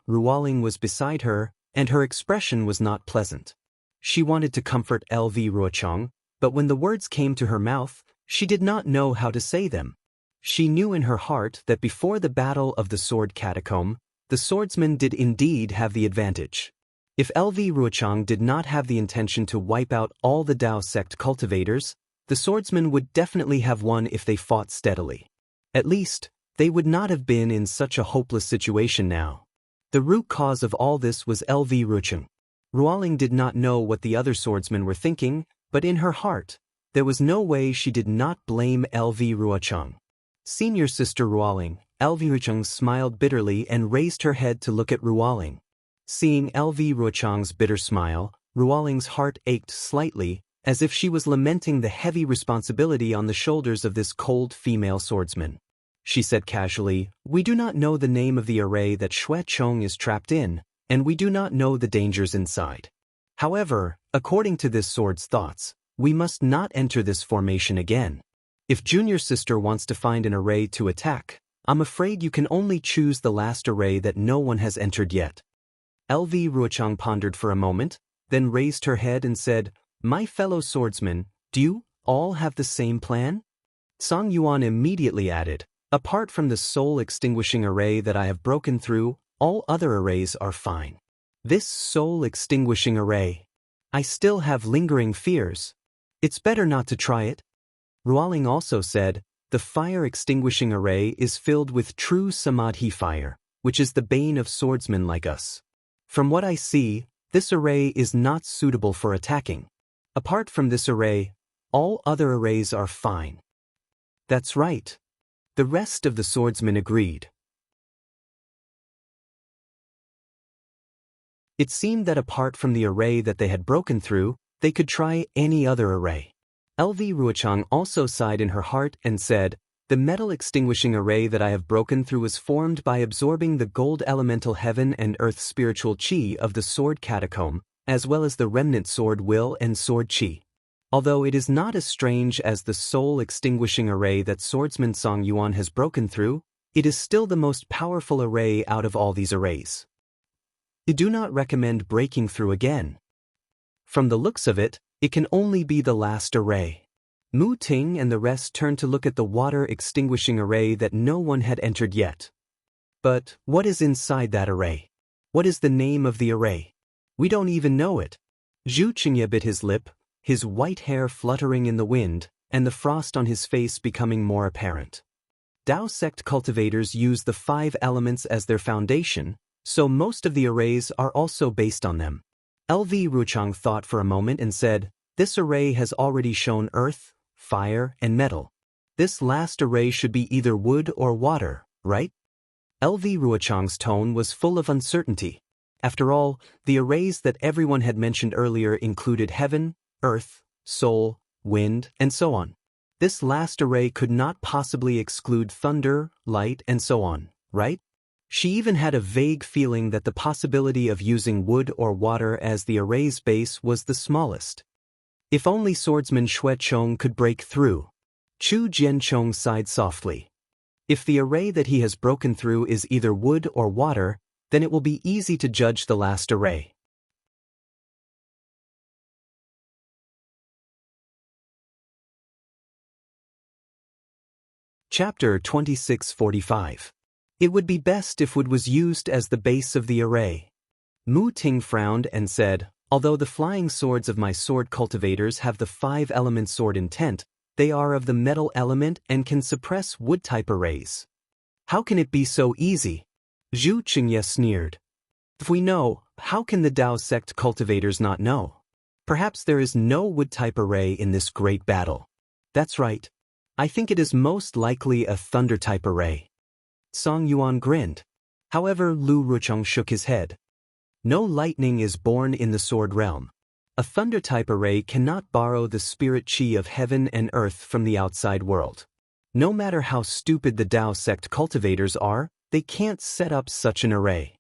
Ruoling was beside her, and her expression was not pleasant. She wanted to comfort LV Ruochang, but when the words came to her mouth, she did not know how to say them. She knew in her heart that before the battle of the sword catacomb, the swordsmen did indeed have the advantage. If LV Ruochang did not have the intention to wipe out all the Dao sect cultivators, the swordsmen would definitely have won if they fought steadily. At least, they would not have been in such a hopeless situation now. The root cause of all this was LV Ruochang. Ruoling did not know what the other swordsmen were thinking, but in her heart, there was no way she did not blame LV Ruochang. Senior sister Ruoling, LV Ruochang smiled bitterly and raised her head to look at Ruoling. Seeing LV Ruochang's bitter smile, Ruoling's heart ached slightly, as if she was lamenting the heavy responsibility on the shoulders of this cold female swordsman. She said casually, "We do not know the name of the array that Xue Chong is trapped in, and we do not know the dangers inside. However, according to this sword's thoughts, we must not enter this formation again. If junior sister wants to find an array to attack, I'm afraid you can only choose the last array that no one has entered yet." LV Ruochang pondered for a moment, then raised her head and said, "My fellow swordsmen, do you all have the same plan?" Song Yuan immediately added, "Apart from the soul extinguishing array that I have broken through, all other arrays are fine. This soul extinguishing array, I still have lingering fears. It's better not to try it." Ruoling also said, "The fire extinguishing array is filled with true samadhi fire, which is the bane of swordsmen like us. From what I see, this array is not suitable for attacking. Apart from this array, all other arrays are fine." "That's right." The rest of the swordsmen agreed. It seemed that apart from the array that they had broken through, they could try any other array. LV Ruochang also sighed in her heart and said, "The metal extinguishing array that I have broken through is formed by absorbing the gold elemental heaven and earth spiritual chi of the sword catacomb, as well as the remnant sword will and sword chi. Although it is not as strange as the soul extinguishing array that swordsman Song Yuan has broken through, it is still the most powerful array out of all these arrays. I do not recommend breaking through again. From the looks of it, it can only be the last array." Mu Ting and the rest turned to look at the water-extinguishing array that no one had entered yet. But what is inside that array? What is the name of the array? We don't even know it. Xianxia bit his lip, his white hair fluttering in the wind, and the frost on his face becoming more apparent. Dao sect cultivators use the 5 elements as their foundation, so most of the arrays are also based on them. LV Ruchang thought for a moment and said, "This array has already shown earth, fire, and metal. This last array should be either wood or water, right?" LV Ruochang's tone was full of uncertainty. After all, the arrays that everyone had mentioned earlier included heaven, earth, soul, wind, and so on. This last array could not possibly exclude thunder, light, and so on, right? She even had a vague feeling that the possibility of using wood or water as the array's base was the smallest. If only swordsman Xue Chong could break through. Chu Jianchong sighed softly. If the array that he has broken through is either wood or water, then it will be easy to judge the last array. Chapter 2645. It would be best if wood was used as the base of the array. Mu Ting frowned and said, "Although the flying swords of my sword cultivators have the 5-element sword intent, they are of the metal element and can suppress wood-type arrays. How can it be so easy?" Zhu Qingye sneered. "If we know, how can the Dao sect cultivators not know? Perhaps there is no wood-type array in this great battle." "That's right. I think it is most likely a thunder-type array." Song Yuan grinned. However, Lu Rucheng shook his head. "No lightning is born in the sword realm. A thunder-type array cannot borrow the spirit qi of heaven and earth from the outside world. No matter how stupid the Dao sect cultivators are, they can't set up such an array."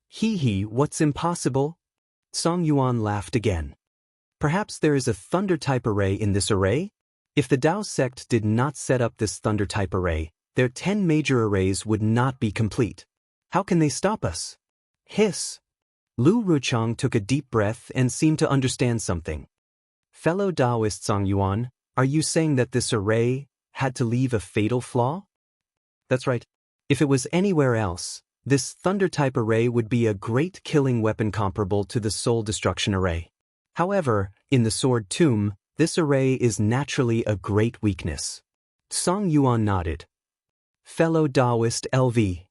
"Hee, what's impossible?" Song Yuan laughed again. "Perhaps there is a thunder-type array in this array? If the Dao sect did not set up this thunder-type array, their 10 major arrays would not be complete. How can they stop us?" "Hiss." Lu Ruchang took a deep breath and seemed to understand something. "Fellow Daoist Song Yuan, are you saying that this array had to leave a fatal flaw?" "That's right. If it was anywhere else, this thunder-type array would be a great killing weapon comparable to the soul destruction array. However, in the sword tomb, this array is naturally a great weakness." Song Yuan nodded. "Fellow Daoist LV."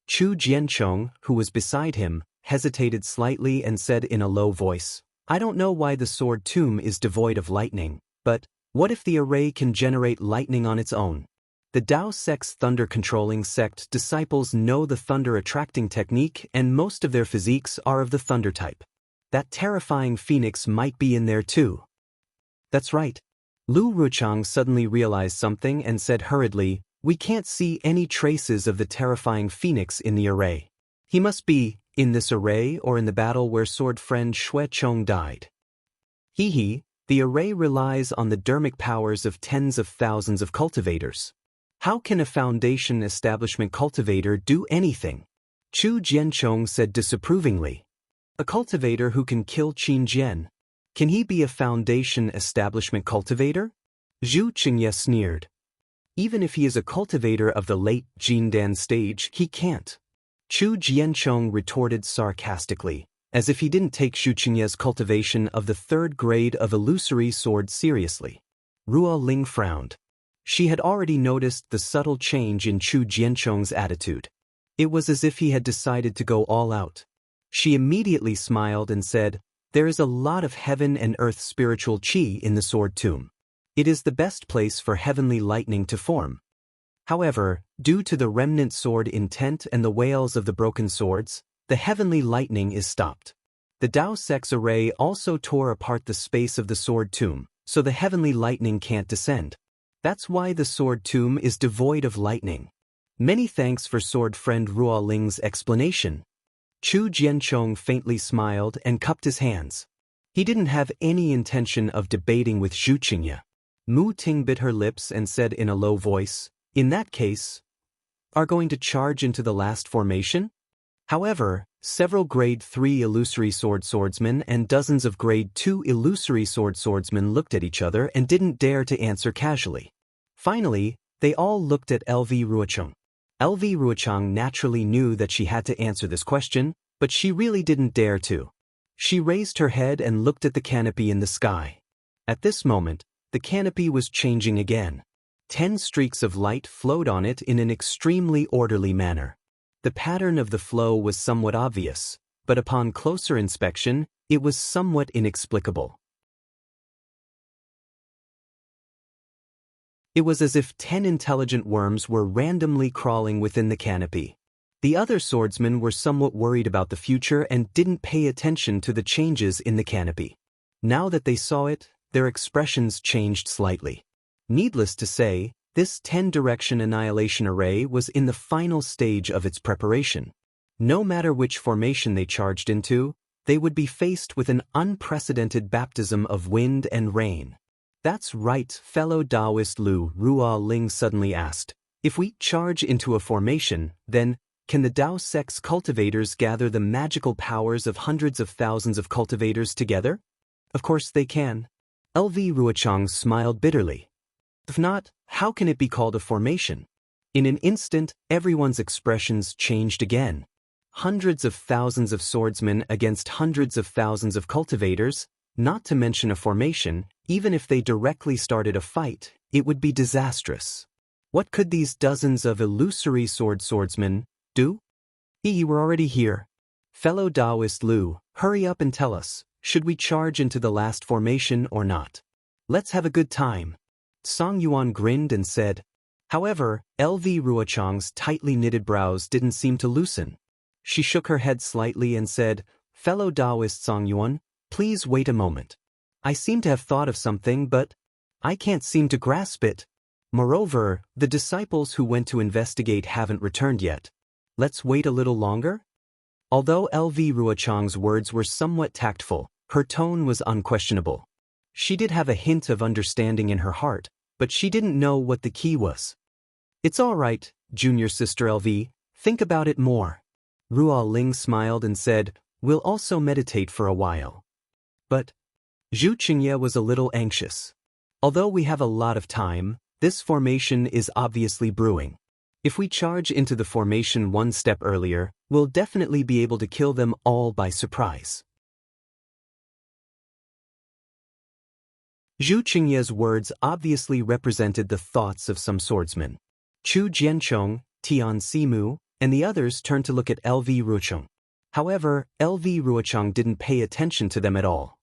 Chu Jianchong, who was beside him, hesitated slightly and said in a low voice, "I don't know why the sword tomb is devoid of lightning, but what if the array can generate lightning on its own? The Dao sect's thunder-controlling sect disciples know the thunder-attracting technique and most of their physiques are of the thunder type. That terrifying phoenix might be in there too." "That's right." Lu Ruchang suddenly realized something and said hurriedly, "We can't see any traces of the terrifying phoenix in the array. He must be in this array or in the battle where sword friend Xue Chong died." "Hee, the array relies on the dermic powers of tens of thousands of cultivators. How can a foundation establishment cultivator do anything?" Chu Jianchong said disapprovingly. "A cultivator who can kill Qin Jian. Can he be a foundation establishment cultivator?" Zhu Qingye sneered. "Even if he is a cultivator of the late Jindan stage, he can't." Chu Jianchong retorted sarcastically, as if he didn't take Zhu Qingye's cultivation of the 3rd grade of illusory sword seriously. Ruo Ling frowned. She had already noticed the subtle change in Chu Jianchong's attitude. It was as if he had decided to go all out. She immediately smiled and said, "There is a lot of heaven and earth spiritual qi in the sword tomb. It is the best place for heavenly lightning to form. However, due to the remnant sword intent and the wails of the broken swords, the heavenly lightning is stopped. The Dao sect's array also tore apart the space of the sword tomb, so the heavenly lightning can't descend. That's why the sword tomb is devoid of lightning." "Many thanks for sword friend Ruo Ling's explanation." Chu Jianchong faintly smiled and cupped his hands. He didn't have any intention of debating with Zhu Qingye. Mu Ting bit her lips and said in a low voice, "In that case, are going to charge into the last formation?" However, Several Grade 3 illusory swordsmen and dozens of Grade 2 illusory swordsmen looked at each other and didn't dare to answer casually. Finally, they all looked at LV Ruocheng. LV Ruocheng naturally knew that she had to answer this question, but she really didn't dare to. She raised her head and looked at the canopy in the sky. At this moment, the canopy was changing again. 10 streaks of light flowed on it in an extremely orderly manner. The pattern of the flow was somewhat obvious, but upon closer inspection, it was somewhat inexplicable. It was as if 10 intelligent worms were randomly crawling within the canopy. The other swordsmen were somewhat worried about the future and didn't pay attention to the changes in the canopy. Now that they saw it, their expressions changed slightly. Needless to say, this 10-direction annihilation array was in the final stage of its preparation. No matter which formation they charged into, they would be faced with an unprecedented baptism of wind and rain. That's right, fellow Daoist Lu, Ruo Ling suddenly asked. If we charge into a formation, then, can the Dao sect's cultivators gather the magical powers of hundreds of thousands of cultivators together? Of course they can. LV Ruocheng smiled bitterly. If not, how can it be called a formation? In an instant, everyone's expressions changed again. Hundreds of thousands of swordsmen against hundreds of thousands of cultivators, not to mention a formation, even if they directly started a fight, it would be disastrous. What could these dozens of illusory swordsmen do? We're already here. Fellow Daoist Lu, hurry up and tell us, should we charge into the last formation or not? Let's have a good time. Song Yuan grinned and said. However, LV Ruocheng's tightly knitted brows didn't seem to loosen. She shook her head slightly and said, Fellow Daoist Song Yuan, please wait a moment. I seem to have thought of something, but I can't seem to grasp it. Moreover, the disciples who went to investigate haven't returned yet. Let's wait a little longer? Although LV Ruocheng's words were somewhat tactful, her tone was unquestionable. She did have a hint of understanding in her heart, but she didn't know what the key was. It's all right, junior sister LV, think about it more. Ruo Ling smiled and said, we'll also meditate for a while. But Zhu Qingye was a little anxious. Although we have a lot of time, this formation is obviously brewing. If we charge into the formation one step earlier, we'll definitely be able to kill them all by surprise. Zhu Qingye's words obviously represented the thoughts of some swordsmen. Chu Jianchong, Tian Simu, and the others turned to look at LV Ruocheng. However, LV Ruocheng didn't pay attention to them at all.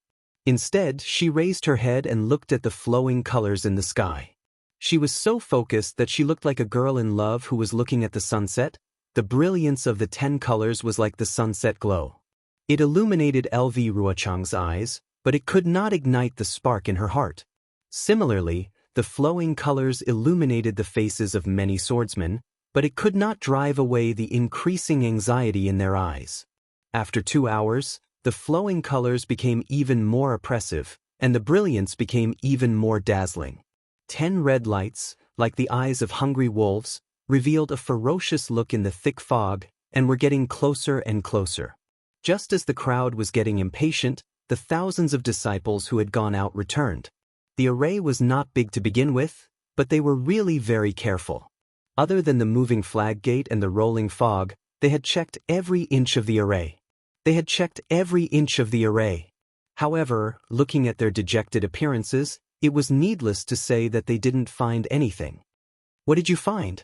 Instead, she raised her head and looked at the flowing colors in the sky. She was so focused that she looked like a girl in love who was looking at the sunset. The brilliance of the 10 colors was like the sunset glow. It illuminated LV Ruocheng's eyes, but it could not ignite the spark in her heart. Similarly, the flowing colors illuminated the faces of many swordsmen, but it could not drive away the increasing anxiety in their eyes. After 2 hours, the flowing colors became even more oppressive, and the brilliance became even more dazzling. 10 red lights, like the eyes of hungry wolves, revealed a ferocious look in the thick fog, and were getting closer and closer. Just as the crowd was getting impatient, the thousands of disciples who had gone out returned. The array was not big to begin with, but they were really very careful. Other than the moving flag gate and the rolling fog, they had checked every inch of the array. However, looking at their dejected appearances, it was needless to say that they didn't find anything. What did you find?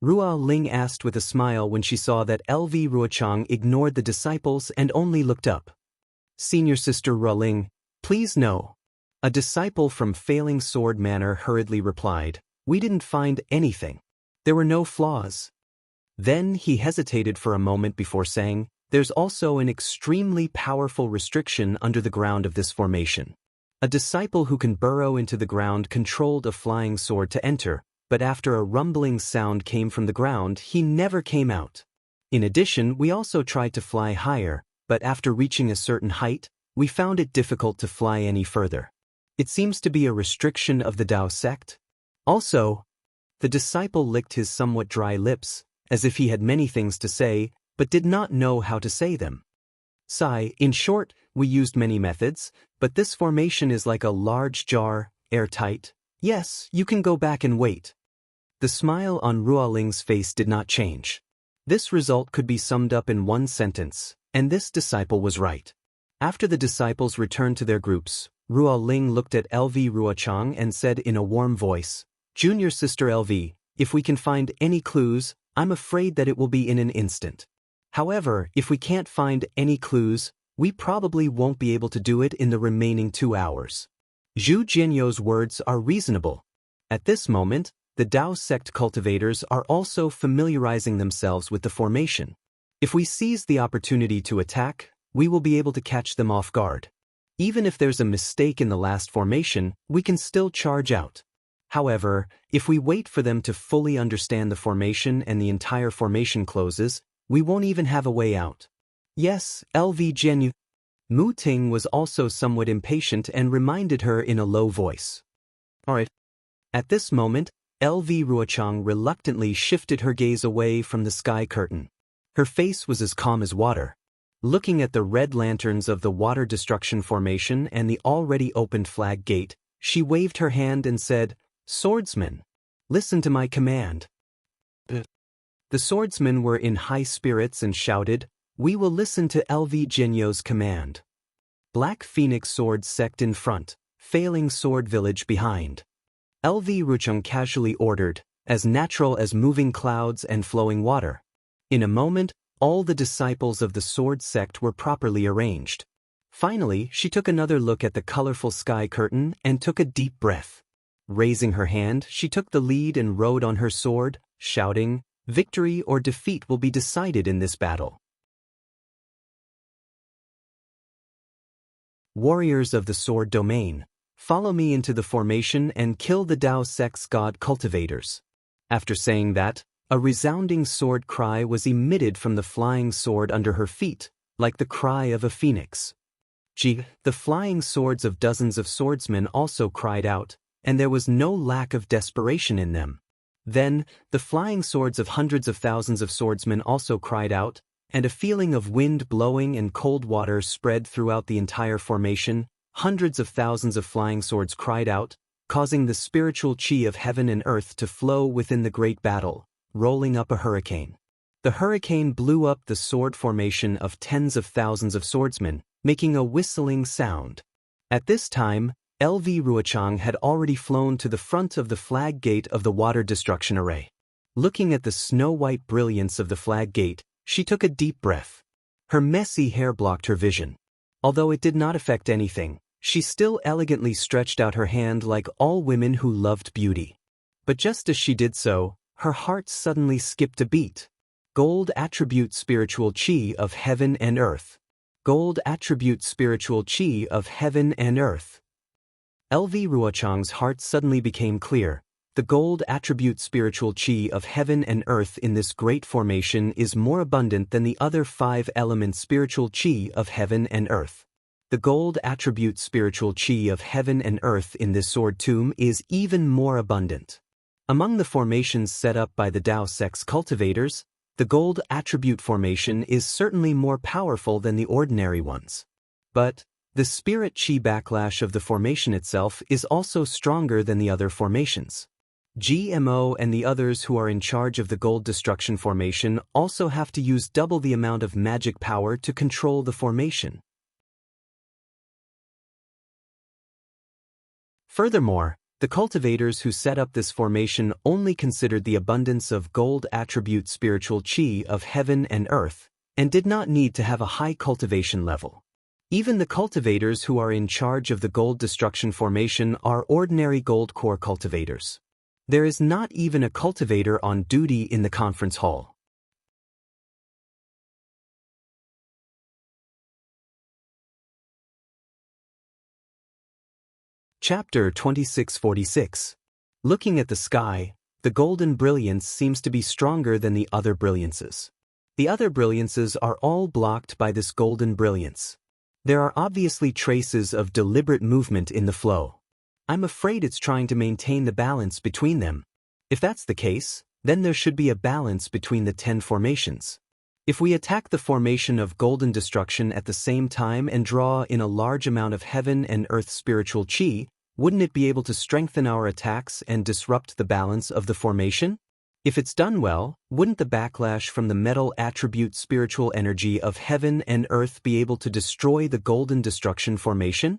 Ruo Ling asked with a smile when she saw that LV Ruocheng ignored the disciples and only looked up. Senior sister Ruo Ling, please no. A disciple from Failing Sword Manor hurriedly replied, we didn't find anything. There were no flaws. Then he hesitated for a moment before saying, there's also an extremely powerful restriction under the ground of this formation. A disciple who can burrow into the ground controlled a flying sword to enter, but after a rumbling sound came from the ground, he never came out. In addition, we also tried to fly higher, but after reaching a certain height, we found it difficult to fly any further. It seems to be a restriction of the Dao sect. Also, the disciple licked his somewhat dry lips, as if he had many things to say, but did not know how to say them. Sigh, in short, we used many methods, but this formation is like a large jar, airtight. Yes, you can go back and wait. The smile on Ruoling's face did not change. This result could be summed up in one sentence, and this disciple was right. After the disciples returned to their groups, Ruoling looked at LV Ruochang and said in a warm voice, "Junior sister LV, if we can find any clues, I'm afraid that it will be in an instant. However, if we can't find any clues, we probably won't be able to do it in the remaining 2 hours." Zhu Jianyou's words are reasonable. At this moment, the Dao sect cultivators are also familiarizing themselves with the formation. If we seize the opportunity to attack, we will be able to catch them off guard. Even if there's a mistake in the last formation, we can still charge out. However, if we wait for them to fully understand the formation and the entire formation closes, we won't even have a way out. Yes, LV Jianyu. Mu Ting was also somewhat impatient and reminded her in a low voice. Alright. At this moment, LV Ruochang reluctantly shifted her gaze away from the sky curtain. Her face was as calm as water. Looking at the red lanterns of the water destruction formation and the already opened flag gate, she waved her hand and said, "Swordsmen, listen to my command." The swordsmen were in high spirits and shouted, "We will listen to LV Jianyou's command." Black Phoenix Sword Sect in front, Failing Sword Village behind. LV Ruchung casually ordered, as natural as moving clouds and flowing water. In a moment, all the disciples of the sword sect were properly arranged. Finally, she took another look at the colorful sky curtain and took a deep breath. Raising her hand, she took the lead and rode on her sword, shouting, "Victory or defeat will be decided in this battle." Warriors of the sword domain, follow me into the formation and kill the Dao sect's god cultivators. After saying that, a resounding sword cry was emitted from the flying sword under her feet, like the cry of a phoenix. The flying swords of dozens of swordsmen also cried out, and there was no lack of desperation in them. Then, the flying swords of hundreds of thousands of swordsmen also cried out, and a feeling of wind blowing and cold water spread throughout the entire formation. Hundreds of thousands of flying swords cried out, causing the spiritual chi of heaven and earth to flow within the great battle, rolling up a hurricane. The hurricane blew up the sword formation of tens of thousands of swordsmen, making a whistling sound. At this time, LV Ruochang had already flown to the front of the flag gate of the water destruction array. Looking at the snow-white brilliance of the flag gate, she took a deep breath. Her messy hair blocked her vision. Although it did not affect anything, she still elegantly stretched out her hand like all women who loved beauty. But just as she did so, her heart suddenly skipped a beat. Gold attribute spiritual chi of heaven and earth. Gold attribute spiritual chi of heaven and earth. LV Ruochang's heart suddenly became clear. The gold attribute spiritual chi of heaven and earth in this great formation is more abundant than the other 5 element spiritual chi of heaven and earth. The gold attribute spiritual chi of heaven and earth in this sword tomb is even more abundant. Among the formations set up by the Dao sect's cultivators, the gold attribute formation is certainly more powerful than the ordinary ones. But the spirit chi backlash of the formation itself is also stronger than the other formations. GMO and the others who are in charge of the gold destruction formation also have to use double the amount of magic power to control the formation. Furthermore, the cultivators who set up this formation only considered the abundance of gold attribute spiritual chi of heaven and earth, and did not need to have a high cultivation level. Even the cultivators who are in charge of the gold destruction formation are ordinary gold core cultivators. There is not even a cultivator on duty in the conference hall. Chapter 2646. Looking at the sky, the golden brilliance seems to be stronger than the other brilliances. The other brilliances are all blocked by this golden brilliance. There are obviously traces of deliberate movement in the flow. I'm afraid it's trying to maintain the balance between them. If that's the case, then there should be a balance between the 10 formations. If we attack the formation of golden destruction at the same time and draw in a large amount of heaven and earth spiritual chi, wouldn't it be able to strengthen our attacks and disrupt the balance of the formation? If it's done well, wouldn't the backlash from the metal attribute spiritual energy of heaven and earth be able to destroy the golden destruction formation?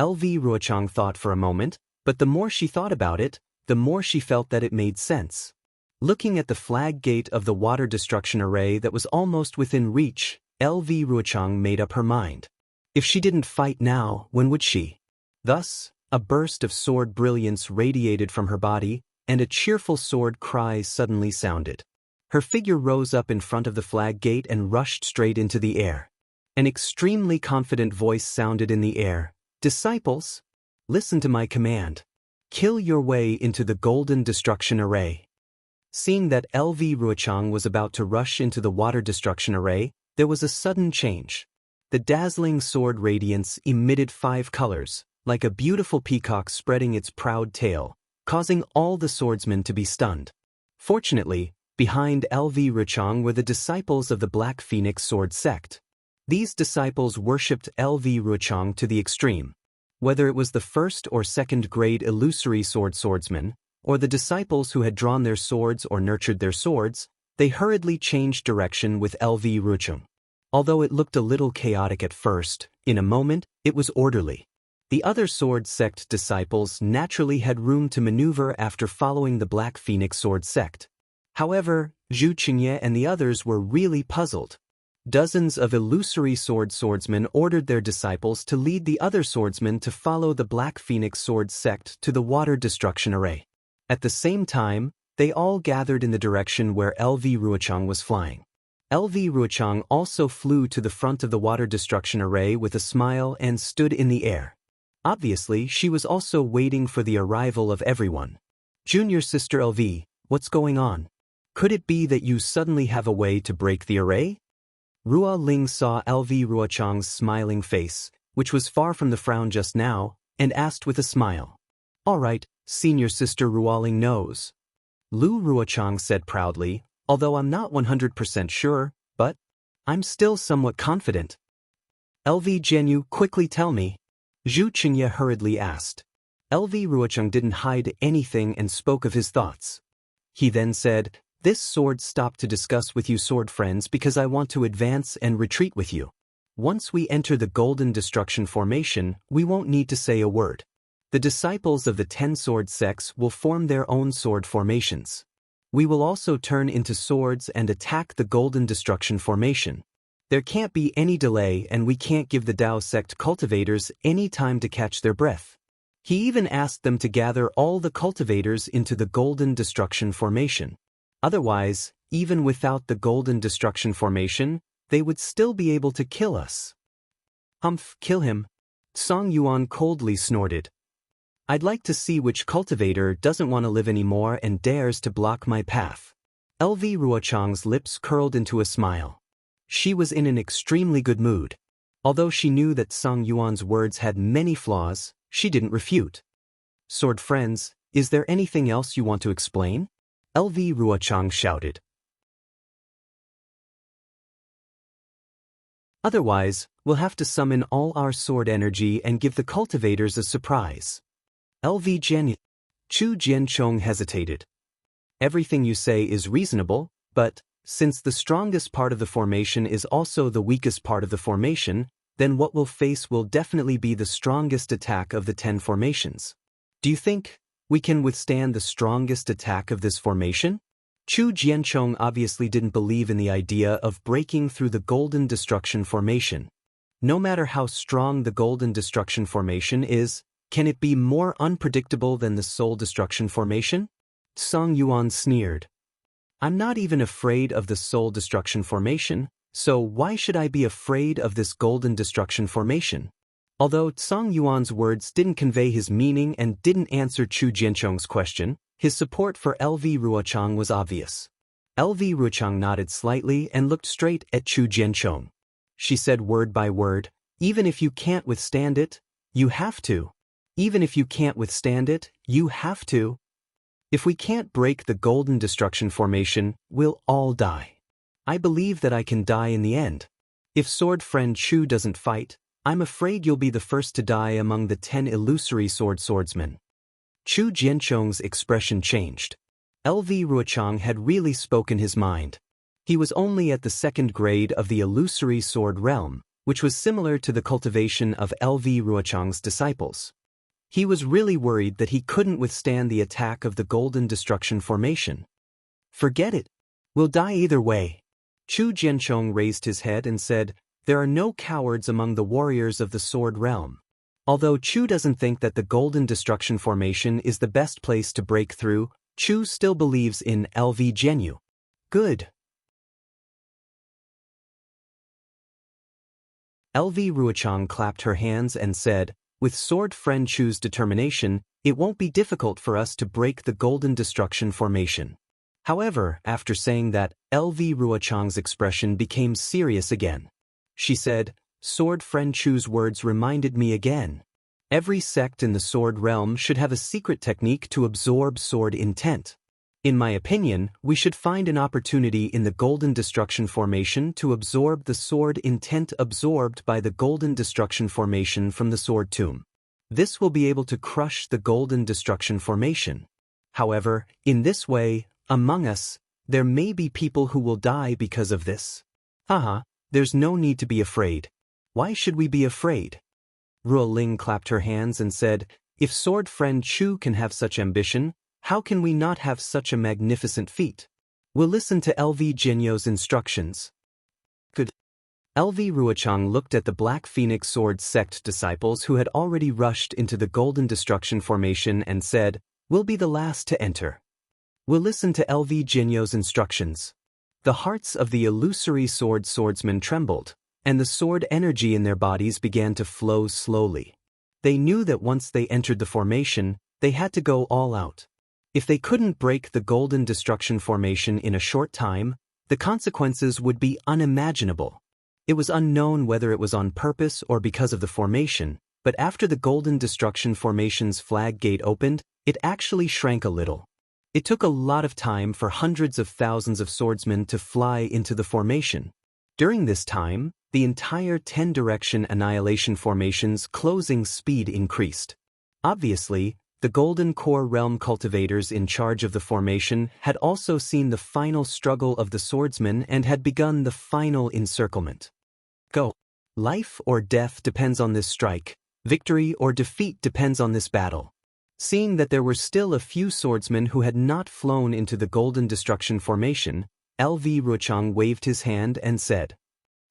LV Ruochang thought for a moment, but the more she thought about it, the more she felt that it made sense. Looking at the flag gate of the water destruction array that was almost within reach, LV Ruochang made up her mind. If she didn't fight now, when would she? Thus, a burst of sword brilliance radiated from her body, and a cheerful sword cry suddenly sounded. Her figure rose up in front of the flag gate and rushed straight into the air. An extremely confident voice sounded in the air. "Disciples, listen to my command. Kill your way into the golden destruction array." Seeing that LV Ruochang was about to rush into the water destruction array, there was a sudden change. The dazzling sword radiance emitted 5 colors, like a beautiful peacock spreading its proud tail, causing all the swordsmen to be stunned. Fortunately, behind LV Ruochang were the disciples of the Black Phoenix Sword sect. These disciples worshipped LV Ruochang to the extreme. Whether it was the first or second grade illusory swordsmen, or the disciples who had drawn their swords or nurtured their swords, they hurriedly changed direction with LV Ruochang. Although it looked a little chaotic at first, in a moment, it was orderly. The other sword sect disciples naturally had room to maneuver after following the Black Phoenix Sword sect. However, Zhu Qingye and the others were really puzzled. Dozens of illusory swordsmen ordered their disciples to lead the other swordsmen to follow the Black Phoenix Sword sect to the water destruction array. At the same time, they all gathered in the direction where LV Ruochang was flying. LV Ruochang also flew to the front of the water destruction array with a smile and stood in the air. Obviously, she was also waiting for the arrival of everyone. "Junior sister LV, what's going on? Could it be that you suddenly have a way to break the array?" Ruo Ling saw LV Ruochang's smiling face, which was far from the frown just now, and asked with a smile. "All right, senior sister Ruo Ling knows." Lu Ruochang said proudly, "Although I'm not 100% sure, but I'm still somewhat confident." "LV Jianyu, quickly tell me," Zhu Qingye hurriedly asked. LV Ruochang didn't hide anything and spoke of his thoughts. He then said, "This sword stopped to discuss with you sword friends because I want to advance and retreat with you. Once we enter the golden destruction formation, we won't need to say a word. The disciples of the 10 sword sects will form their own sword formations. We will also turn into swords and attack the golden destruction formation. There can't be any delay and we can't give the Dao sect cultivators any time to catch their breath." He even asked them to gather all the cultivators into the golden destruction formation. Otherwise, even without the golden destruction formation, they would still be able to kill us. "Humph, kill him," Song Yuan coldly snorted. "I'd like to see which cultivator doesn't want to live anymore and dares to block my path." LV Ruochang's lips curled into a smile. She was in an extremely good mood. Although she knew that Song Yuan's words had many flaws, she didn't refute. "Sword friends, is there anything else you want to explain?" LV Ruochang shouted. "Otherwise, we'll have to summon all our sword energy and give the cultivators a surprise." LV Jian. Chu Jianchong hesitated. "Everything you say is reasonable, but since the strongest part of the formation is also the weakest part of the formation, then what we'll face will definitely be the strongest attack of the 10 formations. Do you think we can withstand the strongest attack of this formation?" Chu Jianchong obviously didn't believe in the idea of breaking through the golden destruction formation. No matter how strong the golden destruction formation is, can it be more unpredictable than the soul destruction formation? Song Yuan sneered. "I'm not even afraid of the soul destruction formation, so why should I be afraid of this golden destruction formation?" Although Song Yuan's words didn't convey his meaning and didn't answer Chu Jianchong's question, his support for LV Ruochang was obvious. LV Ruochang nodded slightly and looked straight at Chu Jianchong. She said word by word, "Even if you can't withstand it, you have to. Even if you can't withstand it, you have to. If we can't break the golden destruction formation, we'll all die." I believe that I can die in the end. If sword friend Chu doesn't fight, I'm afraid you'll be the first to die among the 10 illusory swordsmen. Chu Jianchong's expression changed. LV Ruochang had really spoken his mind. He was only at the 2nd grade of the illusory sword realm, which was similar to the cultivation of LV Ruochang's disciples. He was really worried that he couldn't withstand the attack of the Golden Destruction Formation. Forget it. We'll die either way. Chu Jianchong raised his head and said, there are no cowards among the warriors of the sword realm. Although Chu doesn't think that the Golden Destruction Formation is the best place to break through, Chu still believes in LV Jianyu. Good. LV Ruochang clapped her hands and said, with sword friend Chu's determination, it won't be difficult for us to break the Golden Destruction Formation. However, after saying that, LV Ruochang's expression became serious again. She said, sword friend Chu's words reminded me again. Every sect in the sword realm should have a secret technique to absorb sword intent. In my opinion, we should find an opportunity in the Golden Destruction Formation to absorb the sword intent absorbed by the Golden Destruction Formation from the sword tomb. This will be able to crush the Golden Destruction Formation. However, in this way, among us, there may be people who will die because of this. There's no need to be afraid. Why should we be afraid? Ruo Ling clapped her hands and said, if sword friend Chu can have such ambition, how can we not have such a magnificent feat? We'll listen to LV Jianyu's instructions. Good. LV Ruochang looked at the Black Phoenix Sword sect disciples who had already rushed into the Golden Destruction Formation and said, we'll be the last to enter. We'll listen to LV Jianyu's instructions. The hearts of the illusory swordsmen trembled, and the sword energy in their bodies began to flow slowly. They knew that once they entered the formation, they had to go all out. If they couldn't break the Golden Destruction Formation in a short time, the consequences would be unimaginable. It was unknown whether it was on purpose or because of the formation, but after the Golden Destruction Formation's flag gate opened, it actually shrank a little. It took a lot of time for hundreds of thousands of swordsmen to fly into the formation. During this time, the entire 10-direction annihilation formation's closing speed increased. Obviously, the Golden Core Realm cultivators in charge of the formation had also seen the final struggle of the swordsmen and had begun the final encirclement. Go. Life or death depends on this strike, victory or defeat depends on this battle. Seeing that there were still a few swordsmen who had not flown into the Golden Destruction Formation, LV Ruochang waved his hand and said,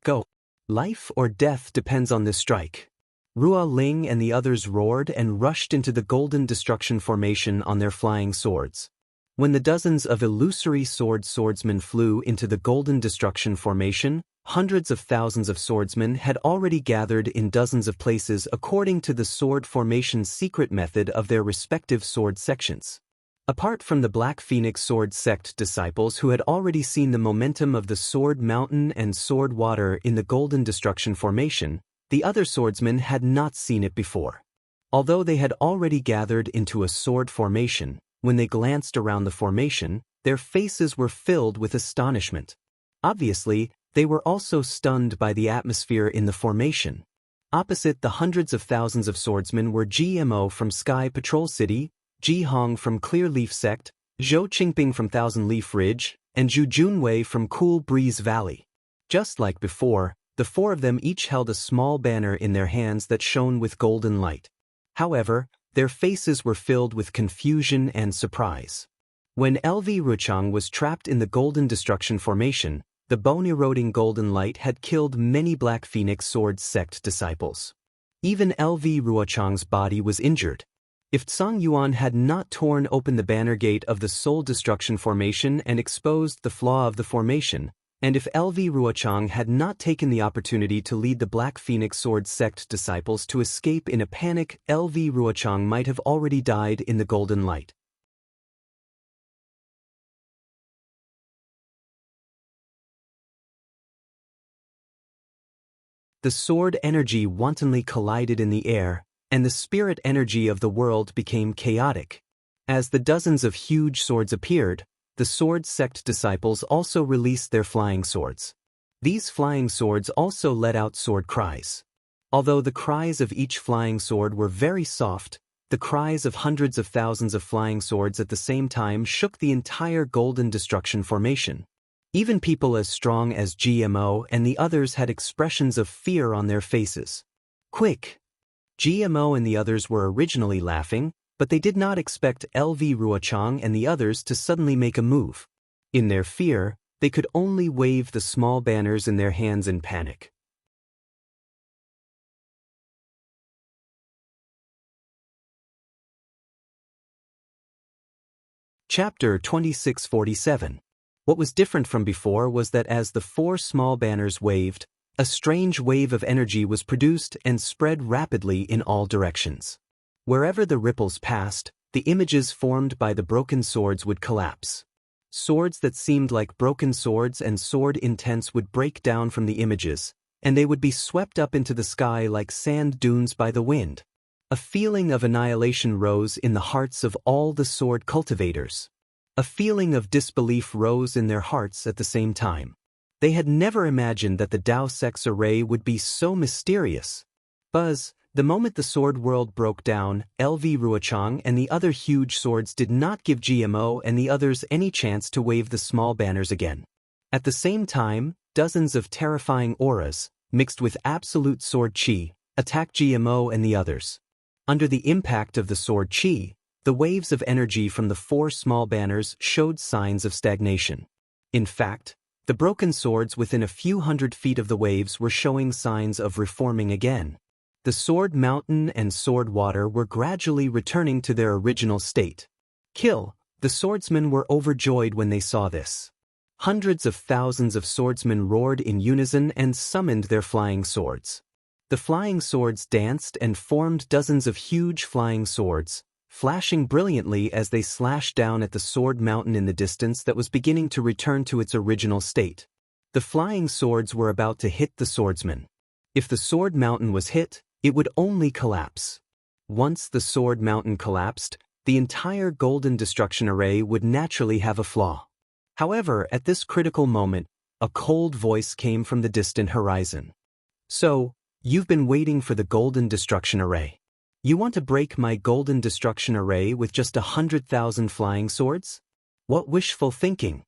go. Life or death depends on this strike. Ruo Ling and the others roared and rushed into the Golden Destruction Formation on their flying swords. When the dozens of illusory swordsmen flew into the Golden Destruction Formation, hundreds of thousands of swordsmen had already gathered in dozens of places according to the sword formation's secret method of their respective sword sections. Apart from the Black Phoenix Sword sect disciples who had already seen the momentum of the Sword Mountain and Sword Water in the Golden Destruction Formation, the other swordsmen had not seen it before. Although they had already gathered into a sword formation, when they glanced around the formation, their faces were filled with astonishment. Obviously, they were also stunned by the atmosphere in the formation. Opposite the hundreds of thousands of swordsmen were GMO from Sky Patrol City, Ji Hong from Clear Leaf Sect, Zhou Qingping from Thousand Leaf Ridge, and Zhu Junwei from Cool Breeze Valley. Just like before, the four of them each held a small banner in their hands that shone with golden light. However, their faces were filled with confusion and surprise. When LV Ruochang was trapped in the Golden Destruction Formation, the bone-eroding golden light had killed many Black Phoenix Sword sect disciples. Even LV Ruochang's body was injured. If Tsang Yuan had not torn open the banner gate of the Soul Destruction Formation and exposed the flaw of the formation, and if LV Ruochang had not taken the opportunity to lead the Black Phoenix Sword sect disciples to escape in a panic, LV Ruochang might have already died in the golden light. The sword energy wantonly collided in the air, and the spirit energy of the world became chaotic. As the dozens of huge swords appeared, the sword sect disciples also released their flying swords. These flying swords also let out sword cries. Although the cries of each flying sword were very soft, the cries of hundreds of thousands of flying swords at the same time shook the entire Golden Destruction formation. Even people as strong as GMO and the others had expressions of fear on their faces. Quick! GMO and the others were originally laughing, but they did not expect LV Ruochang and the others to suddenly make a move. In their fear, they could only wave the small banners in their hands in panic. Chapter 2647. What was different from before was that as the 4 small banners waved, a strange wave of energy was produced and spread rapidly in all directions. Wherever the ripples passed, the images formed by the broken swords would collapse. Swords that seemed like broken swords and sword intents would break down from the images, and they would be swept up into the sky like sand dunes by the wind. A feeling of annihilation rose in the hearts of all the sword cultivators. A feeling of disbelief rose in their hearts at the same time. They had never imagined that the Daoist array would be so mysterious. The moment the sword world broke down, LV Ruochang and the other huge swords did not give GMO and the others any chance to wave the small banners again. At the same time, dozens of terrifying auras, mixed with absolute sword chi, attacked GMO and the others. Under the impact of the sword chi, the waves of energy from the 4 small banners showed signs of stagnation. In fact, the broken swords within a few hundred feet of the waves were showing signs of reforming again. The sword mountain and sword water were gradually returning to their original state. The swordsmen were overjoyed when they saw this. Hundreds of thousands of swordsmen roared in unison and summoned their flying swords. The flying swords danced and formed dozens of huge flying swords, flashing brilliantly as they slashed down at the sword mountain in the distance that was beginning to return to its original state. The flying swords were about to hit the swordsmen. If the sword mountain was hit, it would only collapse. Once the sword mountain collapsed, the entire Golden Destruction array would naturally have a flaw. However, at this critical moment, a cold voice came from the distant horizon. So, you've been waiting for the Golden Destruction array. You want to break my Golden Destruction array with just 100,000 flying swords? What wishful thinking!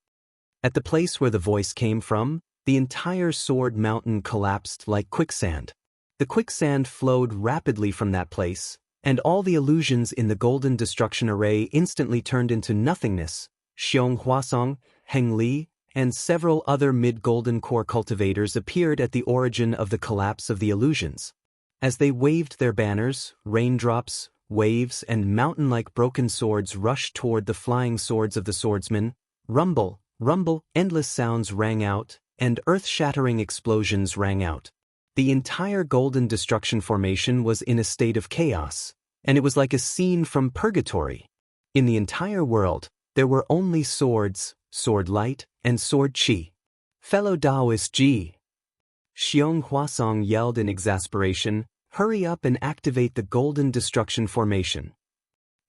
At the place where the voice came from, the entire sword mountain collapsed like quicksand. The quicksand flowed rapidly from that place, and all the illusions in the Golden Destruction array instantly turned into nothingness. Xiong Huasong, Heng Li, and several other mid-golden core cultivators appeared at the origin of the collapse of the illusions. As they waved their banners, raindrops, waves, and mountain-like broken swords rushed toward the flying swords of the swordsmen. Rumble, rumble, endless sounds rang out, and earth-shattering explosions rang out. The entire Golden Destruction formation was in a state of chaos, and it was like a scene from purgatory. In the entire world, there were only swords, sword light, and sword chi. Fellow Daoist Ji! Xiong Huasong yelled in exasperation, "Hurry up and activate the Golden Destruction formation."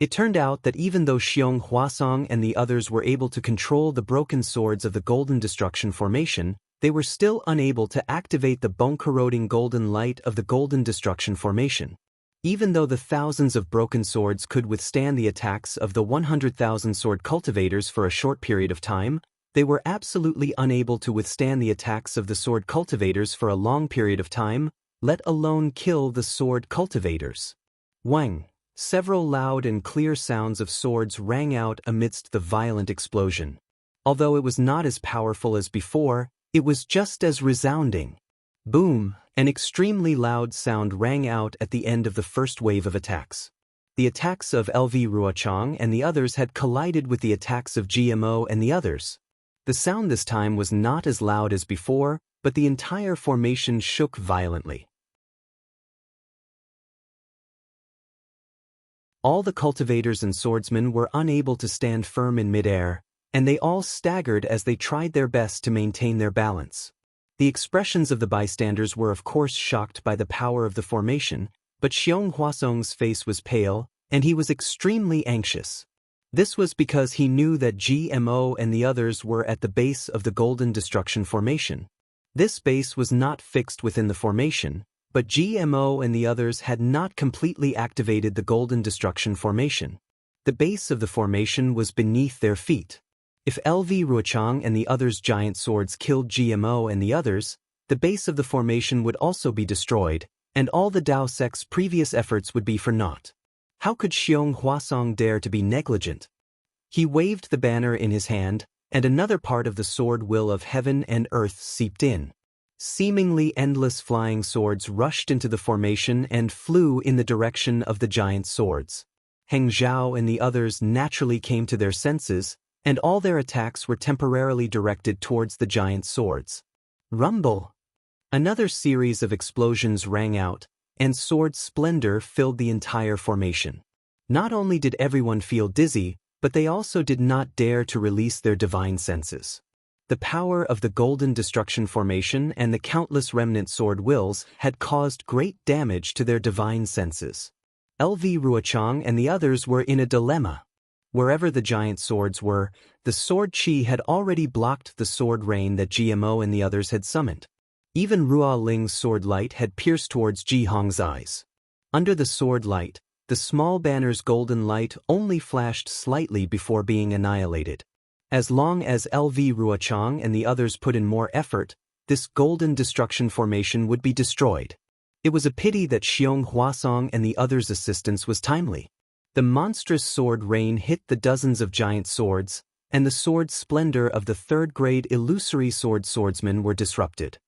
It turned out that even though Xiong Huasong and the others were able to control the broken swords of the Golden Destruction formation, they were still unable to activate the bone-corroding golden light of the Golden Destruction formation. Even though the thousands of broken swords could withstand the attacks of the 100,000 sword cultivators for a short period of time, they were absolutely unable to withstand the attacks of the sword cultivators for a long period of time, let alone kill the sword cultivators. Wang! Several loud and clear sounds of swords rang out amidst the violent explosion. Although it was not as powerful as before, it was just as resounding. Boom! An extremely loud sound rang out at the end of the first wave of attacks. The attacks of LV Ruochang and the others had collided with the attacks of GMO and the others. The sound this time was not as loud as before, but the entire formation shook violently. All the cultivators and swordsmen were unable to stand firm in midair, and they all staggered as they tried their best to maintain their balance. The expressions of the bystanders were of course shocked by the power of the formation, but Xiong Huasong's face was pale, and he was extremely anxious. This was because he knew that GMO and the others were at the base of the Golden Destruction Formation. This base was not fixed within the formation, but GMO and the others had not completely activated the Golden Destruction Formation. The base of the formation was beneath their feet. If LV Ruochang and the others' giant swords killed GMO and the others, the base of the formation would also be destroyed, and all the Dao sect's previous efforts would be for naught. How could Xiong Huasong dare to be negligent? He waved the banner in his hand, and another part of the sword will of heaven and earth seeped in. Seemingly endless flying swords rushed into the formation and flew in the direction of the giant swords. Heng Zhao and the others naturally came to their senses, and all their attacks were temporarily directed towards the giant swords. Rumble! Another series of explosions rang out, and sword splendor filled the entire formation. Not only did everyone feel dizzy, but they also did not dare to release their divine senses. The power of the Golden Destruction Formation and the countless remnant sword wills had caused great damage to their divine senses. LV Ruochang and the others were in a dilemma. Wherever the giant swords were, the sword chi had already blocked the sword rain that GMO and the others had summoned. Even Ruo Ling's sword light had pierced towards Ji Hong's eyes. Under the sword light, the small banner's golden light only flashed slightly before being annihilated. As long as LV Ruochang and the others put in more effort, this Golden Destruction Formation would be destroyed. It was a pity that Xiong Huasong and the others' assistance was timely. The monstrous sword rain hit the dozens of giant swords, and the sword splendor of the third-grade illusory swordsmen were disrupted.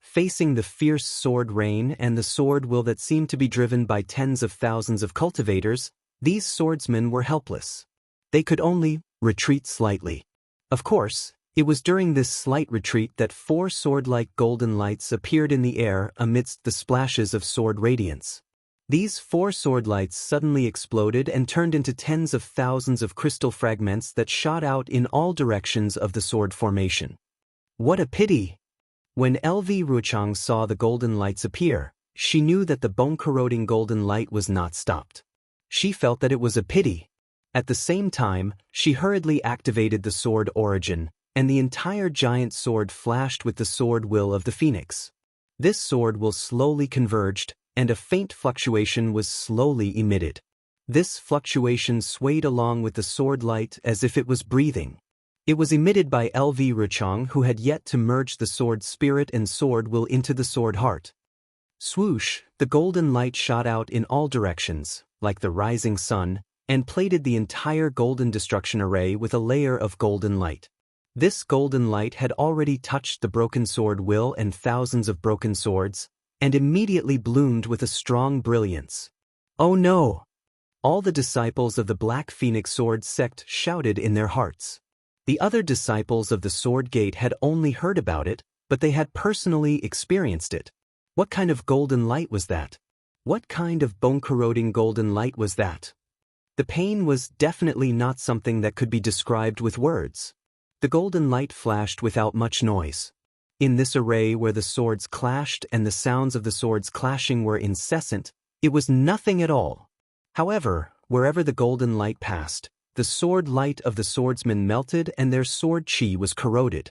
Facing the fierce sword rain and the sword will that seemed to be driven by tens of thousands of cultivators, these swordsmen were helpless. They could only retreat slightly. Of course, it was during this slight retreat that 4 sword-like golden lights appeared in the air amidst the splashes of sword radiance. These 4 sword lights suddenly exploded and turned into tens of thousands of crystal fragments that shot out in all directions of the sword formation. What a pity! When LV Ruochang saw the golden lights appear, she knew that the bone-corroding golden light was not stopped. She felt that it was a pity. At the same time, she hurriedly activated the sword origin, and the entire giant sword flashed with the sword will of the phoenix. This sword will slowly converged, and a faint fluctuation was slowly emitted. This fluctuation swayed along with the sword light as if it was breathing. It was emitted by LV Ruochang, who had yet to merge the sword spirit and sword will into the sword heart. Swoosh, the golden light shot out in all directions, like the rising sun, and plated the entire golden destruction array with a layer of golden light. This golden light had already touched the broken sword will and thousands of broken swords, and immediately bloomed with a strong brilliance. Oh no! All the disciples of the Black Phoenix Sword sect shouted in their hearts. The other disciples of the Sword Gate had only heard about it, but they had personally experienced it. What kind of golden light was that? What kind of bone-corroding golden light was that? The pain was definitely not something that could be described with words. The golden light flashed without much noise. In this array where the swords clashed and the sounds of the swords clashing were incessant, it was nothing at all. However, wherever the golden light passed, the sword light of the swordsmen melted and their sword chi was corroded.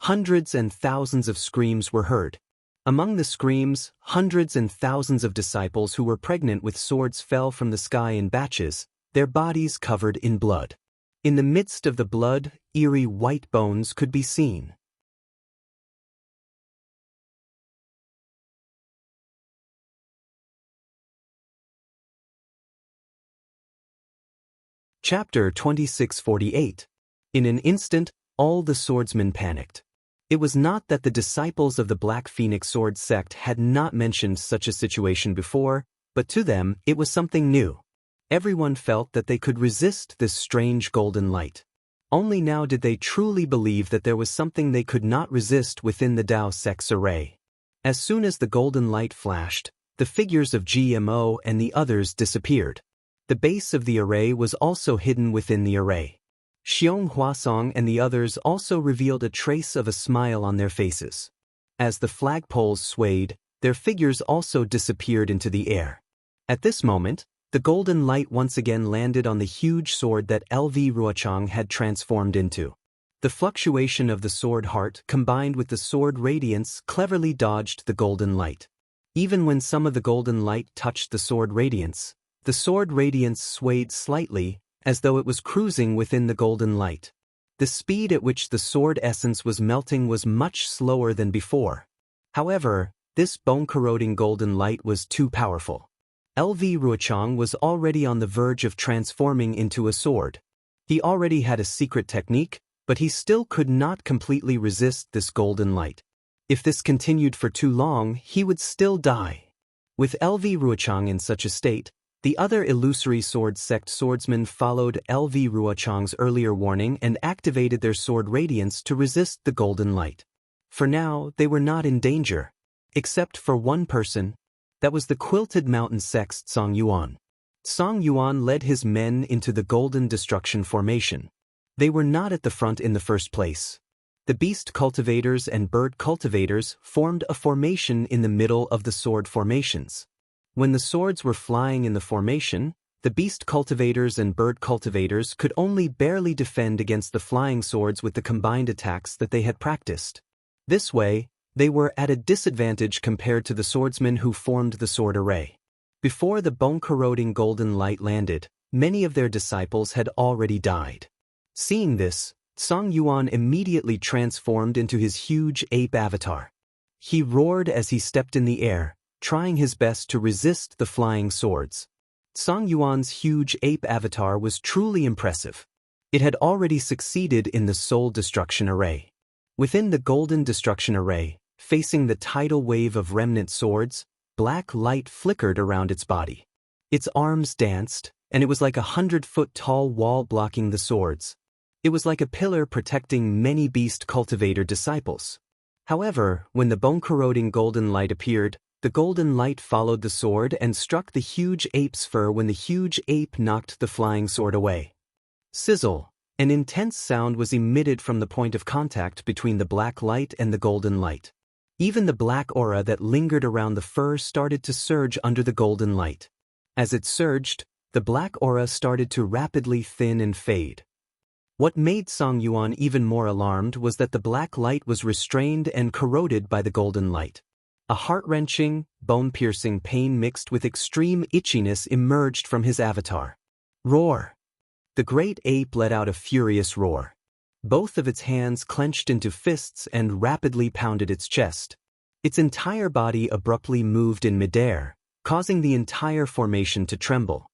Hundreds and thousands of screams were heard. Among the screams, hundreds and thousands of disciples who were pregnant with swords fell from the sky in batches, their bodies covered in blood. In the midst of the blood, eerie white bones could be seen. Chapter 2648. In an instant, all the swordsmen panicked. It was not that the disciples of the Black Phoenix Sword sect had not mentioned such a situation before, but to them it was something new. Everyone felt that they could resist this strange golden light. Only now did they truly believe that there was something they could not resist within the Dao sect's array. As soon as the golden light flashed, the figures of GMO and the others disappeared. The base of the array was also hidden within the array. Xiong Huasong and the others also revealed a trace of a smile on their faces. As the flagpoles swayed, their figures also disappeared into the air. At this moment, the golden light once again landed on the huge sword that LV Ruochang had transformed into. The fluctuation of the sword heart combined with the sword radiance cleverly dodged the golden light. Even when some of the golden light touched the sword radiance swayed slightly, as though it was cruising within the golden light. The speed at which the sword essence was melting was much slower than before. However, this bone-corroding golden light was too powerful. LV Ruochang was already on the verge of transforming into a sword. He already had a secret technique, but he still could not completely resist this golden light. If this continued for too long, he would still die. With LV Ruochang in such a state, the other illusory sword sect swordsmen followed LV Ruochang's earlier warning and activated their sword radiance to resist the golden light. For now, they were not in danger. Except for one person. That was the Quilted Mountain Sect's Song Yuan. Song Yuan led his men into the Golden Destruction Formation. They were not at the front in the first place. The beast cultivators and bird cultivators formed a formation in the middle of the sword formations. When the swords were flying in the formation, the beast cultivators and bird cultivators could only barely defend against the flying swords with the combined attacks that they had practiced. This way, they were at a disadvantage compared to the swordsmen who formed the sword array. Before the bone-corroding golden light landed, many of their disciples had already died. Seeing this, Song Yuan immediately transformed into his huge ape avatar. He roared as he stepped in the air, trying his best to resist the flying swords. Song Yuan's huge ape avatar was truly impressive. It had already succeeded in the Soul Destruction Array. Within the Golden Destruction Array, facing the tidal wave of remnant swords, black light flickered around its body. Its arms danced, and it was like 100-foot-tall wall blocking the swords. It was like a pillar protecting many beast cultivator disciples. However, when the bone-corroding golden light appeared, the golden light followed the sword and struck the huge ape's fur when the huge ape knocked the flying sword away. Sizzle! An intense sound was emitted from the point of contact between the black light and the golden light. Even the black aura that lingered around the fur started to surge under the golden light. As it surged, the black aura started to rapidly thin and fade. What made Song Yuan even more alarmed was that the black light was restrained and corroded by the golden light. A heart-wrenching, bone-piercing pain mixed with extreme itchiness emerged from his avatar. Roar! The great ape let out a furious roar. Both of its hands clenched into fists and rapidly pounded its chest. Its entire body abruptly moved in midair, causing the entire formation to tremble.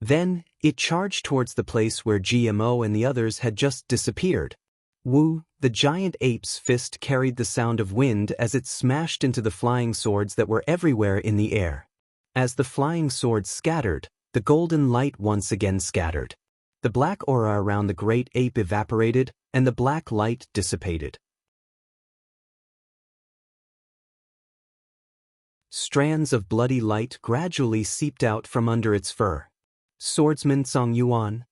Then, it charged towards the place where GMO and the others had just disappeared. Wu, the giant ape's fist carried the sound of wind as it smashed into the flying swords that were everywhere in the air. As the flying swords scattered, the golden light once again scattered. The black aura around the great ape evaporated, and the black light dissipated. Strands of bloody light gradually seeped out from under its fur. Swordsman Song Yuan.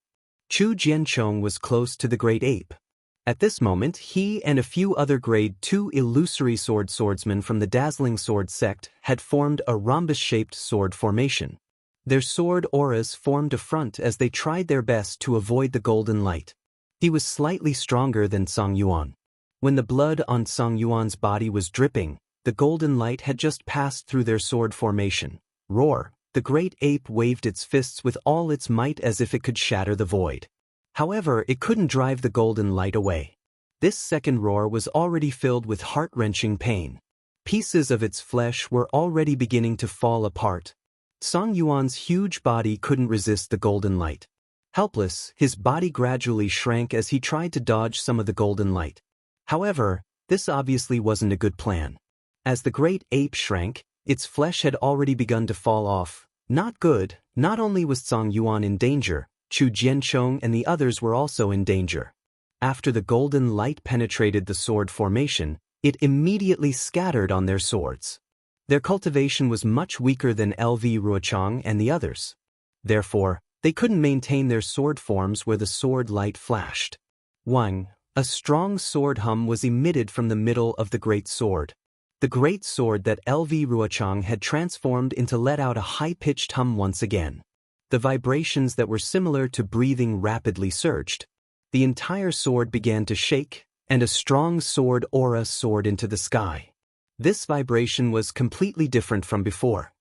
Chu Jianchong was close to the great ape. At this moment, he and a few other grade 2 illusory swordsmen from the dazzling sword sect had formed a rhombus-shaped sword formation. Their sword auras formed a front as they tried their best to avoid the golden light. He was slightly stronger than Song Yuan. When the blood on Song Yuan's body was dripping, the golden light had just passed through their sword formation. Roar! The great ape waved its fists with all its might as if it could shatter the void. However, it couldn't drive the golden light away. This second roar was already filled with heart-wrenching pain. Pieces of its flesh were already beginning to fall apart. Song Yuan's huge body couldn't resist the golden light. Helpless, his body gradually shrank as he tried to dodge some of the golden light. However, this obviously wasn't a good plan. As the great ape shrank, its flesh had already begun to fall off. Not good. Not only was Song Yuan in danger, Chu Jianchong and the others were also in danger. After the golden light penetrated the sword formation, it immediately scattered on their swords. Their cultivation was much weaker than LV Ruochang and the others. Therefore, they couldn't maintain their sword forms where the sword light flashed. Wang, a strong sword hum was emitted from the middle of the great sword. The great sword that LV Ruochang had transformed into let out a high-pitched hum once again. The vibrations that were similar to breathing rapidly surged. The entire sword began to shake, and a strong sword aura soared into the sky. This vibration was completely different from before.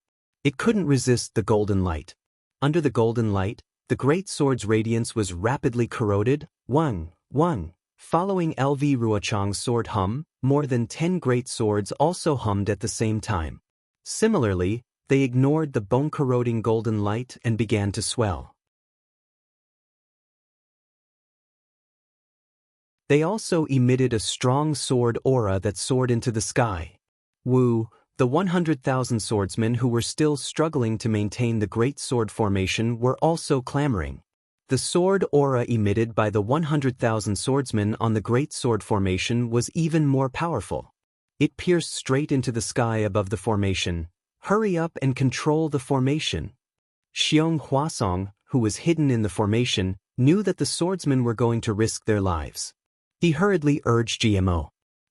It couldn't resist the golden light. Under the golden light, the great sword's radiance was rapidly corroded. Wang. Following LV Ruochang's sword hum, more than 10 great swords also hummed at the same time. Similarly, they ignored the bone-corroding golden light and began to swell. They also emitted a strong sword aura that soared into the sky. Wu, the 100,000 swordsmen who were still struggling to maintain the great sword formation, were also clamoring. The sword aura emitted by the 100,000 swordsmen on the great sword formation was even more powerful. It pierced straight into the sky above the formation. Hurry up and control the formation. Xiong Huasong, who was hidden in the formation, knew that the swordsmen were going to risk their lives. He hurriedly urged GMO.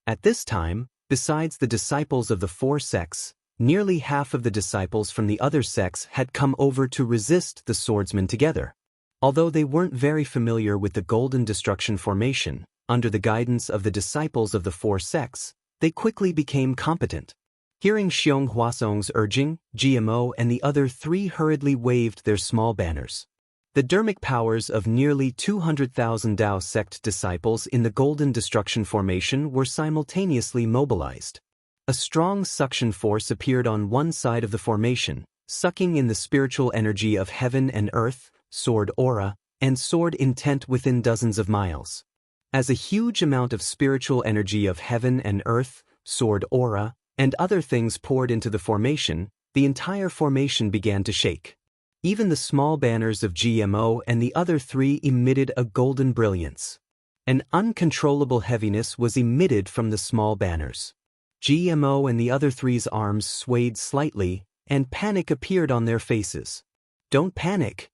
At this time, besides the disciples of the 4 sects, nearly half of the disciples from the other sects had come over to resist the swordsmen together. Although they weren't very familiar with the Golden Destruction formation, under the guidance of the disciples of the 4 sects, they quickly became competent. Hearing Xiong Huasong's urging, GMO and the other 3 hurriedly waved their small banners. The dermic powers of nearly 200,000 Dao sect disciples in the Golden Destruction formation were simultaneously mobilized. A strong suction force appeared on one side of the formation, sucking in the spiritual energy of heaven and earth, sword aura, and sword intent within dozens of miles. As a huge amount of spiritual energy of heaven and earth, sword aura, and other things poured into the formation, the entire formation began to shake. Even the small banners of GMO and the other 3 emitted a golden brilliance. An uncontrollable heaviness was emitted from the small banners. GMO and the other 3's arms swayed slightly, and panic appeared on their faces. Don't panic.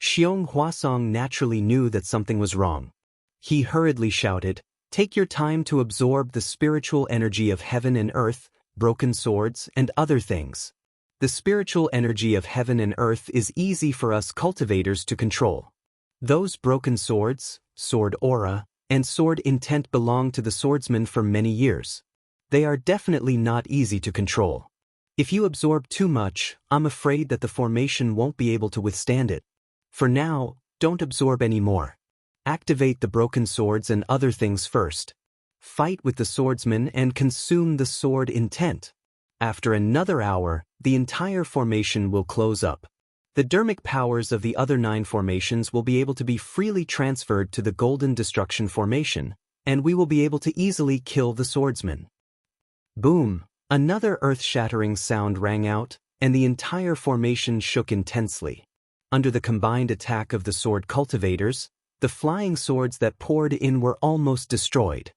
Xiong Huasong naturally knew that something was wrong. He hurriedly shouted, "Take your time to absorb the spiritual energy of heaven and earth, broken swords, and other things. The spiritual energy of heaven and earth is easy for us cultivators to control. Those broken swords, sword aura, and sword intent belong to the swordsmen for many years. They are definitely not easy to control. If you absorb too much, I'm afraid that the formation won't be able to withstand it. For now, don't absorb any more. Activate the broken swords and other things first. Fight with the swordsmen and consume the sword intent. After another hour, the entire formation will close up. The dermic powers of the other 9 formations will be able to be freely transferred to the Golden Destruction formation, and we will be able to easily kill the swordsmen." Boom! Another earth-shattering sound rang out, and the entire formation shook intensely. Under the combined attack of the sword cultivators, the flying swords that poured in were almost destroyed.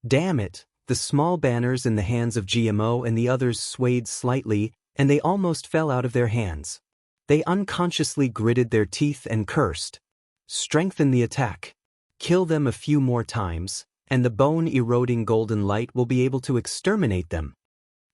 Damn it! The small banners in the hands of GMO and the others swayed slightly, and they almost fell out of their hands. They unconsciously gritted their teeth and cursed. Strengthen the attack. Kill them a few more times, and the bone-eroding golden light will be able to exterminate them.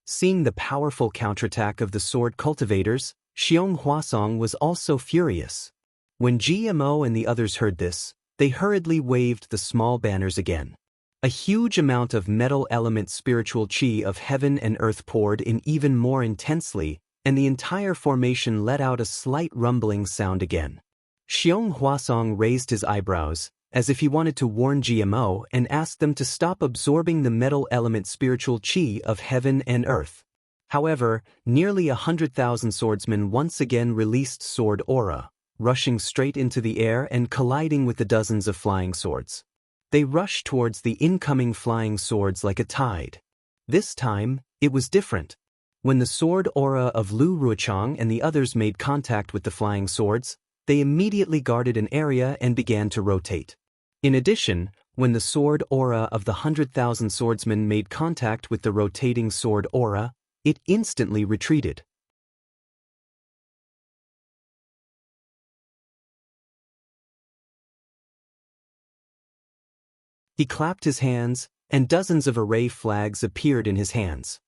Seeing the powerful counterattack of the sword cultivators, Xiong Huasong was also furious. When GMO and the others heard this, they hurriedly waved the small banners again. A huge amount of metal element spiritual chi of heaven and earth poured in even more intensely, and the entire formation let out a slight rumbling sound again. Xiong Huasong raised his eyebrows, as if he wanted to warn GMO and ask them to stop absorbing the metal element spiritual chi of heaven and earth. However, nearly 100,000 swordsmen once again released sword aura, rushing straight into the air and colliding with the dozens of flying swords. They rushed towards the incoming flying swords like a tide. This time, it was different. When the sword aura of Lu Ruochang and the others made contact with the flying swords, they immediately guarded an area and began to rotate. In addition, when the sword aura of the 100,000 swordsmen made contact with the rotating sword aura, it instantly retreated. He clapped his hands, and dozens of array flags appeared in his hands.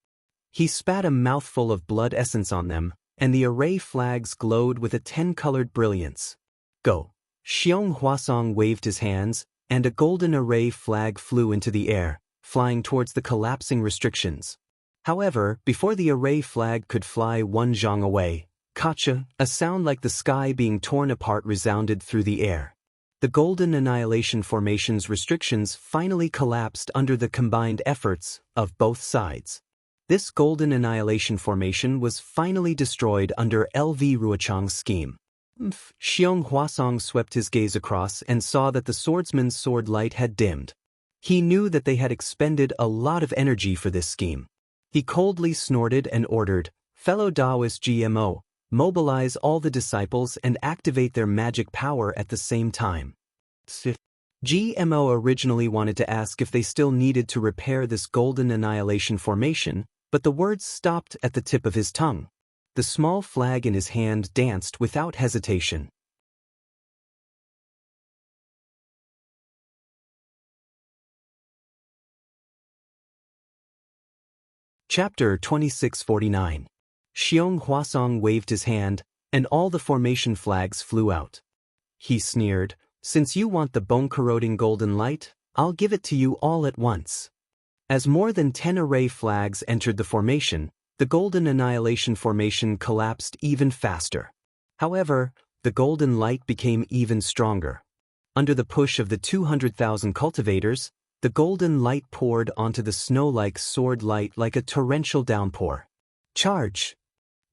He spat a mouthful of blood essence on them, and the array flags glowed with a 10-colored brilliance. Go! Xiong Huasong waved his hands, and a golden array flag flew into the air, flying towards the collapsing restrictions. However, before the array flag could fly one zhang away, Kacha, a sound like the sky being torn apart resounded through the air. The Golden Annihilation Formation's restrictions finally collapsed under the combined efforts of both sides. This Golden Annihilation Formation was finally destroyed under LV Ruochang's scheme. Xiong Huasong swept his gaze across and saw that the swordsman's sword light had dimmed. He knew that they had expended a lot of energy for this scheme. He coldly snorted and ordered, "Fellow Daoist GMO, mobilize all the disciples and activate their magic power at the same time." GMO originally wanted to ask if they still needed to repair this Golden Annihilation Formation, but the words stopped at the tip of his tongue. The small flag in his hand danced without hesitation. Chapter 2649. Xiong Huasong waved his hand, and all the formation flags flew out. He sneered, "Since you want the bone-corroding golden light, I'll give it to you all at once." As more than 10 array flags entered the formation, the Golden Annihilation Formation collapsed even faster. However, the golden light became even stronger. Under the push of the 200,000 cultivators, the golden light poured onto the snow-like sword light like a torrential downpour. Charge!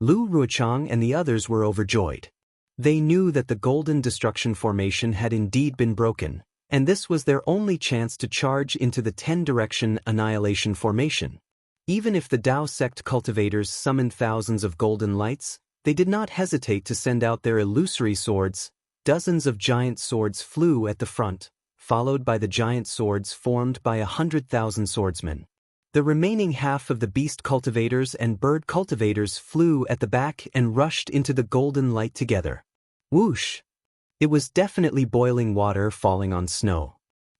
Lu Ruochang and the others were overjoyed. They knew that the Golden Destruction Formation had indeed been broken, and this was their only chance to charge into the 10-direction Annihilation Formation. Even if the Dao sect cultivators summoned thousands of golden lights, they did not hesitate to send out their illusory swords. Dozens of giant swords flew at the front, followed by the giant swords formed by 100,000 swordsmen. The remaining half of the beast cultivators and bird cultivators flew at the back and rushed into the golden light together. Whoosh! It was definitely boiling water falling on snow.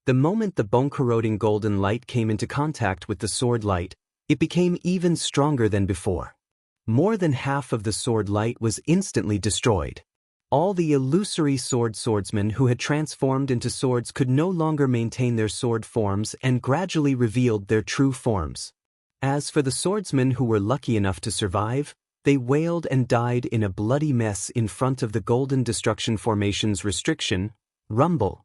The moment the bone-corroding golden light came into contact with the sword light, it became even stronger than before. More than half of the sword light was instantly destroyed. All the illusory swordsmen who had transformed into swords could no longer maintain their sword forms and gradually revealed their true forms. As for the swordsmen who were lucky enough to survive, they wailed and died in a bloody mess in front of the Golden Destruction Formation's restriction, rumble.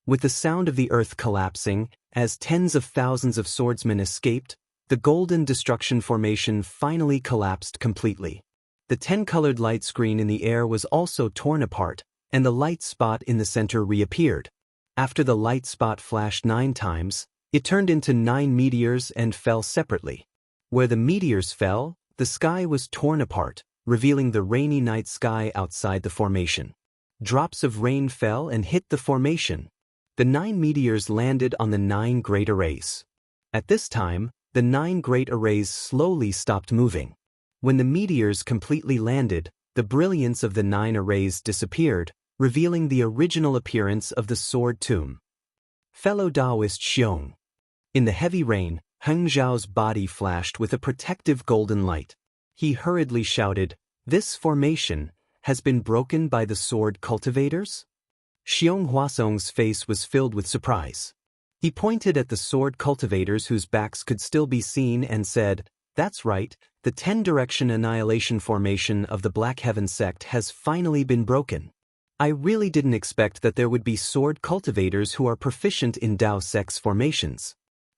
With the sound of the earth collapsing, as tens of thousands of swordsmen escaped, the Golden Destruction Formation finally collapsed completely. The 10-colored light screen in the air was also torn apart, and the light spot in the center reappeared. After the light spot flashed 9 times, it turned into 9 meteors and fell separately. Where the meteors fell, the sky was torn apart, revealing the rainy night sky outside the formation. Drops of rain fell and hit the formation. The 9 meteors landed on the 9 great arrays. At this time, the 9 great arrays slowly stopped moving. When the meteors completely landed, the brilliance of the 9 arrays disappeared, revealing the original appearance of the sword tomb. Fellow Daoist Xiong. In the heavy rain, Heng Zhao's body flashed with a protective golden light. He hurriedly shouted, "This formation has been broken by the sword cultivators?" Xiong Huasong's face was filled with surprise. He pointed at the sword cultivators whose backs could still be seen and said, "That's right, the 10-direction Annihilation Formation of the Black Heaven sect has finally been broken. I really didn't expect that there would be sword cultivators who are proficient in Dao sect's formations.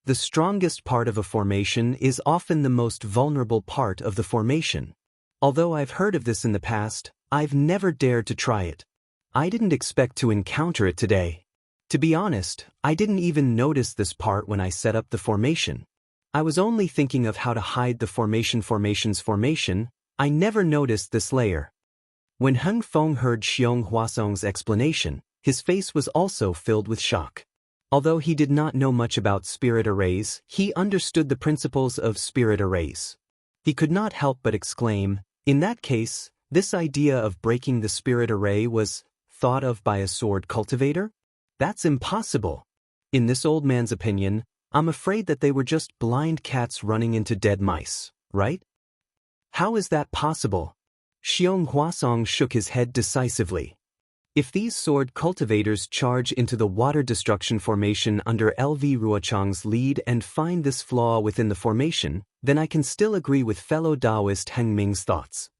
The strongest part of a formation is often the most vulnerable part of the formation. Although I've heard of this in the past, I've never dared to try it. I didn't expect to encounter it today. To be honest, I didn't even notice this part when I set up the formation. I was only thinking of how to hide the formation's formation. I never noticed this layer." When Heng Feng heard Xiong Huasong's explanation, his face was also filled with shock. Although he did not know much about spirit arrays, he understood the principles of spirit arrays. He could not help but exclaim, "In that case, this idea of breaking the spirit array was thought of by a sword cultivator? That's impossible. In this old man's opinion, I'm afraid that they were just blind cats running into dead mice." right? How is that possible? Xiong Huasong shook his head decisively. If these sword cultivators charge into the water destruction formation under LV Ruochang's lead and find this flaw within the formation, then I can still agree with fellow Daoist Heng Ming's thoughts.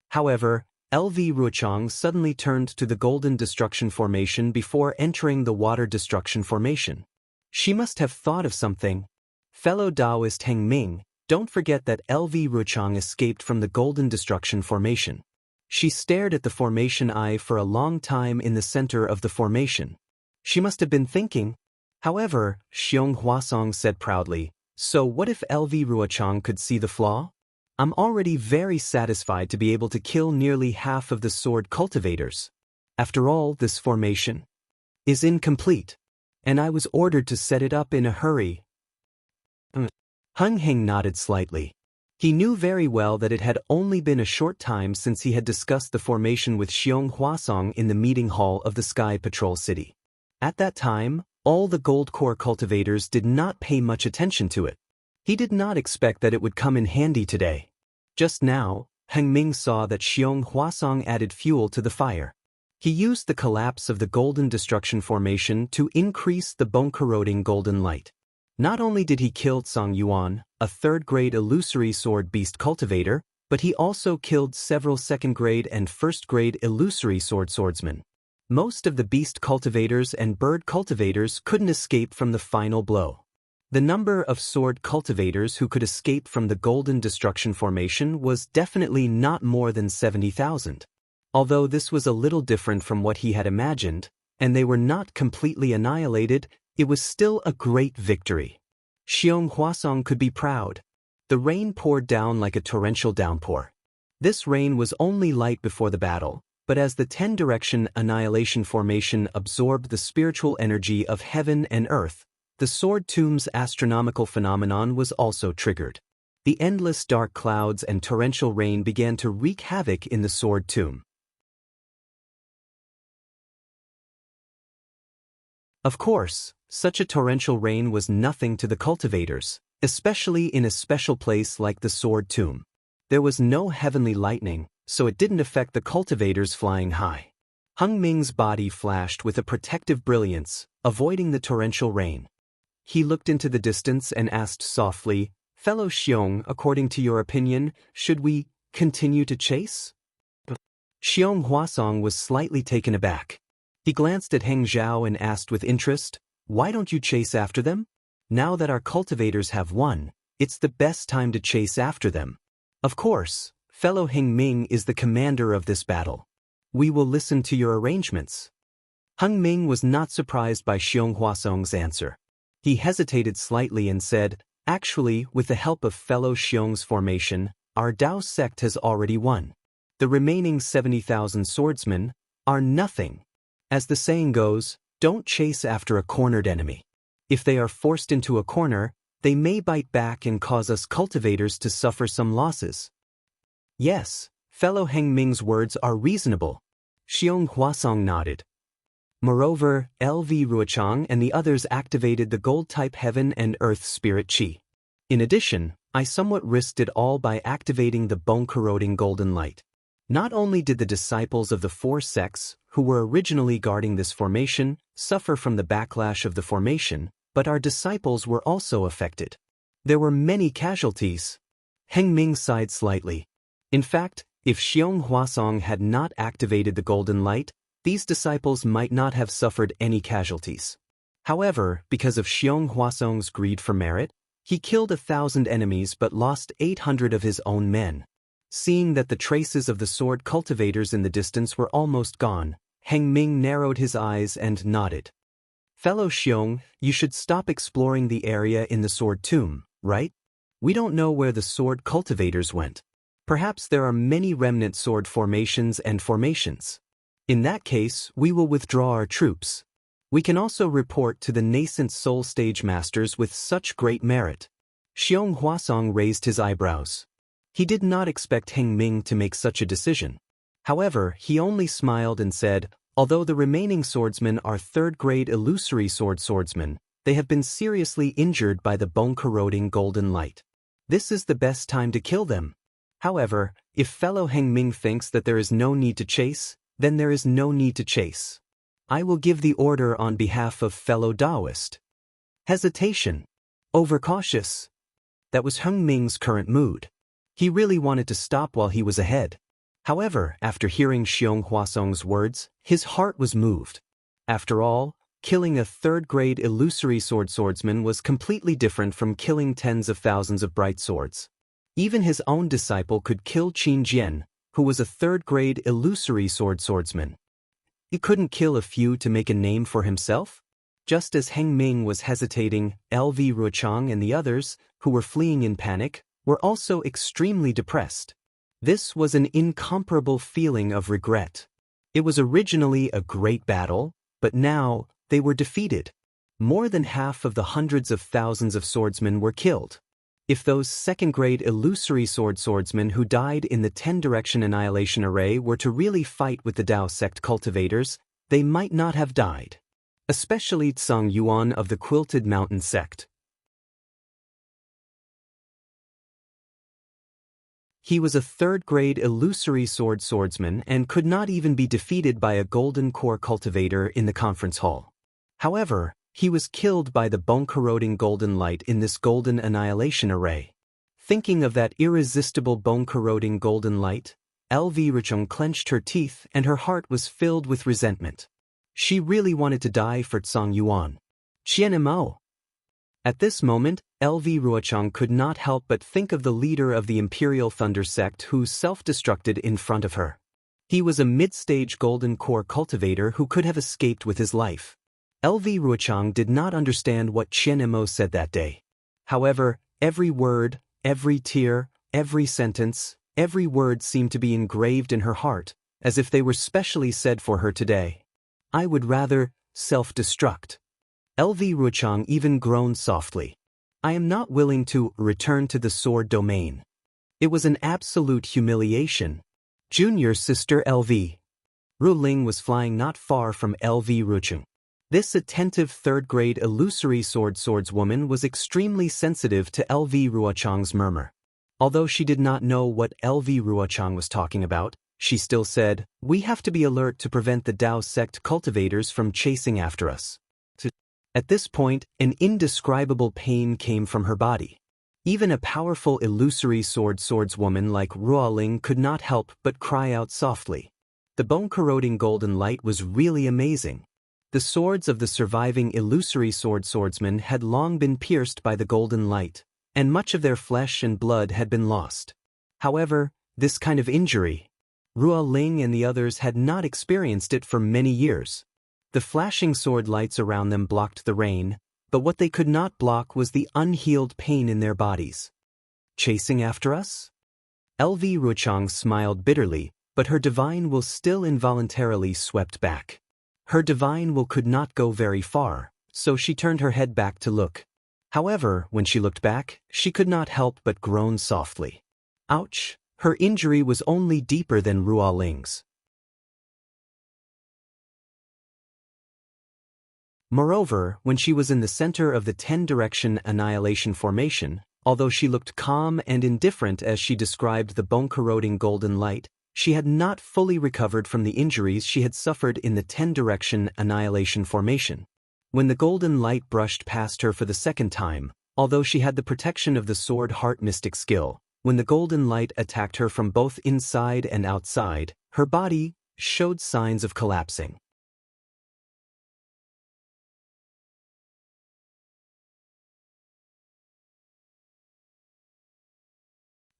However, LV Ruochang suddenly turned to the golden destruction formation before entering the water destruction formation. She must have thought of something. Fellow Daoist Heng Ming, don't forget that LV Ruochang escaped from the golden destruction formation. She stared at the formation eye for a long time in the center of the formation. She must have been thinking. However, Xiong Huasong said proudly, so what if LV Ruochang could see the flaw? I'm already very satisfied to be able to kill nearly half of the sword cultivators. After all, this formation is incomplete, and I was ordered to set it up in a hurry. Hung Heng nodded slightly. He knew very well that it had only been a short time since he had discussed the formation with Xiong Huasong in the meeting hall of the Sky Patrol City. At that time, all the gold core cultivators did not pay much attention to it. He did not expect that it would come in handy today. Just now, Heng Ming saw that Xiong Huasong added fuel to the fire. He used the collapse of the golden destruction formation to increase the bone-corroding golden light. Not only did he kill Zhang Yuan, a third-grade illusory sword beast cultivator, but he also killed several second-grade and first-grade illusory swordsmen. Most of the beast cultivators and bird cultivators couldn't escape from the final blow. The number of sword cultivators who could escape from the golden destruction formation was definitely not more than 70,000. Although this was a little different from what he had imagined, and they were not completely annihilated, it was still a great victory. Xiong Huasong could be proud. The rain poured down like a torrential downpour. This rain was only light before the battle, but as the 10-direction annihilation formation absorbed the spiritual energy of heaven and earth, the sword tomb's astronomical phenomenon was also triggered. The endless dark clouds and torrential rain began to wreak havoc in the sword tomb. Of course, such a torrential rain was nothing to the cultivators, especially in a special place like the sword tomb. There was no heavenly lightning, so it didn't affect the cultivators flying high. Heng Ming's body flashed with a protective brilliance, avoiding the torrential rain. He looked into the distance and asked softly, "Fellow Xiong, according to your opinion, should we continue to chase?" Xiong Huasong was slightly taken aback. He glanced at Heng Zhao and asked with interest, "Why don't you chase after them? Now that our cultivators have won, it's the best time to chase after them. Of course, fellow Heng Ming is the commander of this battle. We will listen to your arrangements." Heng Ming was not surprised by Xiong Huasong's answer. He hesitated slightly and said, "Actually, with the help of fellow Xiong's formation, our Dao sect has already won. The remaining 70,000 swordsmen are nothing. As the saying goes, don't chase after a cornered enemy. If they are forced into a corner, they may bite back and cause us cultivators to suffer some losses." "Yes, fellow Heng Ming's words are reasonable." Xiong Huasong nodded. Moreover, LV Ruochang and the others activated the gold-type heaven and earth spirit chi. In addition, I somewhat risked it all by activating the bone-corroding golden light. Not only did the disciples of the four sects, who were originally guarding this formation, suffer from the backlash of the formation, but our disciples were also affected. There were many casualties. Heng Ming sighed slightly. In fact, if Xiong Huasong had not activated the golden light, these disciples might not have suffered any casualties. However, because of Xiong Huasong's greed for merit, he killed 1,000 enemies but lost 800 of his own men. Seeing that the traces of the sword cultivators in the distance were almost gone, Heng Ming narrowed his eyes and nodded. "Fellow Xiong, you should stop exploring the area in the sword tomb, right? We don't know where the sword cultivators went. Perhaps there are many remnant sword formations and formations. In that case, we will withdraw our troops. We can also report to the nascent soul stage masters with such great merit." Xiong Huasong raised his eyebrows. He did not expect Heng Ming to make such a decision. However, he only smiled and said, "Although the remaining swordsmen are third-grade illusory swordsmen, They have been seriously injured by the bone-corroding golden light. This is the best time to kill them. However, if fellow Heng Ming thinks that there is no need to chase, then there is no need to chase. I will give the order on behalf of fellow Daoist. Hesitation. Overcautious. That was Heng Ming's current mood. He really wanted to stop while he was ahead. However, after hearing Xiong Huasong's words, his heart was moved. After all, killing a third-grade illusory swordsman was completely different from killing tens of thousands of bright swords. Even his own disciple could kill Qin Jian, who was a third-grade illusory swordsman. He couldn't kill a few to make a name for himself? Just as Heng Ming was hesitating, LV Ruochang and the others, who were fleeing in panic, were also extremely depressed. This was an incomparable feeling of regret. It was originally a great battle, but now they were defeated. More than half of the hundreds of thousands of swordsmen were killed. If those second-grade illusory swordsmen who died in the 10-direction annihilation array were to really fight with the Dao sect cultivators, they might not have died. Especially Tsang Yuan of the Quilted Mountain sect. He was a third-grade illusory swordsman and could not even be defeated by a golden core cultivator in the conference hall. However, he was killed by the bone-corroding golden light in this golden annihilation array. Thinking of that irresistible bone-corroding golden light, LV Ruochang clenched her teeth and her heart was filled with resentment. She really wanted to die for Tsang Yuan. Xianmao. At this moment, LV Ruochang could not help but think of the leader of the Imperial Thunder sect who self-destructed in front of her. He was a mid-stage golden core cultivator who could have escaped with his life. LV Ruochang did not understand what Xianmao said that day. However, every word, every tear, every sentence, every word seemed to be engraved in her heart, as if they were specially said for her today. I would rather self-destruct. LV Ruochang even groaned softly. I am not willing to return to the sword domain. It was an absolute humiliation. Junior sister LV. Ru Ling was flying not far from LV Ruochang. This attentive third-grade illusory swordswoman was extremely sensitive to LV Ruochang's murmur. Although she did not know what LV Ruochang was talking about, she still said, "We have to be alert to prevent the Dao sect cultivators from chasing after us." At this point, an indescribable pain came from her body. Even a powerful illusory swordswoman like Ruo Ling could not help but cry out softly. The bone-corroding golden light was really amazing. The swords of the surviving illusory swordsmen had long been pierced by the golden light, and much of their flesh and blood had been lost. However, this kind of injury, Ruo Ling and the others had not experienced it for many years. The flashing sword lights around them blocked the rain, but what they could not block was the unhealed pain in their bodies. Chasing after us? LV Ruochang smiled bitterly, but her divine will still involuntarily swept back. Her divine will could not go very far, so she turned her head back to look. However, when she looked back, she could not help but groan softly. Ouch! Her injury was only deeper than Ruo Ling's. Moreover, when she was in the center of the 10-direction annihilation formation, although she looked calm and indifferent as she described the bone-corroding golden light, she had not fully recovered from the injuries she had suffered in the 10-direction annihilation formation. When the golden light brushed past her for the second time, although she had the protection of the sword heart mystic skill, when the golden light attacked her from both inside and outside, her body showed signs of collapsing.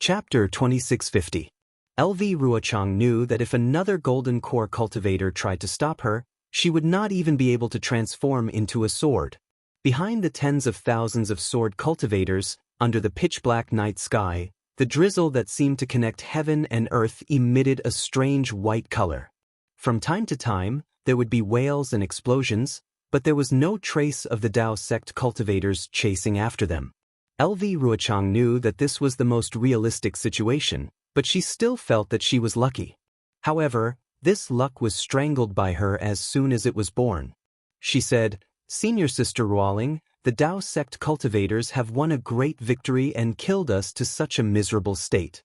Chapter 2650. LV Ruochang knew that if another golden core cultivator tried to stop her, she would not even be able to transform into a sword. Behind the tens of thousands of sword cultivators, under the pitch-black night sky, the drizzle that seemed to connect heaven and earth emitted a strange white color. From time to time, there would be wails and explosions, but there was no trace of the Dao sect cultivators chasing after them. LV Ruochang knew that this was the most realistic situation, but she still felt that she was lucky. However, this luck was strangled by her as soon as it was born. She said, "Senior Sister Ruoling, the Dao sect cultivators have won a great victory and killed us to such a miserable state.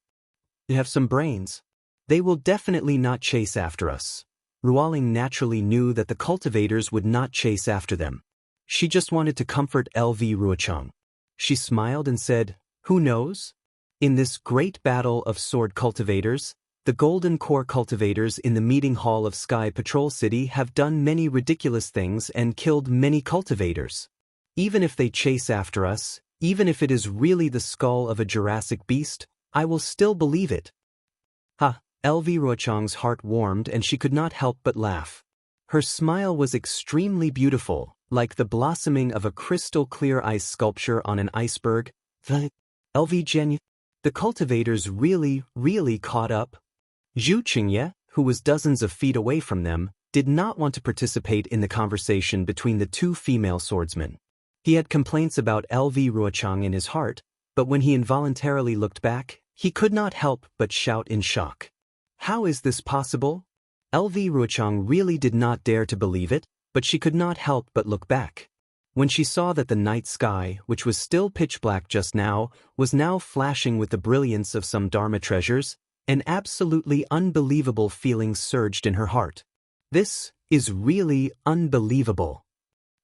They have some brains. They will definitely not chase after us. Ruoling naturally knew that the cultivators would not chase after them. She just wanted to comfort LV Ruochang. She smiled and said, "Who knows? In this great battle of sword cultivators, the Golden Core cultivators in the meeting hall of Sky Patrol City have done many ridiculous things and killed many cultivators. Even if they chase after us, even if it is really the skull of a Jurassic beast, I will still believe it." Ha! LV Ruochang's heart warmed and she could not help but laugh. Her smile was extremely beautiful, like the blossoming of a crystal-clear ice sculpture on an iceberg. The cultivators really caught up. Zhu Qingye, who was dozens of feet away from them, did not want to participate in the conversation between the two female swordsmen. He had complaints about LV Ruochang in his heart, but when he involuntarily looked back, he could not help but shout in shock. How is this possible? LV Ruochang really did not dare to believe it, but she could not help but look back. When she saw that the night sky, which was still pitch black just now, was now flashing with the brilliance of some Dharma treasures, an absolutely unbelievable feeling surged in her heart. This is really unbelievable.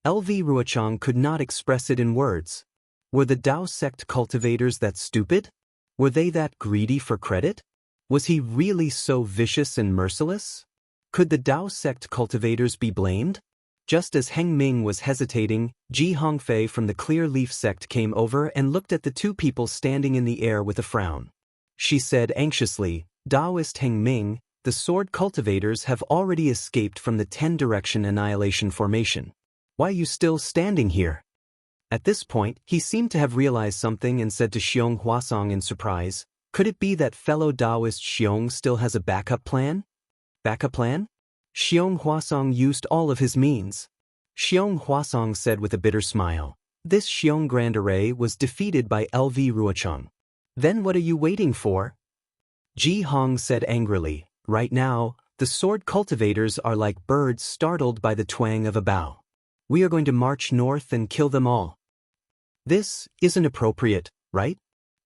LV Ruochang could not express it in words. Were the Dao sect cultivators that stupid? Were they that greedy for credit? Was he really so vicious and merciless? Could the Dao sect cultivators be blamed? Just as Heng Ming was hesitating, Ji Hongfei from the Clear Leaf sect came over and looked at the two people standing in the air with a frown. She said anxiously, "Daoist Heng Ming, the sword cultivators have already escaped from the 10-direction annihilation formation. Why are you still standing here?" At this point, he seemed to have realized something and said to Xiong Huasong in surprise, "Could it be that fellow Daoist Xiong still has a backup plan?" Backup plan? Xiong Huasong used all of his means. Xiong Huasong said with a bitter smile, "This Xiong Grand Array was defeated by LV Ruochang. Then what are you waiting for?" Ji Hong said angrily, "Right now, the sword cultivators are like birds startled by the twang of a bow. We are going to march north and kill them all." This isn't appropriate, right?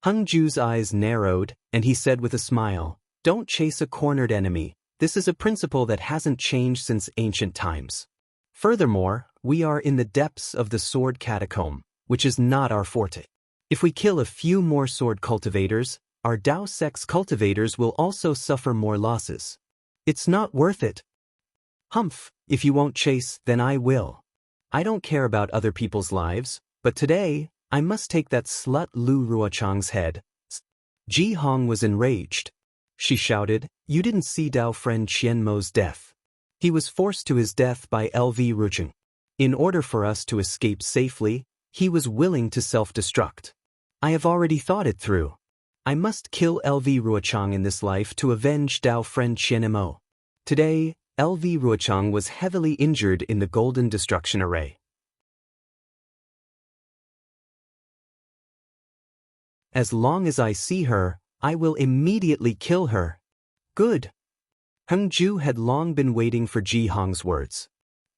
Hung Ju's eyes narrowed, and he said with a smile, "Don't chase a cornered enemy. This is a principle that hasn't changed since ancient times. Furthermore, we are in the depths of the sword catacomb, which is not our forte. If we kill a few more sword cultivators, our Dao sect's cultivators will also suffer more losses. It's not worth it." "Humph, if you won't chase, then I will. I don't care about other people's lives, but today, I must take that slut Lu Ruochang's head." Ji Hong was enraged. She shouted, "You didn't see Dao friend Qian Mo's death. He was forced to his death by LV Ruochang. In order for us to escape safely, he was willing to self-destruct. I have already thought it through. I must kill LV Ruochang in this life to avenge Dao friend Qian Mo." Today, LV Ruochang was heavily injured in the Golden Destruction Array. "As long as I see her, I will immediately kill her." "Good." Heng Ju had long been waiting for Ji Hong's words.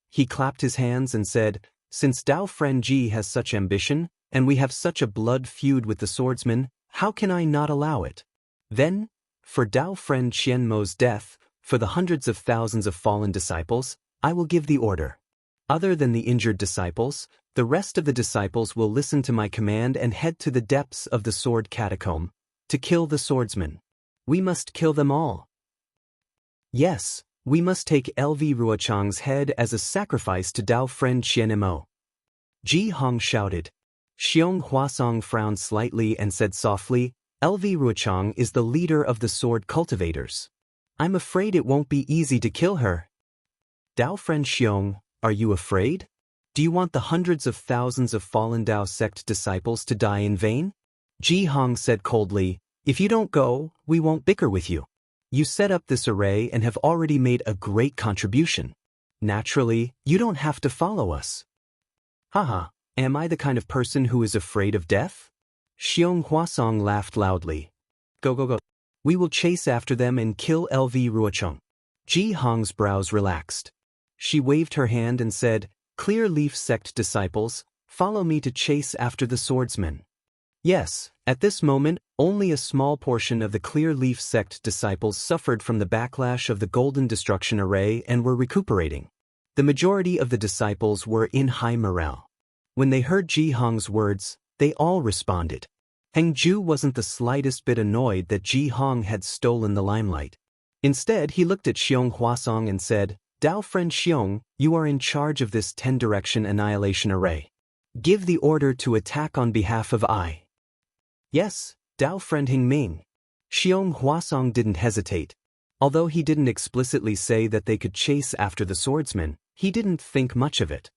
He clapped his hands and said, "Since Dao friend Ji has such ambition, and we have such a blood feud with the swordsman, how can I not allow it? Then, for Dao friend Qian Mo's death, for the hundreds of thousands of fallen disciples, I will give the order. Other than the injured disciples, the rest of the disciples will listen to my command and head to the depths of the sword catacomb, to kill the swordsman. We must kill them all. Yes, we must take LV Ruochang's head as a sacrifice to Dao friend Qian Mo." Ji Hong shouted. Xiong Huasong frowned slightly and said softly, "LV Ruochang is the leader of the sword cultivators. I'm afraid it won't be easy to kill her." "Dao friend Xiong, are you afraid? Do you want the hundreds of thousands of fallen Dao sect disciples to die in vain?" Ji Hong said coldly, "If you don't go, we won't bicker with you. You set up this array and have already made a great contribution. Naturally, you don't have to follow us." "Haha, am I the kind of person who is afraid of death?" Xiong Huasong laughed loudly. Go. We will chase after them and kill LV Ruochang." Ji Hong's brows relaxed. She waved her hand and said, "Clear Leaf sect disciples, Follow me to chase after the swordsman. Yes, at this moment, only a small portion of the Clear Leaf sect disciples suffered from the backlash of the Golden Destruction Array and were recuperating. The majority of the disciples were in high morale. When they heard Ji Hong's words, they all responded. Heng Ju wasn't the slightest bit annoyed that Ji Hong had stolen the limelight. Instead, he looked at Xiong Huasong and said, Dao friend Xiong, you are in charge of this 10-direction annihilation array. Give the order to attack on behalf of I. Yes, Dao friend Hing Ming. Xiong Huasong didn't hesitate. Although he didn't explicitly say that they could chase after the swordsman, he didn't think much of it.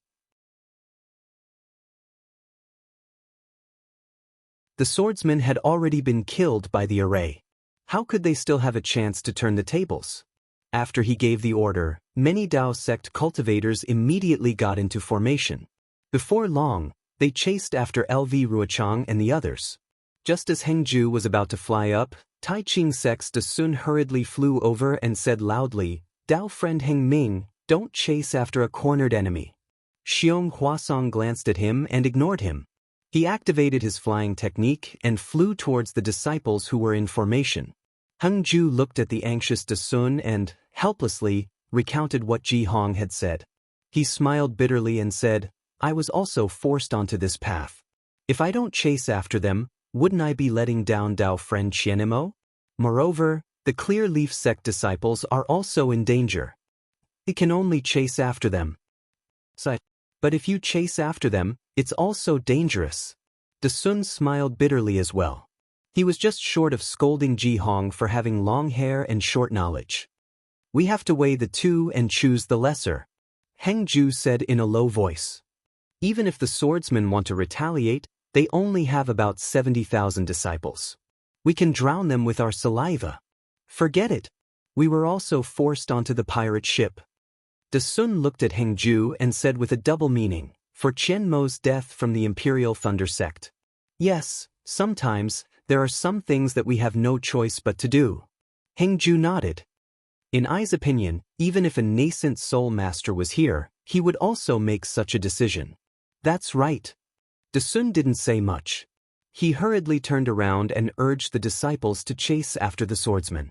The swordsman had already been killed by the array. How could they still have a chance to turn the tables? After he gave the order, many Dao sect cultivators immediately got into formation. Before long, they chased after LV Ruochang and the others. Just as Heng Ju was about to fly up, Tai Ching Sect's De Sun hurriedly flew over and said loudly, Dao friend Heng Ming, don't chase after a cornered enemy. Xiong Huasong glanced at him and ignored him. He activated his flying technique and flew towards the disciples who were in formation. Heng Ju looked at the anxious De Sun and, helplessly, recounted what Ji Hong had said. He smiled bitterly and said, I was also forced onto this path. If I don't chase after them, wouldn't I be letting down Dao friend Qianimo? Moreover, the Clear Leaf sect disciples are also in danger. He can only chase after them. But if you chase after them, it's also dangerous. De Sun smiled bitterly as well. He was just short of scolding Ji Hong for having long hair and short knowledge. We have to weigh the two and choose the lesser. Heng Ju said in a low voice. Even if the swordsmen want to retaliate, they only have about 70,000 disciples. We can drown them with our saliva. Forget it. We were also forced onto the pirate ship. De Sun looked at Heng Ju and said with a double meaning, for Qian Mo's death from the Imperial Thunder sect. Yes, sometimes, there are some things that we have no choice but to do. Heng Ju nodded. In I's opinion, even if a nascent soul master was here, he would also make such a decision. That's right. De Sun didn't say much. He hurriedly turned around and urged the disciples to chase after the swordsman.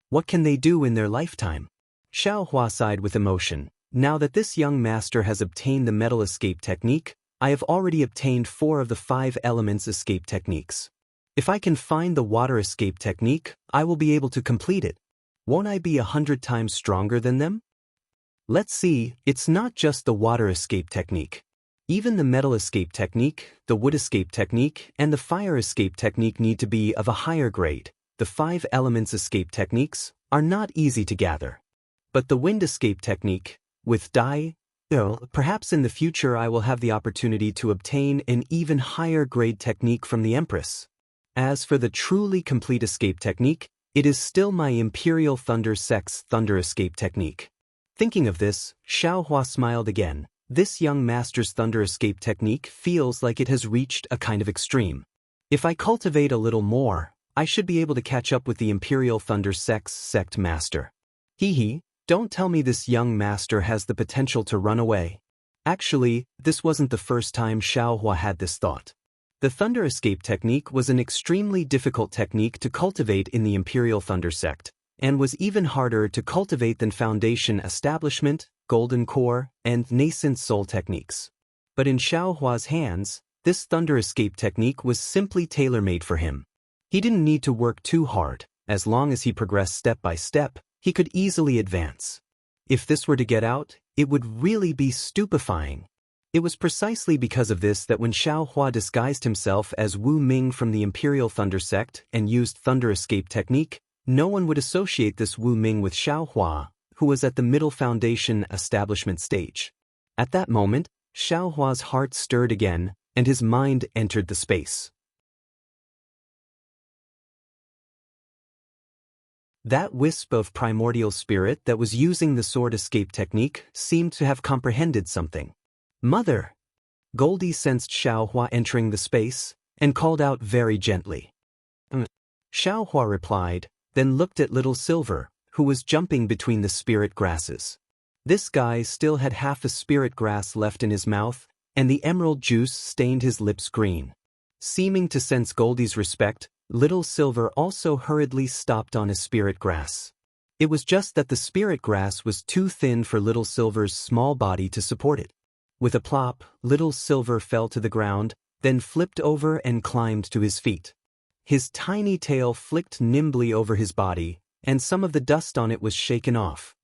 What can they do in their lifetime? Xiaohua sighed with emotion. Now that this young master has obtained the metal escape technique, I have already obtained 4 of the 5 elements escape techniques. If I can find the water escape technique, I will be able to complete it. Won't I be 100 times stronger than them? Let's see, it's not just the water escape technique. Even the metal escape technique, the wood escape technique, and the fire escape technique need to be of a higher grade. The 5 elements escape techniques are not easy to gather. But the wind escape technique, with Dai, perhaps in the future I will have the opportunity to obtain an even higher grade technique from the Empress. As for the truly complete escape technique, it is still my Imperial Thunder Sect's Thunder Escape technique. Thinking of this, Xiaohua smiled again. This young master's Thunder Escape technique feels like it has reached a kind of extreme. If I cultivate a little more, I should be able to catch up with the Imperial Thunder Sect's sect master. Hee, don't tell me this young master has the potential to run away. Actually, this wasn't the first time Xiaohua had this thought. The Thunder Escape technique was an extremely difficult technique to cultivate in the Imperial Thunder sect, and was even harder to cultivate than Foundation Establishment, Golden Core, and Nascent Soul techniques. But in Xiaohua's hands, this Thunder Escape technique was simply tailor-made for him. He didn't need to work too hard. As long as he progressed step by step, he could easily advance. If this were to get out, it would really be stupefying. It was precisely because of this that when Xiaohua disguised himself as Wu Ming from the Imperial Thunder sect and used Thunder Escape technique, no one would associate this Wu Ming with Xiaohua, who was at the middle Foundation Establishment stage. At that moment, Xiaohua's heart stirred again, and his mind entered the space. That wisp of primordial spirit that was using the sword escape technique seemed to have comprehended something. Mother! Goldie sensed Xiaohua entering the space, and called out very gently. Xiaohua replied, then looked at Little Silver, who was jumping between the spirit grasses. This guy still had half a spirit grass left in his mouth, and the emerald juice stained his lips green. Seeming to sense Goldie's respect, Little Silver also hurriedly stopped on his spirit grass. It was just that the spirit grass was too thin for Little Silver's small body to support it. With a plop, Little Silver fell to the ground, then flipped over and climbed to his feet. His tiny tail flicked nimbly over his body, and some of the dust on it was shaken off.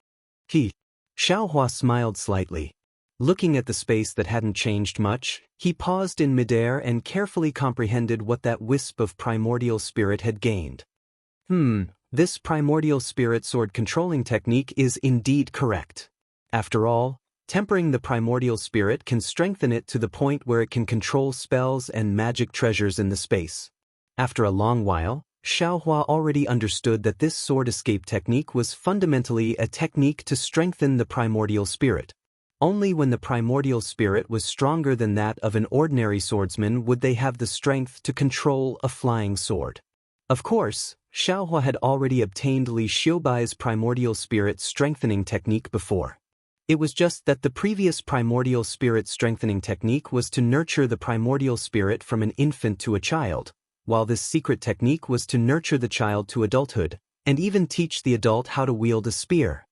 Xiaohua smiled slightly. Looking at the space that hadn't changed much, he paused in midair and carefully comprehended what that wisp of primordial spirit had gained. This primordial spirit sword controlling technique is indeed correct. After all, tempering the primordial spirit can strengthen it to the point where it can control spells and magic treasures in the space. After a long while, Xiaohua already understood that this sword escape technique was fundamentally a technique to strengthen the primordial spirit. Only when the primordial spirit was stronger than that of an ordinary swordsman would they have the strength to control a flying sword. Of course, Xiaohua had already obtained Li Xiubai's primordial spirit strengthening technique before. It was just that the previous primordial spirit strengthening technique was to nurture the primordial spirit from an infant to a child, while this secret technique was to nurture the child to adulthood, and even teach the adult how to wield a spear.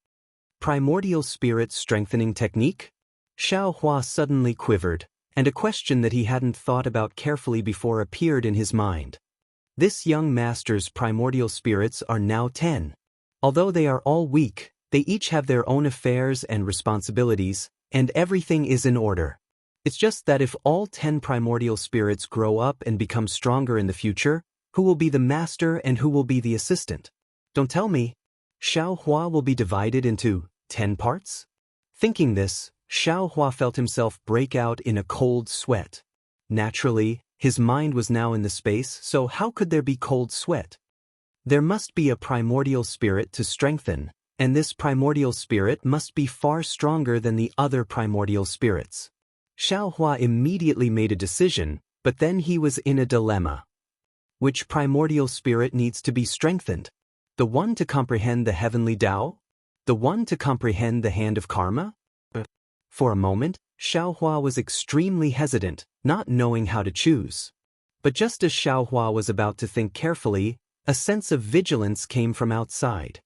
Primordial spirit strengthening technique? Xiaohua suddenly quivered, and a question that he hadn't thought about carefully before appeared in his mind. This young master's primordial spirits are now 10. Although they are all weak, they each have their own affairs and responsibilities, and everything is in order. It's just that if all 10 primordial spirits grow up and become stronger in the future, who will be the master and who will be the assistant? Don't tell me. Xiaohua will be divided into 10 parts? Thinking this, Xiaohua felt himself break out in a cold sweat. Naturally, his mind was now in the space, so how could there be cold sweat? There must be a primordial spirit to strengthen, and this primordial spirit must be far stronger than the other primordial spirits. Xiaohua immediately made a decision, but then he was in a dilemma. Which primordial spirit needs to be strengthened? The one to comprehend the heavenly Tao? The one to comprehend the hand of karma? For a moment, Xiaohua was extremely hesitant, not knowing how to choose. But just as Xiaohua was about to think carefully, a sense of vigilance came from outside.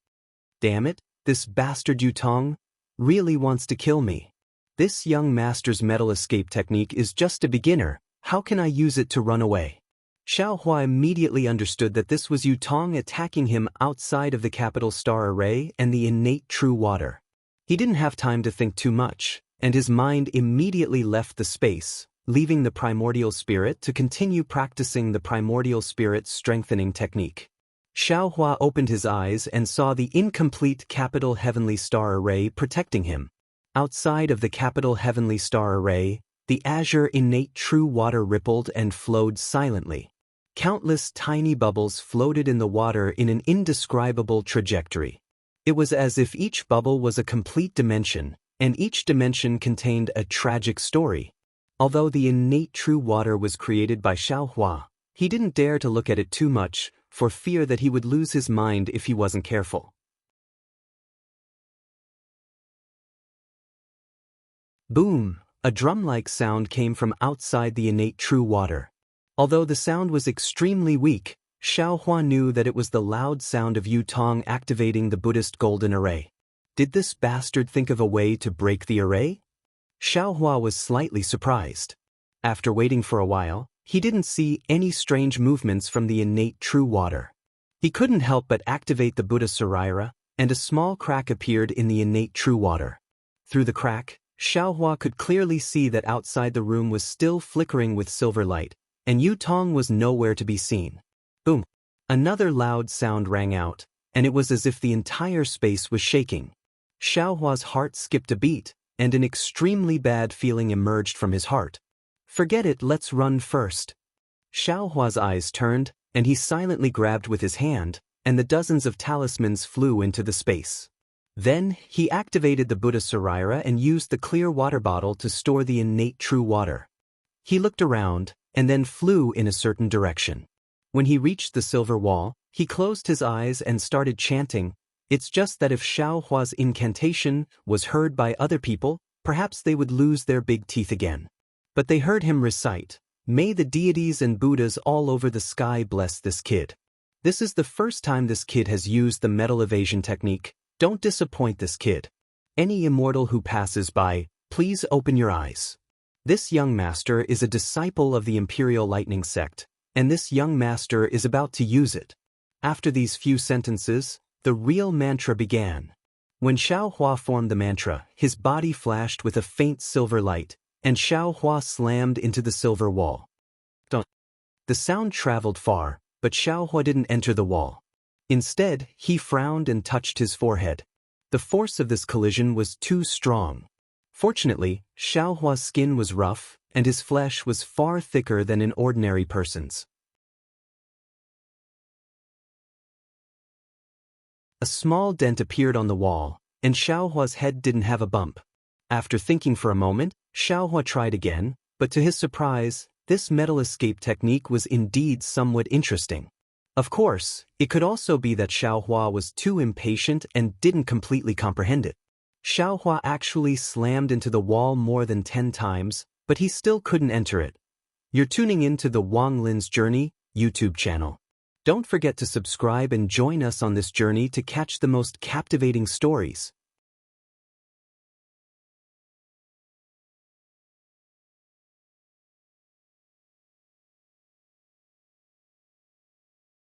Damn it, this bastard Yutong really wants to kill me. This young master's metal escape technique is just a beginner. How can I use it to run away? Xiaohua immediately understood that this was Yutong attacking him outside of the capital star array and the innate true water. He didn't have time to think too much, and his mind immediately left the space, leaving the primordial spirit to continue practicing the primordial spirit strengthening technique. Xiaohua opened his eyes and saw the incomplete capital heavenly star array protecting him. Outside of the capital heavenly star array, the azure innate true water rippled and flowed silently. Countless tiny bubbles floated in the water in an indescribable trajectory. It was as if each bubble was a complete dimension, and each dimension contained a tragic story. Although the innate true water was created by Xiaohua, he didn't dare to look at it too much, for fear that he would lose his mind if he wasn't careful. Boom! A drum-like sound came from outside the innate true water. Although the sound was extremely weak, Xiaohua knew that it was the loud sound of Yutong activating the Buddhist golden array. Did this bastard think of a way to break the array? Xiaohua was slightly surprised. After waiting for a while, he didn't see any strange movements from the innate true water. He couldn't help but activate the Buddha Saraira, and a small crack appeared in the innate true water. Through the crack, Xiaohua could clearly see that outside the room was still flickering with silver light, and Yutong was nowhere to be seen. Boom! Another loud sound rang out, and it was as if the entire space was shaking. Xiaohua's heart skipped a beat, and an extremely bad feeling emerged from his heart. Forget it, let's run first. Xiaohua's eyes turned, and he silently grabbed with his hand, and the dozens of talismans flew into the space. Then, he activated the Buddha Saraira and used the clear water bottle to store the innate true water. He looked around, and then flew in a certain direction. When he reached the silver wall, he closed his eyes and started chanting. It's just that if Xiao Hua's incantation was heard by other people, perhaps they would lose their big teeth again. But they heard him recite, "May the deities and Buddhas all over the sky bless this kid." This is the first time this kid has used the metal evasion technique. Don't disappoint this kid. Any immortal who passes by, please open your eyes. This young master is a disciple of the Imperial Lightning Sect, and this young master is about to use it. After these few sentences, the real mantra began. When Xiao Hua formed the mantra, his body flashed with a faint silver light, and Xiao Hua slammed into the silver wall. The sound traveled far, but Xiao Hua didn't enter the wall. Instead, he frowned and touched his forehead. The force of this collision was too strong. Fortunately, Xiao Hua's skin was rough, and his flesh was far thicker than an ordinary person's. A small dent appeared on the wall, and Xiao Hua's head didn't have a bump. After thinking for a moment, Xiao Hua tried again, but to his surprise, this metal escape technique was indeed somewhat interesting. Of course, it could also be that Xiao Hua was too impatient and didn't completely comprehend it. Xiao Hua actually slammed into the wall more than 10 times, but he still couldn't enter it. You're tuning in to the Wang Lin's Journey YouTube channel. Don't forget to subscribe and join us on this journey to catch the most captivating stories.